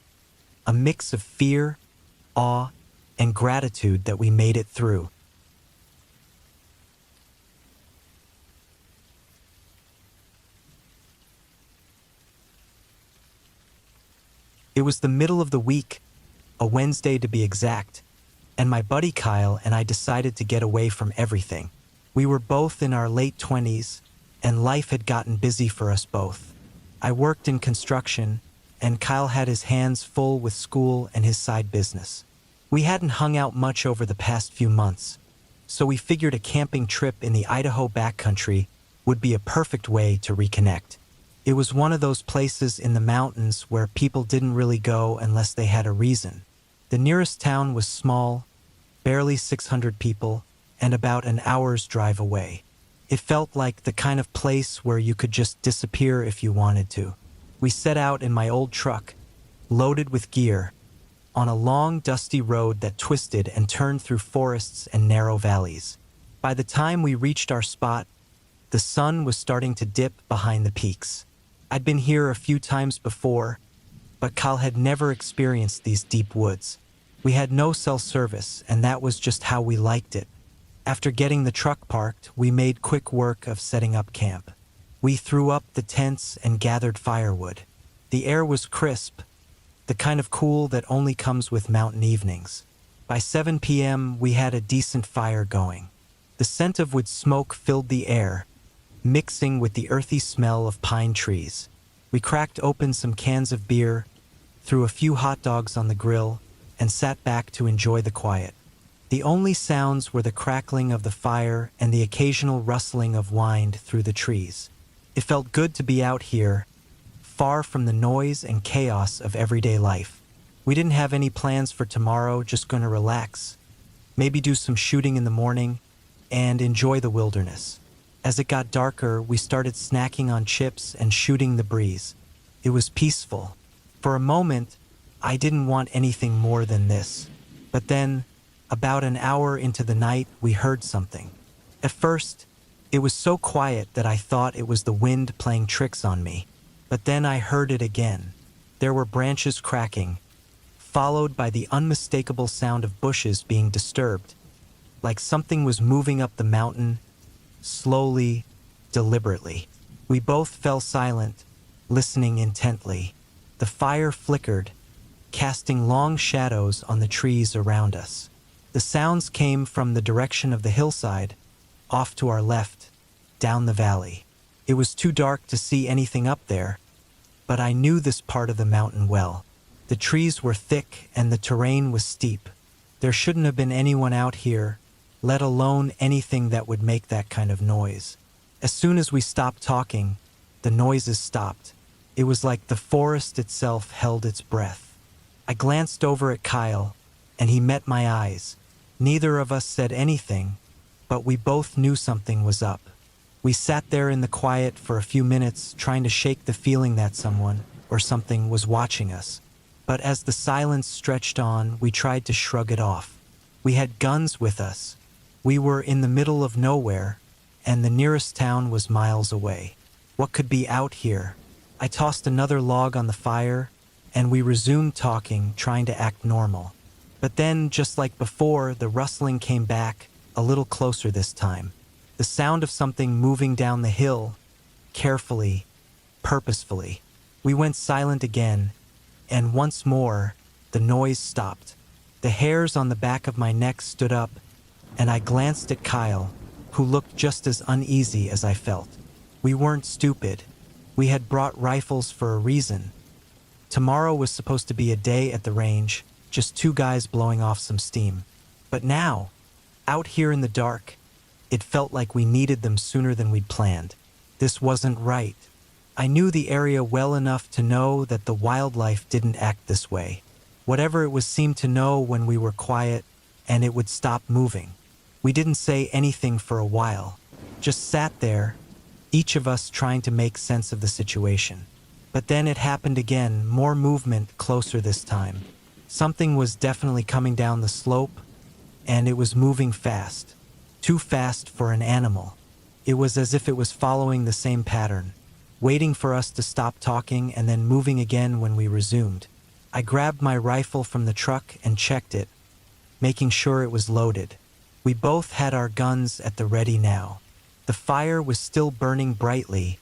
A mix of fear, awe, and gratitude that we made it through. It was the middle of the week, a Wednesday to be exact, and my buddy Kyle and I decided to get away from everything. We were both in our late 20s, and life had gotten busy for us both. I worked in construction, and Kyle had his hands full with school and his side business. We hadn't hung out much over the past few months, so we figured a camping trip in the Idaho backcountry would be a perfect way to reconnect. It was one of those places in the mountains where people didn't really go unless they had a reason. The nearest town was small, barely 600 people, and about an hour's drive away. It felt like the kind of place where you could just disappear if you wanted to. We set out in my old truck, loaded with gear, on a long, dusty road that twisted and turned through forests and narrow valleys. By the time we reached our spot, the sun was starting to dip behind the peaks. I'd been here a few times before, but Kyle had never experienced these deep woods. We had no cell service, and that was just how we liked it. After getting the truck parked, we made quick work of setting up camp. We threw up the tents and gathered firewood. The air was crisp, the kind of cool that only comes with mountain evenings. By 7 p.m., we had a decent fire going. The scent of wood smoke filled the air, mixing with the earthy smell of pine trees. We cracked open some cans of beer, threw a few hot dogs on the grill, and sat back to enjoy the quiet. The only sounds were the crackling of the fire and the occasional rustling of wind through the trees. It felt good to be out here, far from the noise and chaos of everyday life. We didn't have any plans for tomorrow, just going to relax, maybe do some shooting in the morning, and enjoy the wilderness. As it got darker, we started snacking on chips and shooting the breeze. It was peaceful. For a moment, I didn't want anything more than this. But then, about an hour into the night, we heard something. At first, it was so quiet that I thought it was the wind playing tricks on me. But then I heard it again. There were branches cracking, followed by the unmistakable sound of bushes being disturbed, like something was moving up the mountain, slowly, deliberately. We both fell silent, listening intently. The fire flickered, casting long shadows on the trees around us. The sounds came from the direction of the hillside, off to our left, down the valley. It was too dark to see anything up there, but I knew this part of the mountain well. The trees were thick and the terrain was steep. There shouldn't have been anyone out here, let alone anything that would make that kind of noise. As soon as we stopped talking, the noises stopped. It was like the forest itself held its breath. I glanced over at Kyle, and he met my eyes. Neither of us said anything, but we both knew something was up. We sat there in the quiet for a few minutes, trying to shake the feeling that someone or something was watching us. But as the silence stretched on, we tried to shrug it off. We had guns with us. We were in the middle of nowhere, and the nearest town was miles away. What could be out here? I tossed another log on the fire, and we resumed talking, trying to act normal. But then, just like before, the rustling came back, a little closer this time. The sound of something moving down the hill, carefully, purposefully. We went silent again, and once more, the noise stopped. The hairs on the back of my neck stood up, and I glanced at Kyle, who looked just as uneasy as I felt. We weren't stupid. We had brought rifles for a reason. Tomorrow was supposed to be a day at the range, just two guys blowing off some steam. But now, out here in the dark, it felt like we needed them sooner than we'd planned. This wasn't right. I knew the area well enough to know that the wildlife didn't act this way. Whatever it was seemed to know when we were quiet, and it would stop moving. We didn't say anything for a while, just sat there, each of us trying to make sense of the situation. But then it happened again, more movement closer this time. Something was definitely coming down the slope, and it was moving fast. Too fast for an animal. It was as if it was following the same pattern, waiting for us to stop talking and then moving again when we resumed. I grabbed my rifle from the truck and checked it, making sure it was loaded. We both had our guns at the ready now. The fire was still burning brightly,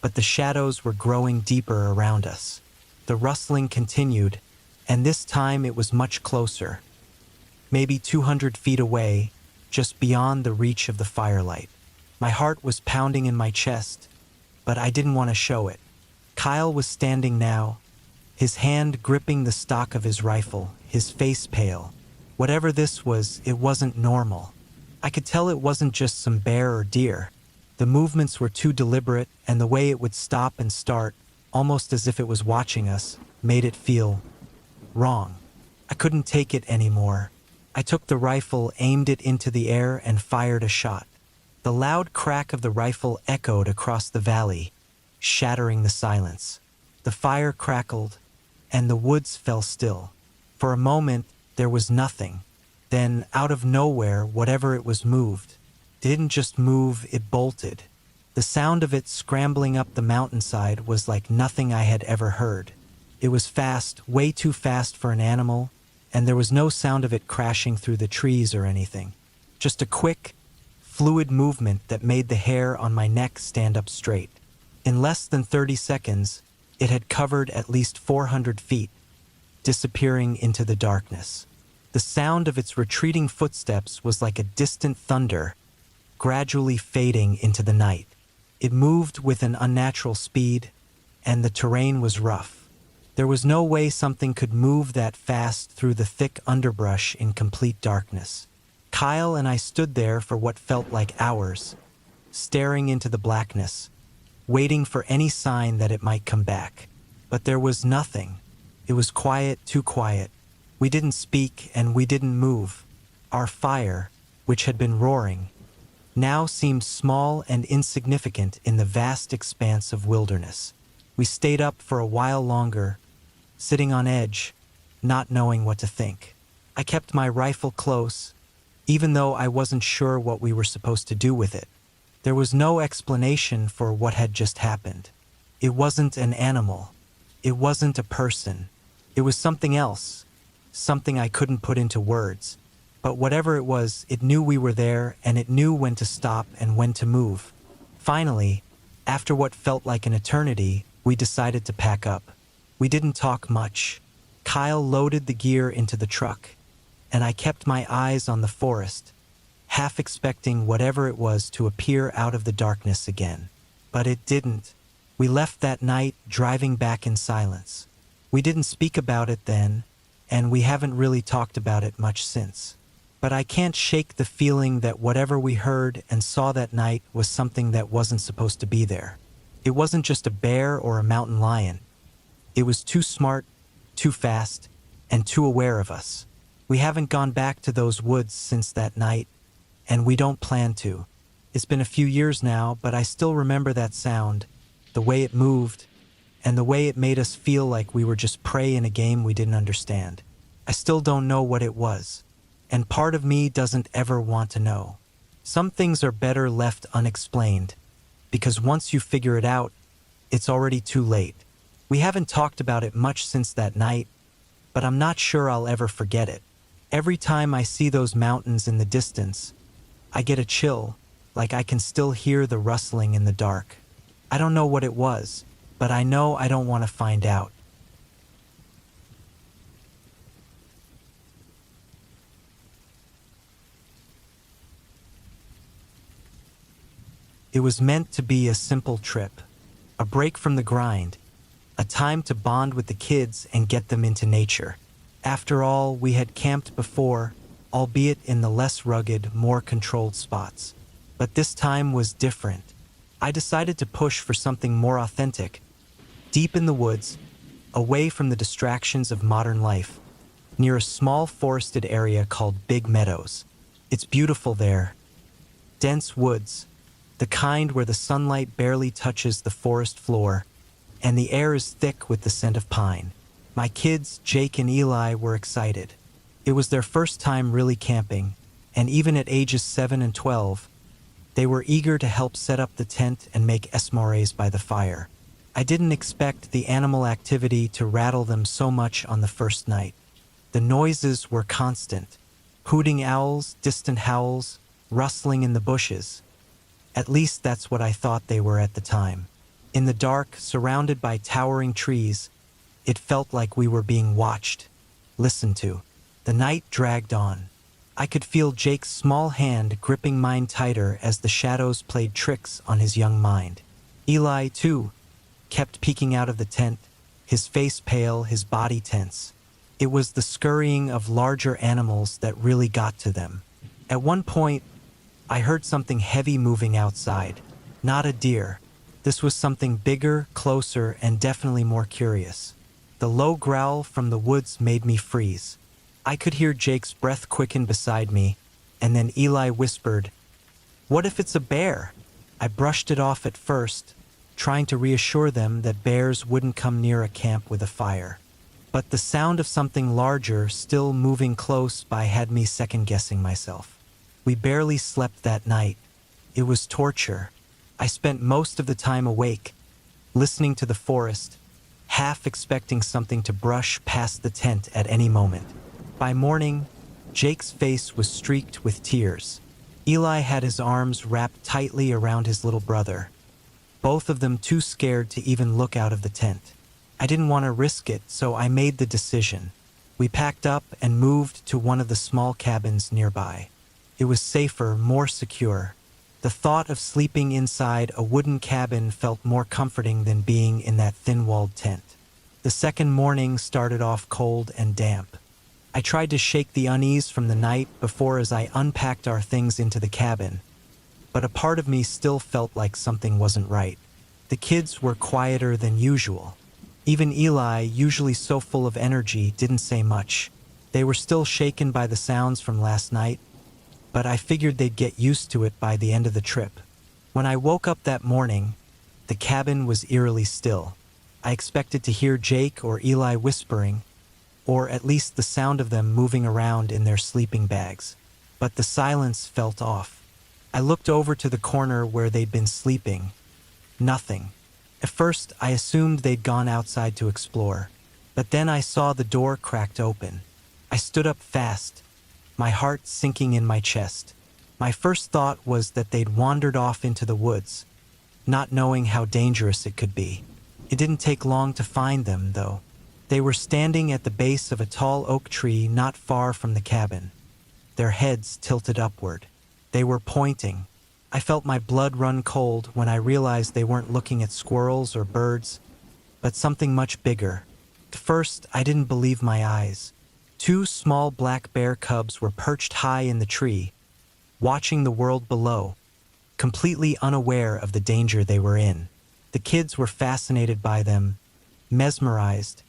but the shadows were growing deeper around us. The rustling continued, and this time it was much closer. Maybe 200 feet away, just beyond the reach of the firelight. My heart was pounding in my chest, but I didn't want to show it. Kyle was standing now, his hand gripping the stock of his rifle, his face pale. Whatever this was, it wasn't normal. I could tell it wasn't just some bear or deer. The movements were too deliberate, and the way it would stop and start, almost as if it was watching us, made it feel wrong. I couldn't take it anymore. I took the rifle, aimed it into the air, and fired a shot. The loud crack of the rifle echoed across the valley, shattering the silence. The fire crackled, and the woods fell still. For a moment, there was nothing. Then, out of nowhere, whatever it was moved. It didn't just move, it bolted. The sound of it scrambling up the mountainside was like nothing I had ever heard. It was fast, way too fast for an animal, and there was no sound of it crashing through the trees or anything. Just a quick, fluid movement that made the hair on my neck stand up straight. In less than 30 seconds, it had covered at least 400 feet, disappearing into the darkness. The sound of its retreating footsteps was like a distant thunder, gradually fading into the night. It moved with an unnatural speed, and the terrain was rough. There was no way something could move that fast through the thick underbrush in complete darkness. Kyle and I stood there for what felt like hours, staring into the blackness, waiting for any sign that it might come back. But there was nothing. It was quiet, too quiet. We didn't speak and we didn't move. Our fire, which had been roaring, now seemed small and insignificant in the vast expanse of wilderness. We stayed up for a while longer, sitting on edge, not knowing what to think. I kept my rifle close, even though I wasn't sure what we were supposed to do with it. There was no explanation for what had just happened. It wasn't an animal. It wasn't a person. It was something else, something I couldn't put into words. But whatever it was, it knew we were there, and it knew when to stop and when to move. Finally, after what felt like an eternity, we decided to pack up. We didn't talk much. Kyle loaded the gear into the truck, and I kept my eyes on the forest, half expecting whatever it was to appear out of the darkness again. But it didn't. We left that night, driving back in silence. We didn't speak about it then, and we haven't really talked about it much since. But I can't shake the feeling that whatever we heard and saw that night was something that wasn't supposed to be there. It wasn't just a bear or a mountain lion. It was too smart, too fast, and too aware of us. We haven't gone back to those woods since that night, and we don't plan to. It's been a few years now, but I still remember that sound, the way it moved, and the way it made us feel like we were just prey in a game we didn't understand. I still don't know what it was, and part of me doesn't ever want to know. Some things are better left unexplained, because once you figure it out, it's already too late. We haven't talked about it much since that night, but I'm not sure I'll ever forget it. Every time I see those mountains in the distance, I get a chill, like I can still hear the rustling in the dark. I don't know what it was, but I know I don't want to find out. It was meant to be a simple trip, a break from the grind, a time to bond with the kids and get them into nature. After all, we had camped before, albeit in the less rugged, more controlled spots. But this time was different. I decided to push for something more authentic, deep in the woods, away from the distractions of modern life, near a small forested area called Big Meadows. It's beautiful there. Dense woods, the kind where the sunlight barely touches the forest floor, and the air is thick with the scent of pine. My kids, Jake and Eli, were excited. It was their first time really camping, and even at ages 7 and 12, they were eager to help set up the tent and make s'mores by the fire. I didn't expect the animal activity to rattle them so much on the first night. The noises were constant. Hooting owls, distant howls, rustling in the bushes. At least that's what I thought they were at the time. In the dark, surrounded by towering trees, it felt like we were being watched, listened to. The night dragged on. I could feel Jake's small hand gripping mine tighter as the shadows played tricks on his young mind. Eli, too, kept peeking out of the tent, his face pale, his body tense. It was the scurrying of larger animals that really got to them. At one point, I heard something heavy moving outside. Not a deer. This was something bigger, closer, and definitely more curious. The low growl from the woods made me freeze. I could hear Jake's breath quicken beside me, and then Eli whispered, "What if it's a bear?" I brushed it off at first, trying to reassure them that bears wouldn't come near a camp with a fire. But the sound of something larger still moving close by had me second-guessing myself. We barely slept that night. It was torture. I spent most of the time awake, listening to the forest, half expecting something to brush past the tent at any moment. By morning, Jake's face was streaked with tears. Eli had his arms wrapped tightly around his little brother, both of them too scared to even look out of the tent. I didn't want to risk it, so I made the decision. We packed up and moved to one of the small cabins nearby. It was safer, more secure. The thought of sleeping inside a wooden cabin felt more comforting than being in that thin-walled tent. The second morning started off cold and damp. I tried to shake the unease from the night before as I unpacked our things into the cabin, but a part of me still felt like something wasn't right. The kids were quieter than usual. Even Eli, usually so full of energy, didn't say much. They were still shaken by the sounds from last night, but I figured they'd get used to it by the end of the trip. When I woke up that morning, the cabin was eerily still. I expected to hear Jake or Eli whispering, or at least the sound of them moving around in their sleeping bags. But the silence felt off. I looked over to the corner where they'd been sleeping. Nothing. At first, I assumed they'd gone outside to explore, but then I saw the door cracked open. I stood up fast, my heart sinking in my chest. My first thought was that they'd wandered off into the woods, not knowing how dangerous it could be. It didn't take long to find them, though. They were standing at the base of a tall oak tree not far from the cabin, their heads tilted upward. They were pointing. I felt my blood run cold when I realized they weren't looking at squirrels or birds, but something much bigger. At first, I didn't believe my eyes. 2 small black bear cubs were perched high in the tree, watching the world below, completely unaware of the danger they were in. The kids were fascinated by them, mesmerized,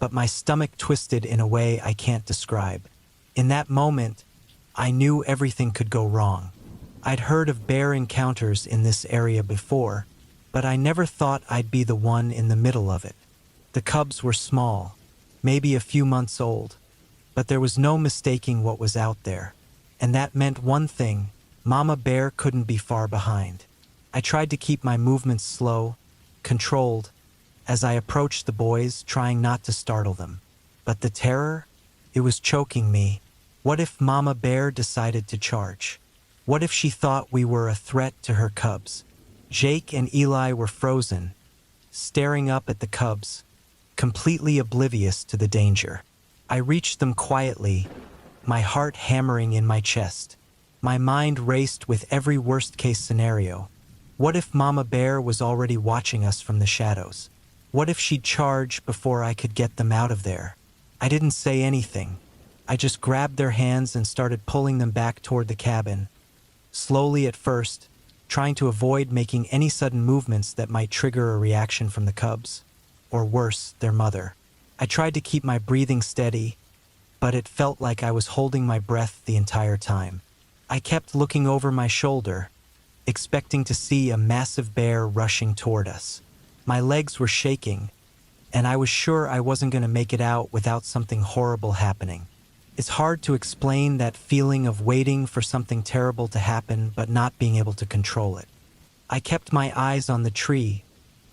but my stomach twisted in a way I can't describe. In that moment, I knew everything could go wrong. I'd heard of bear encounters in this area before, but I never thought I'd be the one in the middle of it. The cubs were small, maybe a few months old, but there was no mistaking what was out there. And that meant one thing: Mama Bear couldn't be far behind. I tried to keep my movements slow, controlled, as I approached the boys, trying not to startle them. But the terror? It was choking me. What if Mama Bear decided to charge? What if she thought we were a threat to her cubs? Jake and Eli were frozen, staring up at the cubs, completely oblivious to the danger. I reached them quietly, my heart hammering in my chest. My mind raced with every worst-case scenario. What if Mama Bear was already watching us from the shadows? What if she'd charge before I could get them out of there? I didn't say anything. I just grabbed their hands and started pulling them back toward the cabin. Slowly at first, trying to avoid making any sudden movements that might trigger a reaction from the cubs, or worse, their mother. I tried to keep my breathing steady, but it felt like I was holding my breath the entire time. I kept looking over my shoulder, expecting to see a massive bear rushing toward us. My legs were shaking, and I was sure I wasn't going to make it out without something horrible happening. It's hard to explain that feeling of waiting for something terrible to happen but not being able to control it. I kept my eyes on the tree,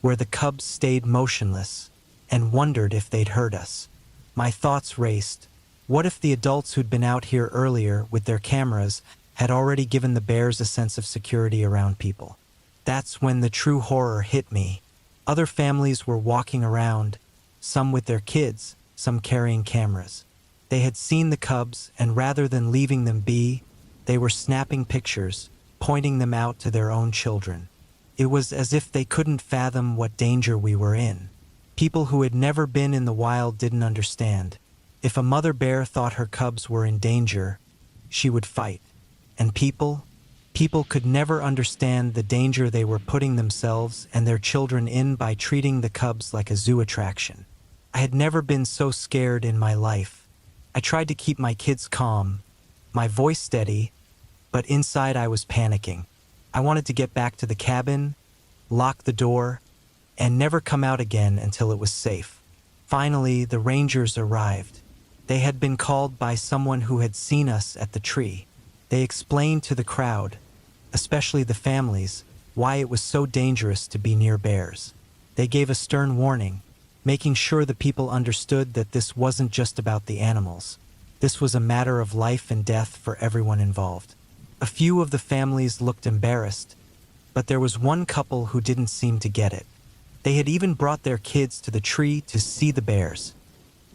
where the cubs stayed motionless, and wondered if they'd heard us. My thoughts raced. What if the adults who'd been out here earlier with their cameras had already given the bears a sense of security around people? That's when the true horror hit me. Other families were walking around, some with their kids, some carrying cameras. They had seen the cubs, and rather than leaving them be, they were snapping pictures, pointing them out to their own children. It was as if they couldn't fathom what danger we were in. People who had never been in the wild didn't understand. If a mother bear thought her cubs were in danger, she would fight. And people? People could never understand the danger they were putting themselves and their children in by treating the cubs like a zoo attraction. I had never been so scared in my life. I tried to keep my kids calm, my voice steady, but inside I was panicking. I wanted to get back to the cabin, lock the door, and never come out again until it was safe. Finally, the rangers arrived. They had been called by someone who had seen us at the tree. They explained to the crowd, especially the families, why it was so dangerous to be near bears. They gave a stern warning, making sure the people understood that this wasn't just about the animals. This was a matter of life and death for everyone involved. A few of the families looked embarrassed, but there was one couple who didn't seem to get it. They had even brought their kids to the tree to see the bears,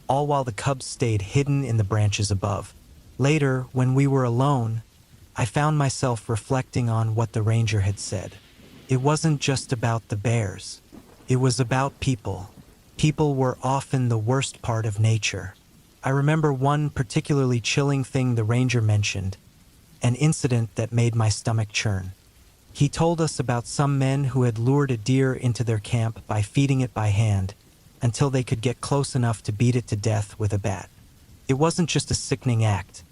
all while the cubs stayed hidden in the branches above. Later, when we were alone, I found myself reflecting on what the ranger had said. It wasn't just about the bears. It was about people. People were often the worst part of nature. I remember one particularly chilling thing the ranger mentioned, an incident that made my stomach churn. He told us about some men who had lured a deer into their camp by feeding it by hand until they could get close enough to beat it to death with a bat. It wasn't just a sickening act.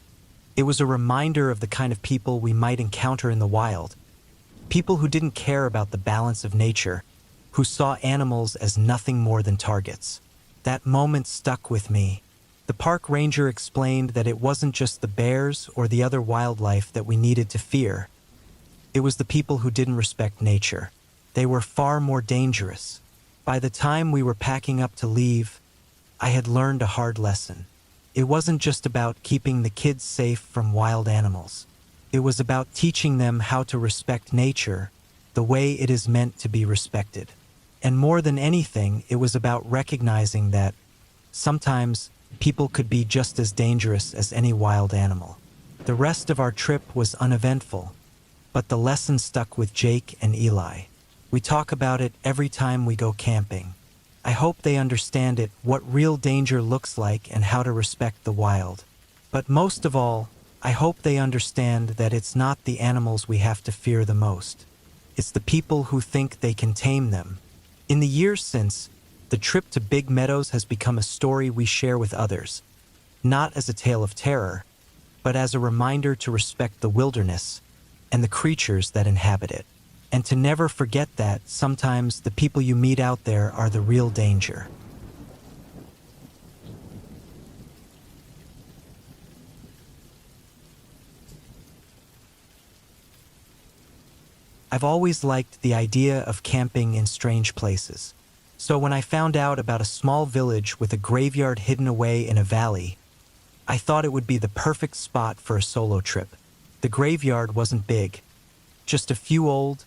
It was a reminder of the kind of people we might encounter in the wild. People who didn't care about the balance of nature, who saw animals as nothing more than targets. That moment stuck with me. The park ranger explained that it wasn't just the bears or the other wildlife that we needed to fear. It was the people who didn't respect nature. They were far more dangerous. By the time we were packing up to leave, I had learned a hard lesson. It wasn't just about keeping the kids safe from wild animals. It was about teaching them how to respect nature the way it is meant to be respected. And more than anything, it was about recognizing that sometimes people could be just as dangerous as any wild animal. The rest of our trip was uneventful, but the lesson stuck with Jake and Eli. We talk about it every time we go camping. I hope they understand it, what real danger looks like and how to respect the wild. But most of all, I hope they understand that it's not the animals we have to fear the most. It's the people who think they can tame them. In the years since, the trip to Big Meadows has become a story we share with others, not as a tale of terror, but as a reminder to respect the wilderness and the creatures that inhabit it. And to never forget that sometimes the people you meet out there are the real danger. I've always liked the idea of camping in strange places. So when I found out about a small village with a graveyard hidden away in a valley, I thought it would be the perfect spot for a solo trip. The graveyard wasn't big, just a few old,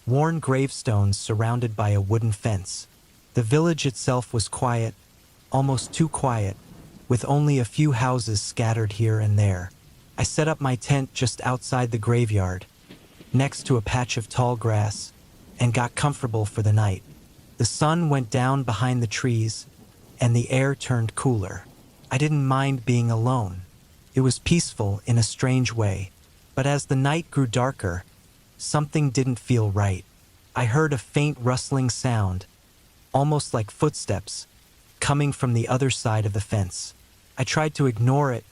worn gravestones surrounded by a wooden fence. The village itself was quiet, almost too quiet, with only a few houses scattered here and there. I set up my tent just outside the graveyard, next to a patch of tall grass, and got comfortable for the night. The sun went down behind the trees, and the air turned cooler. I didn't mind being alone. It was peaceful in a strange way. But as the night grew darker, something didn't feel right. I heard a faint rustling sound, almost like footsteps, coming from the other side of the fence. I tried to ignore it,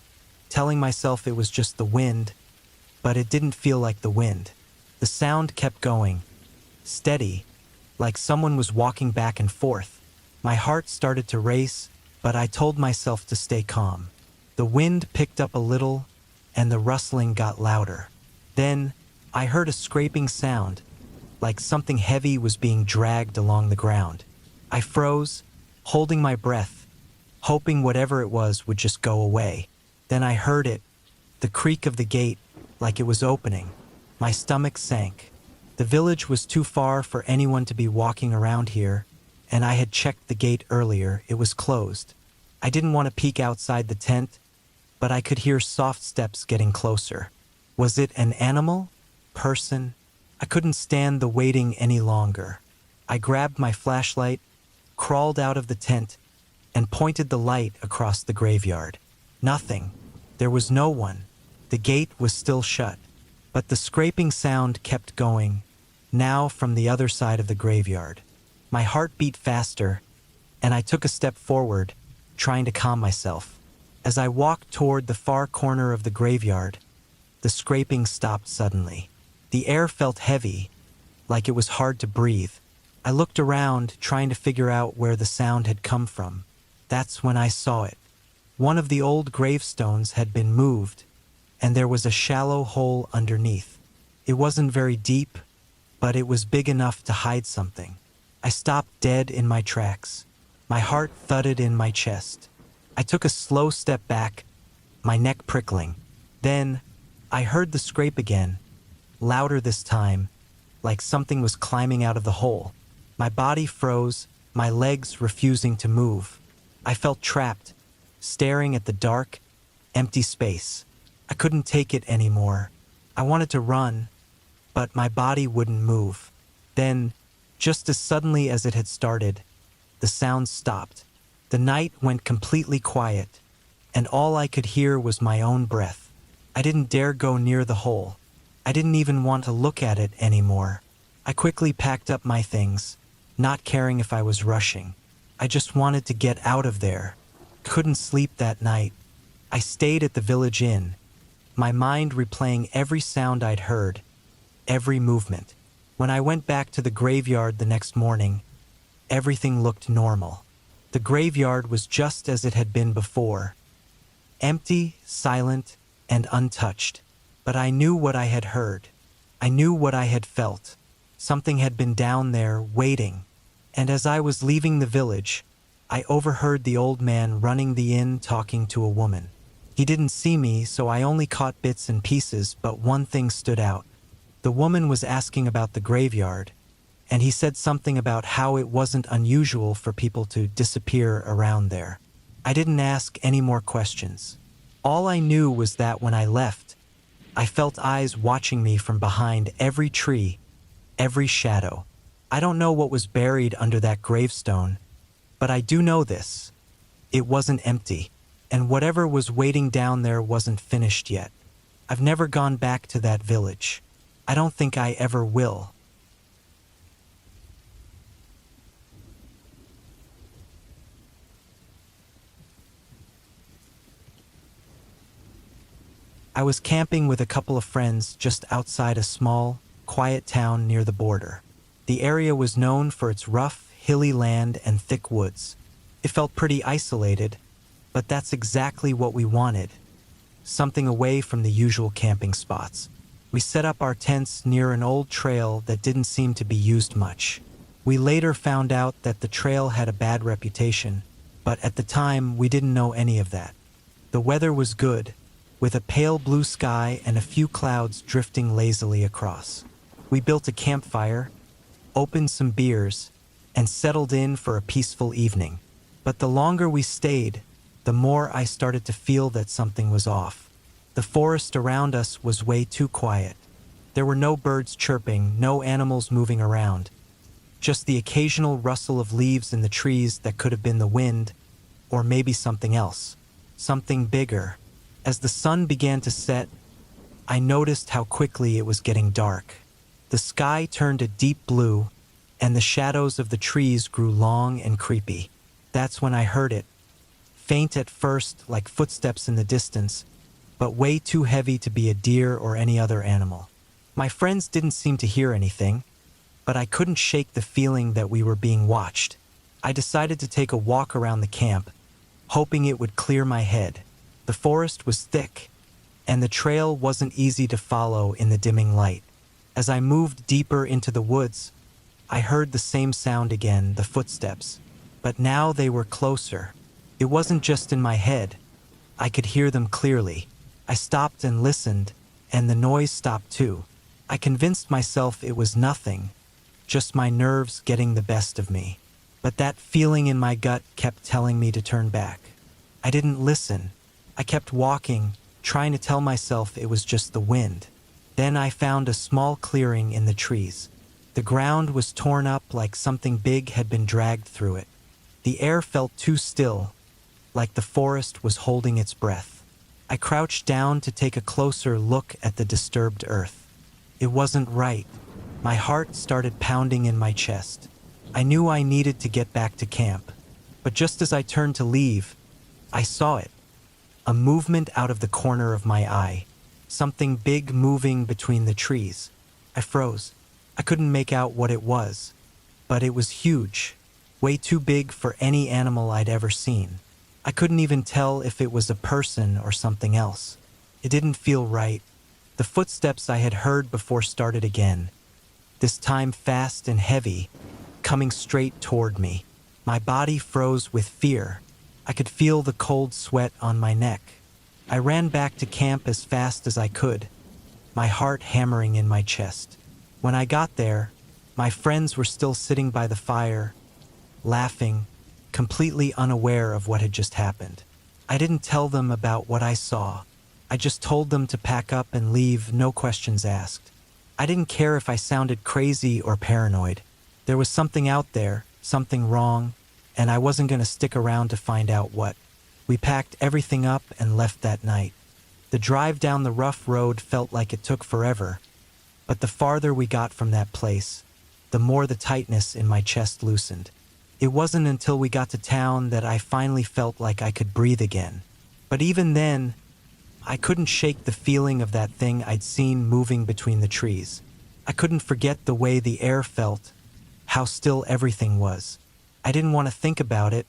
telling myself it was just the wind, but it didn't feel like the wind. The sound kept going, steady, like someone was walking back and forth. My heart started to race, but I told myself to stay calm. The wind picked up a little, and the rustling got louder. Then, I heard a scraping sound, like something heavy was being dragged along the ground. I froze, holding my breath, hoping whatever it was would just go away. Then I heard it, the creak of the gate, like it was opening. My stomach sank. The village was too far for anyone to be walking around here, and I had checked the gate earlier. It was closed. I didn't want to peek outside the tent, but I could hear soft steps getting closer. Was it an animal? Person? I couldn't stand the waiting any longer. I grabbed my flashlight, crawled out of the tent, and pointed the light across the graveyard. Nothing. There was no one. The gate was still shut. But the scraping sound kept going, now from the other side of the graveyard. My heart beat faster, and I took a step forward, trying to calm myself. As I walked toward the far corner of the graveyard, the scraping stopped suddenly. The air felt heavy, like it was hard to breathe. I looked around, trying to figure out where the sound had come from. That's when I saw it. One of the old gravestones had been moved, and there was a shallow hole underneath. It wasn't very deep, but it was big enough to hide something. I stopped dead in my tracks. My heart thudded in my chest. I took a slow step back, my neck prickling. Then, I heard the scrape again, louder this time, like something was climbing out of the hole. My body froze, my legs refusing to move. I felt trapped, staring at the dark, empty space. I couldn't take it anymore. I wanted to run, but my body wouldn't move. Then, just as suddenly as it had started, the sound stopped. The night went completely quiet, and all I could hear was my own breath. I didn't dare go near the hole. I didn't even want to look at it anymore. I quickly packed up my things, not caring if I was rushing. I just wanted to get out of there. Couldn't sleep that night. I stayed at the village inn, my mind replaying every sound I'd heard, every movement. When I went back to the graveyard the next morning, everything looked normal. The graveyard was just as it had been before, empty, silent, and untouched. But I knew what I had heard. I knew what I had felt. Something had been down there, waiting. And as I was leaving the village, I overheard the old man running the inn talking to a woman. He didn't see me, so I only caught bits and pieces, but one thing stood out. The woman was asking about the graveyard, and he said something about how it wasn't unusual for people to disappear around there. I didn't ask any more questions. All I knew was that when I left, I felt eyes watching me from behind every tree, every shadow. I don't know what was buried under that gravestone, but I do know this. It wasn't empty, and whatever was waiting down there wasn't finished yet. I've never gone back to that village. I don't think I ever will. I was camping with a couple of friends just outside a small, quiet town near the border. The area was known for its rough, hilly land and thick woods. It felt pretty isolated, but that's exactly what we wanted. Something away from the usual camping spots. We set up our tents near an old trail that didn't seem to be used much. We later found out that the trail had a bad reputation, but at the time we didn't know any of that. The weather was good, with a pale blue sky and a few clouds drifting lazily across. We built a campfire, opened some beers, and settled in for a peaceful evening. But the longer we stayed, the more I started to feel that something was off. The forest around us was way too quiet. There were no birds chirping, no animals moving around. Just the occasional rustle of leaves in the trees that could have been the wind, or maybe something else. Something bigger. As the sun began to set, I noticed how quickly it was getting dark. The sky turned a deep blue, and the shadows of the trees grew long and creepy. That's when I heard it. Faint at first, like footsteps in the distance, but way too heavy to be a deer or any other animal. My friends didn't seem to hear anything, but I couldn't shake the feeling that we were being watched. I decided to take a walk around the camp, hoping it would clear my head. The forest was thick, and the trail wasn't easy to follow in the dimming light. As I moved deeper into the woods, I heard the same sound again, the footsteps, but now they were closer. It wasn't just in my head. I could hear them clearly. I stopped and listened, and the noise stopped too. I convinced myself it was nothing, just my nerves getting the best of me. But that feeling in my gut kept telling me to turn back. I didn't listen. I kept walking, trying to tell myself it was just the wind. Then I found a small clearing in the trees. The ground was torn up like something big had been dragged through it. The air felt too still, like the forest was holding its breath. I crouched down to take a closer look at the disturbed earth. It wasn't right. My heart started pounding in my chest. I knew I needed to get back to camp. But just as I turned to leave, I saw it. A movement out of the corner of my eye. Something big moving between the trees. I froze. I couldn't make out what it was. But it was huge. Way too big for any animal I'd ever seen. I couldn't even tell if it was a person or something else. It didn't feel right. The footsteps I had heard before started again. This time fast and heavy, coming straight toward me. My body froze with fear. I could feel the cold sweat on my neck. I ran back to camp as fast as I could, my heart hammering in my chest. When I got there, my friends were still sitting by the fire, laughing, completely unaware of what had just happened. I didn't tell them about what I saw. I just told them to pack up and leave, no questions asked. I didn't care if I sounded crazy or paranoid. There was something out there, something wrong, and I wasn't going to stick around to find out what. We packed everything up and left that night. The drive down the rough road felt like it took forever, but the farther we got from that place, the more the tightness in my chest loosened. It wasn't until we got to town that I finally felt like I could breathe again. But even then, I couldn't shake the feeling of that thing I'd seen moving between the trees. I couldn't forget the way the air felt, how still everything was. I didn't want to think about it,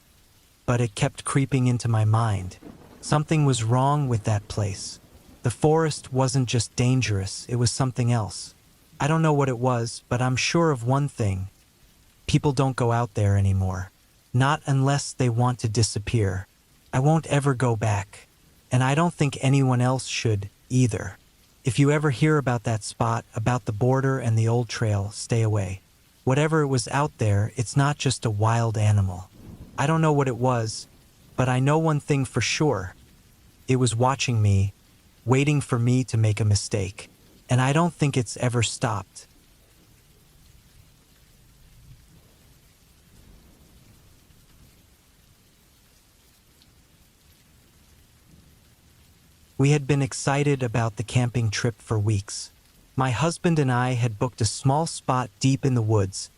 but it kept creeping into my mind. Something was wrong with that place. The forest wasn't just dangerous, it was something else. I don't know what it was, but I'm sure of one thing. People don't go out there anymore. Not unless they want to disappear. I won't ever go back. And I don't think anyone else should, either. If you ever hear about that spot, about the border and the old trail, stay away. Whatever it was out there, it's not just a wild animal. I don't know what it was, but I know one thing for sure. It was watching me, waiting for me to make a mistake. And I don't think it's ever stopped. We had been excited about the camping trip for weeks. My husband and I had booked a small spot deep in the woods,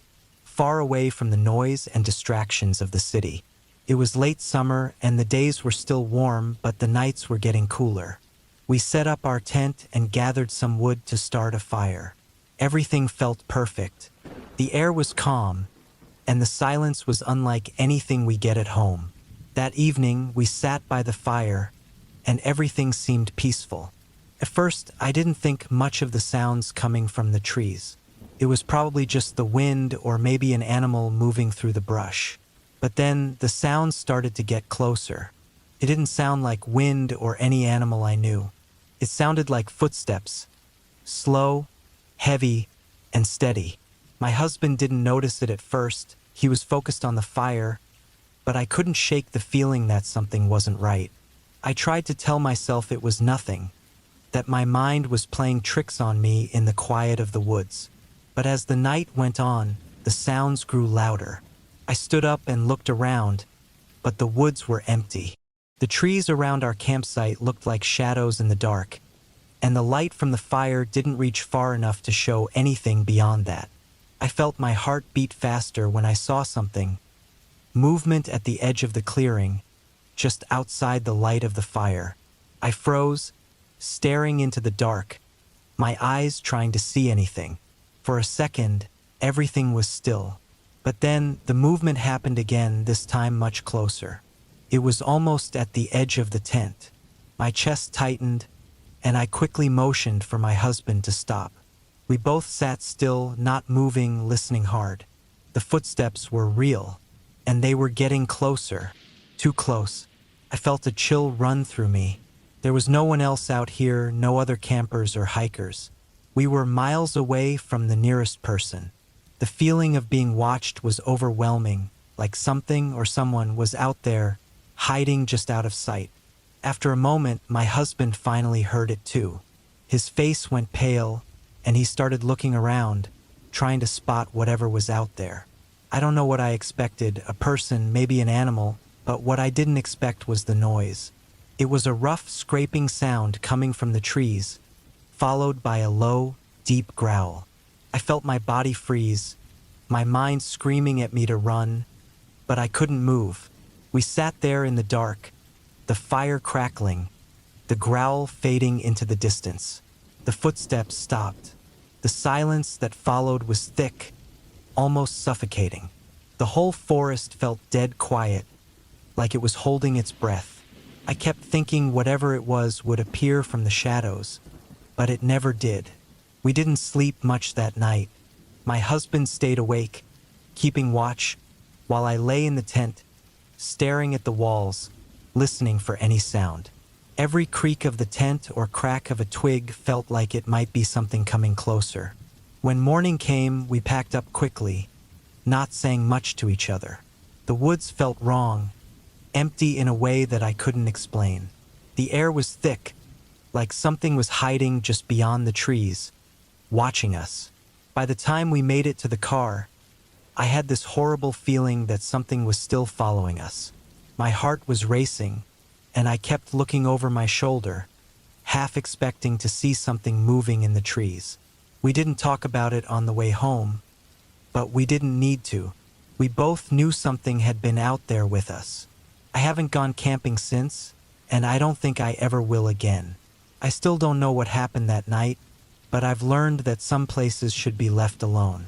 far away from the noise and distractions of the city. It was late summer and the days were still warm, but the nights were getting cooler. We set up our tent and gathered some wood to start a fire. Everything felt perfect. The air was calm, and the silence was unlike anything we get at home. That evening, we sat by the fire, and everything seemed peaceful. At first, I didn't think much of the sounds coming from the trees. It was probably just the wind or maybe an animal moving through the brush. But then the sounds started to get closer. It didn't sound like wind or any animal I knew. It sounded like footsteps, slow, heavy, and steady. My husband didn't notice it at first. He was focused on the fire, but I couldn't shake the feeling that something wasn't right. I tried to tell myself it was nothing, that my mind was playing tricks on me in the quiet of the woods. But as the night went on, the sounds grew louder. I stood up and looked around, but the woods were empty. The trees around our campsite looked like shadows in the dark, and the light from the fire didn't reach far enough to show anything beyond that. I felt my heart beat faster when I saw something. Movement at the edge of the clearing, just outside the light of the fire. I froze, staring into the dark, my eyes trying to see anything. For a second, everything was still. But then the movement happened again, this time much closer. It was almost at the edge of the tent. My chest tightened, and I quickly motioned for my husband to stop. We both sat still, not moving, listening hard. The footsteps were real, and they were getting closer. Too close. I felt a chill run through me. There was no one else out here, no other campers or hikers. We were miles away from the nearest person. The feeling of being watched was overwhelming, like something or someone was out there, hiding just out of sight. After a moment, my husband finally heard it too. His face went pale, and he started looking around, trying to spot whatever was out there. I don't know what I expected, a person, maybe an animal, but what I didn't expect was the noise. It was a rough, scraping sound coming from the trees, followed by a low, deep growl. I felt my body freeze, my mind screaming at me to run, but I couldn't move. We sat there in the dark, the fire crackling, the growl fading into the distance. The footsteps stopped. The silence that followed was thick, almost suffocating. The whole forest felt dead quiet, like it was holding its breath. I kept thinking whatever it was would appear from the shadows, but it never did. We didn't sleep much that night. My husband stayed awake, keeping watch, while I lay in the tent, staring at the walls, listening for any sound. Every creak of the tent or crack of a twig felt like it might be something coming closer. When morning came, we packed up quickly, not saying much to each other. The woods felt wrong, empty in a way that I couldn't explain. The air was thick, like something was hiding just beyond the trees, watching us. By the time we made it to the car, I had this horrible feeling that something was still following us. My heart was racing, and I kept looking over my shoulder, half expecting to see something moving in the trees. We didn't talk about it on the way home, but we didn't need to. We both knew something had been out there with us. I haven't gone camping since, and I don't think I ever will again. I still don't know what happened that night, but I've learned that some places should be left alone.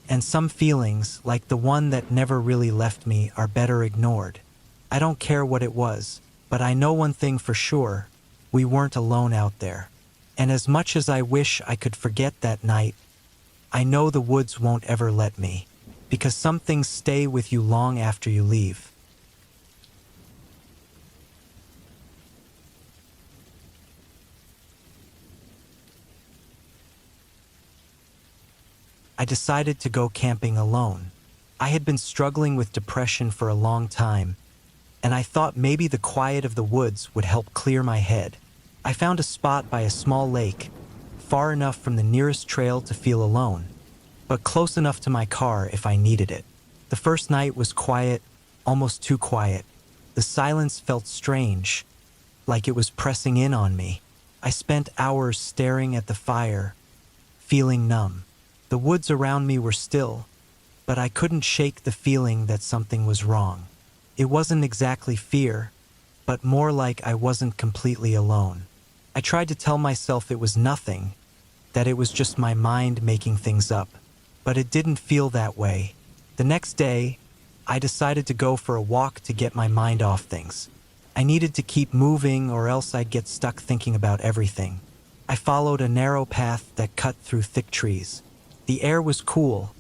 And some feelings, like the one that never really left me, are better ignored. I don't care what it was, but I know one thing for sure: we weren't alone out there. And as much as I wish I could forget that night, I know the woods won't ever let me, because some things stay with you long after you leave. I decided to go camping alone. I had been struggling with depression for a long time, and I thought maybe the quiet of the woods would help clear my head. I found a spot by a small lake, far enough from the nearest trail to feel alone, but close enough to my car if I needed it. The first night was quiet, almost too quiet. The silence felt strange, like it was pressing in on me. I spent hours staring at the fire, feeling numb. The woods around me were still, but I couldn't shake the feeling that something was wrong. It wasn't exactly fear, but more like I wasn't completely alone. I tried to tell myself it was nothing, that it was just my mind making things up, but it didn't feel that way. The next day, I decided to go for a walk to get my mind off things. I needed to keep moving or else I'd get stuck thinking about everything. I followed a narrow path that cut through thick trees. The air was cool,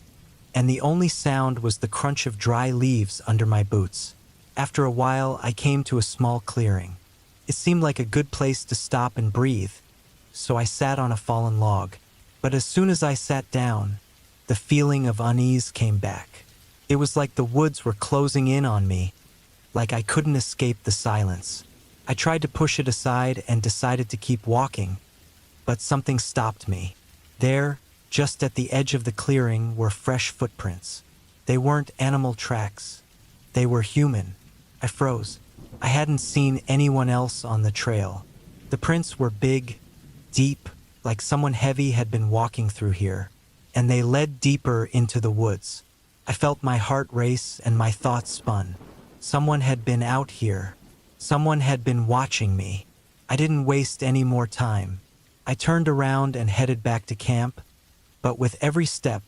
and the only sound was the crunch of dry leaves under my boots. After a while, I came to a small clearing. It seemed like a good place to stop and breathe, so I sat on a fallen log. But as soon as I sat down, the feeling of unease came back. It was like the woods were closing in on me, like I couldn't escape the silence. I tried to push it aside and decided to keep walking, but something stopped me. There, just at the edge of the clearing, were fresh footprints. They weren't animal tracks. They were human. I froze. I hadn't seen anyone else on the trail. The prints were big, deep, like someone heavy had been walking through here, and they led deeper into the woods. I felt my heart race and my thoughts spun. Someone had been out here. Someone had been watching me. I didn't waste any more time. I turned around and headed back to camp, but with every step,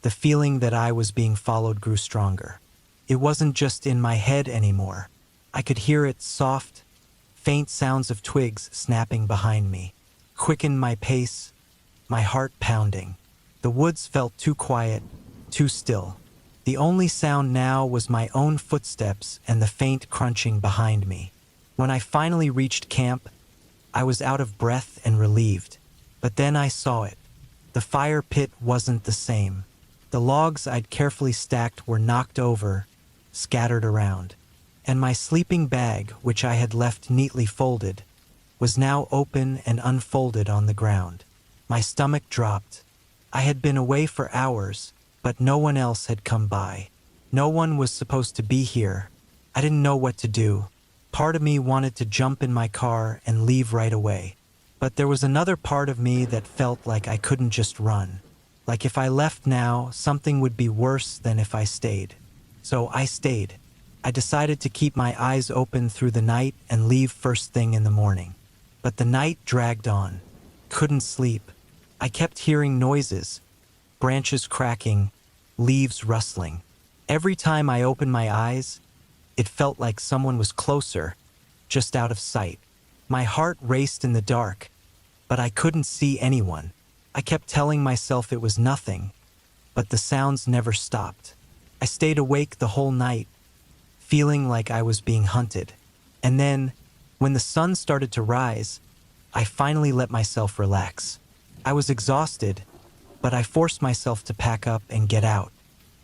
the feeling that I was being followed grew stronger. It wasn't just in my head anymore. I could hear its soft, faint sounds of twigs snapping behind me, quicken my pace, my heart pounding. The woods felt too quiet, too still. The only sound now was my own footsteps and the faint crunching behind me. When I finally reached camp, I was out of breath and relieved. But then I saw it. The fire pit wasn't the same. The logs I'd carefully stacked were knocked over, scattered around, and my sleeping bag, which I had left neatly folded, was now open and unfolded on the ground. My stomach dropped. I had been away for hours, but no one else had come by. No one was supposed to be here. I didn't know what to do. Part of me wanted to jump in my car and leave right away. But there was another part of me that felt like I couldn't just run. Like if I left now, something would be worse than if I stayed. So I stayed. I decided to keep my eyes open through the night and leave first thing in the morning. But the night dragged on. Couldn't sleep. I kept hearing noises, branches cracking, leaves rustling. Every time I opened my eyes, it felt like someone was closer, just out of sight. My heart raced in the dark, but I couldn't see anyone. I kept telling myself it was nothing, but the sounds never stopped. I stayed awake the whole night, feeling like I was being hunted. And then, when the sun started to rise, I finally let myself relax. I was exhausted, but I forced myself to pack up and get out.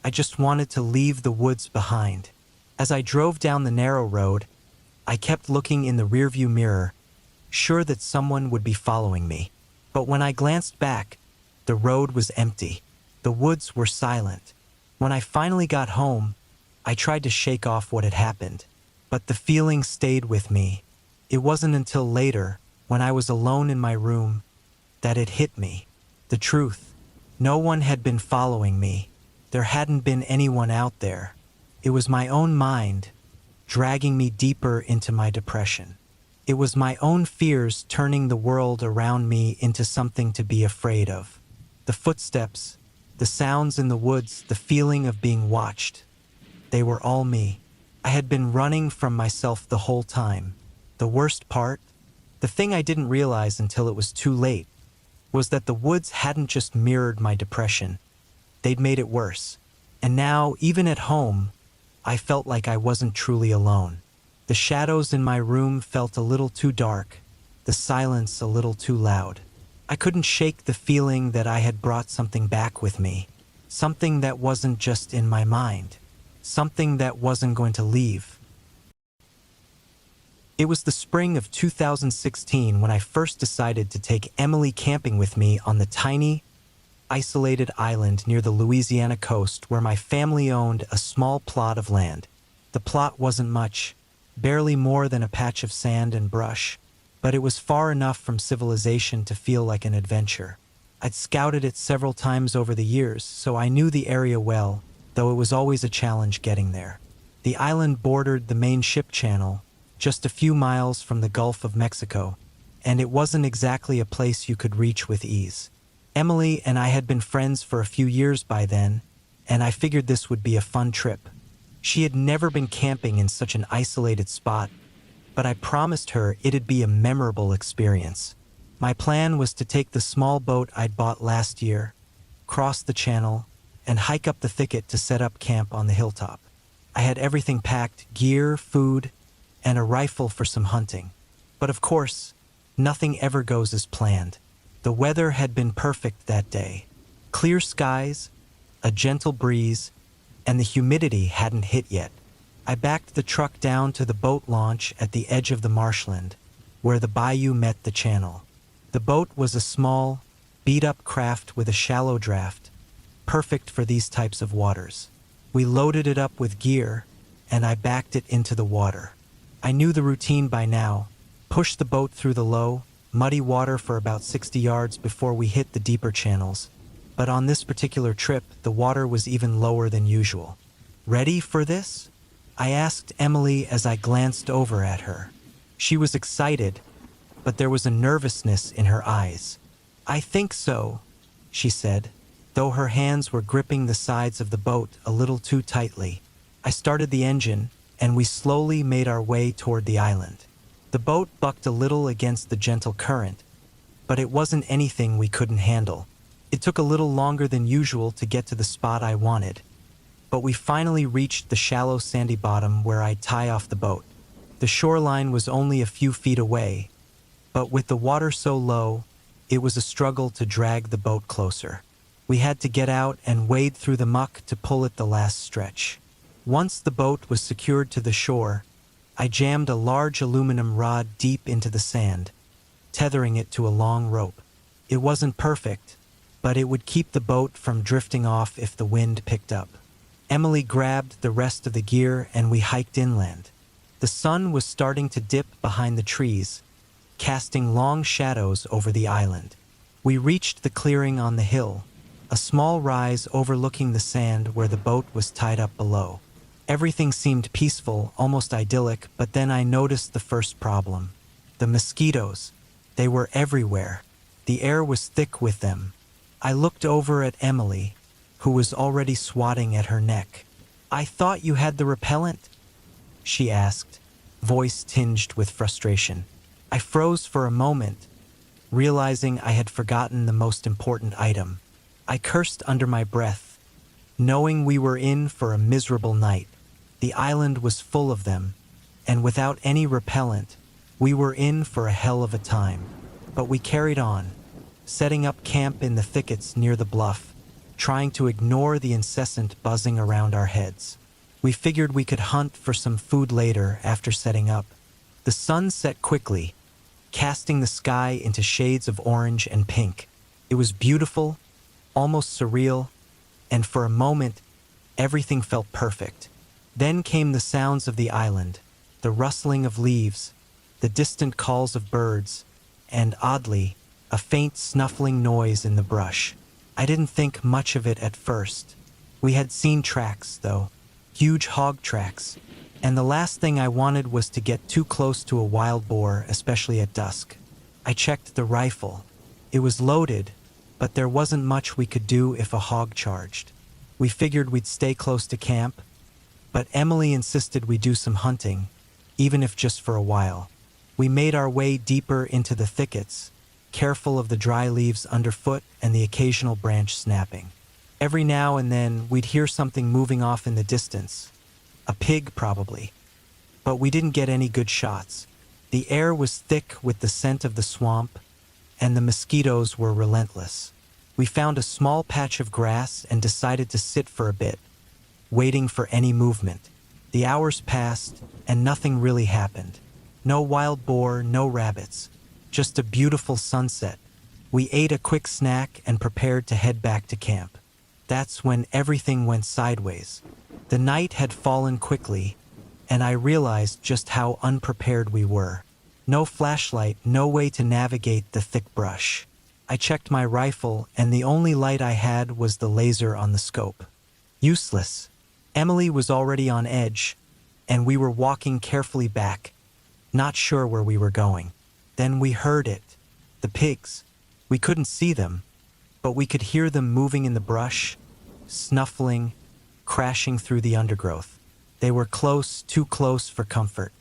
I just wanted to leave the woods behind. As I drove down the narrow road, I kept looking in the rearview mirror, sure that someone would be following me. But when I glanced back, the road was empty. The woods were silent. When I finally got home, I tried to shake off what had happened, but the feeling stayed with me. It wasn't until later, when I was alone in my room, that it hit me. The truth. No one had been following me. There hadn't been anyone out there. It was my own mind, dragging me deeper into my depression. It was my own fears turning the world around me into something to be afraid of. The footsteps, the sounds in the woods, the feeling of being watched. They were all me. I had been running from myself the whole time. The worst part, the thing I didn't realize until it was too late, was that the woods hadn't just mirrored my depression. They'd made it worse. And now, even at home, I felt like I wasn't truly alone. The shadows in my room felt a little too dark, the silence a little too loud. I couldn't shake the feeling that I had brought something back with me, something that wasn't just in my mind, something that wasn't going to leave. It was the spring of 2016 when I first decided to take Emily camping with me on the tiny, isolated island near the Louisiana coast where my family owned a small plot of land. The plot wasn't much, barely more than a patch of sand and brush, but it was far enough from civilization to feel like an adventure. I'd scouted it several times over the years, so I knew the area well, though it was always a challenge getting there. The island bordered the main ship channel, just a few miles from the Gulf of Mexico, and it wasn't exactly a place you could reach with ease. Emily and I had been friends for a few years by then, and I figured this would be a fun trip. She had never been camping in such an isolated spot, but I promised her it'd be a memorable experience. My plan was to take the small boat I'd bought last year, cross the channel, and hike up the thicket to set up camp on the hilltop. I had everything packed: gear, food, and a rifle for some hunting. But of course, nothing ever goes as planned. The weather had been perfect that day. Clear skies, a gentle breeze, and the humidity hadn't hit yet. I backed the truck down to the boat launch at the edge of the marshland, where the bayou met the channel. The boat was a small, beat-up craft with a shallow draft, perfect for these types of waters. We loaded it up with gear, and I backed it into the water. I knew the routine by now: push the boat through the low, muddy water for about 60 yards before we hit the deeper channels. But on this particular trip, the water was even lower than usual. "Ready for this?" I asked Emily as I glanced over at her. She was excited, but there was a nervousness in her eyes. "I think so," she said, though her hands were gripping the sides of the boat a little too tightly. I started the engine, and we slowly made our way toward the island. The boat bucked a little against the gentle current, but it wasn't anything we couldn't handle. It took a little longer than usual to get to the spot I wanted, but we finally reached the shallow sandy bottom where I'd tie off the boat. The shoreline was only a few feet away, but with the water so low, it was a struggle to drag the boat closer. We had to get out and wade through the muck to pull it the last stretch. Once the boat was secured to the shore, I jammed a large aluminum rod deep into the sand, tethering it to a long rope. It wasn't perfect, but it would keep the boat from drifting off if the wind picked up. Emily grabbed the rest of the gear and we hiked inland. The sun was starting to dip behind the trees, casting long shadows over the island. We reached the clearing on the hill, a small rise overlooking the sand where the boat was tied up below. Everything seemed peaceful, almost idyllic, but then I noticed the first problem. The mosquitoes. They were everywhere. The air was thick with them. I looked over at Emily, who was already swatting at her neck. "I thought you had the repellent?" she asked, voice tinged with frustration. I froze for a moment, realizing I had forgotten the most important item. I cursed under my breath, knowing we were in for a miserable night. The island was full of them, and without any repellent, we were in for a hell of a time. But we carried on, setting up camp in the thickets near the bluff, trying to ignore the incessant buzzing around our heads. We figured we could hunt for some food later after setting up. The sun set quickly, casting the sky into shades of orange and pink. It was beautiful, almost surreal, and for a moment, everything felt perfect. Then came the sounds of the island, the rustling of leaves, the distant calls of birds, and oddly, a faint snuffling noise in the brush. I didn't think much of it at first. We had seen tracks, though, huge hog tracks, and the last thing I wanted was to get too close to a wild boar, especially at dusk. I checked the rifle. It was loaded, but there wasn't much we could do if a hog charged. We figured we'd stay close to camp, but Emily insisted we do some hunting, even if just for a while. We made our way deeper into the thickets, careful of the dry leaves underfoot and the occasional branch snapping. Every now and then, we'd hear something moving off in the distance. A pig, probably. But we didn't get any good shots. The air was thick with the scent of the swamp, and the mosquitoes were relentless. We found a small patch of grass and decided to sit for a bit, waiting for any movement. The hours passed, and nothing really happened. No wild boar, no rabbits. Just a beautiful sunset. We ate a quick snack and prepared to head back to camp. That's when everything went sideways. The night had fallen quickly, and I realized just how unprepared we were. No flashlight, no way to navigate the thick brush. I checked my rifle, and the only light I had was the laser on the scope. Useless. Emily was already on edge, and we were walking carefully back, not sure where we were going. Then we heard it. The pigs. We couldn't see them, but we could hear them moving in the brush, snuffling, crashing through the undergrowth. They were close, too close for comfort.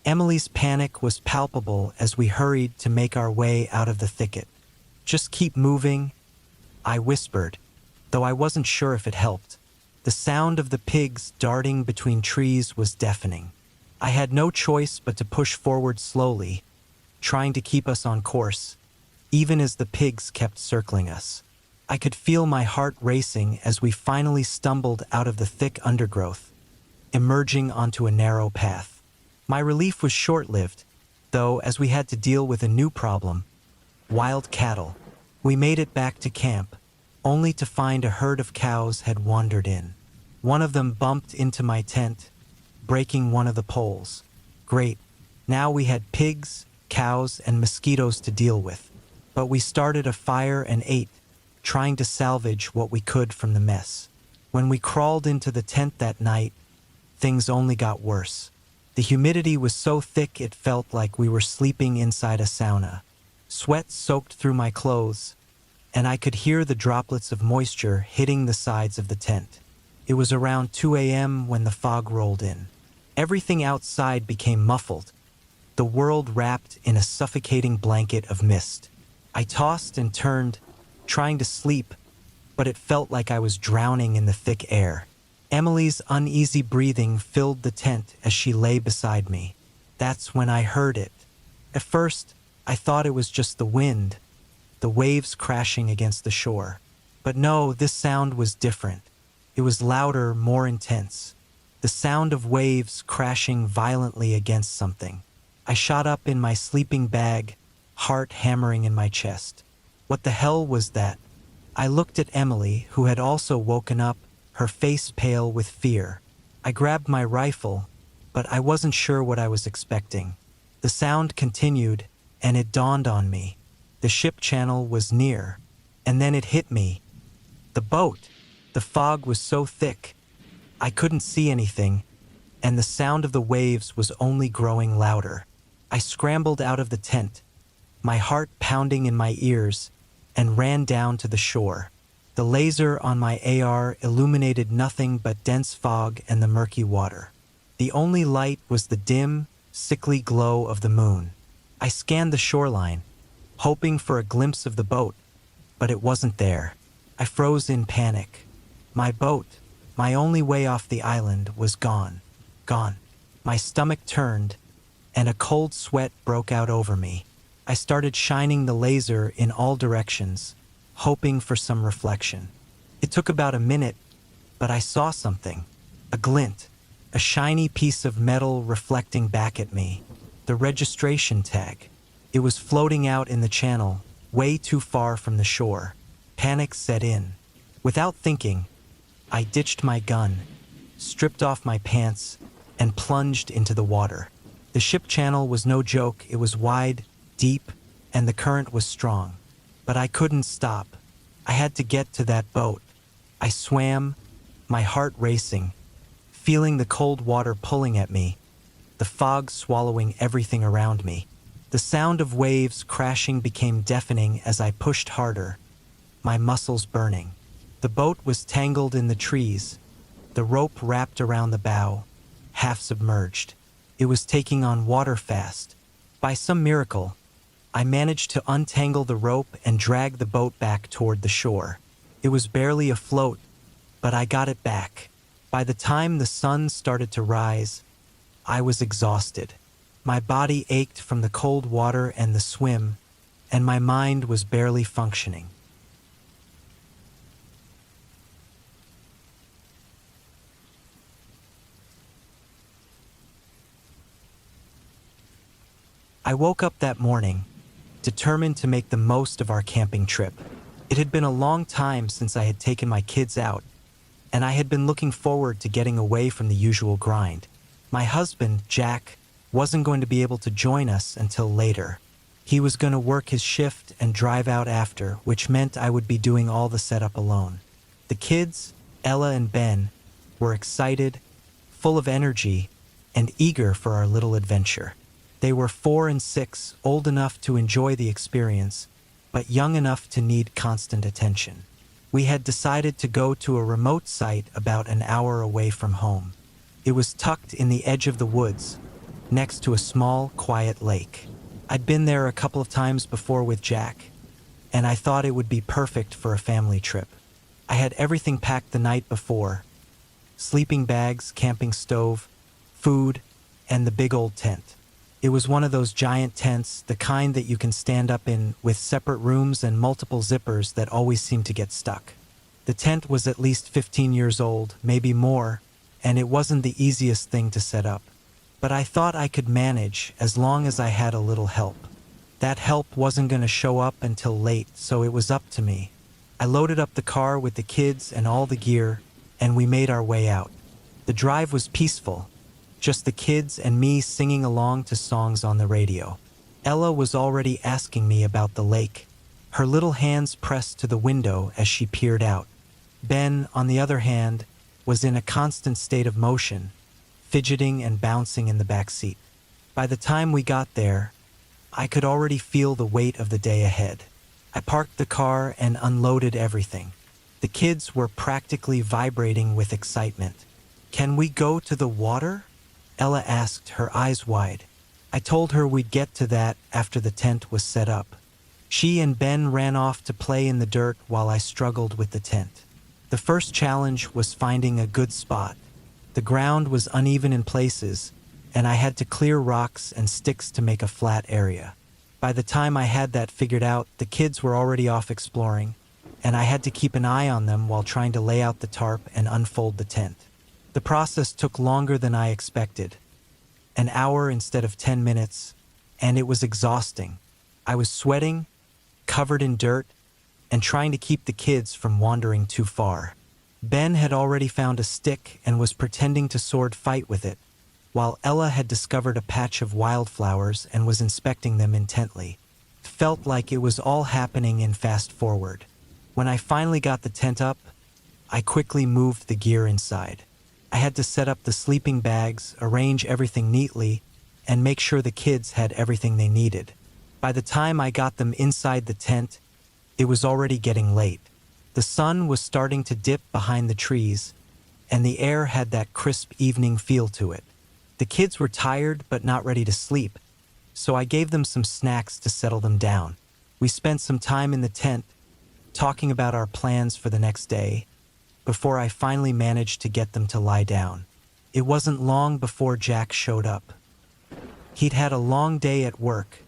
Emily's panic was palpable as we hurried to make our way out of the thicket. "Just keep moving," I whispered, though I wasn't sure if it helped. The sound of the pigs darting between trees was deafening. I had no choice but to push forward slowly, trying to keep us on course, even as the pigs kept circling us. I could feel my heart racing as we finally stumbled out of the thick undergrowth, emerging onto a narrow path. My relief was short-lived, though, as we had to deal with a new problem: wild cattle. We made it back to camp, only to find a herd of cows had wandered in. One of them bumped into my tent, breaking one of the poles. Great. Now we had pigs, cows, and mosquitoes to deal with. But we started a fire and ate, trying to salvage what we could from the mess. When we crawled into the tent that night, things only got worse. The humidity was so thick it felt like we were sleeping inside a sauna. Sweat soaked through my clothes, and I could hear the droplets of moisture hitting the sides of the tent. It was around 2 a.m. when the fog rolled in. Everything outside became muffled, the world wrapped in a suffocating blanket of mist. I tossed and turned, trying to sleep, but it felt like I was drowning in the thick air. Emily's uneasy breathing filled the tent as she lay beside me. That's when I heard it. At first, I thought it was just the wind, the waves crashing against the shore. But no, this sound was different. It was louder, more intense. The sound of waves crashing violently against something. I shot up in my sleeping bag, heart hammering in my chest. What the hell was that? I looked at Emily, who had also woken up, her face pale with fear. I grabbed my rifle, but I wasn't sure what I was expecting. The sound continued, and it dawned on me. The ship channel was near, and then it hit me. The boat. The fog was so thick, I couldn't see anything, and the sound of the waves was only growing louder. I scrambled out of the tent, my heart pounding in my ears, and ran down to the shore. The laser on my AR illuminated nothing but dense fog and the murky water. The only light was the dim, sickly glow of the moon. I scanned the shoreline, hoping for a glimpse of the boat, but it wasn't there. I froze in panic. My boat, my only way off the island, was gone. Gone. My stomach turned, and a cold sweat broke out over me. I started shining the laser in all directions, hoping for some reflection. It took about a minute, but I saw something. A glint, a shiny piece of metal reflecting back at me. The registration tag. It was floating out in the channel, way too far from the shore. Panic set in. Without thinking, I ditched my gun, stripped off my pants, and plunged into the water. The ship channel was no joke. It was wide, deep, and the current was strong. But I couldn't stop. I had to get to that boat. I swam, my heart racing, feeling the cold water pulling at me, the fog swallowing everything around me. The sound of waves crashing became deafening as I pushed harder, my muscles burning. The boat was tangled in the trees, the rope wrapped around the bow, half submerged. It was taking on water fast. By some miracle, I managed to untangle the rope and drag the boat back toward the shore. It was barely afloat, but I got it back. By the time the sun started to rise, I was exhausted. My body ached from the cold water and the swim, and my mind was barely functioning. I woke up that morning, determined to make the most of our camping trip. It had been a long time since I had taken my kids out, and I had been looking forward to getting away from the usual grind. My husband, Jack, wasn't going to be able to join us until later. He was going to work his shift and drive out after, which meant I would be doing all the setup alone. The kids, Ella and Ben, were excited, full of energy, and eager for our little adventure. They were 4 and 6, old enough to enjoy the experience, but young enough to need constant attention. We had decided to go to a remote site about an hour away from home. It was tucked in the edge of the woods, next to a small, quiet lake. I'd been there a couple of times before with Jack, and I thought it would be perfect for a family trip. I had everything packed the night before: sleeping bags, camping stove, food, and the big old tent. It was one of those giant tents, the kind that you can stand up in, with separate rooms and multiple zippers that always seem to get stuck. The tent was at least 15 years old, maybe more, and it wasn't the easiest thing to set up. But I thought I could manage as long as I had a little help. That help wasn't going to show up until late, so it was up to me. I loaded up the car with the kids and all the gear, and we made our way out. The drive was peaceful, just the kids and me singing along to songs on the radio. Ella was already asking me about the lake, her little hands pressed to the window as she peered out. Ben, on the other hand, was in a constant state of motion, fidgeting and bouncing in the back seat. By the time we got there, I could already feel the weight of the day ahead. I parked the car and unloaded everything. The kids were practically vibrating with excitement. "Can we go to the water?" Ella asked, her eyes wide. I told her we'd get to that after the tent was set up. She and Ben ran off to play in the dirt while I struggled with the tent. The first challenge was finding a good spot. The ground was uneven in places, and I had to clear rocks and sticks to make a flat area. By the time I had that figured out, the kids were already off exploring, and I had to keep an eye on them while trying to lay out the tarp and unfold the tent. The process took longer than I expected, an hour instead of 10 minutes, and it was exhausting. I was sweating, covered in dirt, and trying to keep the kids from wandering too far. Ben had already found a stick and was pretending to sword fight with it, while Ella had discovered a patch of wildflowers and was inspecting them intently. It felt like it was all happening in fast forward. When I finally got the tent up, I quickly moved the gear inside. I had to set up the sleeping bags, arrange everything neatly, and make sure the kids had everything they needed. By the time I got them inside the tent, it was already getting late. The sun was starting to dip behind the trees, and the air had that crisp evening feel to it. The kids were tired but not ready to sleep, so I gave them some snacks to settle them down. We spent some time in the tent, talking about our plans for the next day, before I finally managed to get them to lie down. It wasn't long before Jack showed up. He'd had a long day at work,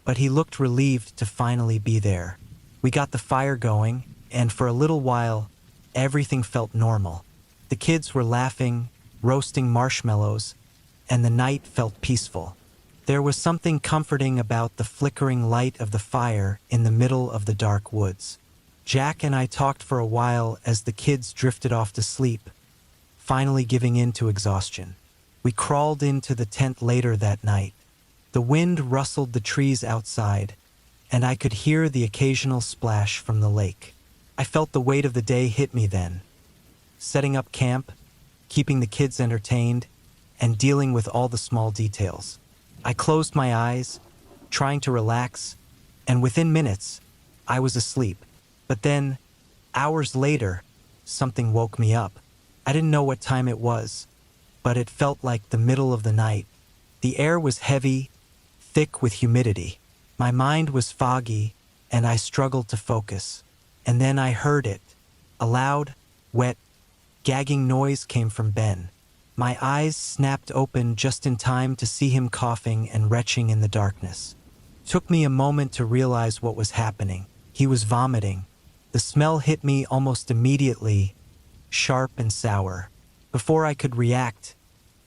but he looked relieved to finally be there. We got the fire going, and for a little while, everything felt normal. The kids were laughing, roasting marshmallows, and the night felt peaceful. There was something comforting about the flickering light of the fire in the middle of the dark woods. Jack and I talked for a while as the kids drifted off to sleep, finally giving in to exhaustion. We crawled into the tent later that night. The wind rustled the trees outside, and I could hear the occasional splash from the lake. I felt the weight of the day hit me then. Setting up camp, keeping the kids entertained, and dealing with all the small details. I closed my eyes, trying to relax, and within minutes, I was asleep. But then, hours later, something woke me up. I didn't know what time it was, but it felt like the middle of the night. The air was heavy, thick with humidity. My mind was foggy, and I struggled to focus. And then I heard it. A loud, wet, gagging noise came from Ben. My eyes snapped open just in time to see him coughing and retching in the darkness. It took me a moment to realize what was happening. He was vomiting. The smell hit me almost immediately, sharp and sour. Before I could react,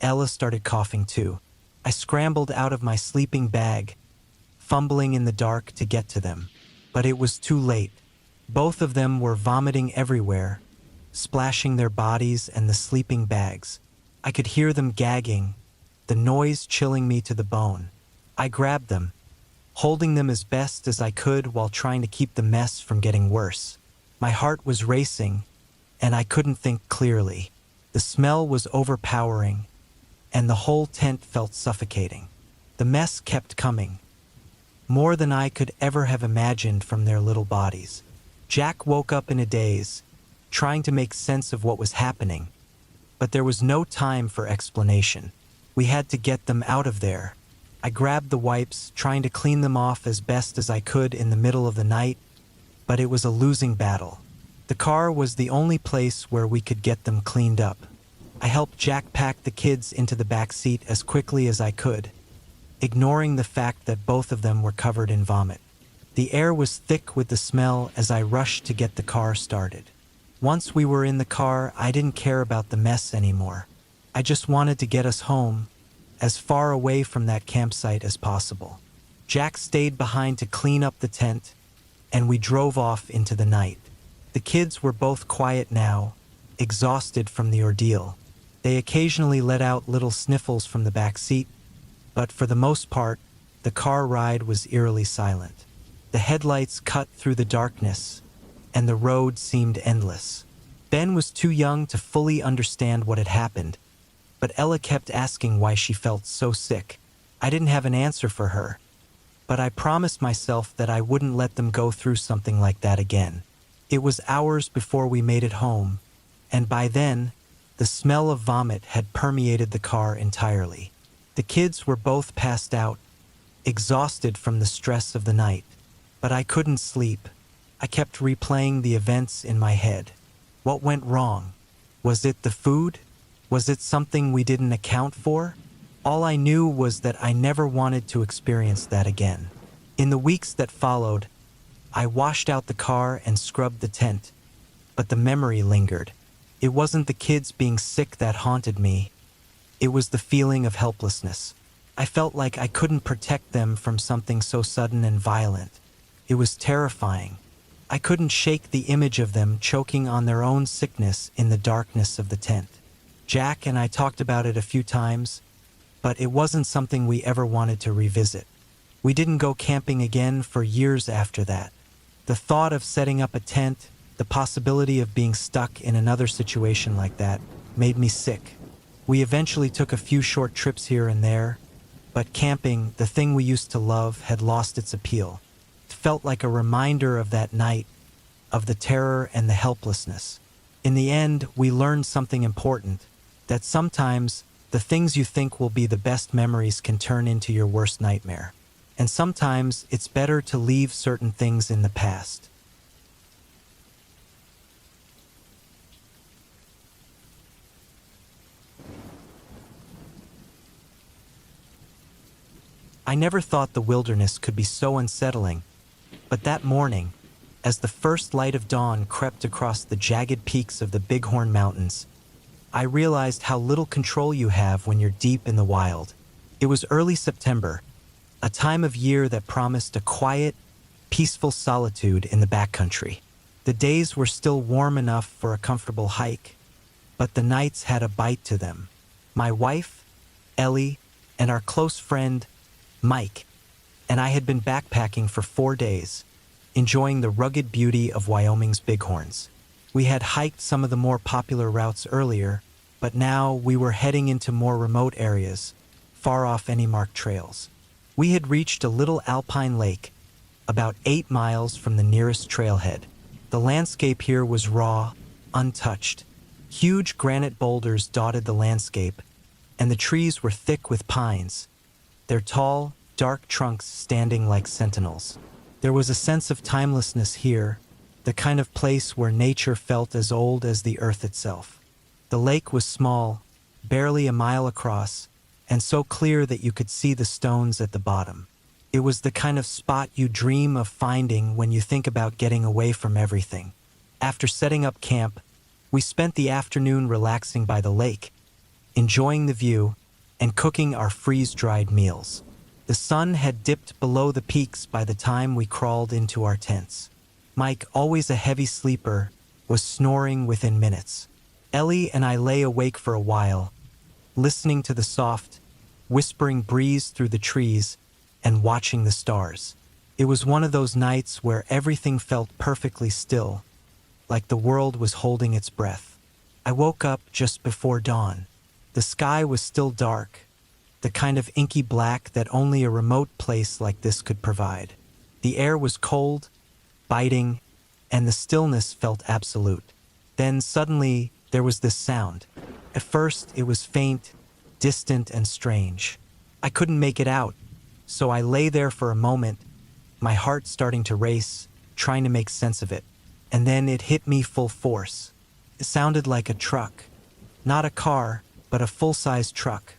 Ella started coughing too. I scrambled out of my sleeping bag, fumbling in the dark to get to them. But it was too late. Both of them were vomiting everywhere, splashing their bodies and the sleeping bags. I could hear them gagging, the noise chilling me to the bone. I grabbed them, holding them as best as I could while trying to keep the mess from getting worse. My heart was racing, and I couldn't think clearly. The smell was overpowering, and the whole tent felt suffocating. The mess kept coming, more than I could ever have imagined from their little bodies. Jack woke up in a daze, trying to make sense of what was happening, but there was no time for explanation. We had to get them out of there. I grabbed the wipes, trying to clean them off as best as I could in the middle of the night, but it was a losing battle. The car was the only place where we could get them cleaned up. I helped Jack pack the kids into the back seat as quickly as I could, ignoring the fact that both of them were covered in vomit. The air was thick with the smell as I rushed to get the car started. Once we were in the car, I didn't care about the mess anymore. I just wanted to get us home, as far away from that campsite as possible. Jack stayed behind to clean up the tent, and we drove off into the night. The kids were both quiet now, exhausted from the ordeal. They occasionally let out little sniffles from the back seat, but for the most part, the car ride was eerily silent. The headlights cut through the darkness, and the road seemed endless. Ben was too young to fully understand what had happened, but Ella kept asking why she felt so sick. I didn't have an answer for her, but I promised myself that I wouldn't let them go through something like that again. It was hours before we made it home, and by then, the smell of vomit had permeated the car entirely. The kids were both passed out, exhausted from the stress of the night, but I couldn't sleep. I kept replaying the events in my head. What went wrong? Was it the food? Was it something we didn't account for? All I knew was that I never wanted to experience that again. In the weeks that followed, I washed out the car and scrubbed the tent, but the memory lingered. It wasn't the kids being sick that haunted me. It was the feeling of helplessness. I felt like I couldn't protect them from something so sudden and violent. It was terrifying. I couldn't shake the image of them choking on their own sickness in the darkness of the tent. Jack and I talked about it a few times, but it wasn't something we ever wanted to revisit. We didn't go camping again for years after that. The thought of setting up a tent, the possibility of being stuck in another situation like that, made me sick. We eventually took a few short trips here and there, but camping, the thing we used to love, had lost its appeal. It felt like a reminder of that night, of the terror and the helplessness. In the end, we learned something important, that sometimes the things you think will be the best memories can turn into your worst nightmare. And sometimes it's better to leave certain things in the past. I never thought the wilderness could be so unsettling, but that morning, as the first light of dawn crept across the jagged peaks of the Bighorn Mountains, I realized how little control you have when you're deep in the wild. It was early September, a time of year that promised a quiet, peaceful solitude in the backcountry. The days were still warm enough for a comfortable hike, but the nights had a bite to them. My wife, Ellie, and our close friend, Mike, and I had been backpacking for 4 days, enjoying the rugged beauty of Wyoming's Bighorns. We had hiked some of the more popular routes earlier, but now we were heading into more remote areas, far off any marked trails. We had reached a little alpine lake, about 8 miles from the nearest trailhead. The landscape here was raw, untouched. Huge granite boulders dotted the landscape, and the trees were thick with pines, their tall, dark trunks standing like sentinels. There was a sense of timelessness here, the kind of place where nature felt as old as the earth itself. The lake was small, barely a mile across, and so clear that you could see the stones at the bottom. It was the kind of spot you dream of finding when you think about getting away from everything. After setting up camp, we spent the afternoon relaxing by the lake, enjoying the view, and cooking our freeze-dried meals. The sun had dipped below the peaks by the time we crawled into our tents. Mike, always a heavy sleeper, was snoring within minutes. Ellie and I lay awake for a while, listening to the soft, whispering breeze through the trees and watching the stars. It was one of those nights where everything felt perfectly still, like the world was holding its breath. I woke up just before dawn. The sky was still dark, the kind of inky black that only a remote place like this could provide. The air was cold, biting, and the stillness felt absolute. Then suddenly there was this sound. At first it was faint, distant, and strange. I couldn't make it out, so I lay there for a moment, my heart starting to race, trying to make sense of it. And then it hit me full force. It sounded like a truck. Not a car, but a full-size truck.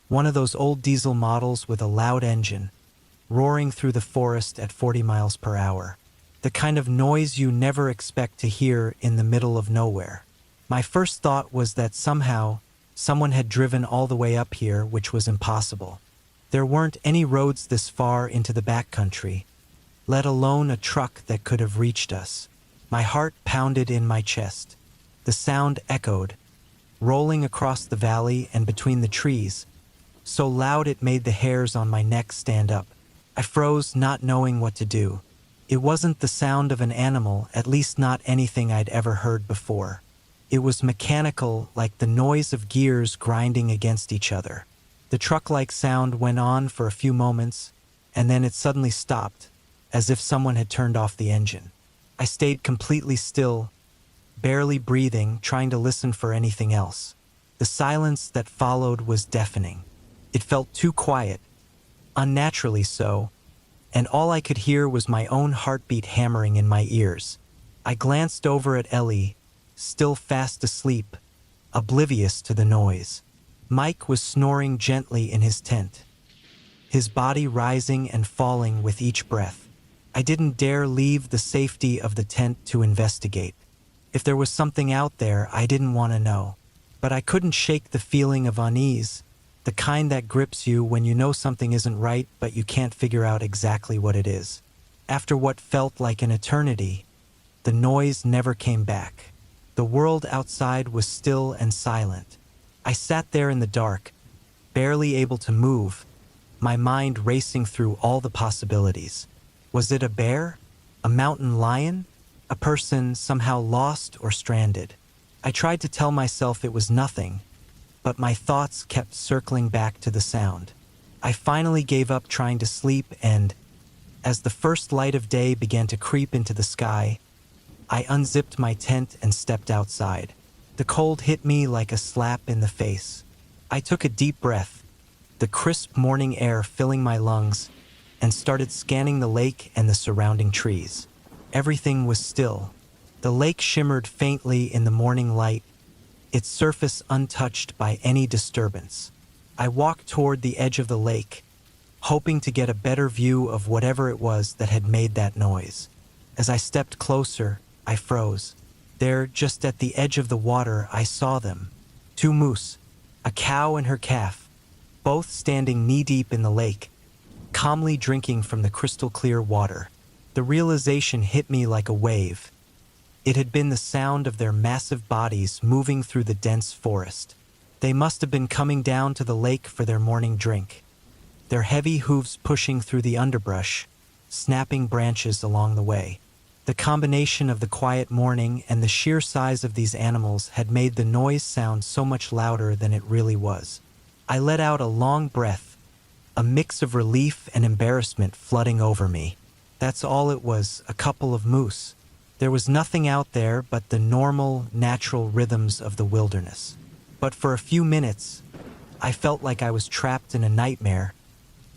One of those old diesel models with a loud engine, roaring through the forest at 40 miles per hour. The kind of noise you never expect to hear in the middle of nowhere. My first thought was that somehow someone had driven all the way up here, which was impossible. There weren't any roads this far into the backcountry, let alone a truck that could have reached us. My heart pounded in my chest. The sound echoed, rolling across the valley and between the trees, so loud it made the hairs on my neck stand up. I froze, not knowing what to do. It wasn't the sound of an animal, at least not anything I'd ever heard before. It was mechanical, like the noise of gears grinding against each other. The truck-like sound went on for a few moments, and then it suddenly stopped, as if someone had turned off the engine. I stayed completely still, barely breathing, trying to listen for anything else. The silence that followed was deafening. It felt too quiet, unnaturally so, and all I could hear was my own heartbeat hammering in my ears. I glanced over at Ellie, still fast asleep, oblivious to the noise. Mike was snoring gently in his tent, his body rising and falling with each breath. I didn't dare leave the safety of the tent to investigate. If there was something out there, I didn't want to know. But I couldn't shake the feeling of unease, the kind that grips you when you know something isn't right but you can't figure out exactly what it is. After what felt like an eternity, the noise never came back. The world outside was still and silent. I sat there in the dark, barely able to move, my mind racing through all the possibilities. Was it a bear? A mountain lion? A person somehow lost or stranded? I tried to tell myself it was nothing, but my thoughts kept circling back to the sound. I finally gave up trying to sleep, and as the first light of day began to creep into the sky, I unzipped my tent and stepped outside. The cold hit me like a slap in the face. I took a deep breath, the crisp morning air filling my lungs, and started scanning the lake and the surrounding trees. Everything was still. The lake shimmered faintly in the morning light, its surface untouched by any disturbance. I walked toward the edge of the lake, hoping to get a better view of whatever it was that had made that noise. As I stepped closer, I froze. There, just at the edge of the water, I saw them. Two moose, a cow and her calf, both standing knee-deep in the lake, calmly drinking from the crystal-clear water. The realization hit me like a wave. It had been the sound of their massive bodies moving through the dense forest. They must have been coming down to the lake for their morning drink, their heavy hooves pushing through the underbrush, snapping branches along the way. The combination of the quiet morning and the sheer size of these animals had made the noise sound so much louder than it really was. I let out a long breath, a mix of relief and embarrassment flooding over me. That's all it was, a couple of moose. There was nothing out there but the normal, natural rhythms of the wilderness. But for a few minutes, I felt like I was trapped in a nightmare,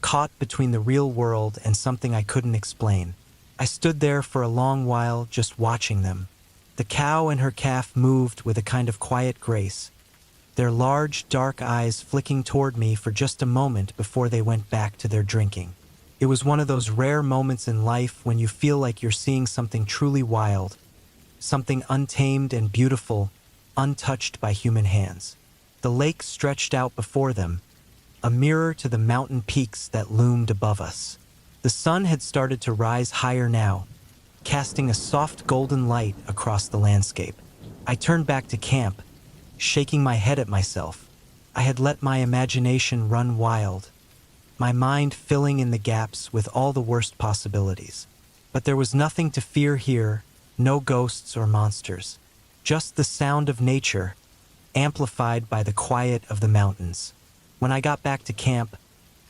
caught between the real world and something I couldn't explain. I stood there for a long while just watching them. The cow and her calf moved with a kind of quiet grace, their large, dark eyes flicking toward me for just a moment before they went back to their drinking. It was one of those rare moments in life when you feel like you're seeing something truly wild, something untamed and beautiful, untouched by human hands. The lake stretched out before them, a mirror to the mountain peaks that loomed above us. The sun had started to rise higher now, casting a soft golden light across the landscape. I turned back to camp, shaking my head at myself. I had let my imagination run wild, my mind filling in the gaps with all the worst possibilities. But there was nothing to fear here, no ghosts or monsters, just the sound of nature, amplified by the quiet of the mountains. When I got back to camp,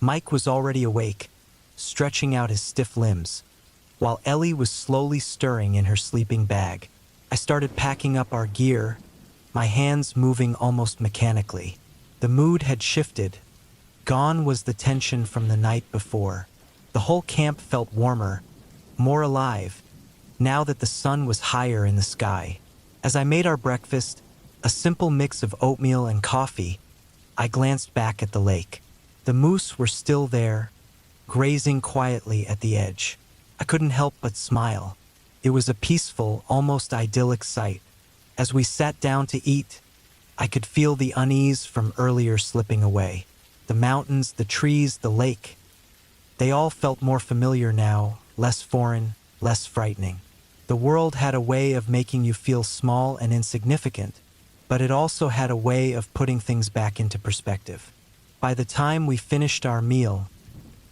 Mike was already awake, stretching out his stiff limbs, while Ellie was slowly stirring in her sleeping bag. I started packing up our gear, my hands moving almost mechanically. The mood had shifted. Gone was the tension from the night before. The whole camp felt warmer, more alive, now that the sun was higher in the sky. As I made our breakfast, a simple mix of oatmeal and coffee, I glanced back at the lake. The moose were still there, grazing quietly at the edge. I couldn't help but smile. It was a peaceful, almost idyllic sight. As we sat down to eat, I could feel the unease from earlier slipping away. The mountains, the trees, the lake. They all felt more familiar now, less foreign, less frightening. The world had a way of making you feel small and insignificant, but it also had a way of putting things back into perspective. By the time we finished our meal,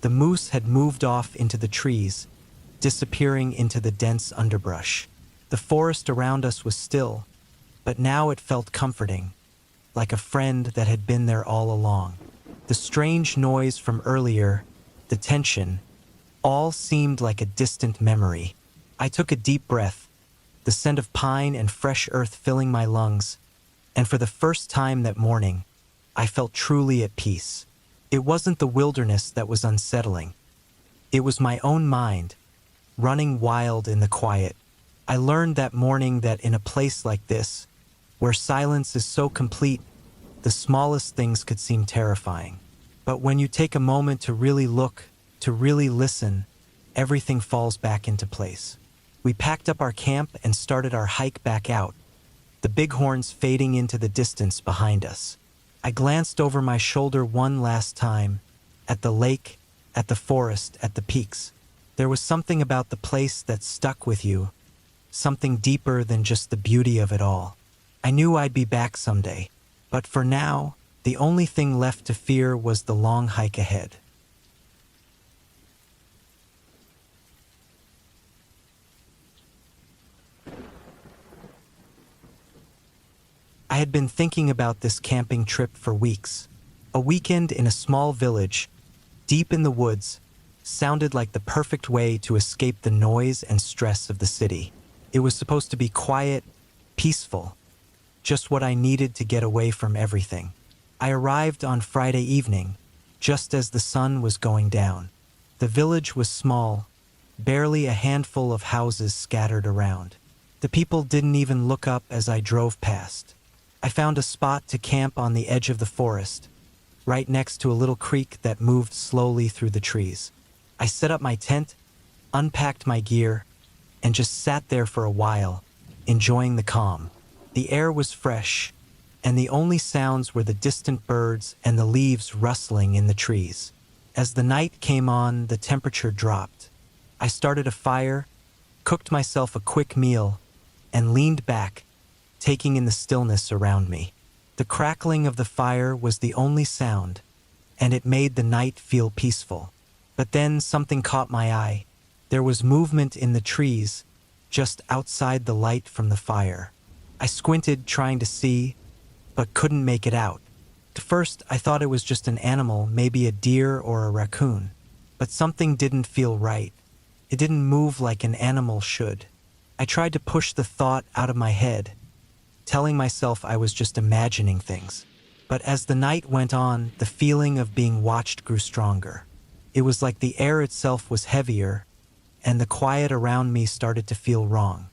the moose had moved off into the trees, disappearing into the dense underbrush. The forest around us was still, but now it felt comforting, like a friend that had been there all along. The strange noise from earlier, the tension, all seemed like a distant memory. I took a deep breath, the scent of pine and fresh earth filling my lungs, and for the first time that morning, I felt truly at peace. It wasn't the wilderness that was unsettling. It was my own mind, running wild in the quiet. I learned that morning that in a place like this, where silence is so complete, the smallest things could seem terrifying. But when you take a moment to really look, to really listen, everything falls back into place. We packed up our camp and started our hike back out, the bighorns fading into the distance behind us. I glanced over my shoulder one last time, at the lake, at the forest, at the peaks. There was something about the place that stuck with you, something deeper than just the beauty of it all. I knew I'd be back someday, but for now, The only thing left to fear was the long hike ahead. I had been thinking about this camping trip for weeks. A weekend in a small village, deep in the woods, sounded like the perfect way to escape the noise and stress of the city. It was supposed to be quiet, peaceful, just what I needed to get away from everything. I arrived on Friday evening, just as the sun was going down. The village was small, barely a handful of houses scattered around. The people didn't even look up as I drove past. I found a spot to camp on the edge of the forest, right next to a little creek that moved slowly through the trees. I set up my tent, unpacked my gear, and just sat there for a while, enjoying the calm. The air was fresh, and the only sounds were the distant birds and the leaves rustling in the trees. As the night came on, the temperature dropped. I started a fire, cooked myself a quick meal, and leaned back, taking in the stillness around me. The crackling of the fire was the only sound, and it made the night feel peaceful. But then something caught my eye. There was movement in the trees, just outside the light from the fire. I squinted, trying to see, but couldn't make it out. At first, I thought it was just an animal, maybe a deer or a raccoon. But something didn't feel right. It didn't move like an animal should. I tried to push the thought out of my head, telling myself I was just imagining things. But as the night went on, the feeling of being watched grew stronger. It was like the air itself was heavier, and the quiet around me started to feel wrong.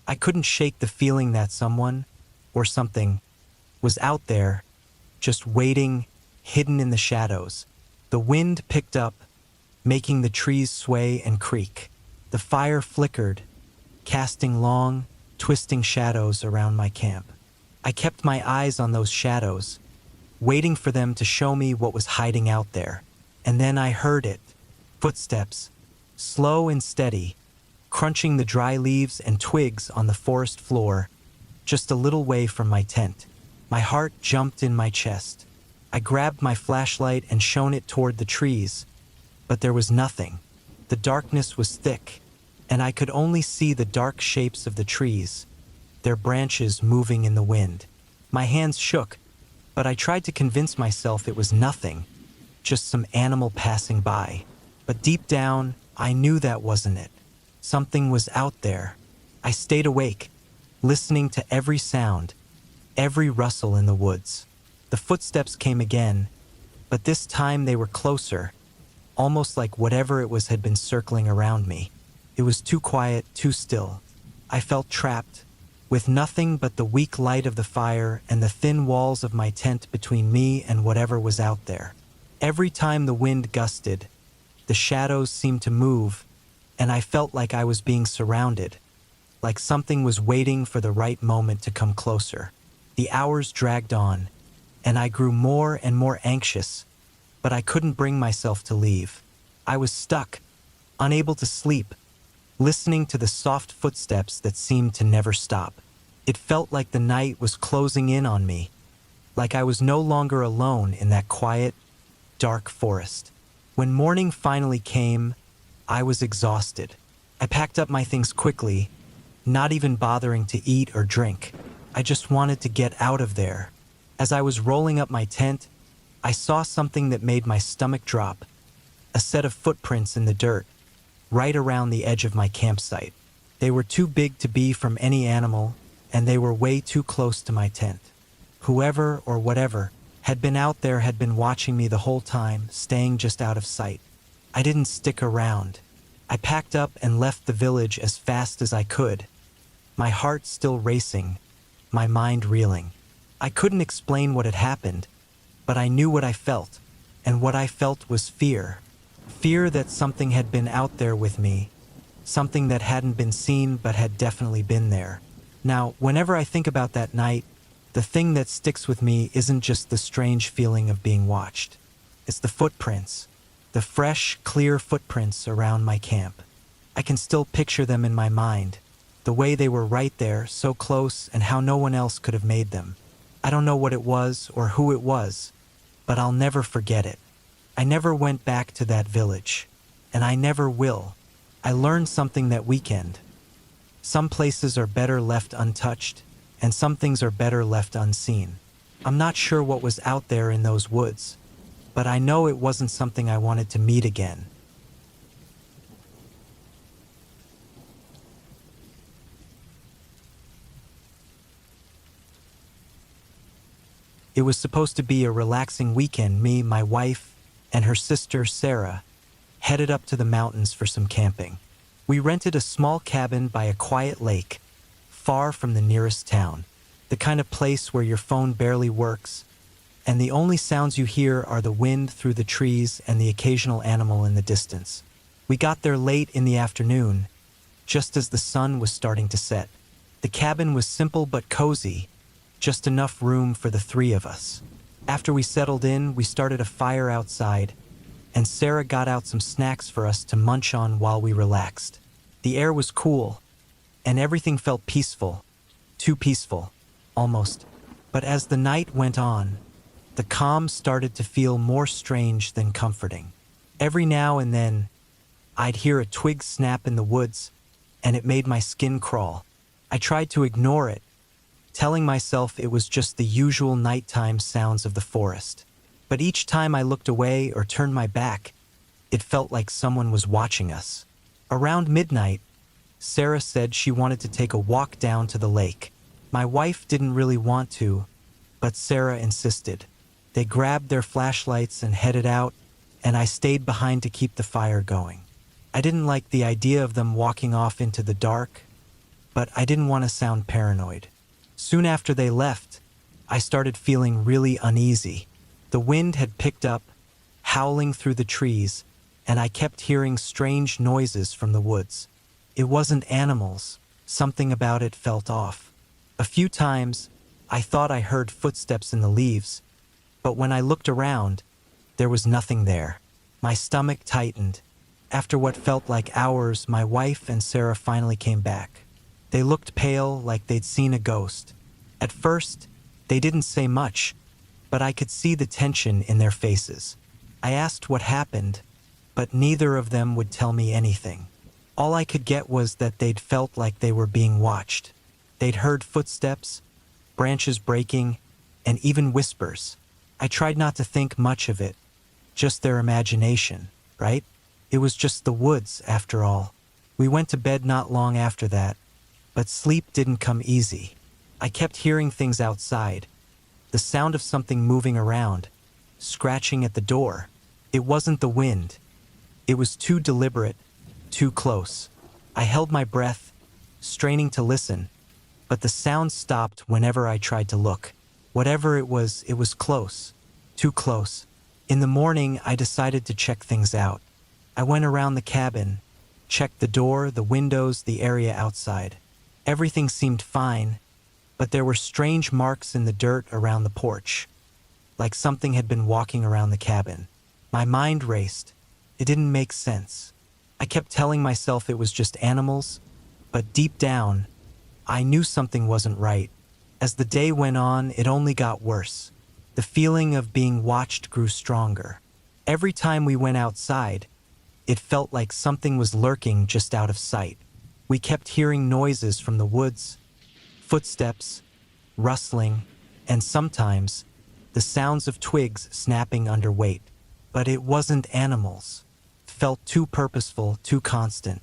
I couldn't shake the feeling that someone, or something, was out there, just waiting, hidden in the shadows. The wind picked up, making the trees sway and creak. The fire flickered, casting long, twisting shadows around my camp. I kept my eyes on those shadows, waiting for them to show me what was hiding out there. And then I heard it. Footsteps, slow and steady, crunching the dry leaves and twigs on the forest floor, just a little way from my tent. My heart jumped in my chest. I grabbed my flashlight and shone it toward the trees, but there was nothing. The darkness was thick, and I could only see the dark shapes of the trees, their branches moving in the wind. My hands shook, but I tried to convince myself it was nothing, just some animal passing by. But deep down, I knew that wasn't it. Something was out there. I stayed awake, listening to every sound, every rustle in the woods. The footsteps came again, but this time they were closer, almost like whatever it was had been circling around me. It was too quiet, too still. I felt trapped, with nothing but the weak light of the fire and the thin walls of my tent between me and whatever was out there. Every time the wind gusted, the shadows seemed to move, and I felt like I was being surrounded, like something was waiting for the right moment to come closer. The hours dragged on, and I grew more and more anxious, but I couldn't bring myself to leave. I was stuck, unable to sleep, listening to the soft footsteps that seemed to never stop. It felt like the night was closing in on me, like I was no longer alone in that quiet, dark forest. When morning finally came, I was exhausted. I packed up my things quickly, not even bothering to eat or drink. I just wanted to get out of there. As I was rolling up my tent, I saw something that made my stomach drop, a set of footprints in the dirt, right around the edge of my campsite. They were too big to be from any animal, and they were way too close to my tent. Whoever or whatever had been out there had been watching me the whole time, staying just out of sight. I didn't stick around. I packed up and left the village as fast as I could, my heart still racing, my mind reeling. I couldn't explain what had happened, but I knew what I felt, and what I felt was fear. Fear that something had been out there with me, something that hadn't been seen but had definitely been there. Now, whenever I think about that night, the thing that sticks with me isn't just the strange feeling of being watched. It's the footprints, the fresh, clear footprints around my camp. I can still picture them in my mind, the way they were right there, so close, and how no one else could have made them. I don't know what it was or who it was, but I'll never forget it. I never went back to that village, and I never will. I learned something that weekend. Some places are better left untouched, and some things are better left unseen. I'm not sure what was out there in those woods, but I know it wasn't something I wanted to meet again. It was supposed to be a relaxing weekend. Me, my wife, and her sister, Sarah, headed up to the mountains for some camping. We rented a small cabin by a quiet lake, far from the nearest town, the kind of place where your phone barely works, and the only sounds you hear are the wind through the trees and the occasional animal in the distance. We got there late in the afternoon, just as the sun was starting to set. The cabin was simple but cozy, just enough room for the three of us. After we settled in, we started a fire outside, and Sarah got out some snacks for us to munch on while we relaxed. The air was cool, and everything felt peaceful. Too peaceful, almost. But as the night went on, the calm started to feel more strange than comforting. Every now and then, I'd hear a twig snap in the woods, and it made my skin crawl. I tried to ignore it, telling myself it was just the usual nighttime sounds of the forest. But each time I looked away or turned my back, it felt like someone was watching us. Around midnight, Sarah said she wanted to take a walk down to the lake. My wife didn't really want to, but Sarah insisted. They grabbed their flashlights and headed out, and I stayed behind to keep the fire going. I didn't like the idea of them walking off into the dark, but I didn't want to sound paranoid. Soon after they left, I started feeling really uneasy. The wind had picked up, howling through the trees, and I kept hearing strange noises from the woods. It wasn't animals. Something about it felt off. A few times, I thought I heard footsteps in the leaves, but when I looked around, there was nothing there. My stomach tightened. After what felt like hours, my wife and Sarah finally came back. They looked pale, like they'd seen a ghost. At first, they didn't say much, but I could see the tension in their faces. I asked what happened, but neither of them would tell me anything. All I could get was that they'd felt like they were being watched. They'd heard footsteps, branches breaking, and even whispers. I tried not to think much of it, just their imagination, right? It was just the woods, after all. We went to bed not long after that, but sleep didn't come easy. I kept hearing things outside, the sound of something moving around, scratching at the door. It wasn't the wind. It was too deliberate, too close. I held my breath, straining to listen, but the sound stopped whenever I tried to look. Whatever it was close, too close. In the morning, I decided to check things out. I went around the cabin, checked the door, the windows, the area outside. Everything seemed fine, but there were strange marks in the dirt around the porch, like something had been walking around the cabin. My mind raced. It didn't make sense. I kept telling myself it was just animals, but deep down, I knew something wasn't right. As the day went on, it only got worse. The feeling of being watched grew stronger. Every time we went outside, it felt like something was lurking just out of sight. We kept hearing noises from the woods, footsteps, rustling, and sometimes the sounds of twigs snapping under weight. But it wasn't animals. It felt too purposeful, too constant,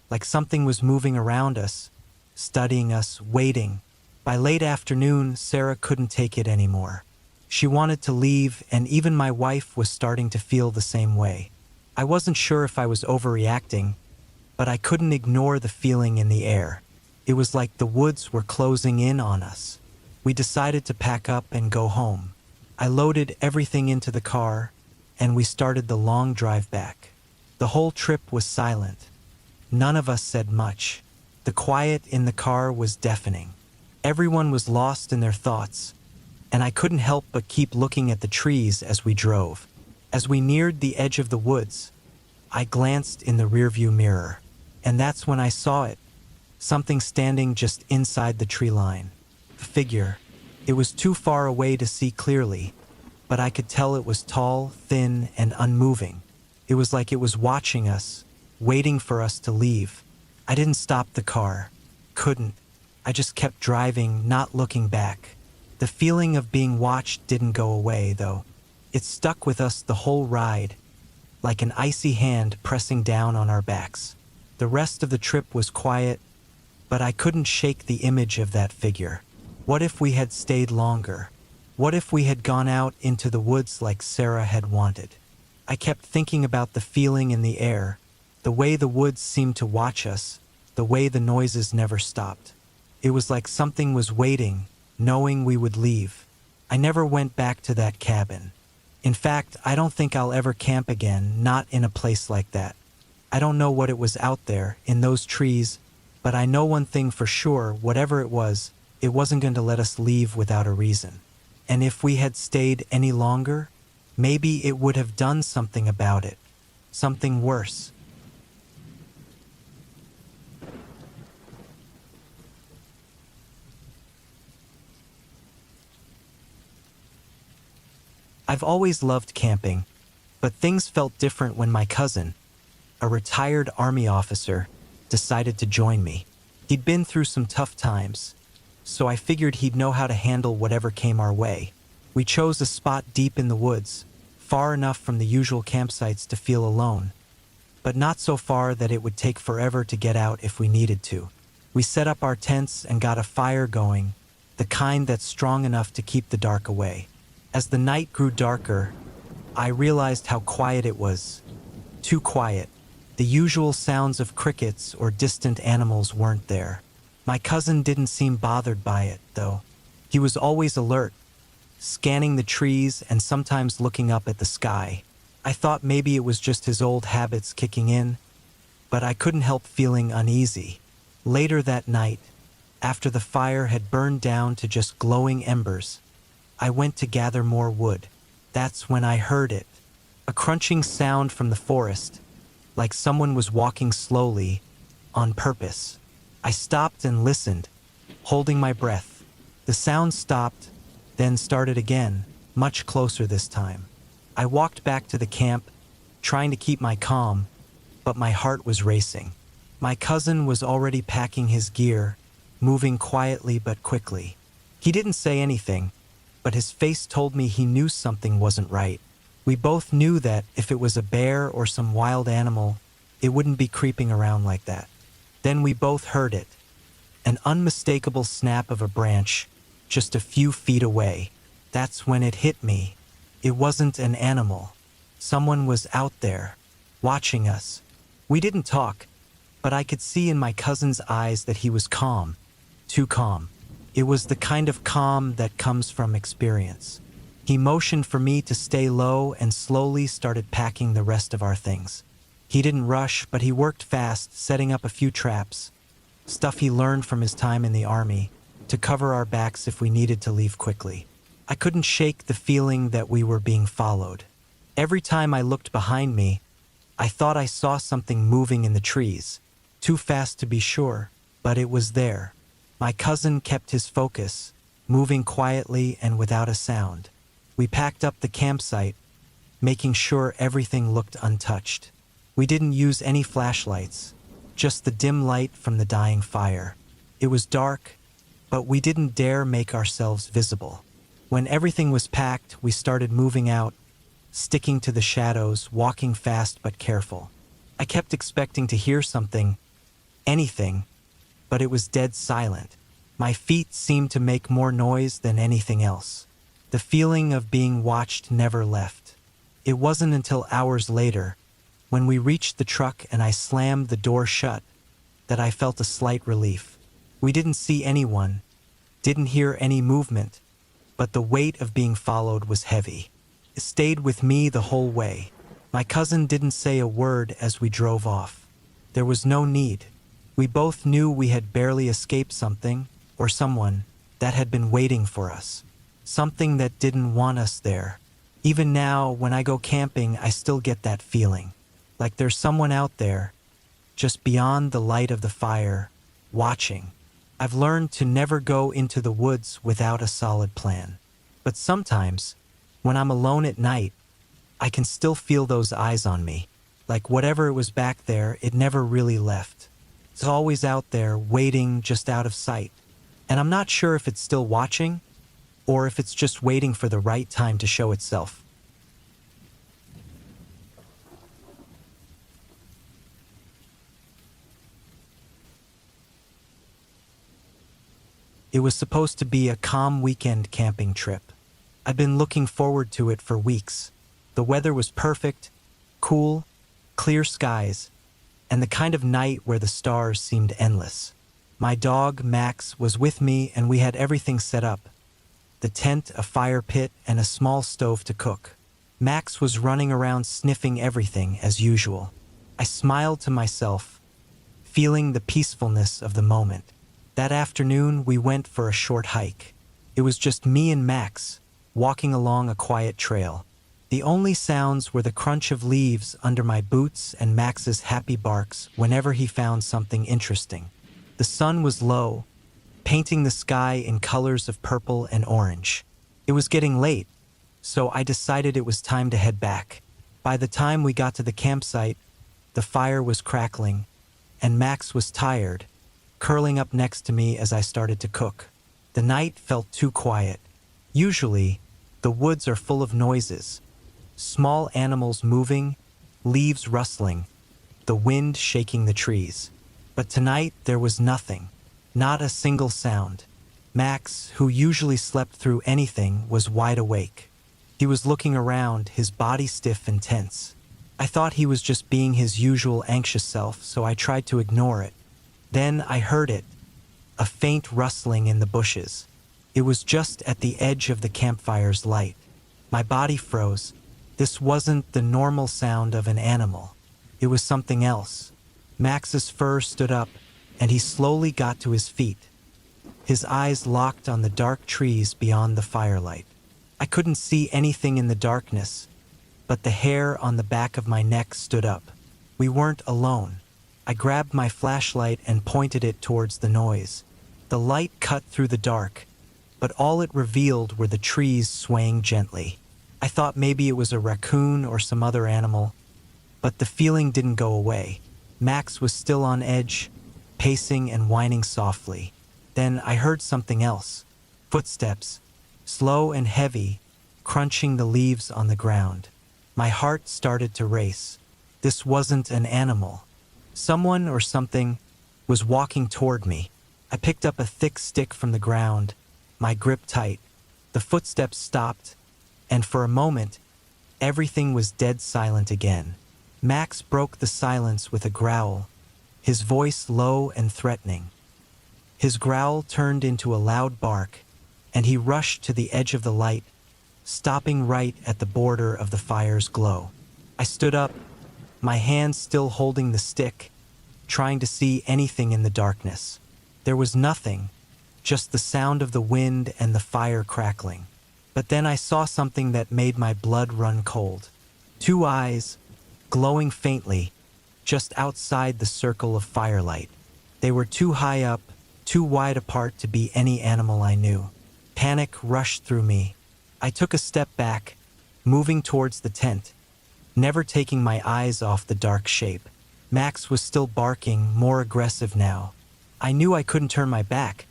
like something was moving around us, studying us, waiting. By late afternoon, Sarah couldn't take it anymore. She wanted to leave, and even my wife was starting to feel the same way. I wasn't sure if I was overreacting, but I couldn't ignore the feeling in the air. It was like the woods were closing in on us. We decided to pack up and go home. I loaded everything into the car, and we started the long drive back. The whole trip was silent. None of us said much. The quiet in the car was deafening. Everyone was lost in their thoughts, and I couldn't help but keep looking at the trees as we drove. As we neared the edge of the woods, I glanced in the rearview mirror, and that's when I saw it. Something standing just inside the tree line. A figure. It was too far away to see clearly, but I could tell it was tall, thin, and unmoving. It was like it was watching us, waiting for us to leave. I didn't stop the car. Couldn't. I just kept driving, not looking back. The feeling of being watched didn't go away, though. It stuck with us the whole ride, like an icy hand pressing down on our backs. The rest of the trip was quiet, but I couldn't shake the image of that figure. What if we had stayed longer? What if we had gone out into the woods like Sarah had wanted? I kept thinking about the feeling in the air, the way the woods seemed to watch us, the way the noises never stopped. It was like something was waiting, knowing we would leave. I never went back to that cabin. In fact, I don't think I'll ever camp again, not in a place like that. I don't know what it was out there, in those trees, but I know one thing for sure, whatever it wasn't going to let us leave without a reason. And if we had stayed any longer, maybe it would have done something about it. Something worse. I've always loved camping, but things felt different when my cousin, a retired Army officer, decided to join me. He'd been through some tough times, so I figured he'd know how to handle whatever came our way. We chose a spot deep in the woods, far enough from the usual campsites to feel alone, but not so far that it would take forever to get out if we needed to. We set up our tents and got a fire going, the kind that's strong enough to keep the dark away. As the night grew darker, I realized how quiet it was. Too quiet. The usual sounds of crickets or distant animals weren't there. My cousin didn't seem bothered by it, though. He was always alert, scanning the trees and sometimes looking up at the sky. I thought maybe it was just his old habits kicking in, but I couldn't help feeling uneasy. Later that night, after the fire had burned down to just glowing embers, I went to gather more wood. That's when I heard it. A crunching sound from the forest, like someone was walking slowly, on purpose. I stopped and listened, holding my breath. The sound stopped, then started again, much closer this time. I walked back to the camp, trying to keep my calm, but my heart was racing. My cousin was already packing his gear, moving quietly but quickly. He didn't say anything, but his face told me he knew something wasn't right. We both knew that if it was a bear or some wild animal, it wouldn't be creeping around like that. Then we both heard it, an unmistakable snap of a branch, just a few feet away. That's when it hit me. It wasn't an animal. Someone was out there, watching us. We didn't talk, but I could see in my cousin's eyes that he was calm, too calm. It was the kind of calm that comes from experience. He motioned for me to stay low and slowly started packing the rest of our things. He didn't rush, but he worked fast, setting up a few traps, stuff he learned from his time in the army, to cover our backs if we needed to leave quickly. I couldn't shake the feeling that we were being followed. Every time I looked behind me, I thought I saw something moving in the trees. Too fast to be sure, but it was there. My cousin kept his focus, moving quietly and without a sound. We packed up the campsite, making sure everything looked untouched. We didn't use any flashlights, just the dim light from the dying fire. It was dark, but we didn't dare make ourselves visible. When everything was packed, we started moving out, sticking to the shadows, walking fast but careful. I kept expecting to hear something, anything, but it was dead silent. My feet seemed to make more noise than anything else. The feeling of being watched never left. It wasn't until hours later, when we reached the truck and I slammed the door shut, that I felt a slight relief. We didn't see anyone, didn't hear any movement, but the weight of being followed was heavy. It stayed with me the whole way. My cousin didn't say a word as we drove off. There was no need. We both knew we had barely escaped something, or someone, that had been waiting for us. Something that didn't want us there. Even now, when I go camping, I still get that feeling. Like there's someone out there, just beyond the light of the fire, watching. I've learned to never go into the woods without a solid plan. But sometimes, When I'm alone at night, I can still feel those eyes on me. Like whatever it was back there, it never really left. It's always out there, waiting just out of sight. And I'm not sure if it's still watching, or if it's just waiting for the right time to show itself. It was supposed to be a calm weekend camping trip. I'd been looking forward to it for weeks. The weather was perfect, cool, clear skies, and the kind of night where the stars seemed endless. My dog, Max, was with me and we had everything set up. The tent, a fire pit, and a small stove to cook. Max was running around sniffing everything as usual. I smiled to myself, feeling the peacefulness of the moment. That afternoon, we went for a short hike. It was just me and Max, walking along a quiet trail. The only sounds were the crunch of leaves under my boots and Max's happy barks whenever he found something interesting. The sun was low, painting the sky in colors of purple and orange. It was getting late, so I decided it was time to head back. By the time we got to the campsite, the fire was crackling, and Max was tired, curling up next to me as I started to cook. The night felt too quiet. Usually, the woods are full of noises. Small animals moving, leaves rustling, the wind shaking the trees. But tonight there was nothing, not a single sound. Max, who usually slept through anything, was wide awake. He was looking around, his body stiff and tense. I thought he was just being his usual anxious self, so I tried to ignore it. Then I heard it, a faint rustling in the bushes. It was just at the edge of the campfire's light. My body froze. This wasn't the normal sound of an animal. It was something else. Max's fur stood up, and he slowly got to his feet. His eyes locked on the dark trees beyond the firelight. I couldn't see anything in the darkness, but the hair on the back of my neck stood up. We weren't alone. I grabbed my flashlight and pointed it towards the noise. The light cut through the dark, but all it revealed were the trees swaying gently. I thought maybe it was a raccoon or some other animal, but the feeling didn't go away. Max was still on edge, pacing and whining softly. Then I heard something else. Footsteps, slow and heavy, crunching the leaves on the ground. My heart started to race. This wasn't an animal. Someone or something was walking toward me. I picked up a thick stick from the ground, my grip tight. The footsteps stopped, and for a moment, everything was dead silent again. Max broke the silence with a growl, his voice low and threatening. His growl turned into a loud bark, and he rushed to the edge of the light, stopping right at the border of the fire's glow. I stood up, my hands still holding the stick, trying to see anything in the darkness. There was nothing, just the sound of the wind and the fire crackling. But then I saw something that made my blood run cold. Two eyes, glowing faintly, just outside the circle of firelight. They were too high up, too wide apart to be any animal I knew. Panic rushed through me. I took a step back, moving towards the tent, never taking my eyes off the dark shape. Max was still barking, more aggressive now. I knew I couldn't turn my back,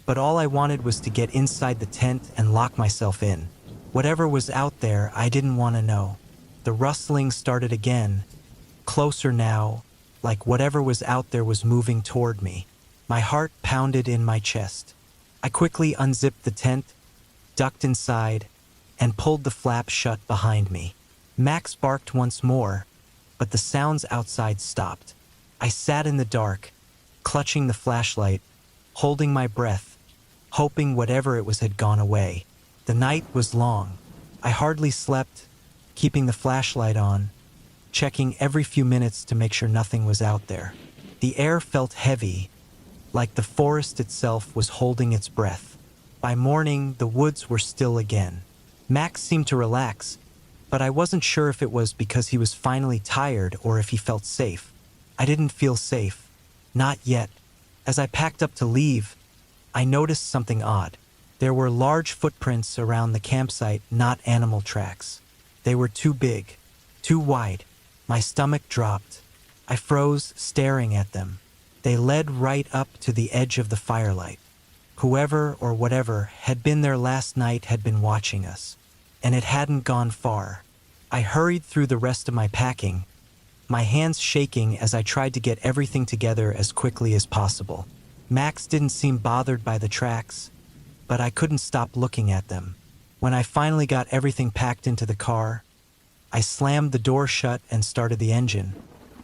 but all I wanted was to get inside the tent and lock myself in. Whatever was out there, I didn't want to know. The rustling started again, closer now, like whatever was out there was moving toward me. My heart pounded in my chest. I quickly unzipped the tent, ducked inside, and pulled the flap shut behind me. Max barked once more, but the sounds outside stopped. I sat in the dark, clutching the flashlight, holding my breath, hoping whatever it was had gone away. The night was long. I hardly slept, keeping the flashlight on, checking every few minutes to make sure nothing was out there. The air felt heavy, like the forest itself was holding its breath. By morning, the woods were still again. Max seemed to relax, but I wasn't sure if it was because he was finally tired or if he felt safe. I didn't feel safe. Not yet. As I packed up to leave, I noticed something odd. There were large footprints around the campsite, not animal tracks. They were too big, too wide. My stomach dropped. I froze, staring at them. They led right up to the edge of the firelight. Whoever or whatever had been there last night had been watching us, and it hadn't gone far. I hurried through the rest of my packing, my hands shaking as I tried to get everything together as quickly as possible. Max didn't seem bothered by the tracks, but I couldn't stop looking at them. When I finally got everything packed into the car, I slammed the door shut and started the engine,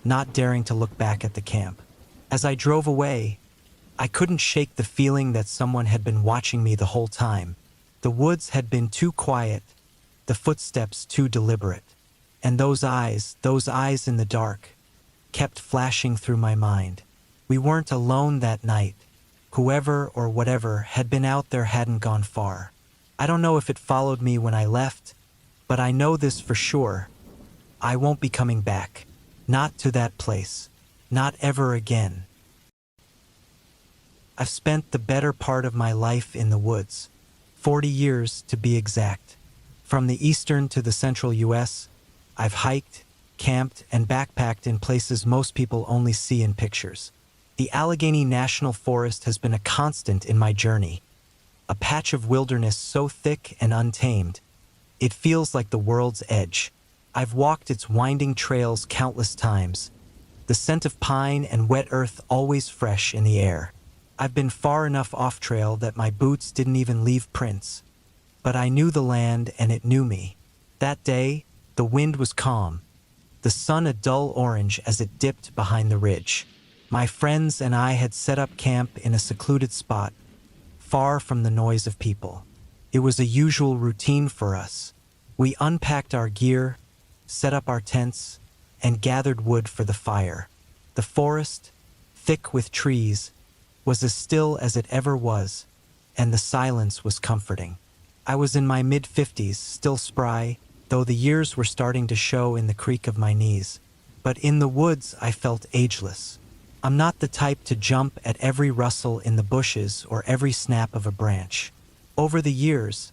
not daring to look back at the camp. As I drove away, I couldn't shake the feeling that someone had been watching me the whole time. The woods had been too quiet, the footsteps too deliberate, and those eyes in the dark, kept flashing through my mind. We weren't alone that night. Whoever or whatever had been out there hadn't gone far. I don't know if it followed me when I left, but I know this for sure. I won't be coming back. Not to that place. Not ever again. I've spent the better part of my life in the woods. 40 years to be exact. From the eastern to the central U.S., I've hiked, camped, and backpacked in places most people only see in pictures. The Allegheny National Forest has been a constant in my journey. A patch of wilderness so thick and untamed, it feels like the world's edge. I've walked its winding trails countless times, the scent of pine and wet earth always fresh in the air. I've been far enough off trail that my boots didn't even leave prints. But I knew the land and it knew me. That day, the wind was calm, the sun a dull orange as it dipped behind the ridge. My friends and I had set up camp in a secluded spot, far from the noise of people. It was a usual routine for us. We unpacked our gear, set up our tents, and gathered wood for the fire. The forest, thick with trees, was as still as it ever was, and the silence was comforting. I was in my mid-50s, still spry, though the years were starting to show in the creak of my knees. But in the woods, I felt ageless. I'm not the type to jump at every rustle in the bushes or every snap of a branch. Over the years,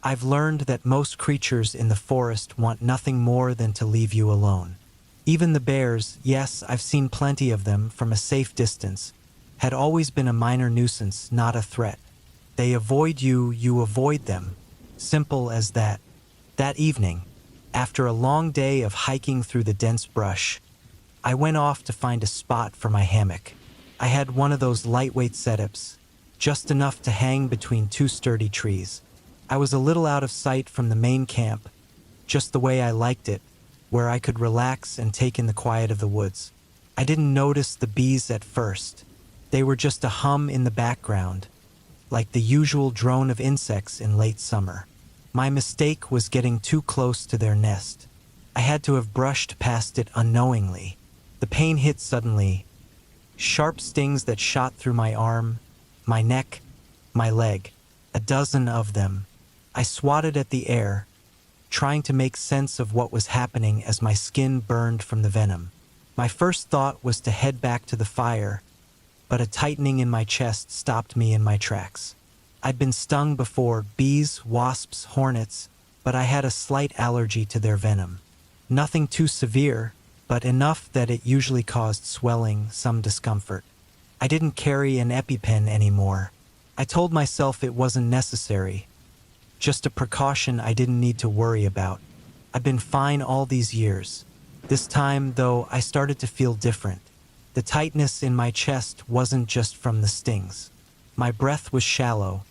I've learned that most creatures in the forest want nothing more than to leave you alone. Even the bears, yes, I've seen plenty of them from a safe distance, had always been a minor nuisance, not a threat. They avoid you, you avoid them. Simple as that. That evening, after a long day of hiking through the dense brush, I went off to find a spot for my hammock. I had one of those lightweight setups, just enough to hang between two sturdy trees. I was a little out of sight from the main camp, just the way I liked it, where I could relax and take in the quiet of the woods. I didn't notice the bees at first. They were just a hum in the background, like the usual drone of insects in late summer. My mistake was getting too close to their nest. I had to have brushed past it unknowingly. The pain hit suddenly, sharp stings that shot through my arm, my neck, my leg, a dozen of them. I swatted at the air, trying to make sense of what was happening as my skin burned from the venom. My first thought was to head back to the fire, but a tightening in my chest stopped me in my tracks. I'd been stung before, bees, wasps, hornets, but I had a slight allergy to their venom. Nothing too severe, but enough that it usually caused swelling, some discomfort. I didn't carry an EpiPen anymore. I told myself it wasn't necessary. Just a precaution I didn't need to worry about. I've been fine all these years. This time, though, I started to feel different. The tightness in my chest wasn't just from the stings. My breath was shallow,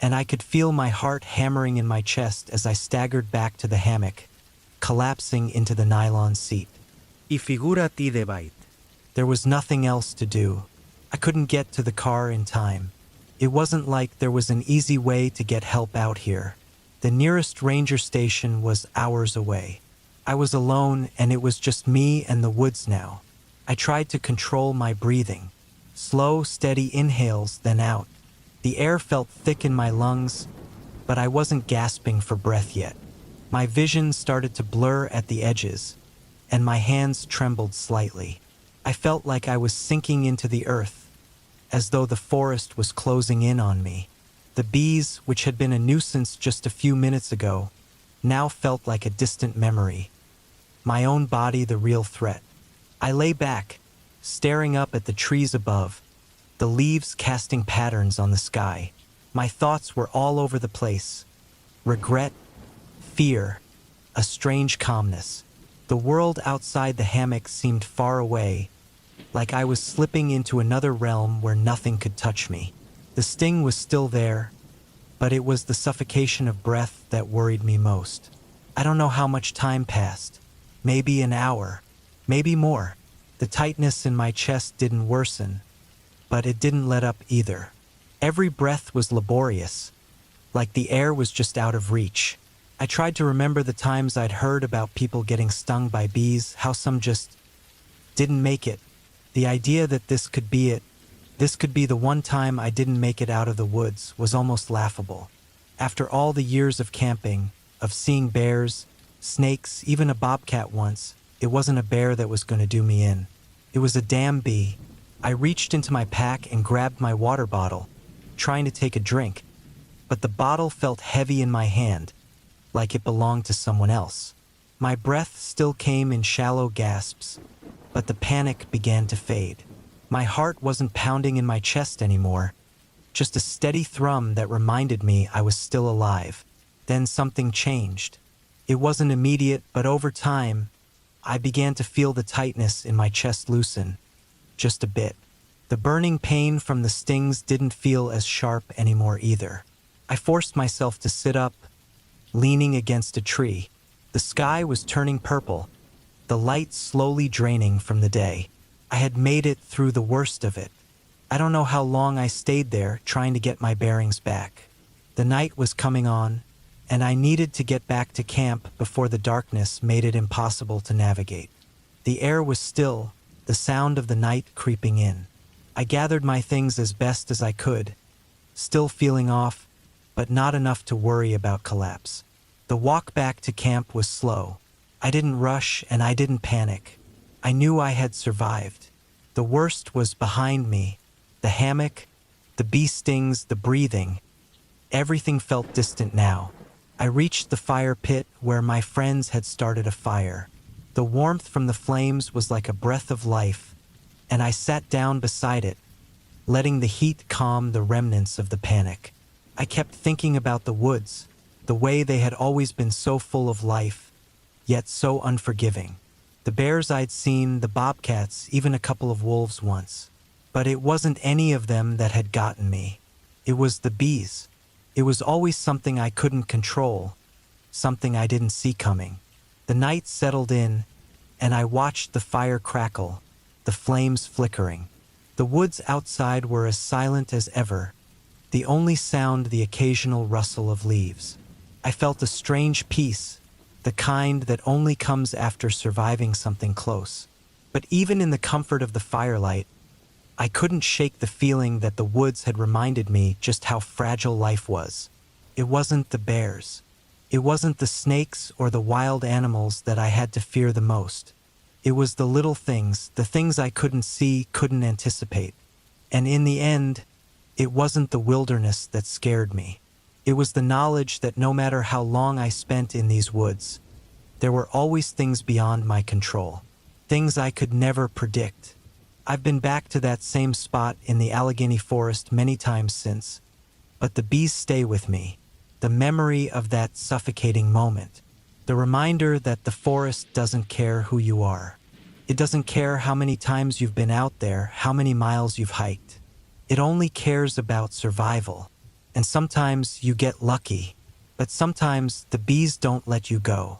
and I could feel my heart hammering in my chest as I staggered back to the hammock, collapsing into the nylon seat. Y figúrate de bait. There was nothing else to do. I couldn't get to the car in time. It wasn't like there was an easy way to get help out here. The nearest ranger station was hours away. I was alone, and it was just me and the woods now. I tried to control my breathing. Slow, steady inhales, then out. The air felt thick in my lungs, but I wasn't gasping for breath yet. My vision started to blur at the edges, and my hands trembled slightly. I felt like I was sinking into the earth, as though the forest was closing in on me. The bees, which had been a nuisance just a few minutes ago, now felt like a distant memory. My own body the real threat. I lay back, staring up at the trees above, the leaves casting patterns on the sky. My thoughts were all over the place. Regret, fear, a strange calmness. The world outside the hammock seemed far away, like I was slipping into another realm where nothing could touch me. The sting was still there, but it was the suffocation of breath that worried me most. I don't know how much time passed. Maybe an hour, maybe more. The tightness in my chest didn't worsen, but it didn't let up either. Every breath was laborious, like the air was just out of reach. I tried to remember the times I'd heard about people getting stung by bees, how some just didn't make it. The idea that this could be it, this could be the one time I didn't make it out of the woods, was almost laughable. After all the years of camping, of seeing bears, snakes, even a bobcat once, it wasn't a bear that was going to do me in. It was a damn bee. I reached into my pack and grabbed my water bottle, trying to take a drink, but the bottle felt heavy in my hand, like it belonged to someone else. My breath still came in shallow gasps, but the panic began to fade. My heart wasn't pounding in my chest anymore, just a steady thrum that reminded me I was still alive. Then something changed. It wasn't immediate, but over time, I began to feel the tightness in my chest loosen, just a bit. The burning pain from the stings didn't feel as sharp anymore either. I forced myself to sit up, leaning against a tree. The sky was turning purple, the light slowly draining from the day. I had made it through the worst of it. I don't know how long I stayed there trying to get my bearings back. The night was coming on, and I needed to get back to camp before the darkness made it impossible to navigate. The air was still, the sound of the night creeping in. I gathered my things as best as I could, still feeling off, but not enough to worry about collapse. The walk back to camp was slow. I didn't rush and I didn't panic. I knew I had survived. The worst was behind me. The hammock, the bee stings, the breathing. Everything felt distant now. I reached the fire pit where my friends had started a fire. The warmth from the flames was like a breath of life, and I sat down beside it, letting the heat calm the remnants of the panic. I kept thinking about the woods, the way they had always been so full of life, yet so unforgiving. The bears I'd seen, the bobcats, even a couple of wolves once. But it wasn't any of them that had gotten me. It was the bees. It was always something I couldn't control, something I didn't see coming. The night settled in, and I watched the fire crackle, the flames flickering. The woods outside were as silent as ever, the only sound the occasional rustle of leaves. I felt a strange peace, the kind that only comes after surviving something close. But even in the comfort of the firelight, I couldn't shake the feeling that the woods had reminded me just how fragile life was. It wasn't the bears. It wasn't the snakes or the wild animals that I had to fear the most. It was the little things, the things I couldn't see, couldn't anticipate. And in the end, it wasn't the wilderness that scared me. It was the knowledge that no matter how long I spent in these woods, there were always things beyond my control, things I could never predict. I've been back to that same spot in the Allegheny forest many times since, but the bees stay with me, the memory of that suffocating moment, the reminder that the forest doesn't care who you are. It doesn't care how many times you've been out there, how many miles you've hiked. It only cares about survival. And sometimes you get lucky, but sometimes the bees don't let you go.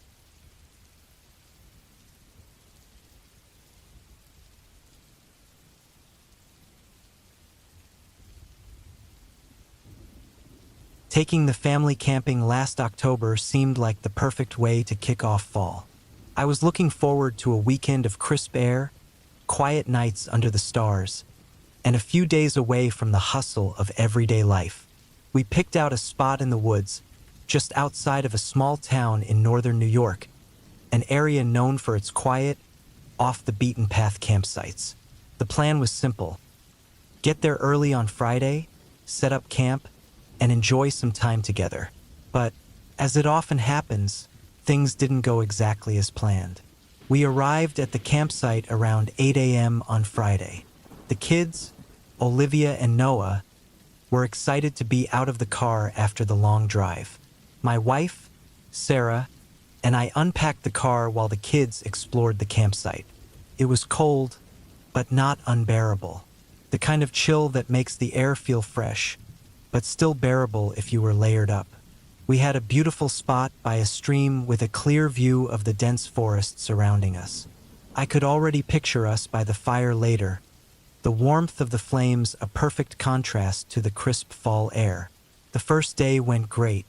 Taking the family camping last October seemed like the perfect way to kick off fall. I was looking forward to a weekend of crisp air, quiet nights under the stars, and a few days away from the hustle of everyday life. We picked out a spot in the woods, just outside of a small town in northern New York, an area known for its quiet, off-the-beaten-path campsites. The plan was simple. Get there early on Friday, set up camp, and enjoy some time together. But, as it often happens, things didn't go exactly as planned. We arrived at the campsite around 8 a.m. on Friday. The kids, Olivia and Noah, were excited to be out of the car after the long drive. My wife, Sarah, and I unpacked the car while the kids explored the campsite. It was cold, but not unbearable. The kind of chill that makes the air feel fresh, but still bearable if you were layered up. We had a beautiful spot by a stream with a clear view of the dense forest surrounding us. I could already picture us by the fire later, the warmth of the flames a perfect contrast to the crisp fall air. The first day went great.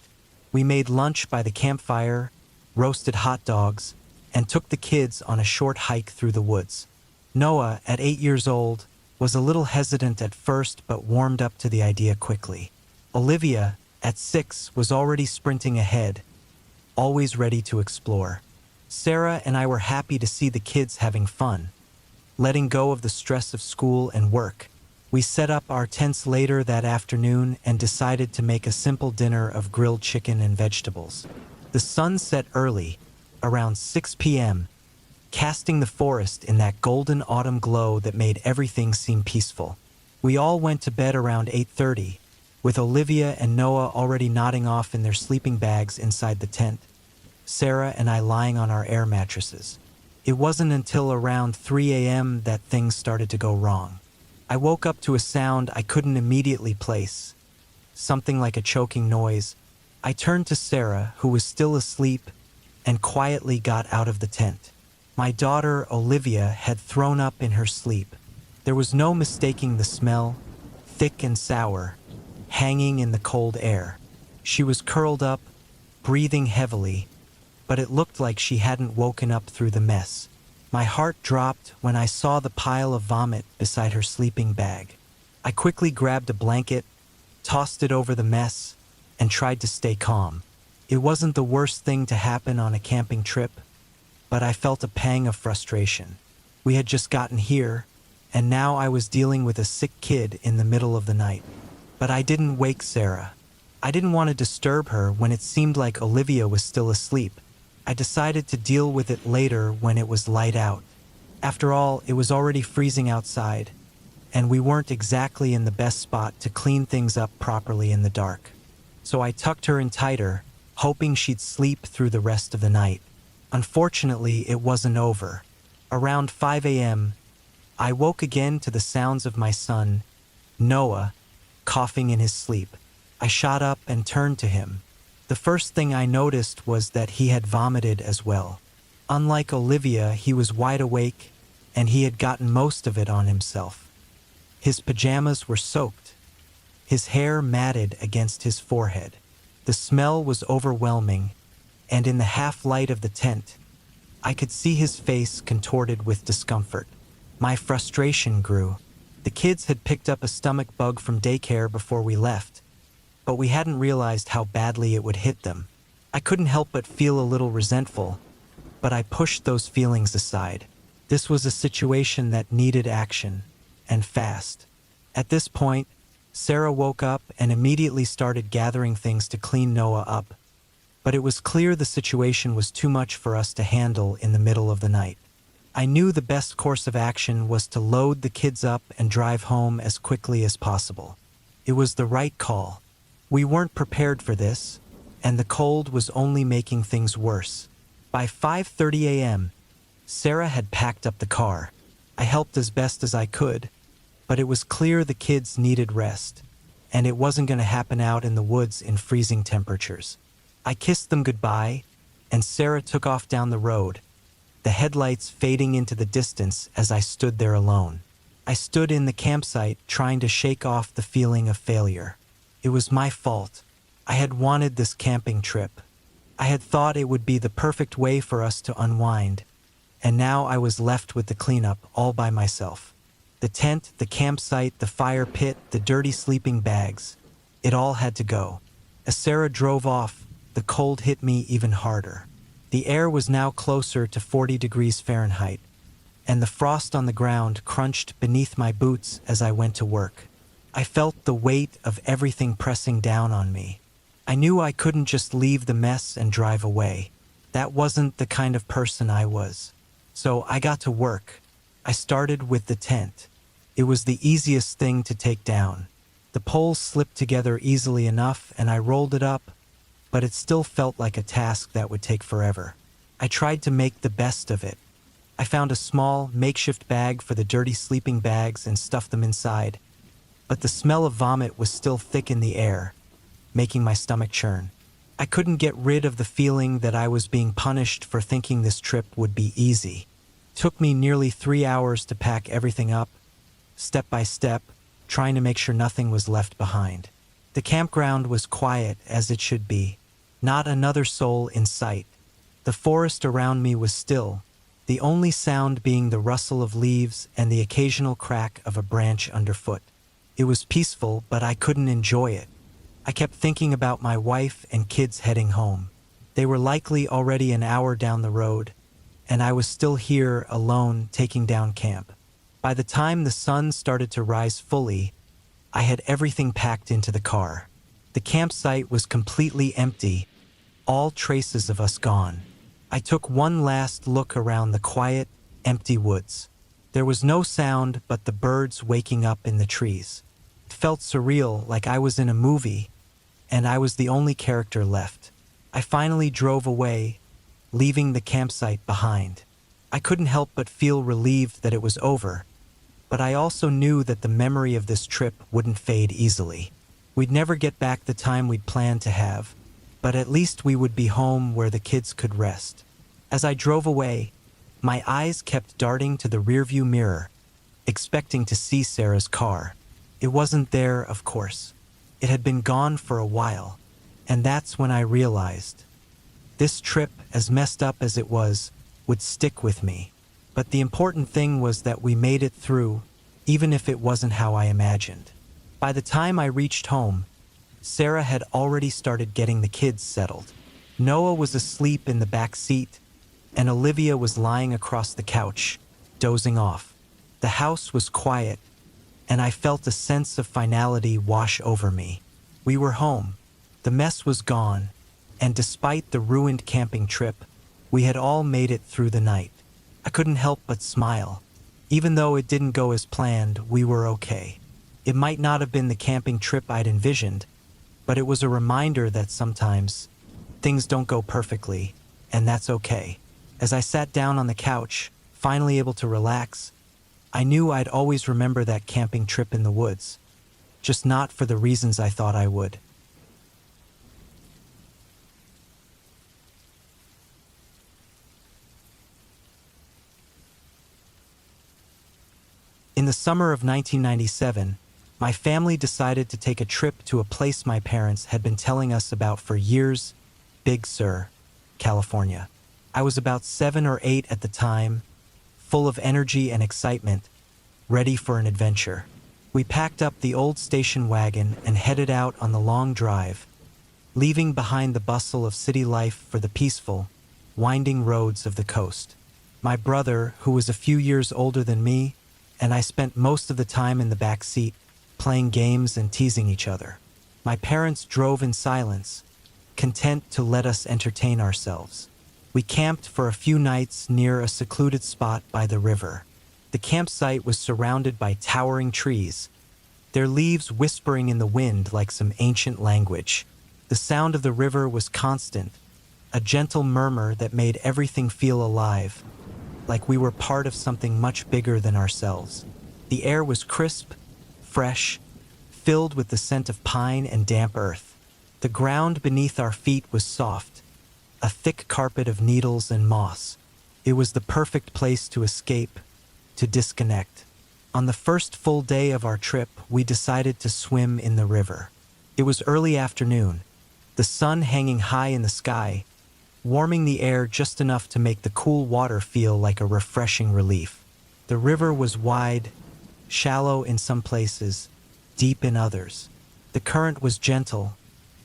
We made lunch by the campfire, roasted hot dogs, and took the kids on a short hike through the woods. Noah, at 8 years old, was a little hesitant at first but warmed up to the idea quickly. Olivia, at 6, was already sprinting ahead, always ready to explore. Sarah and I were happy to see the kids having fun, letting go of the stress of school and work. We set up our tents later that afternoon and decided to make a simple dinner of grilled chicken and vegetables. The sun set early, around 6 p.m., casting the forest in that golden autumn glow that made everything seem peaceful. We all went to bed around 8:30, with Olivia and Noah already nodding off in their sleeping bags inside the tent, Sarah and I lying on our air mattresses. It wasn't until around 3 a.m. that things started to go wrong. I woke up to a sound I couldn't immediately place, something like a choking noise. I turned to Sarah, who was still asleep, and quietly got out of the tent. My daughter, Olivia, had thrown up in her sleep. There was no mistaking the smell, thick and sour, hanging in the cold air. She was curled up, breathing heavily, but it looked like she hadn't woken up through the mess. My heart dropped when I saw the pile of vomit beside her sleeping bag. I quickly grabbed a blanket, tossed it over the mess, and tried to stay calm. It wasn't the worst thing to happen on a camping trip, but I felt a pang of frustration. We had just gotten here, and now I was dealing with a sick kid in the middle of the night. But I didn't wake Sarah. I didn't want to disturb her when it seemed like Olivia was still asleep. I decided to deal with it later when it was light out. After all, it was already freezing outside, and we weren't exactly in the best spot to clean things up properly in the dark. So I tucked her in tighter, hoping she'd sleep through the rest of the night. Unfortunately, it wasn't over. Around 5 a.m., I woke again to the sounds of my son, Noah, coughing in his sleep. I shot up and turned to him. The first thing I noticed was that he had vomited as well. Unlike Olivia, he was wide awake, and he had gotten most of it on himself. His pajamas were soaked, his hair matted against his forehead. The smell was overwhelming, and in the half-light of the tent, I could see his face contorted with discomfort. My frustration grew. The kids had picked up a stomach bug from daycare before we left, but we hadn't realized how badly it would hit them. I couldn't help but feel a little resentful, but I pushed those feelings aside. This was a situation that needed action, and fast. At this point, Sarah woke up and immediately started gathering things to clean Noah up. But it was clear the situation was too much for us to handle in the middle of the night. I knew the best course of action was to load the kids up and drive home as quickly as possible. It was the right call. We weren't prepared for this, and the cold was only making things worse. By 5:30 a.m., Sarah had packed up the car. I helped as best as I could, but it was clear the kids needed rest, and it wasn't going to happen out in the woods in freezing temperatures. I kissed them goodbye, and Sarah took off down the road, the headlights fading into the distance as I stood there alone. I stood in the campsite trying to shake off the feeling of failure. It was my fault. I had wanted this camping trip. I had thought it would be the perfect way for us to unwind, and now I was left with the cleanup all by myself. The tent, the campsite, the fire pit, the dirty sleeping bags. It all had to go. As Sarah drove off, the cold hit me even harder. The air was now closer to 40 degrees Fahrenheit, and the frost on the ground crunched beneath my boots as I went to work. I felt the weight of everything pressing down on me. I knew I couldn't just leave the mess and drive away. That wasn't the kind of person I was. So I got to work. I started with the tent. It was the easiest thing to take down. The poles slipped together easily enough and I rolled it up, but it still felt like a task that would take forever. I tried to make the best of it. I found a small, makeshift bag for the dirty sleeping bags and stuffed them inside, but the smell of vomit was still thick in the air, making my stomach churn. I couldn't get rid of the feeling that I was being punished for thinking this trip would be easy. It took me nearly 3 hours to pack everything up, step by step, trying to make sure nothing was left behind. The campground was quiet as it should be, not another soul in sight. The forest around me was still, the only sound being the rustle of leaves and the occasional crack of a branch underfoot. It was peaceful, but I couldn't enjoy it. I kept thinking about my wife and kids heading home. They were likely already an hour down the road, and I was still here alone taking down camp. By the time the sun started to rise fully, I had everything packed into the car. The campsite was completely empty, all traces of us gone. I took one last look around the quiet, empty woods. There was no sound but the birds waking up in the trees. It felt surreal, like I was in a movie, and I was the only character left. I finally drove away, leaving the campsite behind. I couldn't help but feel relieved that it was over, but I also knew that the memory of this trip wouldn't fade easily. We'd never get back the time we'd planned to have, but at least we would be home where the kids could rest. As I drove away, my eyes kept darting to the rearview mirror, expecting to see Sarah's car. It wasn't there, of course. It had been gone for a while, and that's when I realized this trip, as messed up as it was, would stick with me. But the important thing was that we made it through, even if it wasn't how I imagined. By the time I reached home, Sarah had already started getting the kids settled. Noah was asleep in the back seat, and Olivia was lying across the couch, dozing off. The house was quiet, and I felt a sense of finality wash over me. We were home. The mess was gone, and despite the ruined camping trip, we had all made it through the night. I couldn't help but smile. Even though it didn't go as planned, we were okay. It might not have been the camping trip I'd envisioned, but it was a reminder that sometimes things don't go perfectly, and that's okay. As I sat down on the couch, finally able to relax, I knew I'd always remember that camping trip in the woods, just not for the reasons I thought I would. In the summer of 1997, my family decided to take a trip to a place my parents had been telling us about for years, Big Sur, California. I was about 7 or 8 at the time, full of energy and excitement, ready for an adventure. We packed up the old station wagon and headed out on the long drive, leaving behind the bustle of city life for the peaceful, winding roads of the coast. My brother, who was a few years older than me, and I spent most of the time in the back seat, playing games and teasing each other. My parents drove in silence, content to let us entertain ourselves. We camped for a few nights near a secluded spot by the river. The campsite was surrounded by towering trees, their leaves whispering in the wind like some ancient language. The sound of the river was constant, a gentle murmur that made everything feel alive, like we were part of something much bigger than ourselves. The air was crisp, fresh, filled with the scent of pine and damp earth. The ground beneath our feet was soft, a thick carpet of needles and moss. It was the perfect place to escape, to disconnect. On the first full day of our trip, we decided to swim in the river. It was early afternoon, the sun hanging high in the sky, warming the air just enough to make the cool water feel like a refreshing relief. The river was wide, shallow in some places, deep in others. The current was gentle,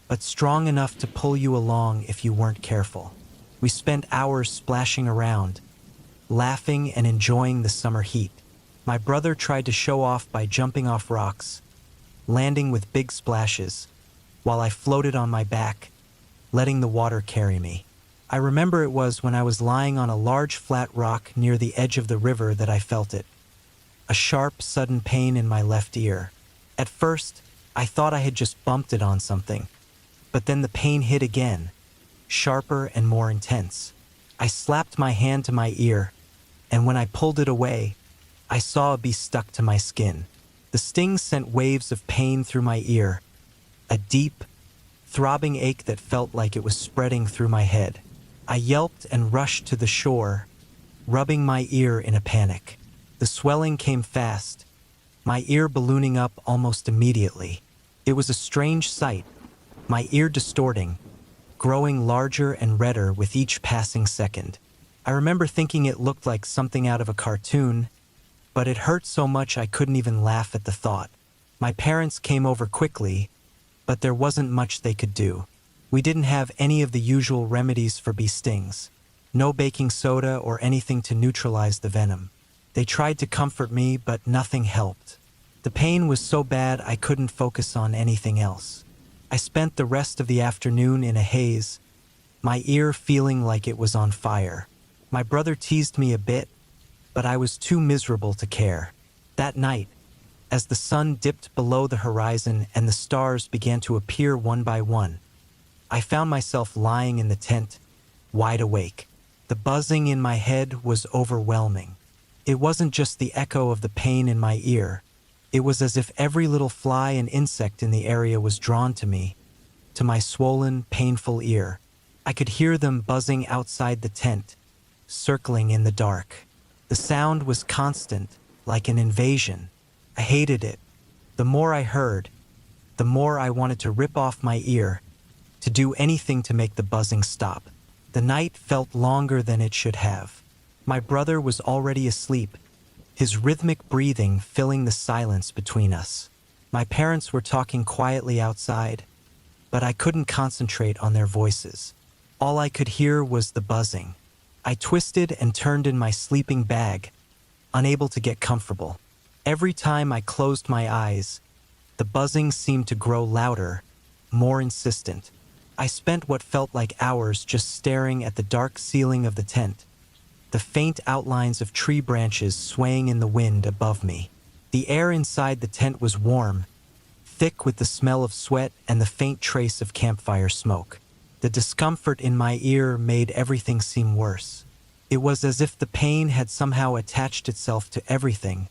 but strong enough to pull you along if you weren't careful. We spent hours splashing around, laughing and enjoying the summer heat. My brother tried to show off by jumping off rocks, landing with big splashes, while I floated on my back, letting the water carry me. I remember it was when I was lying on a large flat rock near the edge of the river that I felt it. A sharp, sudden pain in my left ear. At first, I thought I had just bumped it on something, but then the pain hit again, sharper and more intense. I slapped my hand to my ear, and when I pulled it away, I saw it be stuck to my skin. The sting sent waves of pain through my ear, a deep, throbbing ache that felt like it was spreading through my head. I yelped and rushed to the shore, rubbing my ear in a panic. The swelling came fast, my ear ballooning up almost immediately. It was a strange sight, my ear distorting, growing larger and redder with each passing second. I remember thinking it looked like something out of a cartoon, but it hurt so much I couldn't even laugh at the thought. My parents came over quickly, but there wasn't much they could do. We didn't have any of the usual remedies for bee stings. No baking soda or anything to neutralize the venom. They tried to comfort me, but nothing helped. The pain was so bad I couldn't focus on anything else. I spent the rest of the afternoon in a haze, my ear feeling like it was on fire. My brother teased me a bit, but I was too miserable to care. That night, as the sun dipped below the horizon and the stars began to appear one by one, I found myself lying in the tent, wide awake. The buzzing in my head was overwhelming. It wasn't just the echo of the pain in my ear. It was as if every little fly and insect in the area was drawn to me, to my swollen, painful ear. I could hear them buzzing outside the tent, circling in the dark. The sound was constant, like an invasion. I hated it. The more I heard, the more I wanted to rip off my ear, to do anything to make the buzzing stop. The night felt longer than it should have. My brother was already asleep, his rhythmic breathing filling the silence between us. My parents were talking quietly outside, but I couldn't concentrate on their voices. All I could hear was the buzzing. I twisted and turned in my sleeping bag, unable to get comfortable. Every time I closed my eyes, the buzzing seemed to grow louder, more insistent. I spent what felt like hours just staring at the dark ceiling of the tent, the faint outlines of tree branches swaying in the wind above me. The air inside the tent was warm, thick with the smell of sweat and the faint trace of campfire smoke. The discomfort in my ear made everything seem worse. It was as if the pain had somehow attached itself to everything,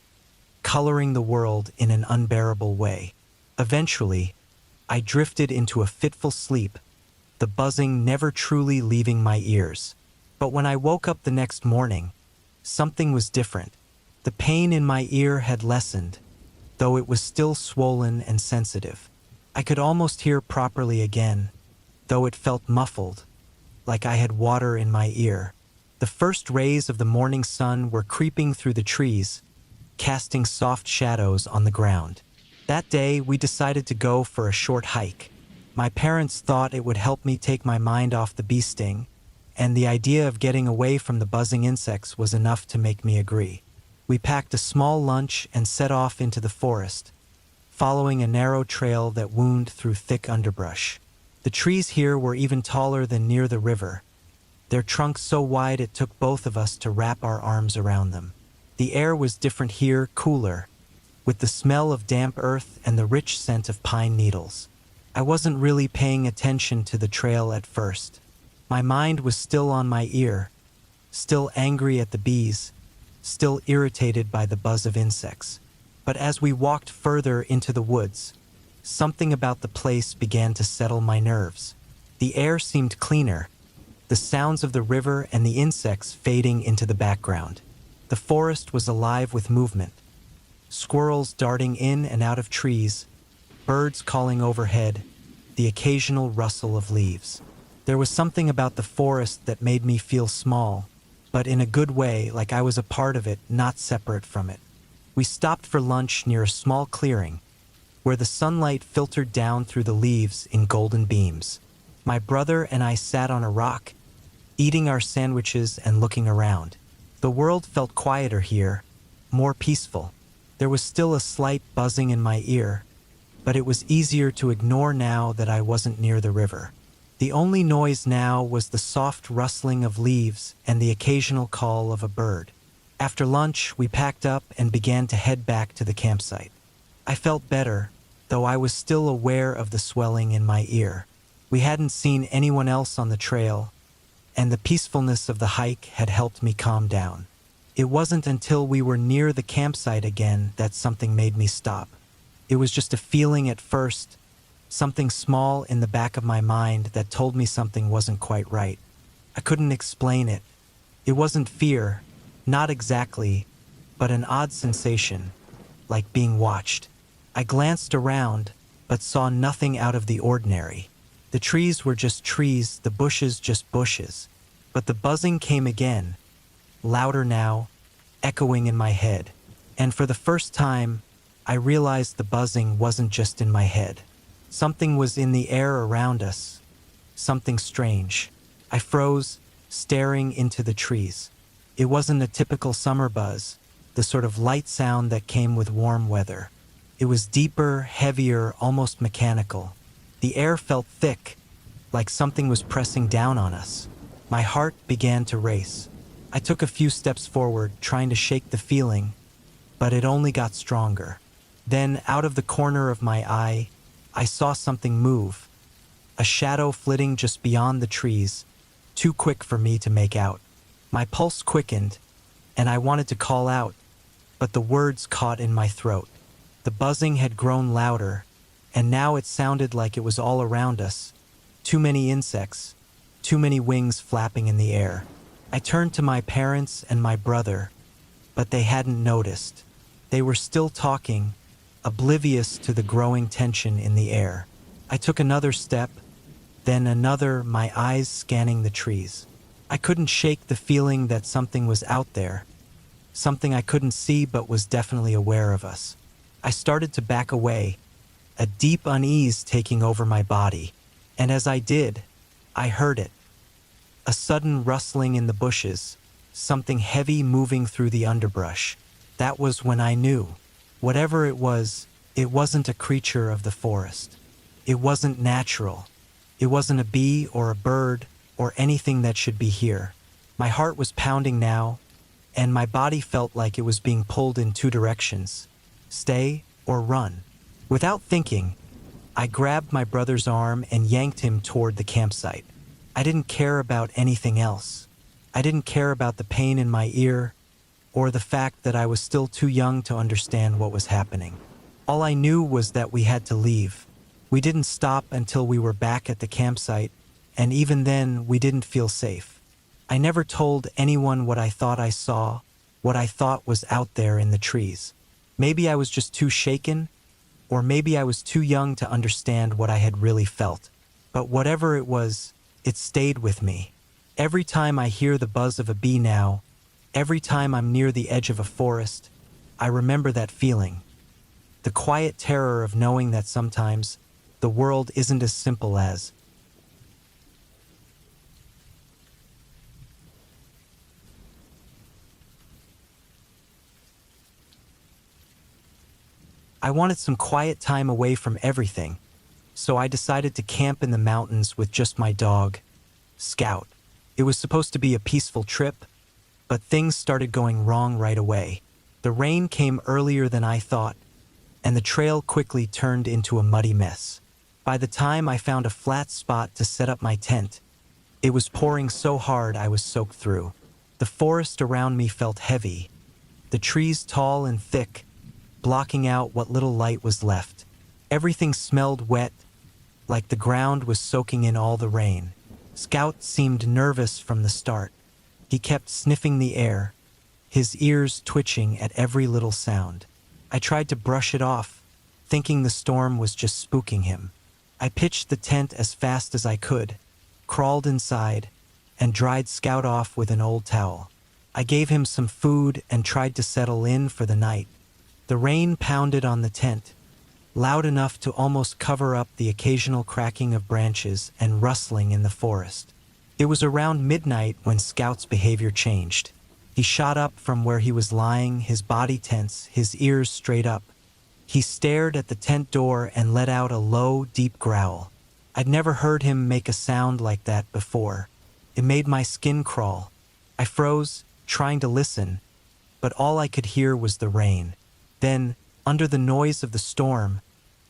coloring the world in an unbearable way. Eventually, I drifted into a fitful sleep, the buzzing never truly leaving my ears. But when I woke up the next morning, something was different. The pain in my ear had lessened, though it was still swollen and sensitive. I could almost hear properly again, though it felt muffled, like I had water in my ear. The first rays of the morning sun were creeping through the trees, casting soft shadows on the ground. That day, we decided to go for a short hike. My parents thought it would help me take my mind off the bee sting, and the idea of getting away from the buzzing insects was enough to make me agree. We packed a small lunch and set off into the forest, following a narrow trail that wound through thick underbrush. The trees here were even taller than near the river, their trunks so wide it took both of us to wrap our arms around them. The air was different here, cooler, with the smell of damp earth and the rich scent of pine needles. I wasn't really paying attention to the trail at first. My mind was still on my ear, still angry at the bees, still irritated by the buzz of insects. But as we walked further into the woods, something about the place began to settle my nerves. The air seemed cleaner, the sounds of the river and the insects fading into the background. The forest was alive with movement. Squirrels darting in and out of trees, birds calling overhead, the occasional rustle of leaves. There was something about the forest that made me feel small, but in a good way, like I was a part of it, not separate from it. We stopped for lunch near a small clearing, where the sunlight filtered down through the leaves in golden beams. My brother and I sat on a rock, eating our sandwiches and looking around. The world felt quieter here, more peaceful. There was still a slight buzzing in my ear, but it was easier to ignore now that I wasn't near the river. The only noise now was the soft rustling of leaves and the occasional call of a bird. After lunch, we packed up and began to head back to the campsite. I felt better, though I was still aware of the swelling in my ear. We hadn't seen anyone else on the trail, and the peacefulness of the hike had helped me calm down. It wasn't until we were near the campsite again that something made me stop. It was just a feeling at first, something small in the back of my mind that told me something wasn't quite right. I couldn't explain it. It wasn't fear, not exactly, but an odd sensation, like being watched. I glanced around, but saw nothing out of the ordinary. The trees were just trees, the bushes just bushes. But the buzzing came again, louder now, echoing in my head. And for the first time, I realized the buzzing wasn't just in my head. Something was in the air around us, something strange. I froze, staring into the trees. It wasn't a typical summer buzz, the sort of light sound that came with warm weather. It was deeper, heavier, almost mechanical. The air felt thick, like something was pressing down on us. My heart began to race. I took a few steps forward, trying to shake the feeling, but it only got stronger. Then, out of the corner of my eye, I saw something move, a shadow flitting just beyond the trees, too quick for me to make out. My pulse quickened, and I wanted to call out, but the words caught in my throat. The buzzing had grown louder, and now it sounded like it was all around us. Too many insects, too many wings flapping in the air. I turned to my parents and my brother, but they hadn't noticed. They were still talking, oblivious to the growing tension in the air. I took another step, then another, my eyes scanning the trees. I couldn't shake the feeling that something was out there, something I couldn't see but was definitely aware of us. I started to back away, a deep unease taking over my body, and as I did, I heard it. A sudden rustling in the bushes, something heavy moving through the underbrush. That was when I knew. Whatever it wasn't a creature of the forest. It wasn't natural. It wasn't a bee or a bird or anything that should be here. My heart was pounding now, and my body felt like it was being pulled in two directions: stay or run. Without thinking, I grabbed my brother's arm and yanked him toward the campsite. I didn't care about anything else. I didn't care about the pain in my ear or the fact that I was still too young to understand what was happening. All I knew was that we had to leave. We didn't stop until we were back at the campsite, and even then we didn't feel safe. I never told anyone what I thought I saw, what I thought was out there in the trees. Maybe I was just too shaken, or maybe I was too young to understand what I had really felt. But whatever it was, it stayed with me. Every time I hear the buzz of a bee now, every time I'm near the edge of a forest, I remember that feeling. The quiet terror of knowing that sometimes the world isn't as simple as I wanted some quiet time away from everything, so I decided to camp in the mountains with just my dog, Scout. It was supposed to be a peaceful trip, but things started going wrong right away. The rain came earlier than I thought, and the trail quickly turned into a muddy mess. By the time I found a flat spot to set up my tent, it was pouring so hard I was soaked through. The forest around me felt heavy, the trees tall and thick, blocking out what little light was left. Everything smelled wet, like the ground was soaking in all the rain. Scout seemed nervous from the start. He kept sniffing the air, his ears twitching at every little sound. I tried to brush it off, thinking the storm was just spooking him. I pitched the tent as fast as I could, crawled inside, and dried Scout off with an old towel. I gave him some food and tried to settle in for the night. The rain pounded on the tent, loud enough to almost cover up the occasional cracking of branches and rustling in the forest. It was around midnight when Scout's behavior changed. He shot up from where he was lying, his body tense, his ears straight up. He stared at the tent door and let out a low, deep growl. I'd never heard him make a sound like that before. It made my skin crawl. I froze, trying to listen, but all I could hear was the rain. Then, under the noise of the storm,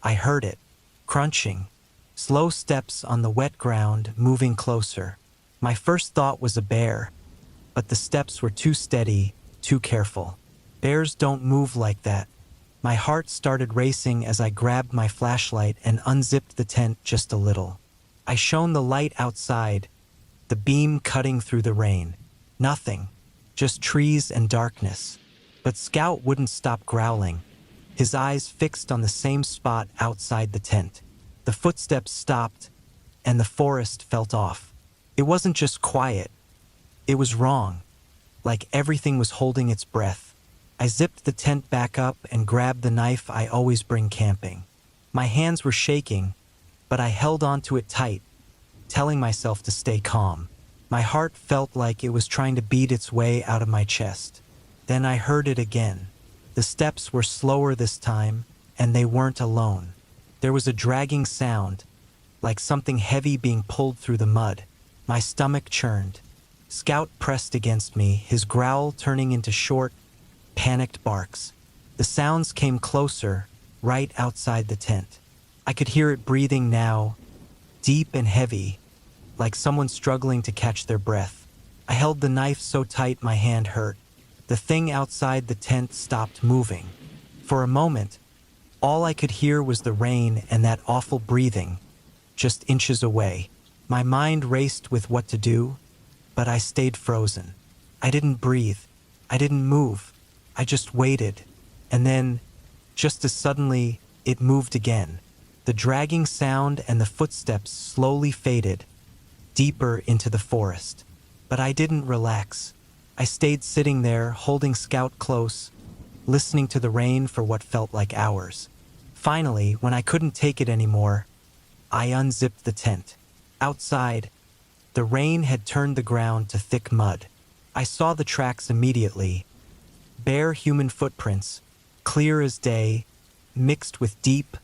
I heard it, crunching. Slow steps on the wet ground, moving closer. My first thought was a bear, but the steps were too steady, too careful. Bears don't move like that. My heart started racing as I grabbed my flashlight and unzipped the tent just a little. I shone the light outside, the beam cutting through the rain. Nothing, just trees and darkness. But Scout wouldn't stop growling, his eyes fixed on the same spot outside the tent. The footsteps stopped, and the forest felt off. It wasn't just quiet, it was wrong, like everything was holding its breath. I zipped the tent back up and grabbed the knife I always bring camping. My hands were shaking, but I held onto it tight, telling myself to stay calm. My heart felt like it was trying to beat its way out of my chest. Then I heard it again. The steps were slower this time, and they weren't alone. There was a dragging sound, like something heavy being pulled through the mud. My stomach churned. Scout pressed against me, his growl turning into short, panicked barks. The sounds came closer, right outside the tent. I could hear it breathing now, deep and heavy, like someone struggling to catch their breath. I held the knife so tight my hand hurt. The thing outside the tent stopped moving. For a moment, all I could hear was the rain and that awful breathing, just inches away. My mind raced with what to do, but I stayed frozen. I didn't breathe. I didn't move. I just waited, and then, just as suddenly, it moved again. The dragging sound and the footsteps slowly faded, deeper into the forest. But I didn't relax. I stayed sitting there, holding Scout close, listening to the rain for what felt like hours. Finally, when I couldn't take it anymore, I unzipped the tent. Outside, the rain had turned the ground to thick mud. I saw the tracks immediately. Bare human footprints, clear as day, mixed with deep,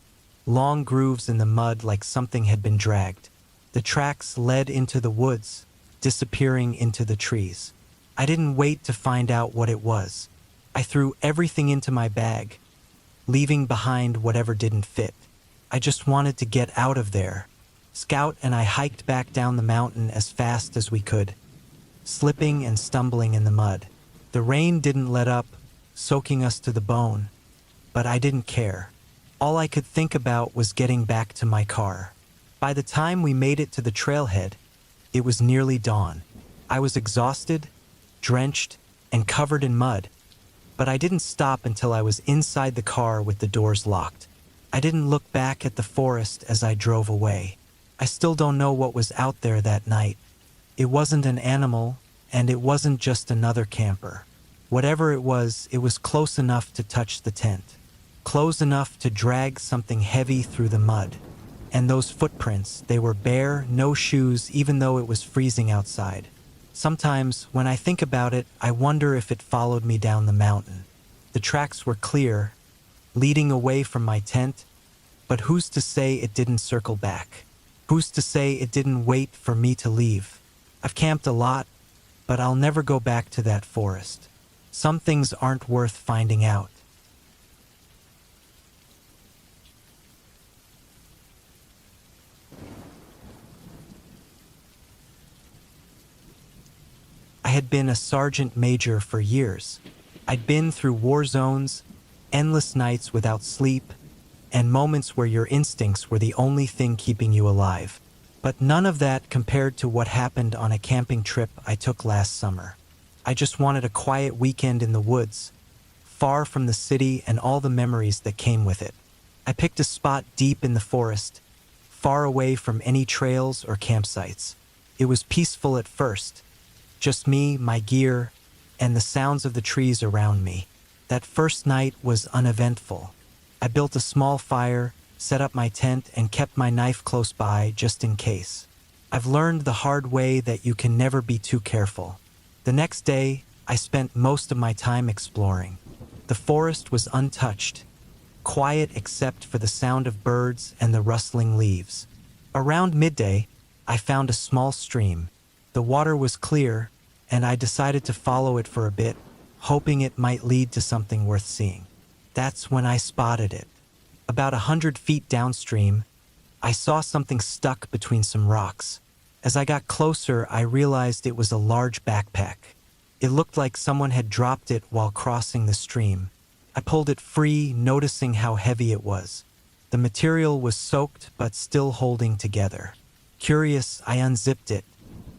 long grooves in the mud like something had been dragged. The tracks led into the woods, disappearing into the trees. I didn't wait to find out what it was. I threw everything into my bag, leaving behind whatever didn't fit. I just wanted to get out of there. Scout and I hiked back down the mountain as fast as we could, slipping and stumbling in the mud. The rain didn't let up, soaking us to the bone, but I didn't care. All I could think about was getting back to my car. By the time we made it to the trailhead, it was nearly dawn. I was exhausted, drenched, and covered in mud, but I didn't stop until I was inside the car with the doors locked. I didn't look back at the forest as I drove away. I still don't know what was out there that night. It wasn't an animal, and it wasn't just another camper. Whatever it was close enough to touch the tent, close enough to drag something heavy through the mud. And those footprints, they were bare, no shoes, even though it was freezing outside. Sometimes, when I think about it, I wonder if it followed me down the mountain. The tracks were clear, leading away from my tent, but who's to say it didn't circle back? Who's to say it didn't wait for me to leave? I've camped a lot, but I'll never go back to that forest. Some things aren't worth finding out. I had been a sergeant major for years. I'd been through war zones, endless nights without sleep, and moments where your instincts were the only thing keeping you alive. But none of that compared to what happened on a camping trip I took last summer. I just wanted a quiet weekend in the woods, far from the city and all the memories that came with it. I picked a spot deep in the forest, far away from any trails or campsites. It was peaceful at first, just me, my gear, and the sounds of the trees around me. That first night was uneventful. I built a small fire, set up my tent, and kept my knife close by just in case. I've learned the hard way that you can never be too careful. The next day, I spent most of my time exploring. The forest was untouched, quiet except for the sound of birds and the rustling leaves. Around midday, I found a small stream. The water was clear, and I decided to follow it for a bit, hoping it might lead to something worth seeing. That's when I spotted it. About 100 feet downstream, I saw something stuck between some rocks. As I got closer, I realized it was a large backpack. It looked like someone had dropped it while crossing the stream. I pulled it free, noticing how heavy it was. The material was soaked but still holding together. Curious, I unzipped it.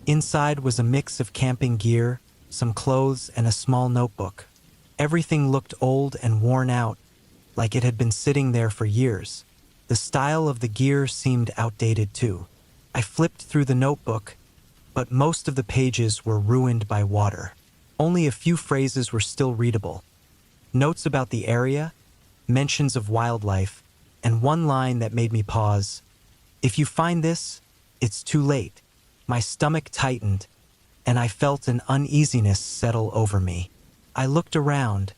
Inside was a mix of camping gear, some clothes, and a small notebook. Everything looked old and worn out, like it had been sitting there for years. The style of the gear seemed outdated too. I flipped through the notebook, but most of the pages were ruined by water. Only a few phrases were still readable. Notes about the area, mentions of wildlife, and one line that made me pause. "If you find this, it's too late." My stomach tightened, and I felt an uneasiness settle over me. I looked around,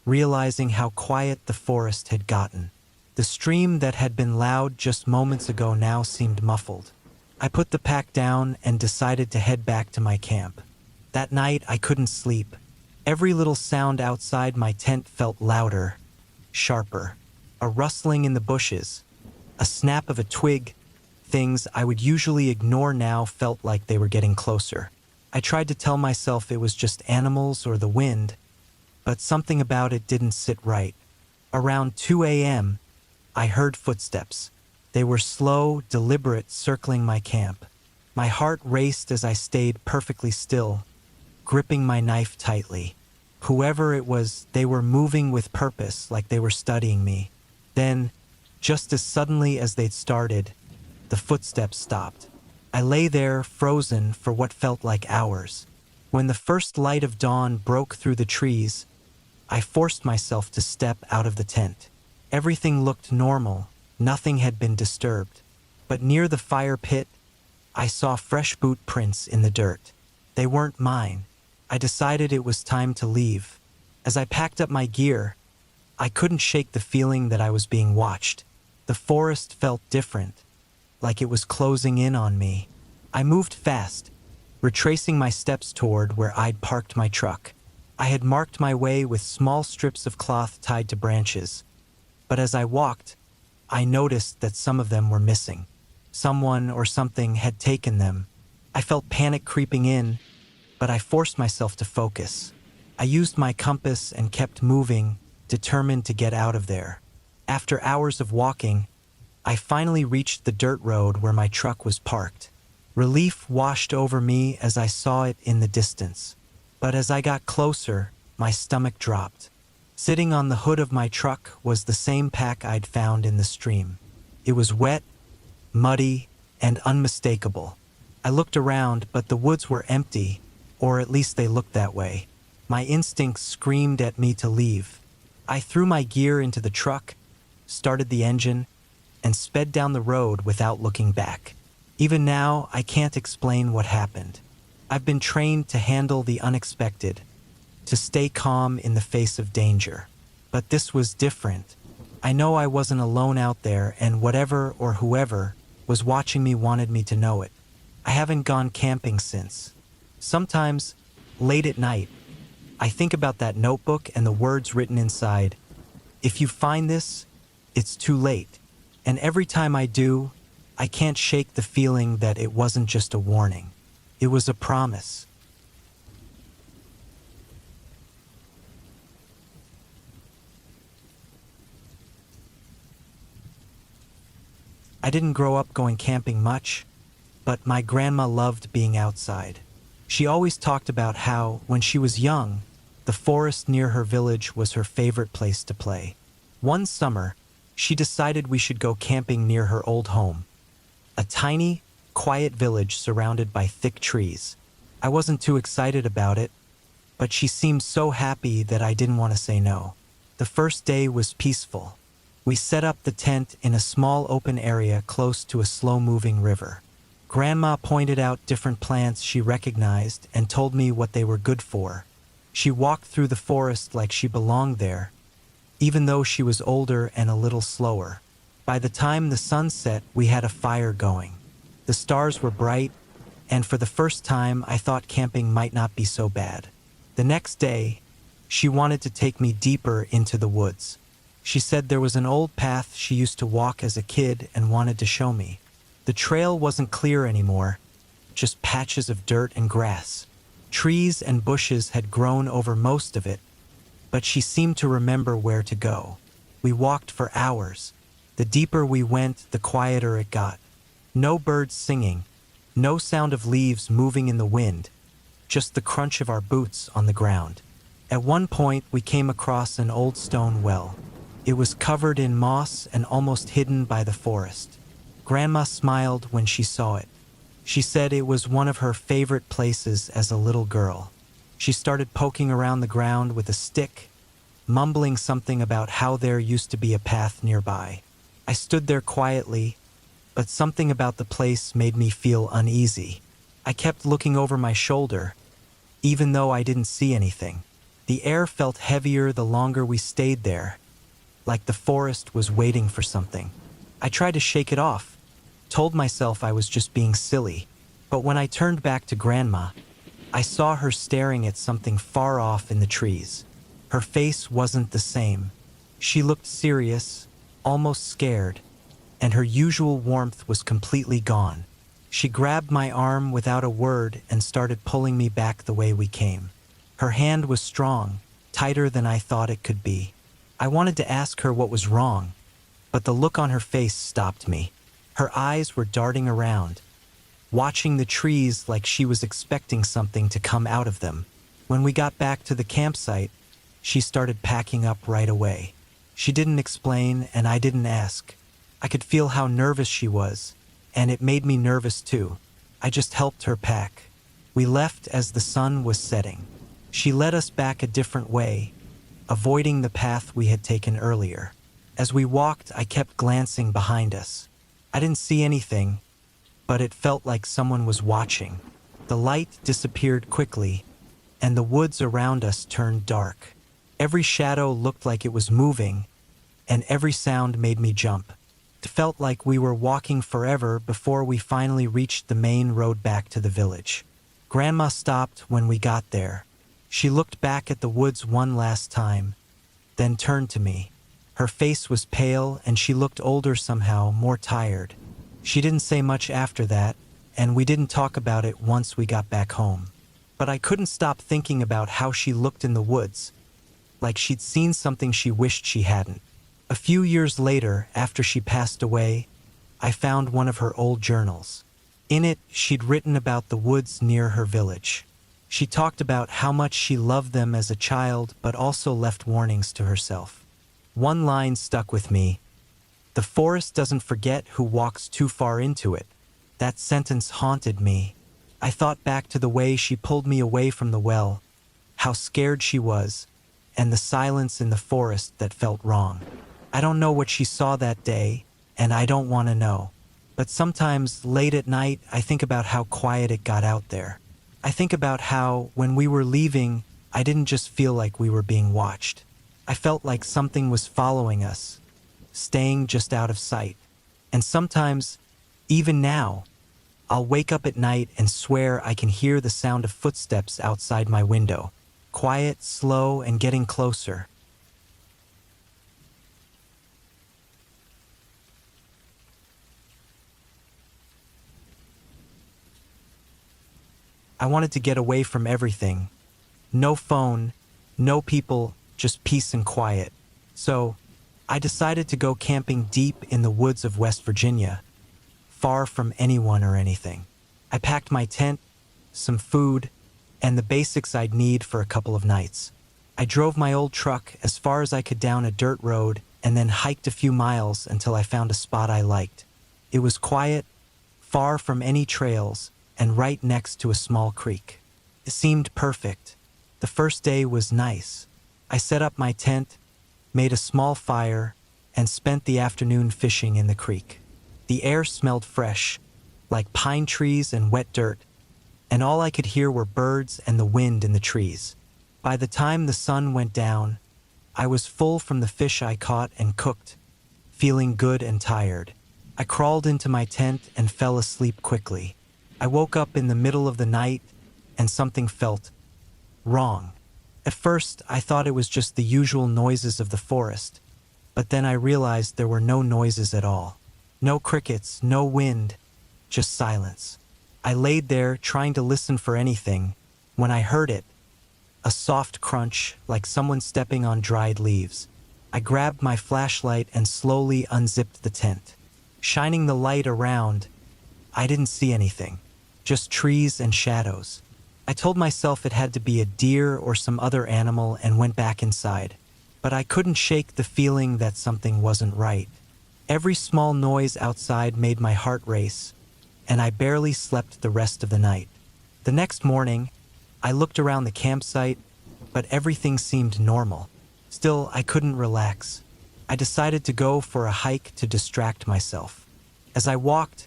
realizing how quiet the forest had gotten. The stream that had been loud just moments ago now seemed muffled. I put the pack down and decided to head back to my camp. That night, I couldn't sleep. Every little sound outside my tent felt louder, sharper. A rustling in the bushes, a snap of a twig. Things I would usually ignore now felt like they were getting closer. I tried to tell myself it was just animals or the wind, but something about it didn't sit right. Around 2 a.m., I heard footsteps. They were slow, deliberate, circling my camp. My heart raced as I stayed perfectly still, gripping my knife tightly. Whoever it was, they were moving with purpose, like they were studying me. Then, just as suddenly as they'd started, the footsteps stopped. I lay there, frozen for what felt like hours. When the first light of dawn broke through the trees, I forced myself to step out of the tent. Everything looked normal, nothing had been disturbed. But near the fire pit, I saw fresh boot prints in the dirt. They weren't mine. I decided it was time to leave. As I packed up my gear, I couldn't shake the feeling that I was being watched. The forest felt different, like it was closing in on me. I moved fast, retracing my steps toward where I'd parked my truck. I had marked my way with small strips of cloth tied to branches, but as I walked, I noticed that some of them were missing. Someone or something had taken them. I felt panic creeping in, but I forced myself to focus. I used my compass and kept moving, determined to get out of there. After hours of walking, I finally reached the dirt road where my truck was parked. Relief washed over me as I saw it in the distance. But as I got closer, my stomach dropped. Sitting on the hood of my truck was the same pack I'd found in the stream. It was wet, muddy, and unmistakable. I looked around, but the woods were empty, or at least they looked that way. My instincts screamed at me to leave. I threw my gear into the truck, started the engine, and sped down the road without looking back. Even now, I can't explain what happened. I've been trained to handle the unexpected, to stay calm in the face of danger. But this was different. I know I wasn't alone out there, and whatever or whoever was watching me wanted me to know it. I haven't gone camping since. Sometimes, late at night, I think about that notebook and the words written inside. If you find this, it's too late. And every time I do, I can't shake the feeling that it wasn't just a warning. It was a promise. I didn't grow up going camping much, but my grandma loved being outside. She always talked about how, when she was young, the forest near her village was her favorite place to play. One summer, she decided we should go camping near her old home, a tiny, quiet village surrounded by thick trees. I wasn't too excited about it, but she seemed so happy that I didn't want to say no. The first day was peaceful. We set up the tent in a small open area close to a slow-moving river. Grandma pointed out different plants she recognized and told me what they were good for. She walked through the forest like she belonged there, even though she was older and a little slower. By the time the sun set, we had a fire going. The stars were bright, and for the first time I thought camping might not be so bad. The next day, she wanted to take me deeper into the woods. She said there was an old path she used to walk as a kid and wanted to show me. The trail wasn't clear anymore, just patches of dirt and grass. Trees and bushes had grown over most of it, but she seemed to remember where to go. We walked for hours. The deeper we went, the quieter it got. No birds singing, no sound of leaves moving in the wind, just the crunch of our boots on the ground. At one point, we came across an old stone well. It was covered in moss and almost hidden by the forest. Grandma smiled when she saw it. She said it was one of her favorite places as a little girl. She started poking around the ground with a stick, mumbling something about how there used to be a path nearby. I stood there quietly, but something about the place made me feel uneasy. I kept looking over my shoulder, even though I didn't see anything. The air felt heavier the longer we stayed there, like the forest was waiting for something. I tried to shake it off, told myself I was just being silly, but when I turned back to Grandma, I saw her staring at something far off in the trees. Her face wasn't the same. She looked serious, almost scared, and her usual warmth was completely gone. She grabbed my arm without a word and started pulling me back the way we came. Her hand was strong, tighter than I thought it could be. I wanted to ask her what was wrong, but the look on her face stopped me. Her eyes were darting around, watching the trees like she was expecting something to come out of them. When we got back to the campsite, she started packing up right away. She didn't explain, and I didn't ask. I could feel how nervous she was, and it made me nervous too. I just helped her pack. We left as the sun was setting. She led us back a different way, avoiding the path we had taken earlier. As we walked, I kept glancing behind us. I didn't see anything, but it felt like someone was watching. The light disappeared quickly, and the woods around us turned dark. Every shadow looked like it was moving, and every sound made me jump. It felt like we were walking forever before we finally reached the main road back to the village. Grandma stopped when we got there. She looked back at the woods one last time, then turned to me. Her face was pale, and she looked older somehow, more tired. She didn't say much after that, and we didn't talk about it once we got back home. But I couldn't stop thinking about how she looked in the woods, like she'd seen something she wished she hadn't. A few years later, after she passed away, I found one of her old journals. In it, she'd written about the woods near her village. She talked about how much she loved them as a child, but also left warnings to herself. One line stuck with me: "The forest doesn't forget who walks too far into it." That sentence haunted me. I thought back to the way she pulled me away from the well, how scared she was, and the silence in the forest that felt wrong. I don't know what she saw that day, and I don't want to know. But sometimes, late at night, I think about how quiet it got out there. I think about how, when we were leaving, I didn't just feel like we were being watched. I felt like something was following us, staying just out of sight. And sometimes, even now, I'll wake up at night and swear I can hear the sound of footsteps outside my window. Quiet, slow, and getting closer. I wanted to get away from everything. No phone, no people, just peace and quiet. So, I decided to go camping deep in the woods of West Virginia, far from anyone or anything. I packed my tent, some food, and the basics I'd need for a couple of nights. I drove my old truck as far as I could down a dirt road and then hiked a few miles until I found a spot I liked. It was quiet, far from any trails, and right next to a small creek. It seemed perfect. The first day was nice. I set up my tent, made a small fire, and spent the afternoon fishing in the creek. The air smelled fresh, like pine trees and wet dirt, and all I could hear were birds and the wind in the trees. By the time the sun went down, I was full from the fish I caught and cooked, feeling good and tired. I crawled into my tent and fell asleep quickly. I woke up in the middle of the night and something felt wrong. At first, I thought it was just the usual noises of the forest, but then I realized there were no noises at all. No crickets, no wind, just silence. I laid there trying to listen for anything when I heard it, a soft crunch like someone stepping on dried leaves. I grabbed my flashlight and slowly unzipped the tent. Shining the light around, I didn't see anything, just trees and shadows. I told myself it had to be a deer or some other animal and went back inside, but I couldn't shake the feeling that something wasn't right. Every small noise outside made my heart race, and I barely slept the rest of the night. The next morning, I looked around the campsite, but everything seemed normal. Still, I couldn't relax. I decided to go for a hike to distract myself. As I walked,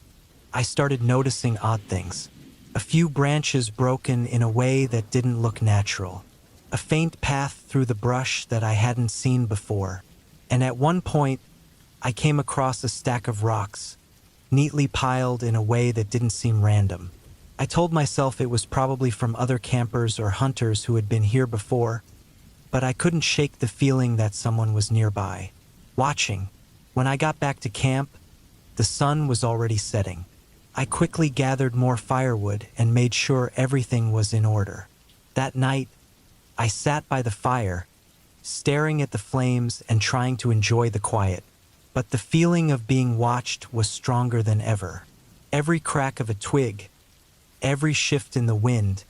I started noticing odd things. A few branches broken in a way that didn't look natural. A faint path through the brush that I hadn't seen before. And at one point, I came across a stack of rocks, neatly piled in a way that didn't seem random. I told myself it was probably from other campers or hunters who had been here before, but I couldn't shake the feeling that someone was nearby, watching. When I got back to camp, the sun was already setting. I quickly gathered more firewood and made sure everything was in order. That night, I sat by the fire, staring at the flames and trying to enjoy the quiet. But the feeling of being watched was stronger than ever. Every crack of a twig, every shift in the wind,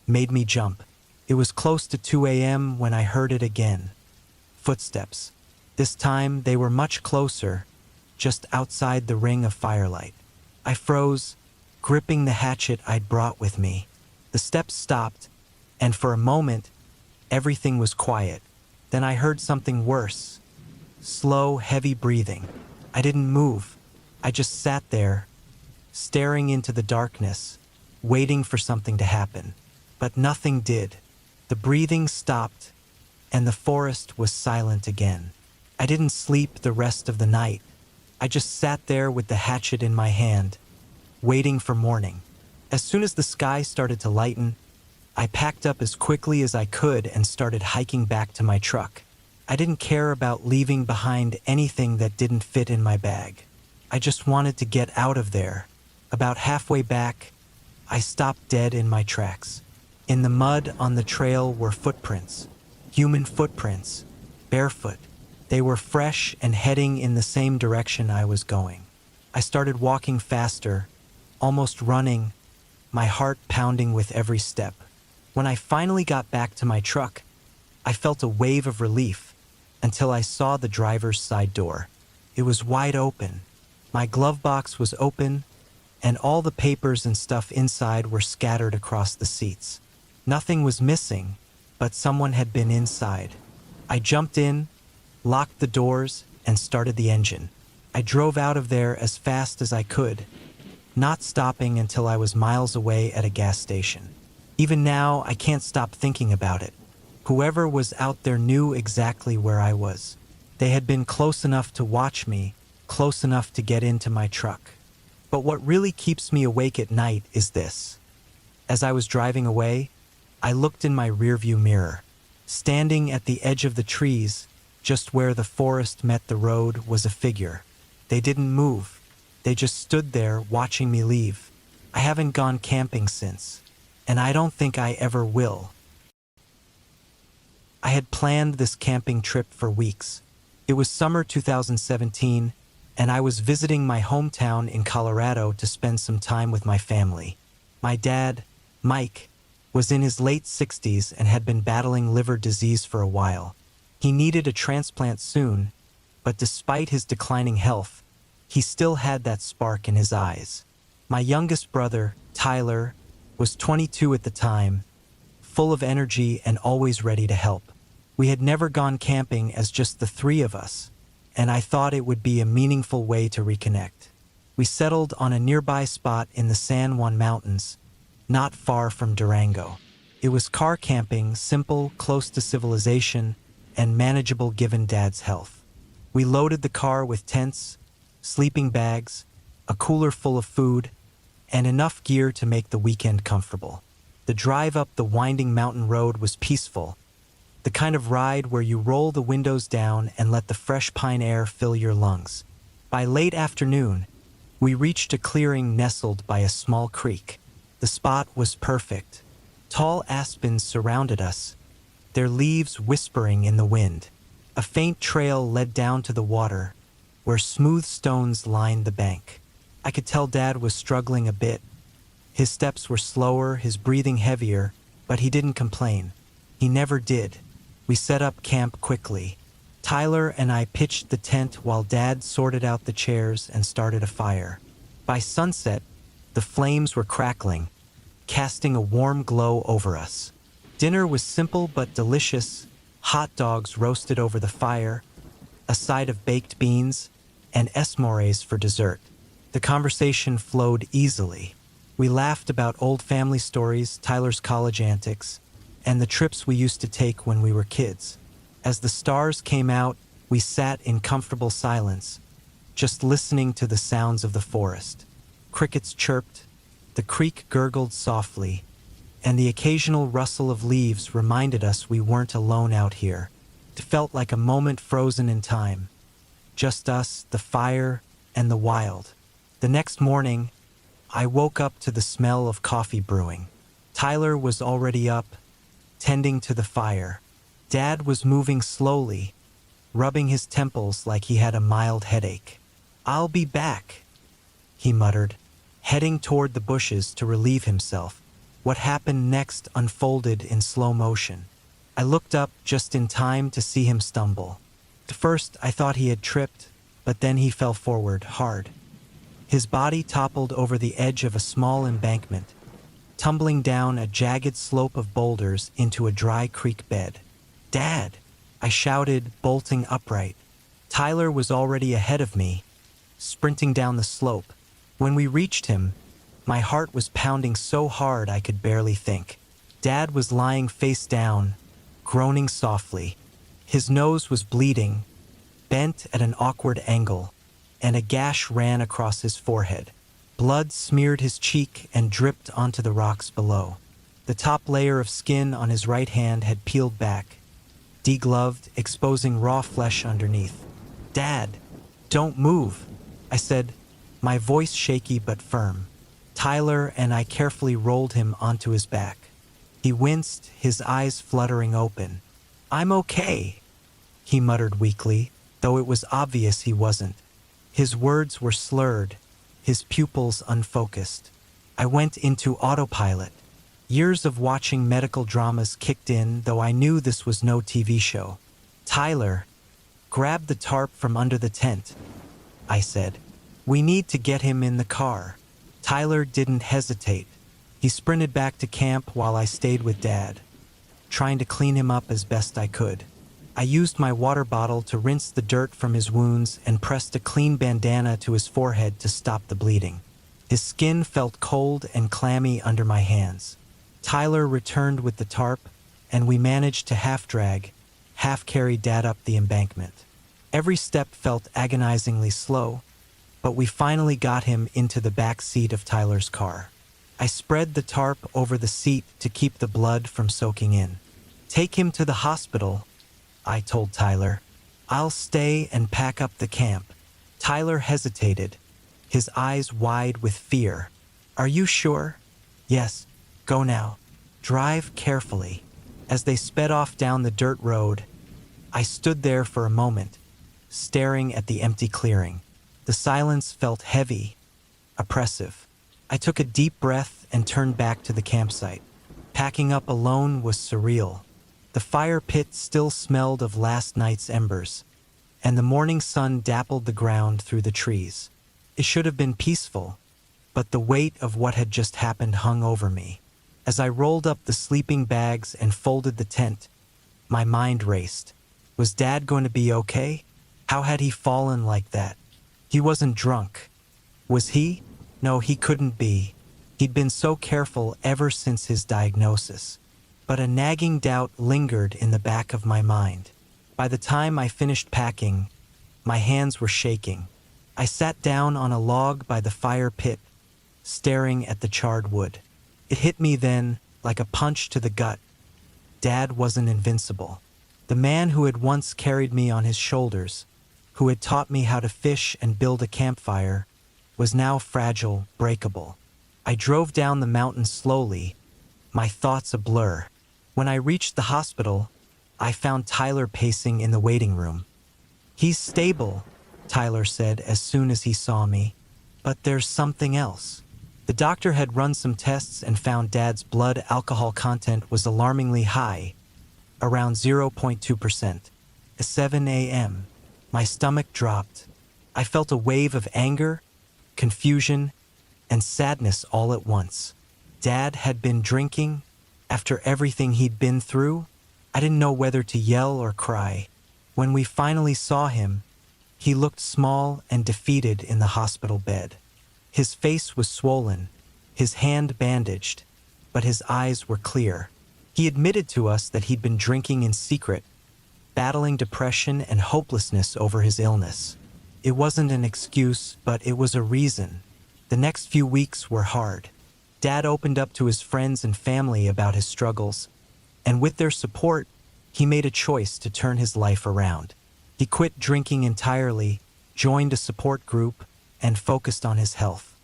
made me jump. It was close to 2 a.m. when I heard it again. Footsteps. This time they were much closer, just outside the ring of firelight. I froze, gripping the hatchet I'd brought with me. The steps stopped, and for a moment, everything was quiet. Then I heard something worse. Slow, heavy breathing. I didn't move. I just sat there, staring into the darkness, waiting for something to happen. But nothing did. The breathing stopped, and the forest was silent again. I didn't sleep the rest of the night. I just sat there with the hatchet in my hand, waiting for morning. As soon as the sky started to lighten, I packed up as quickly as I could and started hiking back to my truck. I didn't care about leaving behind anything that didn't fit in my bag. I just wanted to get out of there. About halfway back, I stopped dead in my tracks. In the mud on the trail were footprints, human footprints, barefoot. They were fresh and heading in the same direction I was going. I started walking faster, almost running, my heart pounding with every step. When I finally got back to my truck, I felt a wave of relief until I saw the driver's side door. It was wide open. My glove box was open, and all the papers and stuff inside were scattered across the seats. Nothing was missing, but someone had been inside. I jumped in, locked the doors, and started the engine. I drove out of there as fast as I could, not stopping until I was miles away at a gas station. Even now, I can't stop thinking about it. Whoever was out there knew exactly where I was. They had been close enough to watch me, close enough to get into my truck. But what really keeps me awake at night is this. As I was driving away, I looked in my rearview mirror. Standing at the edge of the trees, just where the forest met the road, was a figure. They didn't move. They just stood there watching me leave. I haven't gone camping since, and I don't think I ever will. I had planned this camping trip for weeks. It was summer 2017, and I was visiting my hometown in Colorado to spend some time with my family. My dad, Mike, was in his late 60s and had been battling liver disease for a while. He needed a transplant soon, but despite his declining health, he still had that spark in his eyes. My youngest brother, Tyler, was 22 at the time, full of energy and always ready to help. We had never gone camping as just the three of us, and I thought it would be a meaningful way to reconnect. We settled on a nearby spot in the San Juan Mountains, not far from Durango. It was car camping, simple, close to civilization, and manageable given Dad's health. We loaded the car with tents, sleeping bags, a cooler full of food, and enough gear to make the weekend comfortable. The drive up the winding mountain road was peaceful, the kind of ride where you roll the windows down and let the fresh pine air fill your lungs. By late afternoon, we reached a clearing nestled by a small creek. The spot was perfect. Tall aspens surrounded us, their leaves whispering in the wind. A faint trail led down to the water, where smooth stones lined the bank. I could tell Dad was struggling a bit. His steps were slower, his breathing heavier, but he didn't complain. He never did. We set up camp quickly. Tyler and I pitched the tent while Dad sorted out the chairs and started a fire. By sunset, the flames were crackling, casting a warm glow over us. Dinner was simple but delicious: hot dogs roasted over the fire, a side of baked beans, and s'mores for dessert. The conversation flowed easily. We laughed about old family stories, Tyler's college antics, and the trips we used to take when we were kids. As the stars came out, we sat in comfortable silence, just listening to the sounds of the forest. Crickets chirped, the creek gurgled softly, and the occasional rustle of leaves reminded us we weren't alone out here. It felt like a moment frozen in time. Just us, the fire, and the wild. The next morning, I woke up to the smell of coffee brewing. Tyler was already up, tending to the fire. Dad was moving slowly, rubbing his temples like he had a mild headache. "I'll be back," he muttered, heading toward the bushes to relieve himself. What happened next unfolded in slow motion. I looked up just in time to see him stumble. At first, I thought he had tripped, but then he fell forward hard. His body toppled over the edge of a small embankment, tumbling down a jagged slope of boulders into a dry creek bed. "Dad!" I shouted, bolting upright. Tyler was already ahead of me, sprinting down the slope. When we reached him, my heart was pounding so hard I could barely think. Dad was lying face down, groaning softly. His nose was bleeding, bent at an awkward angle, and a gash ran across his forehead. Blood smeared his cheek and dripped onto the rocks below. The top layer of skin on his right hand had peeled back, degloved, exposing raw flesh underneath. "Dad, don't move," I said, my voice shaky but firm. Tyler and I carefully rolled him onto his back. He winced, his eyes fluttering open. "I'm okay," he muttered weakly, though it was obvious he wasn't. His words were slurred, his pupils unfocused. I went into autopilot. Years of watching medical dramas kicked in, though I knew this was no TV show. "Tyler, grab the tarp from under the tent," I said. "We need to get him in the car." Tyler didn't hesitate. He sprinted back to camp while I stayed with Dad, trying to clean him up as best I could. I used my water bottle to rinse the dirt from his wounds and pressed a clean bandana to his forehead to stop the bleeding. His skin felt cold and clammy under my hands. Tyler returned with the tarp, and we managed to half-drag, half-carry Dad up the embankment. Every step felt agonizingly slow, but we finally got him into the back seat of Tyler's car. I spread the tarp over the seat to keep the blood from soaking in. "Take him to the hospital," I told Tyler. "I'll stay and pack up the camp." Tyler hesitated, his eyes wide with fear. "Are you sure?" "Yes, go now. Drive carefully." As they sped off down the dirt road, I stood there for a moment, staring at the empty clearing. The silence felt heavy, oppressive. I took a deep breath and turned back to the campsite. Packing up alone was surreal. The fire pit still smelled of last night's embers, and the morning sun dappled the ground through the trees. It should have been peaceful, but the weight of what had just happened hung over me. As I rolled up the sleeping bags and folded the tent, my mind raced. Was Dad going to be okay? How had he fallen like that? He wasn't drunk. Was he? No, he couldn't be. He'd been so careful ever since his diagnosis. But a nagging doubt lingered in the back of my mind. By the time I finished packing, my hands were shaking. I sat down on a log by the fire pit, staring at the charred wood. It hit me then, like a punch to the gut. Dad wasn't invincible. The man who had once carried me on his shoulders, who had taught me how to fish and build a campfire, was now fragile, breakable. I drove down the mountain slowly, my thoughts a blur. When I reached the hospital, I found Tyler pacing in the waiting room. "He's stable," Tyler said as soon as he saw me. "But there's something else." The doctor had run some tests and found Dad's blood alcohol content was alarmingly high, around 0.2%. At 7 a.m., my stomach dropped. I felt a wave of anger, confusion, and sadness all at once. Dad had been drinking. After everything he'd been through, I didn't know whether to yell or cry. When we finally saw him, he looked small and defeated in the hospital bed. His face was swollen, his hand bandaged, but his eyes were clear. He admitted to us that he'd been drinking in secret, battling depression and hopelessness over his illness. It wasn't an excuse, but it was a reason. The next few weeks were hard. Dad opened up to his friends and family about his struggles, and with their support, he made a choice to turn his life around. He quit drinking entirely, joined a support group, and focused on his health.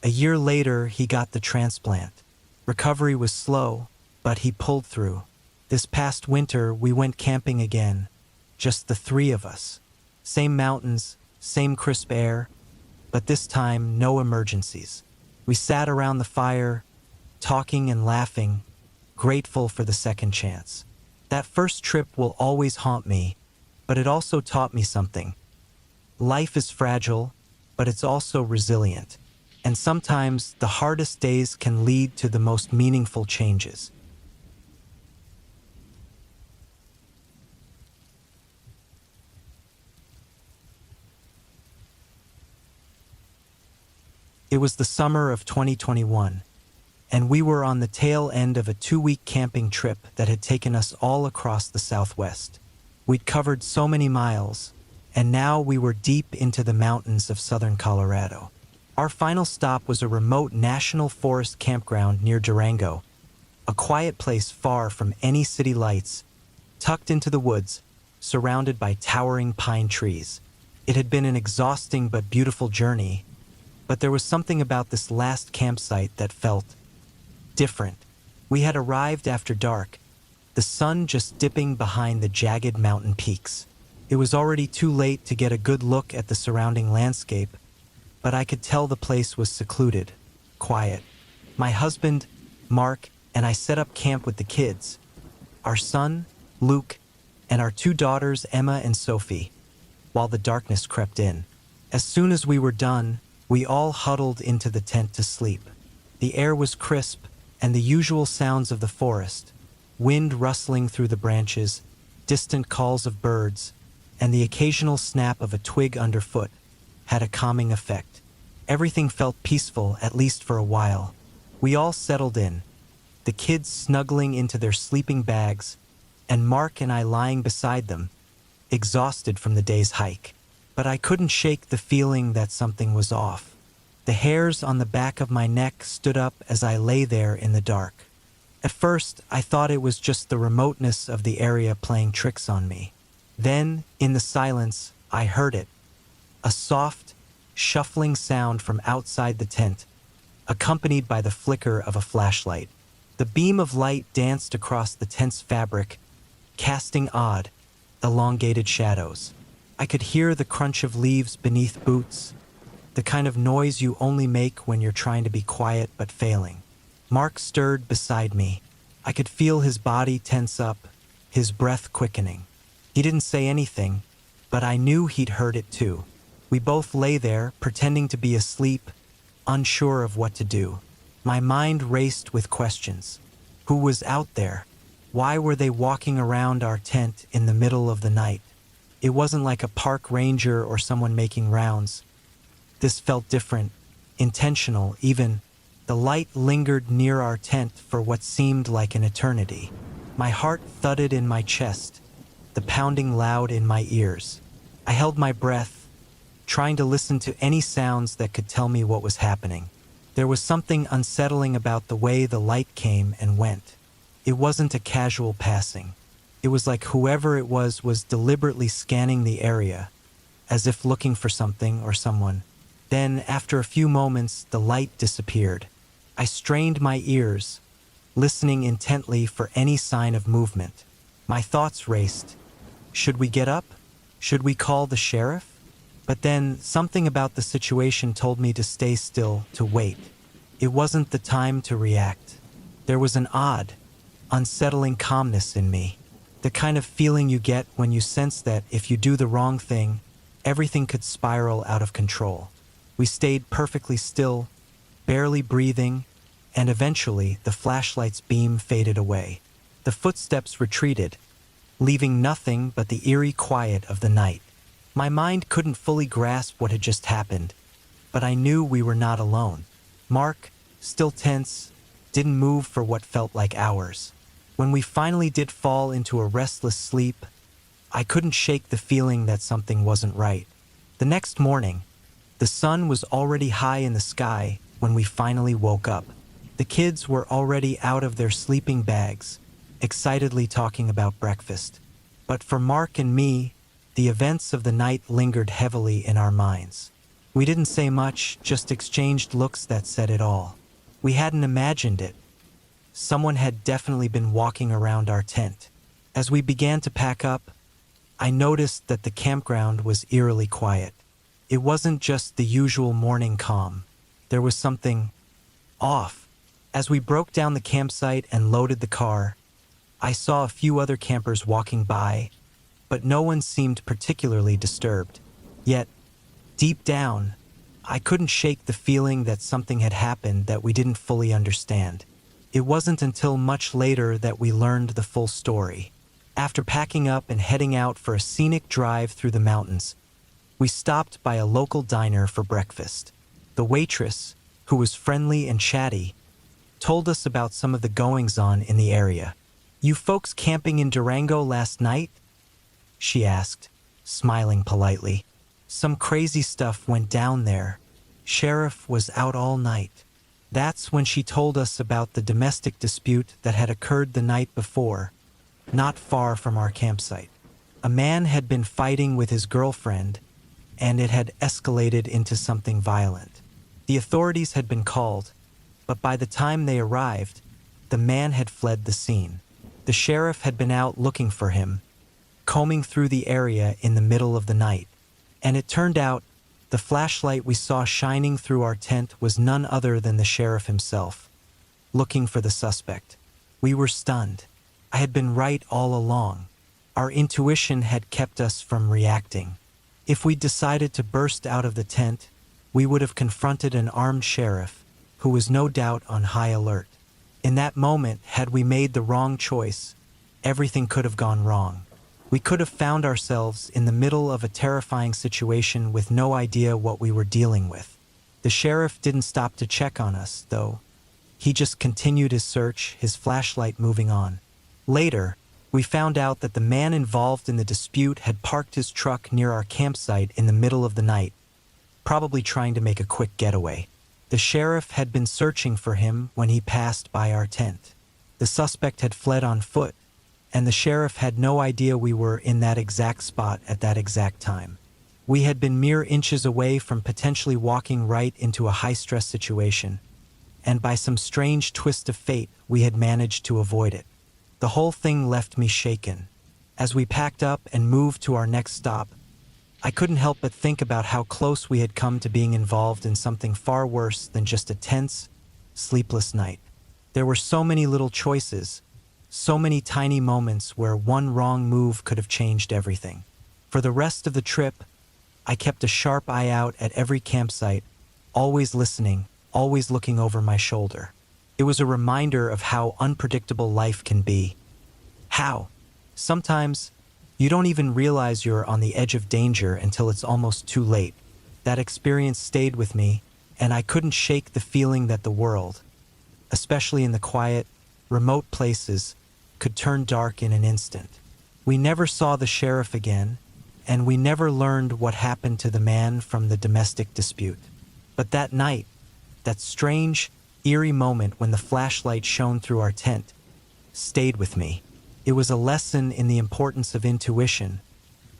A year later, he got the transplant. Recovery was slow, but he pulled through. This past winter, we went camping again, just the three of us. Same mountains, same crisp air, but this time, no emergencies. We sat around the fire, talking and laughing, grateful for the second chance. That first trip will always haunt me, but it also taught me something. Life is fragile, but it's also resilient. And sometimes the hardest days can lead to the most meaningful changes. It was the summer of 2021, and we were on the tail end of a 2-week camping trip that had taken us all across the Southwest. We'd covered so many miles, and now we were deep into the mountains of southern Colorado. Our final stop was a remote national forest campground near Durango, a quiet place far from any city lights, tucked into the woods, surrounded by towering pine trees. It had been an exhausting but beautiful journey, but there was something about this last campsite that felt different. We had arrived after dark, the sun just dipping behind the jagged mountain peaks. It was already too late to get a good look at the surrounding landscape, but I could tell the place was secluded, quiet. My husband, Mark, and I set up camp with the kids, our son, Luke, and our 2 daughters, Emma and Sophie, while the darkness crept in. As soon as we were done, we all huddled into the tent to sleep. The air was crisp, and the usual sounds of the forest, wind rustling through the branches, distant calls of birds, and the occasional snap of a twig underfoot, had a calming effect. Everything felt peaceful, at least for a while. We all settled in, the kids snuggling into their sleeping bags, and Mark and I lying beside them, exhausted from the day's hike. But I couldn't shake the feeling that something was off. The hairs on the back of my neck stood up as I lay there in the dark. At first, I thought it was just the remoteness of the area playing tricks on me. Then, in the silence, I heard it. A soft, shuffling sound from outside the tent, accompanied by the flicker of a flashlight. The beam of light danced across the tent's fabric, casting odd, elongated shadows. I could hear the crunch of leaves beneath boots, the kind of noise you only make when you're trying to be quiet but failing. Mark stirred beside me. I could feel his body tense up, his breath quickening. He didn't say anything, but I knew he'd heard it too. We both lay there, pretending to be asleep, unsure of what to do. My mind raced with questions. Who was out there? Why were they walking around our tent in the middle of the night? It wasn't like a park ranger or someone making rounds. This felt different, intentional even. The light lingered near our tent for what seemed like an eternity. My heart thudded in my chest. the pounding loud in my ears. I held my breath, trying to listen to any sounds that could tell me what was happening. There was something unsettling about the way the light came and went. It wasn't a casual passing. It was like whoever it was deliberately scanning the area, as if looking for something or someone. Then, after a few moments, the light disappeared. I strained my ears, listening intently for any sign of movement. My thoughts raced. Should we get up? Should we call the sheriff? But then, something about the situation told me to stay still, to wait. It wasn't the time to react. There was an odd, unsettling calmness in me. The kind of feeling you get when you sense that if you do the wrong thing, everything could spiral out of control. We stayed perfectly still, barely breathing, and eventually the flashlight's beam faded away. The footsteps retreated, leaving nothing but the eerie quiet of the night. My mind couldn't fully grasp what had just happened, but I knew we were not alone. Mark, still tense, didn't move for what felt like hours. When we finally did fall into a restless sleep, I couldn't shake the feeling that something wasn't right. The next morning, the sun was already high in the sky when we finally woke up. The kids were already out of their sleeping bags, excitedly talking about breakfast. But for Mark and me, the events of the night lingered heavily in our minds. We didn't say much, just exchanged looks that said it all. We hadn't imagined it. Someone had definitely been walking around our tent. As we began to pack up, I noticed that the campground was eerily quiet. It wasn't just the usual morning calm. There was something off. As we broke down the campsite and loaded the car, I saw a few other campers walking by, but no one seemed particularly disturbed. Yet, deep down, I couldn't shake the feeling that something had happened that we didn't fully understand. It wasn't until much later that we learned the full story. After packing up and heading out for a scenic drive through the mountains, we stopped by a local diner for breakfast. The waitress, who was friendly and chatty, told us about some of the goings-on in the area. "You folks camping in Durango last night?" she asked, smiling politely. "Some crazy stuff went down there. Sheriff was out all night." That's when she told us about the domestic dispute that had occurred the night before, not far from our campsite. A man had been fighting with his girlfriend, and it had escalated into something violent. The authorities had been called, but by the time they arrived, the man had fled the scene. The sheriff had been out looking for him, combing through the area in the middle of the night, and it turned out the flashlight we saw shining through our tent was none other than the sheriff himself, looking for the suspect. We were stunned. I had been right all along. Our intuition had kept us from reacting. If we'd decided to burst out of the tent, we would have confronted an armed sheriff who was no doubt on high alert. In that moment, had we made the wrong choice, everything could have gone wrong. We could have found ourselves in the middle of a terrifying situation with no idea what we were dealing with. The sheriff didn't stop to check on us, though. He just continued his search, his flashlight moving on. Later, we found out that the man involved in the dispute had parked his truck near our campsite in the middle of the night, probably trying to make a quick getaway. The sheriff had been searching for him when he passed by our tent. The suspect had fled on foot, and the sheriff had no idea we were in that exact spot at that exact time. We had been mere inches away from potentially walking right into a high-stress situation, and by some strange twist of fate, we had managed to avoid it. The whole thing left me shaken. As we packed up and moved to our next stop, I couldn't help but think about how close we had come to being involved in something far worse than just a tense, sleepless night. There were so many little choices, so many tiny moments where one wrong move could have changed everything. For the rest of the trip, I kept a sharp eye out at every campsite, always listening, always looking over my shoulder. It was a reminder of how unpredictable life can be. How, sometimes, you don't even realize you're on the edge of danger until it's almost too late. That experience stayed with me, and I couldn't shake the feeling that the world, especially in the quiet, remote places, could turn dark in an instant. We never saw the sheriff again, and we never learned what happened to the man from the domestic dispute. But that night, that strange, eerie moment when the flashlight shone through our tent, stayed with me. It was a lesson in the importance of intuition,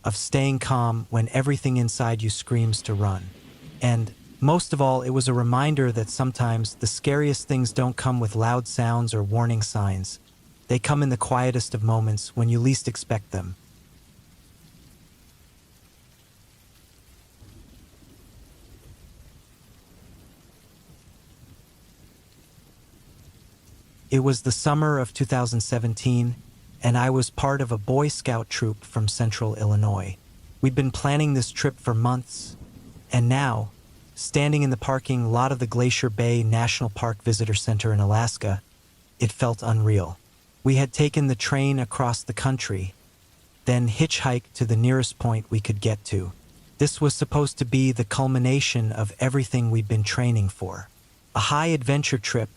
of staying calm when everything inside you screams to run. And, most of all, it was a reminder that sometimes the scariest things don't come with loud sounds or warning signs. They come in the quietest of moments when you least expect them. It was the summer of 2017, and I was part of a Boy Scout troop from Central Illinois. We'd been planning this trip for months, and now, standing in the parking lot of the Glacier Bay National Park Visitor Center in Alaska, it felt unreal. We had taken the train across the country, then hitchhiked to the nearest point we could get to. This was supposed to be the culmination of everything we'd been training for. A high-adventure trip,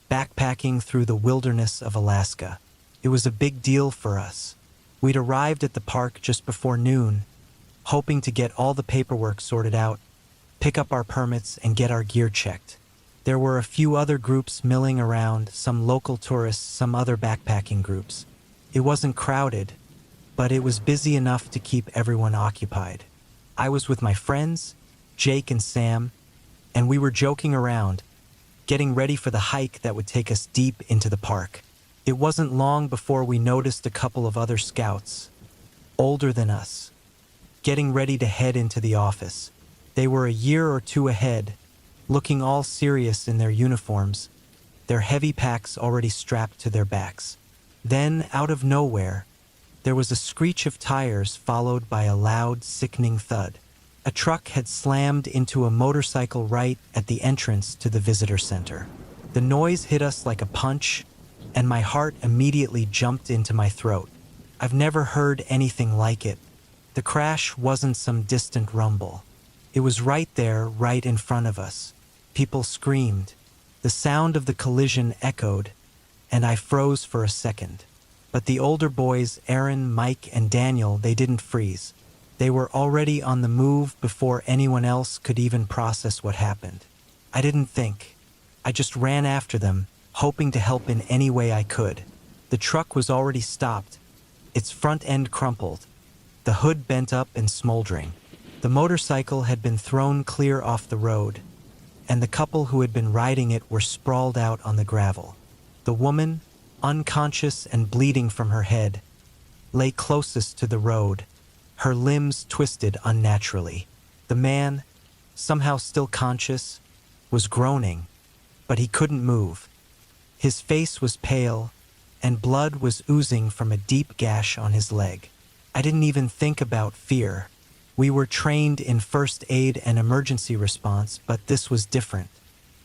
backpacking through the wilderness of Alaska. It was a big deal for us. We'd arrived at the park just before noon, hoping to get all the paperwork sorted out, pick up our permits, and get our gear checked. There were a few other groups milling around, some local tourists, some other backpacking groups. It wasn't crowded, but it was busy enough to keep everyone occupied. I was with my friends, Jake and Sam, and we were joking around, getting ready for the hike that would take us deep into the park. It wasn't long before we noticed a couple of other scouts, older than us, getting ready to head into the office. They were a year or two ahead, looking all serious in their uniforms, their heavy packs already strapped to their backs. Then, out of nowhere, there was a screech of tires followed by a loud, sickening thud. A truck had slammed into a motorcycle right at the entrance to the visitor center. The noise hit us like a punch, and my heart immediately jumped into my throat. I've never heard anything like it. The crash wasn't some distant rumble. It was right there, right in front of us. People screamed. The sound of the collision echoed, and I froze for a second. But the older boys, Aaron, Mike, and Daniel, they didn't freeze. They were already on the move before anyone else could even process what happened. I didn't think. I just ran after them, hoping to help in any way I could. The truck was already stopped, its front end crumpled, the hood bent up and smoldering. The motorcycle had been thrown clear off the road, and the couple who had been riding it were sprawled out on the gravel. The woman, unconscious and bleeding from her head, lay closest to the road, her limbs twisted unnaturally. The man, somehow still conscious, was groaning, but he couldn't move. His face was pale, and blood was oozing from a deep gash on his leg. I didn't even think about fear. We were trained in first aid and emergency response, but this was different.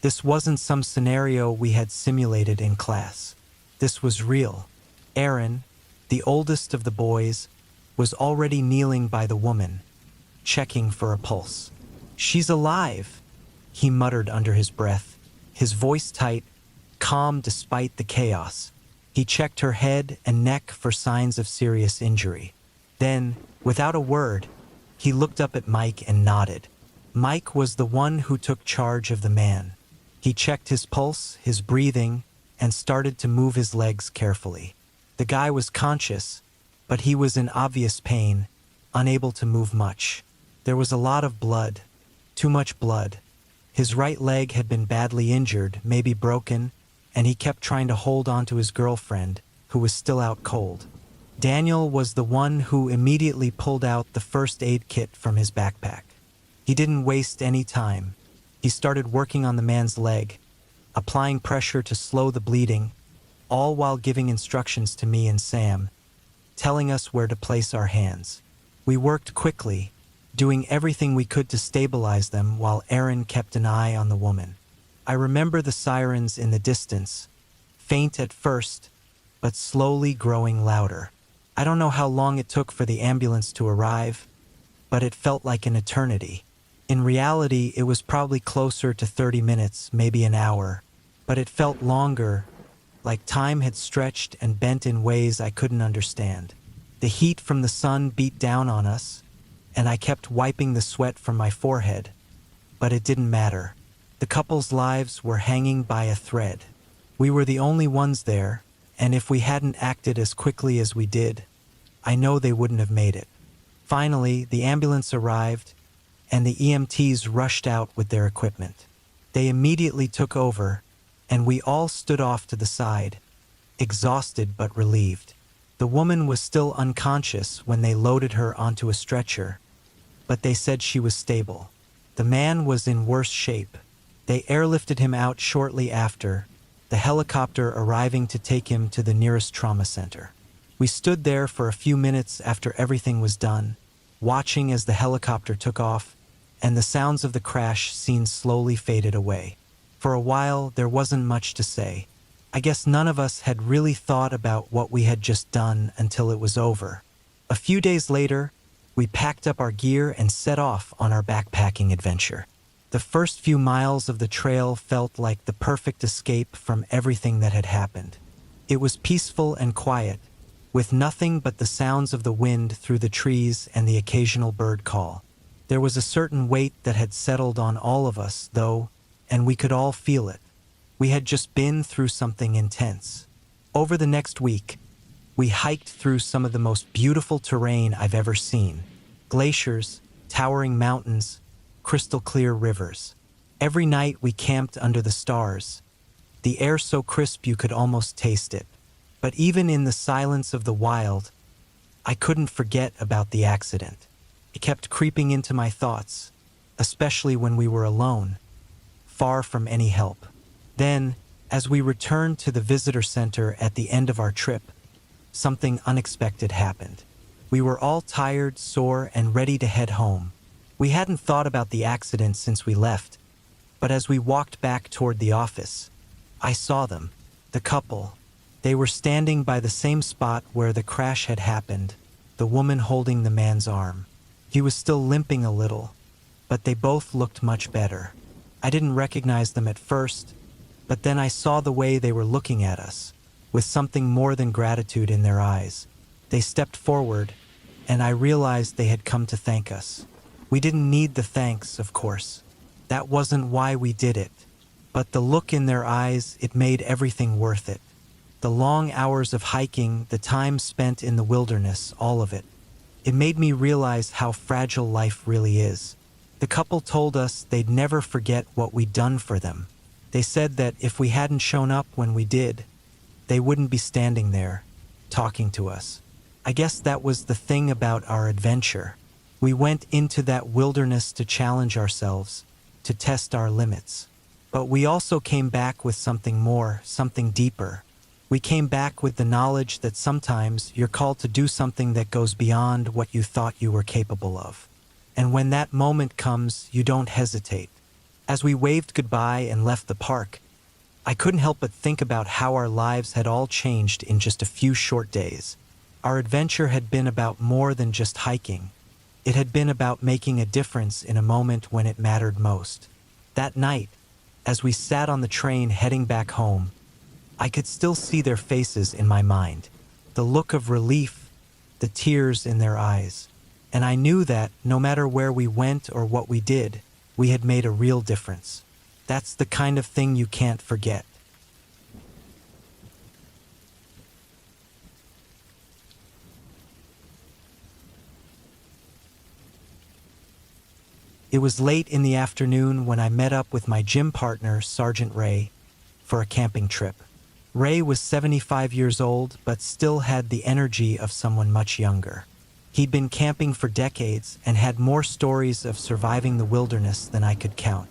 This wasn't some scenario we had simulated in class. This was real. Aaron, the oldest of the boys, was already kneeling by the woman, checking for a pulse. "She's alive," he muttered under his breath, his voice tight, calm despite the chaos. He checked her head and neck for signs of serious injury. Then, without a word, he looked up at Mike and nodded. Mike was the one who took charge of the man. He checked his pulse, his breathing, and started to move his legs carefully. The guy was conscious, but he was in obvious pain, unable to move much. There was a lot of blood, too much blood. His right leg had been badly injured, maybe broken, and he kept trying to hold on to his girlfriend, who was still out cold. Daniel was the one who immediately pulled out the first aid kit from his backpack. He didn't waste any time. He started working on the man's leg, applying pressure to slow the bleeding, all while giving instructions to me and Sam, telling us where to place our hands. We worked quickly, doing everything we could to stabilize them while Aaron kept an eye on the woman. I remember the sirens in the distance, faint at first, but slowly growing louder. I don't know how long it took for the ambulance to arrive, but it felt like an eternity. In reality, it was probably closer to 30 minutes, maybe an hour, but it felt longer, like time had stretched and bent in ways I couldn't understand. The heat from the sun beat down on us, and I kept wiping the sweat from my forehead. But it didn't matter. The couple's lives were hanging by a thread. We were the only ones there, and if we hadn't acted as quickly as we did, I know they wouldn't have made it. Finally, the ambulance arrived, and the EMTs rushed out with their equipment. They immediately took over, and we all stood off to the side, exhausted but relieved. The woman was still unconscious when they loaded her onto a stretcher, but they said she was stable. The man was in worse shape. They airlifted him out shortly after, the helicopter arriving to take him to the nearest trauma center. We stood there for a few minutes after everything was done, watching as the helicopter took off, and the sounds of the crash scene slowly faded away. For a while, there wasn't much to say. I guess none of us had really thought about what we had just done until it was over. A few days later, we packed up our gear and set off on our backpacking adventure. The first few miles of the trail felt like the perfect escape from everything that had happened. It was peaceful and quiet, with nothing but the sounds of the wind through the trees and the occasional bird call. There was a certain weight that had settled on all of us, though, and we could all feel it. We had just been through something intense. Over the next week, we hiked through some of the most beautiful terrain I've ever seen. Glaciers, towering mountains, crystal clear rivers. Every night we camped under the stars, the air so crisp you could almost taste it. But even in the silence of the wild, I couldn't forget about the accident. It kept creeping into my thoughts, especially when we were alone, far from any help. Then, as we returned to the visitor center at the end of our trip, something unexpected happened. We were all tired, sore, and ready to head home. We hadn't thought about the accident since we left, but as we walked back toward the office, I saw them, the couple. They were standing by the same spot where the crash had happened, the woman holding the man's arm. He was still limping a little, but they both looked much better. I didn't recognize them at first, but then I saw the way they were looking at us, with something more than gratitude in their eyes. They stepped forward, and I realized they had come to thank us. We didn't need the thanks, of course. That wasn't why we did it. But the look in their eyes, it made everything worth it. The long hours of hiking, the time spent in the wilderness, all of it. It made me realize how fragile life really is. The couple told us they'd never forget what we'd done for them. They said that if we hadn't shown up when we did, they wouldn't be standing there, talking to us. I guess that was the thing about our adventure. We went into that wilderness to challenge ourselves, to test our limits. But we also came back with something more, something deeper. We came back with the knowledge that sometimes you're called to do something that goes beyond what you thought you were capable of. And when that moment comes, you don't hesitate. As we waved goodbye and left the park, I couldn't help but think about how our lives had all changed in just a few short days. Our adventure had been about more than just hiking. It had been about making a difference in a moment when it mattered most. That night, as we sat on the train heading back home, I could still see their faces in my mind, the look of relief, the tears in their eyes. And I knew that, no matter where we went or what we did, we had made a real difference. That's the kind of thing you can't forget. It was late in the afternoon when I met up with my gym partner, Sergeant Ray, for a camping trip. Ray was 75 years old, but still had the energy of someone much younger. He'd been camping for decades and had more stories of surviving the wilderness than I could count.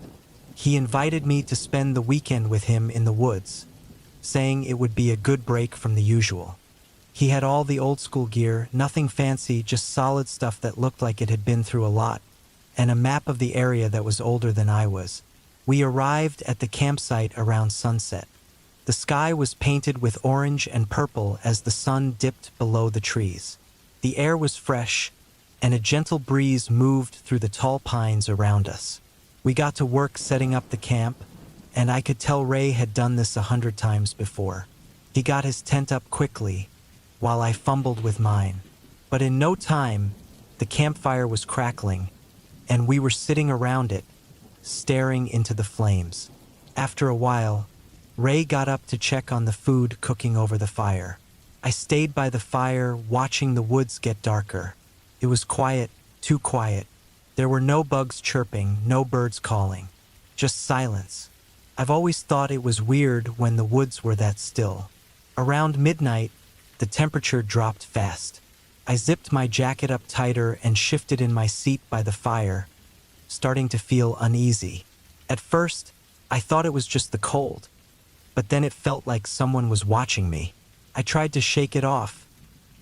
He invited me to spend the weekend with him in the woods, saying it would be a good break from the usual. He had all the old school gear, nothing fancy, just solid stuff that looked like it had been through a lot, and a map of the area that was older than I was. We arrived at the campsite around sunset. The sky was painted with orange and purple as the sun dipped below the trees. The air was fresh, and a gentle breeze moved through the tall pines around us. We got to work setting up the camp, and I could tell Ray had done this 100 times before. He got his tent up quickly, while I fumbled with mine. But in no time, the campfire was crackling, and we were sitting around it, staring into the flames. After a while, Ray got up to check on the food cooking over the fire. I stayed by the fire, watching the woods get darker. It was quiet, too quiet. There were no bugs chirping, no birds calling. Just silence. I've always thought it was weird when the woods were that still. Around midnight, the temperature dropped fast. I zipped my jacket up tighter and shifted in my seat by the fire, starting to feel uneasy. At first, I thought it was just the cold, but then it felt like someone was watching me. I tried to shake it off,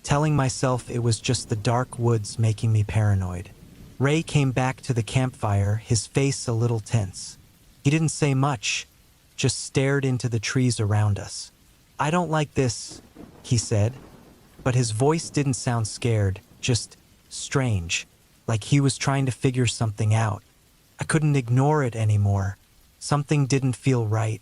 telling myself it was just the dark woods making me paranoid. Ray came back to the campfire, his face a little tense. He didn't say much, just stared into the trees around us. "I don't like this," he said, but his voice didn't sound scared, just strange, like he was trying to figure something out. I couldn't ignore it anymore. Something didn't feel right.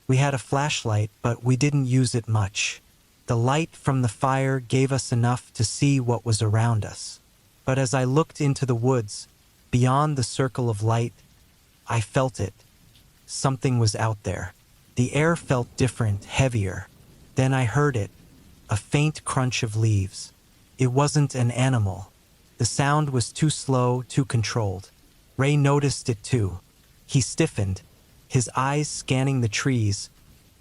We had a flashlight, but we didn't use it much. The light from the fire gave us enough to see what was around us. But as I looked into the woods, beyond the circle of light, I felt it. Something was out there. The air felt different, heavier. Then I heard it, a faint crunch of leaves. It wasn't an animal. The sound was too slow, too controlled. Ray noticed it too. He stiffened, his eyes scanning the trees,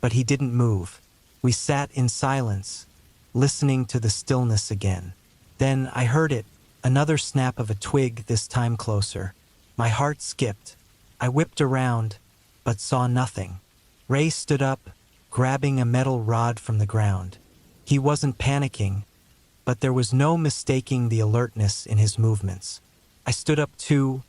but he didn't move. We sat in silence, listening to the stillness again. Then I heard it, another snap of a twig, this time closer. My heart skipped. I whipped around, but saw nothing. Ray stood up, grabbing a metal rod from the ground. He wasn't panicking, but there was no mistaking the alertness in his movements. I stood up too,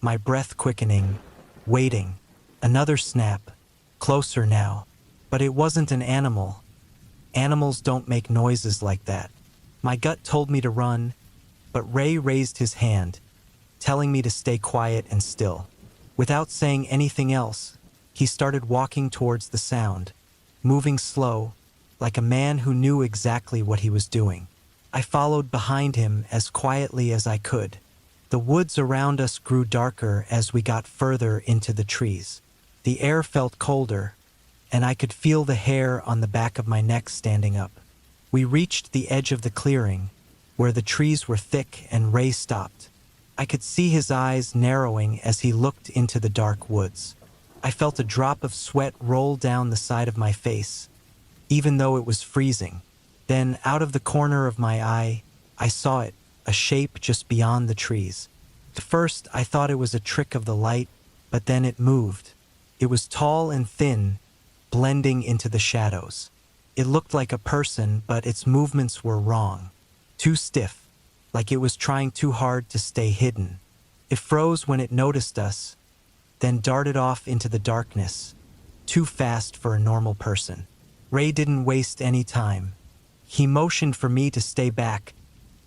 my breath quickening, waiting. Another snap, closer now. But it wasn't an animal. Animals don't make noises like that. My gut told me to run, but Ray raised his hand, telling me to stay quiet and still. Without saying anything else, he started walking towards the sound, moving slow, like a man who knew exactly what he was doing. I followed behind him as quietly as I could. The woods around us grew darker as we got further into the trees. The air felt colder, and I could feel the hair on the back of my neck standing up. We reached the edge of the clearing, where the trees were thick, and Ray stopped. I could see his eyes narrowing as he looked into the dark woods. I felt a drop of sweat roll down the side of my face, even though it was freezing. Then, out of the corner of my eye, I saw it, a shape just beyond the trees. At first, I thought it was a trick of the light, but then it moved. It was tall and thin, blending into the shadows. It looked like a person, but its movements were wrong. Too stiff, like it was trying too hard to stay hidden. It froze when it noticed us, then darted off into the darkness, too fast for a normal person. Ray didn't waste any time. He motioned for me to stay back,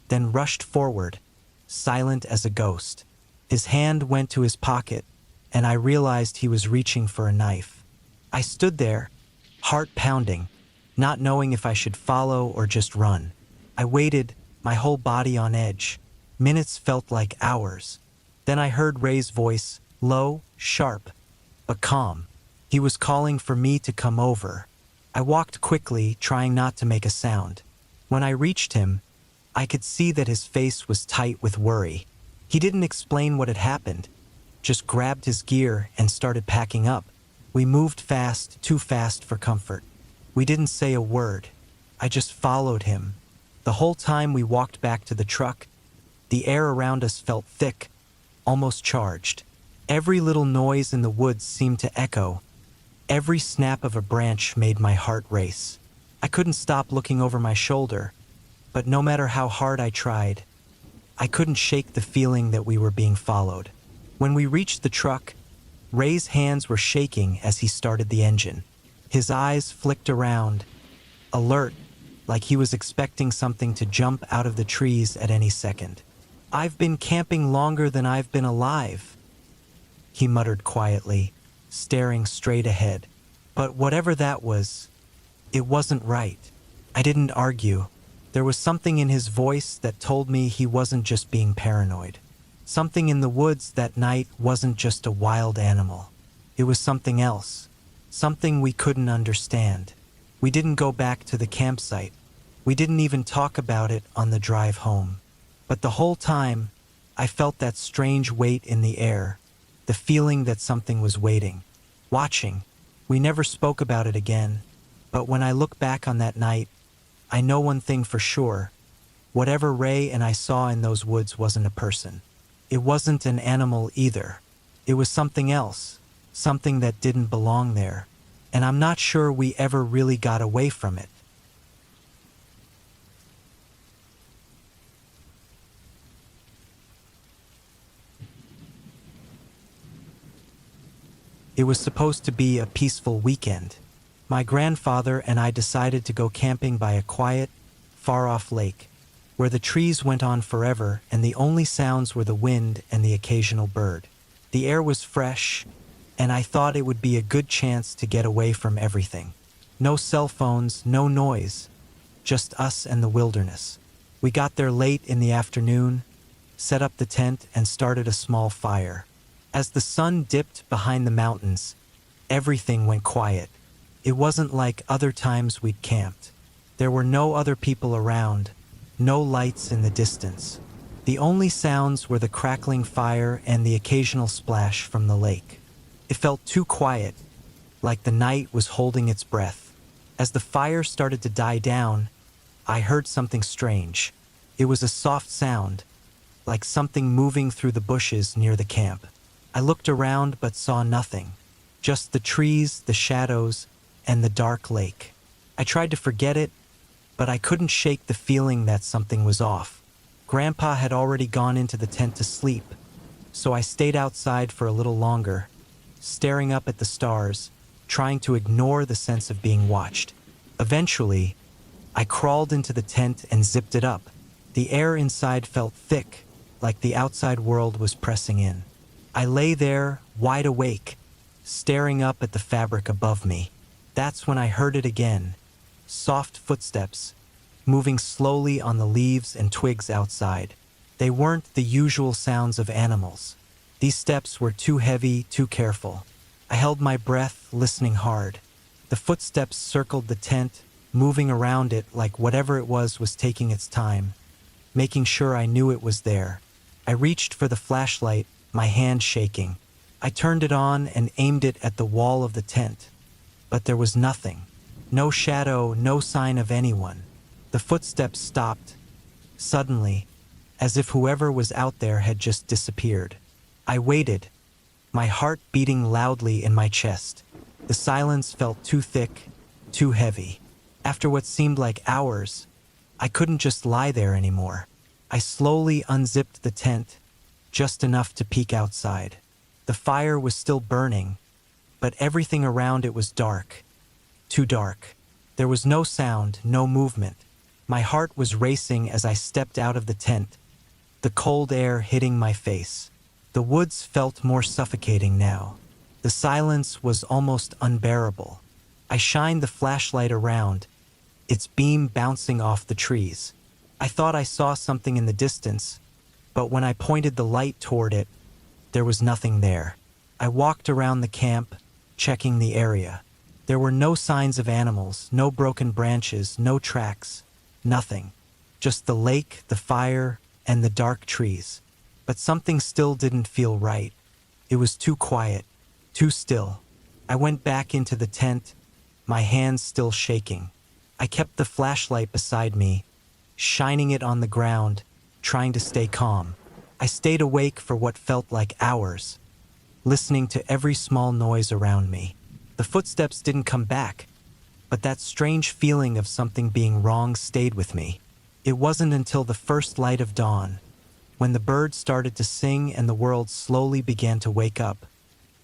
then rushed forward, silent as a ghost. His hand went to his pocket, and I realized he was reaching for a knife. I stood there, heart pounding, not knowing if I should follow or just run. I waited, my whole body on edge. Minutes felt like hours. Then I heard Ray's voice, low, sharp, but calm. He was calling for me to come over. I walked quickly, trying not to make a sound. When I reached him, I could see that his face was tight with worry. He didn't explain what had happened, just grabbed his gear and started packing up. We moved fast, too fast for comfort. We didn't say a word. I just followed him. The whole time we walked back to the truck, the air around us felt thick, almost charged. Every little noise in the woods seemed to echo. Every snap of a branch made my heart race. I couldn't stop looking over my shoulder, but no matter how hard I tried, I couldn't shake the feeling that we were being followed. When we reached the truck, Ray's hands were shaking as he started the engine. His eyes flicked around, alert, like he was expecting something to jump out of the trees at any second. "I've been camping longer than I've been alive," he muttered quietly, staring straight ahead. But whatever that was, it wasn't right. I didn't argue. There was something in his voice that told me he wasn't just being paranoid. Something in the woods that night wasn't just a wild animal. It was something else. Something we couldn't understand. We didn't go back to the campsite. We didn't even talk about it on the drive home. But the whole time, I felt that strange weight in the air, the feeling that something was waiting, watching. We never spoke about it again, but when I look back on that night, I know one thing for sure. Whatever Ray and I saw in those woods wasn't a person. It wasn't an animal either. It was something else, something that didn't belong there, and I'm not sure we ever really got away from it. It was supposed to be a peaceful weekend. My grandfather and I decided to go camping by a quiet, far-off lake, where the trees went on forever and the only sounds were the wind and the occasional bird. The air was fresh, and I thought it would be a good chance to get away from everything. No cell phones, no noise, just us and the wilderness. We got there late in the afternoon, set up the tent, and started a small fire. As the sun dipped behind the mountains, everything went quiet. It wasn't like other times we'd camped. There were no other people around, no lights in the distance. The only sounds were the crackling fire and the occasional splash from the lake. It felt too quiet, like the night was holding its breath. As the fire started to die down, I heard something strange. It was a soft sound, like something moving through the bushes near the camp. I looked around but saw nothing, just the trees, the shadows, and the dark lake. I tried to forget it, but I couldn't shake the feeling that something was off. Grandpa had already gone into the tent to sleep, so I stayed outside for a little longer, staring up at the stars, trying to ignore the sense of being watched. Eventually, I crawled into the tent and zipped it up. The air inside felt thick, like the outside world was pressing in. I lay there, wide awake, staring up at the fabric above me. That's when I heard it again. Soft footsteps, moving slowly on the leaves and twigs outside. They weren't the usual sounds of animals. These steps were too heavy, too careful. I held my breath, listening hard. The footsteps circled the tent, moving around it like whatever it was taking its time, making sure I knew it was there. I reached for the flashlight, my hand shaking. I turned it on and aimed it at the wall of the tent. But there was nothing. No shadow, no sign of anyone. The footsteps stopped, suddenly, as if whoever was out there had just disappeared. I waited, my heart beating loudly in my chest. The silence felt too thick, too heavy. After what seemed like hours, I couldn't just lie there anymore. I slowly unzipped the tent, just enough to peek outside. The fire was still burning, but everything around it was dark. Too dark. There was no sound, no movement. My heart was racing as I stepped out of the tent, the cold air hitting my face. The woods felt more suffocating now. The silence was almost unbearable. I shined the flashlight around, its beam bouncing off the trees. I thought I saw something in the distance, but when I pointed the light toward it, there was nothing there. I walked around the camp, checking the area. There were no signs of animals, no broken branches, no tracks, nothing. Just the lake, the fire, and the dark trees. But something still didn't feel right. It was too quiet, too still. I went back into the tent, my hands still shaking. I kept the flashlight beside me, shining it on the ground, trying to stay calm. I stayed awake for what felt like hours, listening to every small noise around me. The footsteps didn't come back, but that strange feeling of something being wrong stayed with me. It wasn't until the first light of dawn, when the birds started to sing and the world slowly began to wake up,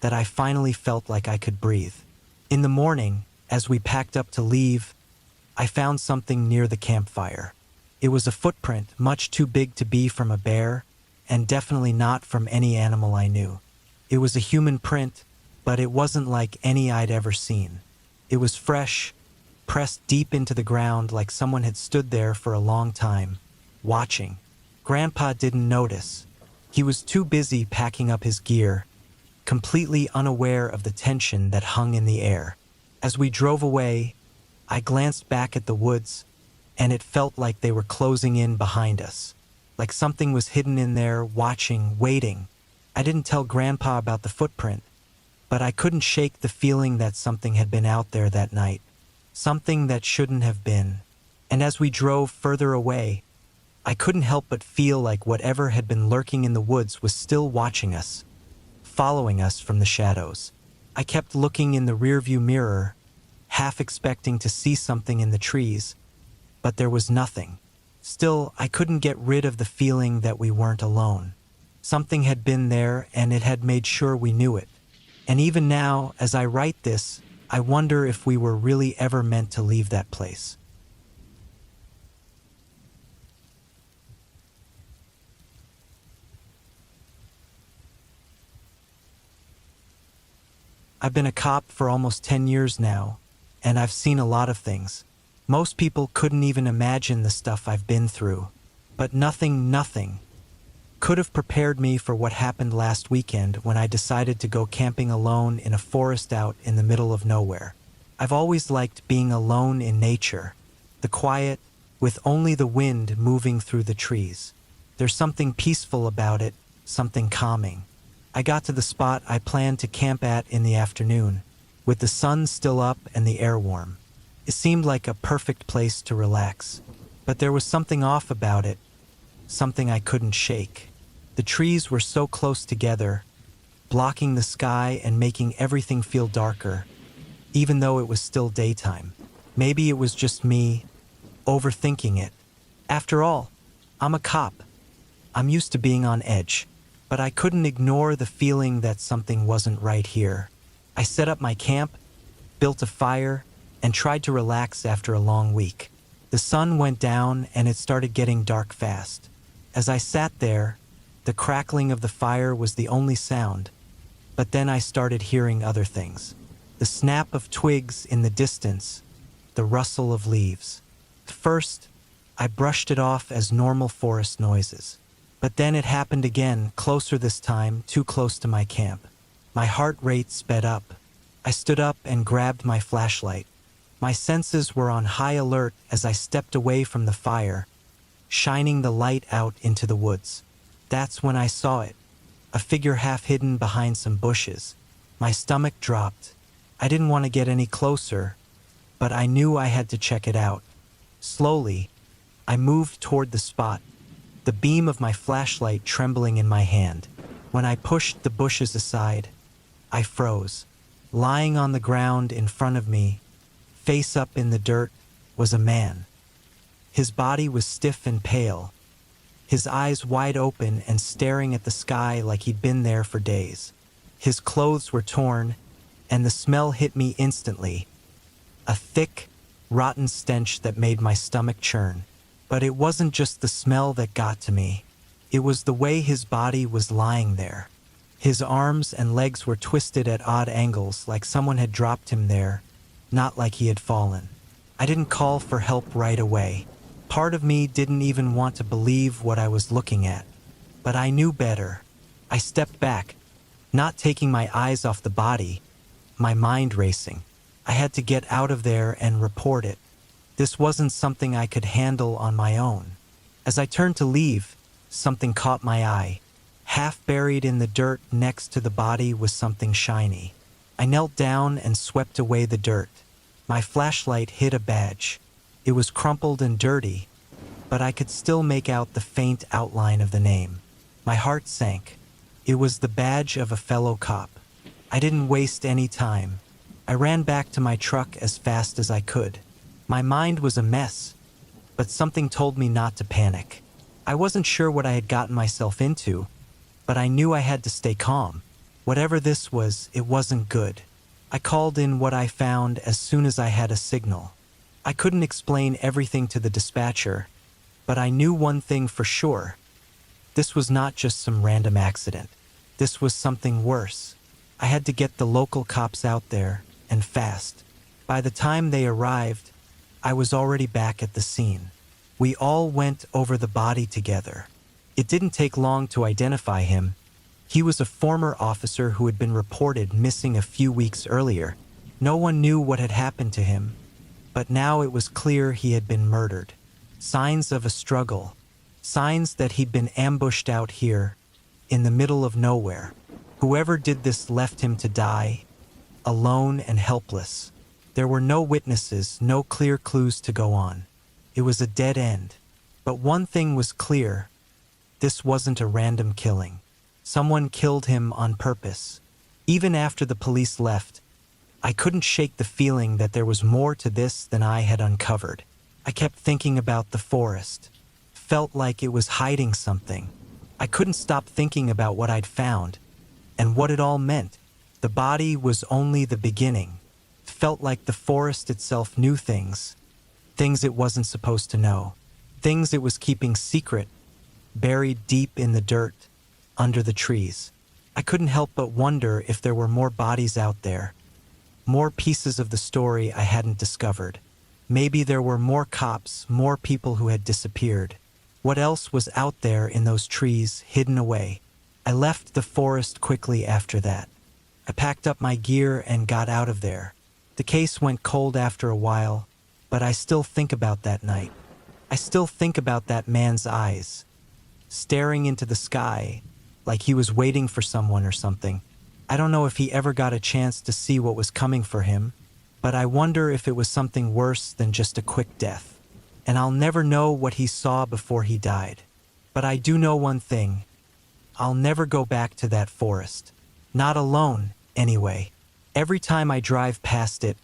that I finally felt like I could breathe. In the morning, as we packed up to leave, I found something near the campfire. It was a footprint much too big to be from a bear, and definitely not from any animal I knew. It was a human print, but it wasn't like any I'd ever seen. It was fresh, pressed deep into the ground like someone had stood there for a long time, watching. Grandpa didn't notice. He was too busy packing up his gear, completely unaware of the tension that hung in the air. As we drove away, I glanced back at the woods, and it felt like they were closing in behind us. Like something was hidden in there, watching, waiting. I didn't tell Grandpa about the footprint, but I couldn't shake the feeling that something had been out there that night. Something that shouldn't have been. And as we drove further away, I couldn't help but feel like whatever had been lurking in the woods was still watching us, following us from the shadows. I kept looking in the rearview mirror, half expecting to see something in the trees, but there was nothing. Still, I couldn't get rid of the feeling that we weren't alone. Something had been there, and it had made sure we knew it. And even now, as I write this, I wonder if we were really ever meant to leave that place. I've been a cop for almost 10 years now, and I've seen a lot of things. Most people couldn't even imagine the stuff I've been through, but nothing could have prepared me for what happened last weekend when I decided to go camping alone in a forest out in the middle of nowhere. I've always liked being alone in nature, the quiet, with only the wind moving through the trees. There's something peaceful about it, something calming. I got to the spot I planned to camp at in the afternoon, with the sun still up and the air warm. It seemed like a perfect place to relax, but there was something off about it, something I couldn't shake. The trees were so close together, blocking the sky and making everything feel darker, even though it was still daytime. Maybe it was just me, overthinking it. After all, I'm a cop. I'm used to being on edge, but I couldn't ignore the feeling that something wasn't right here. I set up my camp, built a fire, and tried to relax after a long week. The sun went down and it started getting dark fast. As I sat there, the crackling of the fire was the only sound, but then I started hearing other things. The snap of twigs in the distance, the rustle of leaves. First, I brushed it off as normal forest noises. But then it happened again, closer this time, too close to my camp. My heart rate sped up. I stood up and grabbed my flashlight. My senses were on high alert as I stepped away from the fire, shining the light out into the woods. That's when I saw it, a figure half hidden behind some bushes. My stomach dropped. I didn't want to get any closer, but I knew I had to check it out. Slowly, I moved toward the spot, the beam of my flashlight trembling in my hand. When I pushed the bushes aside, I froze. Lying on the ground in front of me, face up in the dirt, was a man. His body was stiff and pale, his eyes wide open and staring at the sky like he'd been there for days. His clothes were torn, and the smell hit me instantly. A thick, rotten stench that made my stomach churn. But it wasn't just the smell that got to me. It was the way his body was lying there. His arms and legs were twisted at odd angles, like someone had dropped him there, not like he had fallen. I didn't call for help right away. Part of me didn't even want to believe what I was looking at. But I knew better. I stepped back, not taking my eyes off the body, my mind racing. I had to get out of there and report it. This wasn't something I could handle on my own. As I turned to leave, something caught my eye. Half buried in the dirt next to the body was something shiny. I knelt down and swept away the dirt. My flashlight hit a badge. It was crumpled and dirty, but I could still make out the faint outline of the name. My heart sank. It was the badge of a fellow cop. I didn't waste any time. I ran back to my truck as fast as I could. My mind was a mess, but something told me not to panic. I wasn't sure what I had gotten myself into, but I knew I had to stay calm. Whatever this was, it wasn't good. I called in what I found as soon as I had a signal. I couldn't explain everything to the dispatcher, but I knew one thing for sure. This was not just some random accident. This was something worse. I had to get the local cops out there, and fast. By the time they arrived, I was already back at the scene. We all went over the body together. It didn't take long to identify him. He was a former officer who had been reported missing a few weeks earlier. No one knew what had happened to him, but now it was clear he had been murdered. Signs of a struggle. Signs that he'd been ambushed out here, in the middle of nowhere. Whoever did this left him to die, alone and helpless. There were no witnesses, no clear clues to go on. It was a dead end. But one thing was clear. This wasn't a random killing. Someone killed him on purpose. Even after the police left, I couldn't shake the feeling that there was more to this than I had uncovered. I kept thinking about the forest. Felt like it was hiding something. I couldn't stop thinking about what I'd found and what it all meant. The body was only the beginning. Felt like the forest itself knew things it wasn't supposed to know, things it was keeping secret, buried deep in the dirt, under the trees. I couldn't help but wonder if there were more bodies out there, more pieces of the story I hadn't discovered. Maybe there were more cops, more people who had disappeared. What else was out there in those trees, hidden away? I left the forest quickly after that. I packed up my gear and got out of there. The case went cold after a while, but I still think about that night. I still think about that man's eyes, staring into the sky, like he was waiting for someone or something. I don't know if he ever got a chance to see what was coming for him, but I wonder if it was something worse than just a quick death. And I'll never know what he saw before he died. But I do know one thing. I'll never go back to that forest. Not alone, anyway. Every time I drive past it,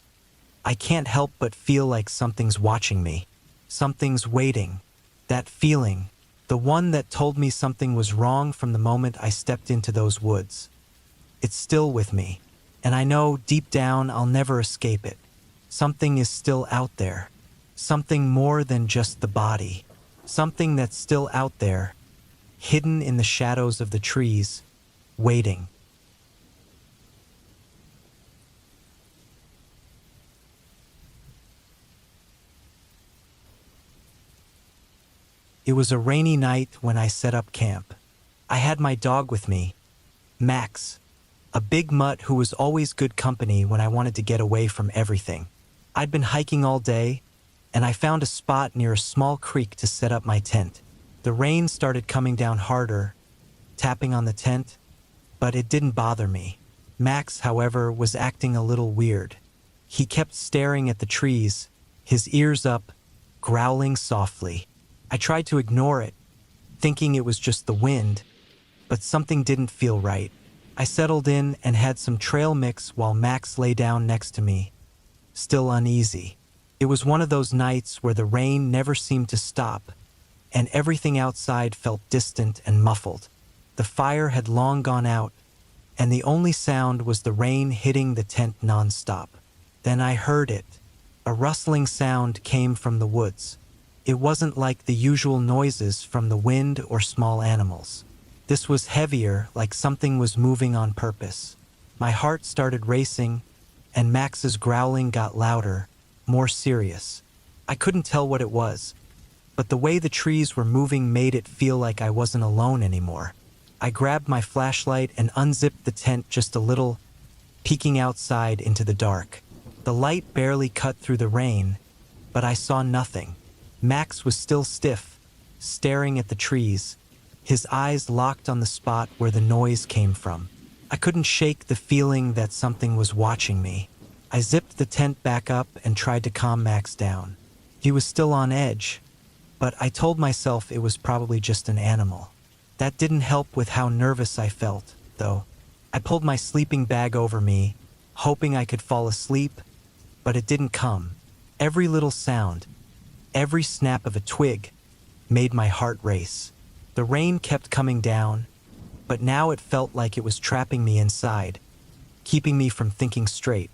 I can't help but feel like something's watching me. Something's waiting. That feeling, the one that told me something was wrong from the moment I stepped into those woods. It's still with me, and I know deep down I'll never escape it. Something is still out there. Something more than just the body. Something that's still out there, hidden in the shadows of the trees, waiting. It was a rainy night when I set up camp. I had my dog with me, Max, a big mutt who was always good company when I wanted to get away from everything. I'd been hiking all day, and I found a spot near a small creek to set up my tent. The rain started coming down harder, tapping on the tent, but it didn't bother me. Max, however, was acting a little weird. He kept staring at the trees, his ears up, growling softly. I tried to ignore it, thinking it was just the wind, but something didn't feel right. I settled in and had some trail mix while Max lay down next to me, still uneasy. It was one of those nights where the rain never seemed to stop, and everything outside felt distant and muffled. The fire had long gone out, and the only sound was the rain hitting the tent nonstop. Then I heard it. A rustling sound came from the woods. It wasn't like the usual noises from the wind or small animals. This was heavier, like something was moving on purpose. My heart started racing, and Max's growling got louder, more serious. I couldn't tell what it was, but the way the trees were moving made it feel like I wasn't alone anymore. I grabbed my flashlight and unzipped the tent just a little, peeking outside into the dark. The light barely cut through the rain, but I saw nothing. Max was still stiff, staring at the trees, his eyes locked on the spot where the noise came from. I couldn't shake the feeling that something was watching me. I zipped the tent back up and tried to calm Max down. He was still on edge, but I told myself it was probably just an animal. That didn't help with how nervous I felt, though. I pulled my sleeping bag over me, hoping I could fall asleep, but it didn't come. Every little sound, every snap of a twig, made my heart race. The rain kept coming down, but now it felt like it was trapping me inside, keeping me from thinking straight.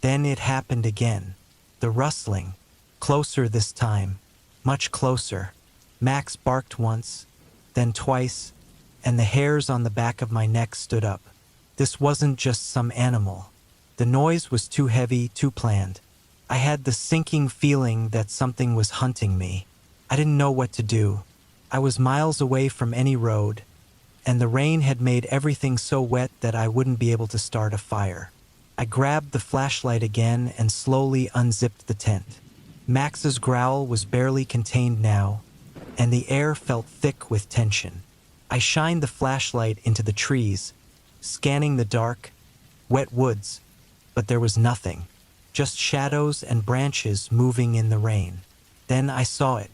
Then it happened again. The rustling, closer this time, much closer. Max barked once, then twice, and the hairs on the back of my neck stood up. This wasn't just some animal. The noise was too heavy, too planned. I had the sinking feeling that something was hunting me. I didn't know what to do. I was miles away from any road, and the rain had made everything so wet that I wouldn't be able to start a fire. I grabbed the flashlight again and slowly unzipped the tent. Max's growl was barely contained now, and the air felt thick with tension. I shined the flashlight into the trees, scanning the dark, wet woods, but there was nothing, just shadows and branches moving in the rain. Then I saw it.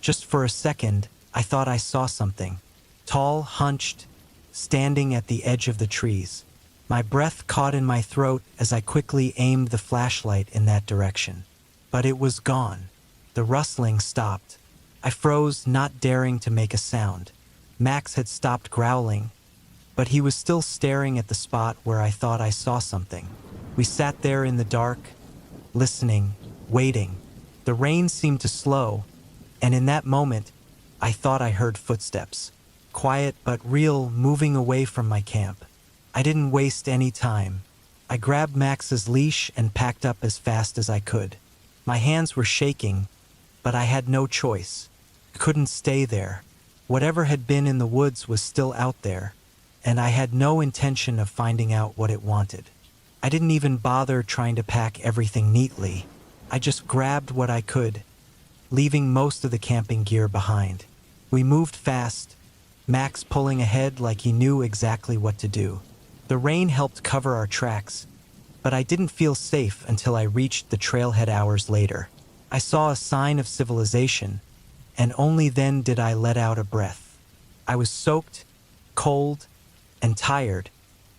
Just for a second, I thought I saw something. Tall, hunched, standing at the edge of the trees. My breath caught in my throat as I quickly aimed the flashlight in that direction. But it was gone. The rustling stopped. I froze, not daring to make a sound. Max had stopped growling, but he was still staring at the spot where I thought I saw something. We sat there in the dark, listening, waiting. The rain seemed to slow, and in that moment, I thought I heard footsteps. Quiet but real, moving away from my camp. I didn't waste any time. I grabbed Max's leash and packed up as fast as I could. My hands were shaking, but I had no choice. I couldn't stay there. Whatever had been in the woods was still out there, and I had no intention of finding out what it wanted. I didn't even bother trying to pack everything neatly. I just grabbed what I could, leaving most of the camping gear behind. We moved fast, Max pulling ahead like he knew exactly what to do. The rain helped cover our tracks, but I didn't feel safe until I reached the trailhead hours later. I saw a sign of civilization, and only then did I let out a breath. I was soaked, cold, and tired,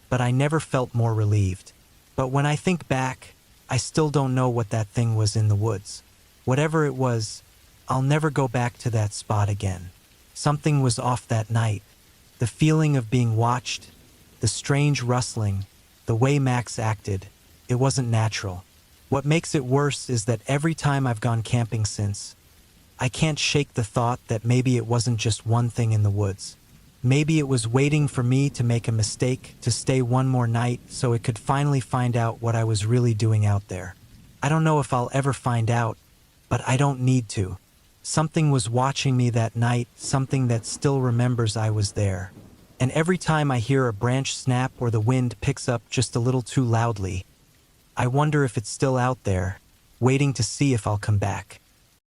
but I never felt more relieved. But when I think back, I still don't know what that thing was in the woods. Whatever it was, I'll never go back to that spot again. Something was off that night. The feeling of being watched, the strange rustling, the way Max acted, it wasn't natural. What makes it worse is that every time I've gone camping since, I can't shake the thought that maybe it wasn't just one thing in the woods. Maybe it was waiting for me to make a mistake, to stay one more night so it could finally find out what I was really doing out there. I don't know if I'll ever find out, but I don't need to. Something was watching me that night, something that still remembers I was there. And every time I hear a branch snap or the wind picks up just a little too loudly, I wonder if it's still out there, waiting to see if I'll come back.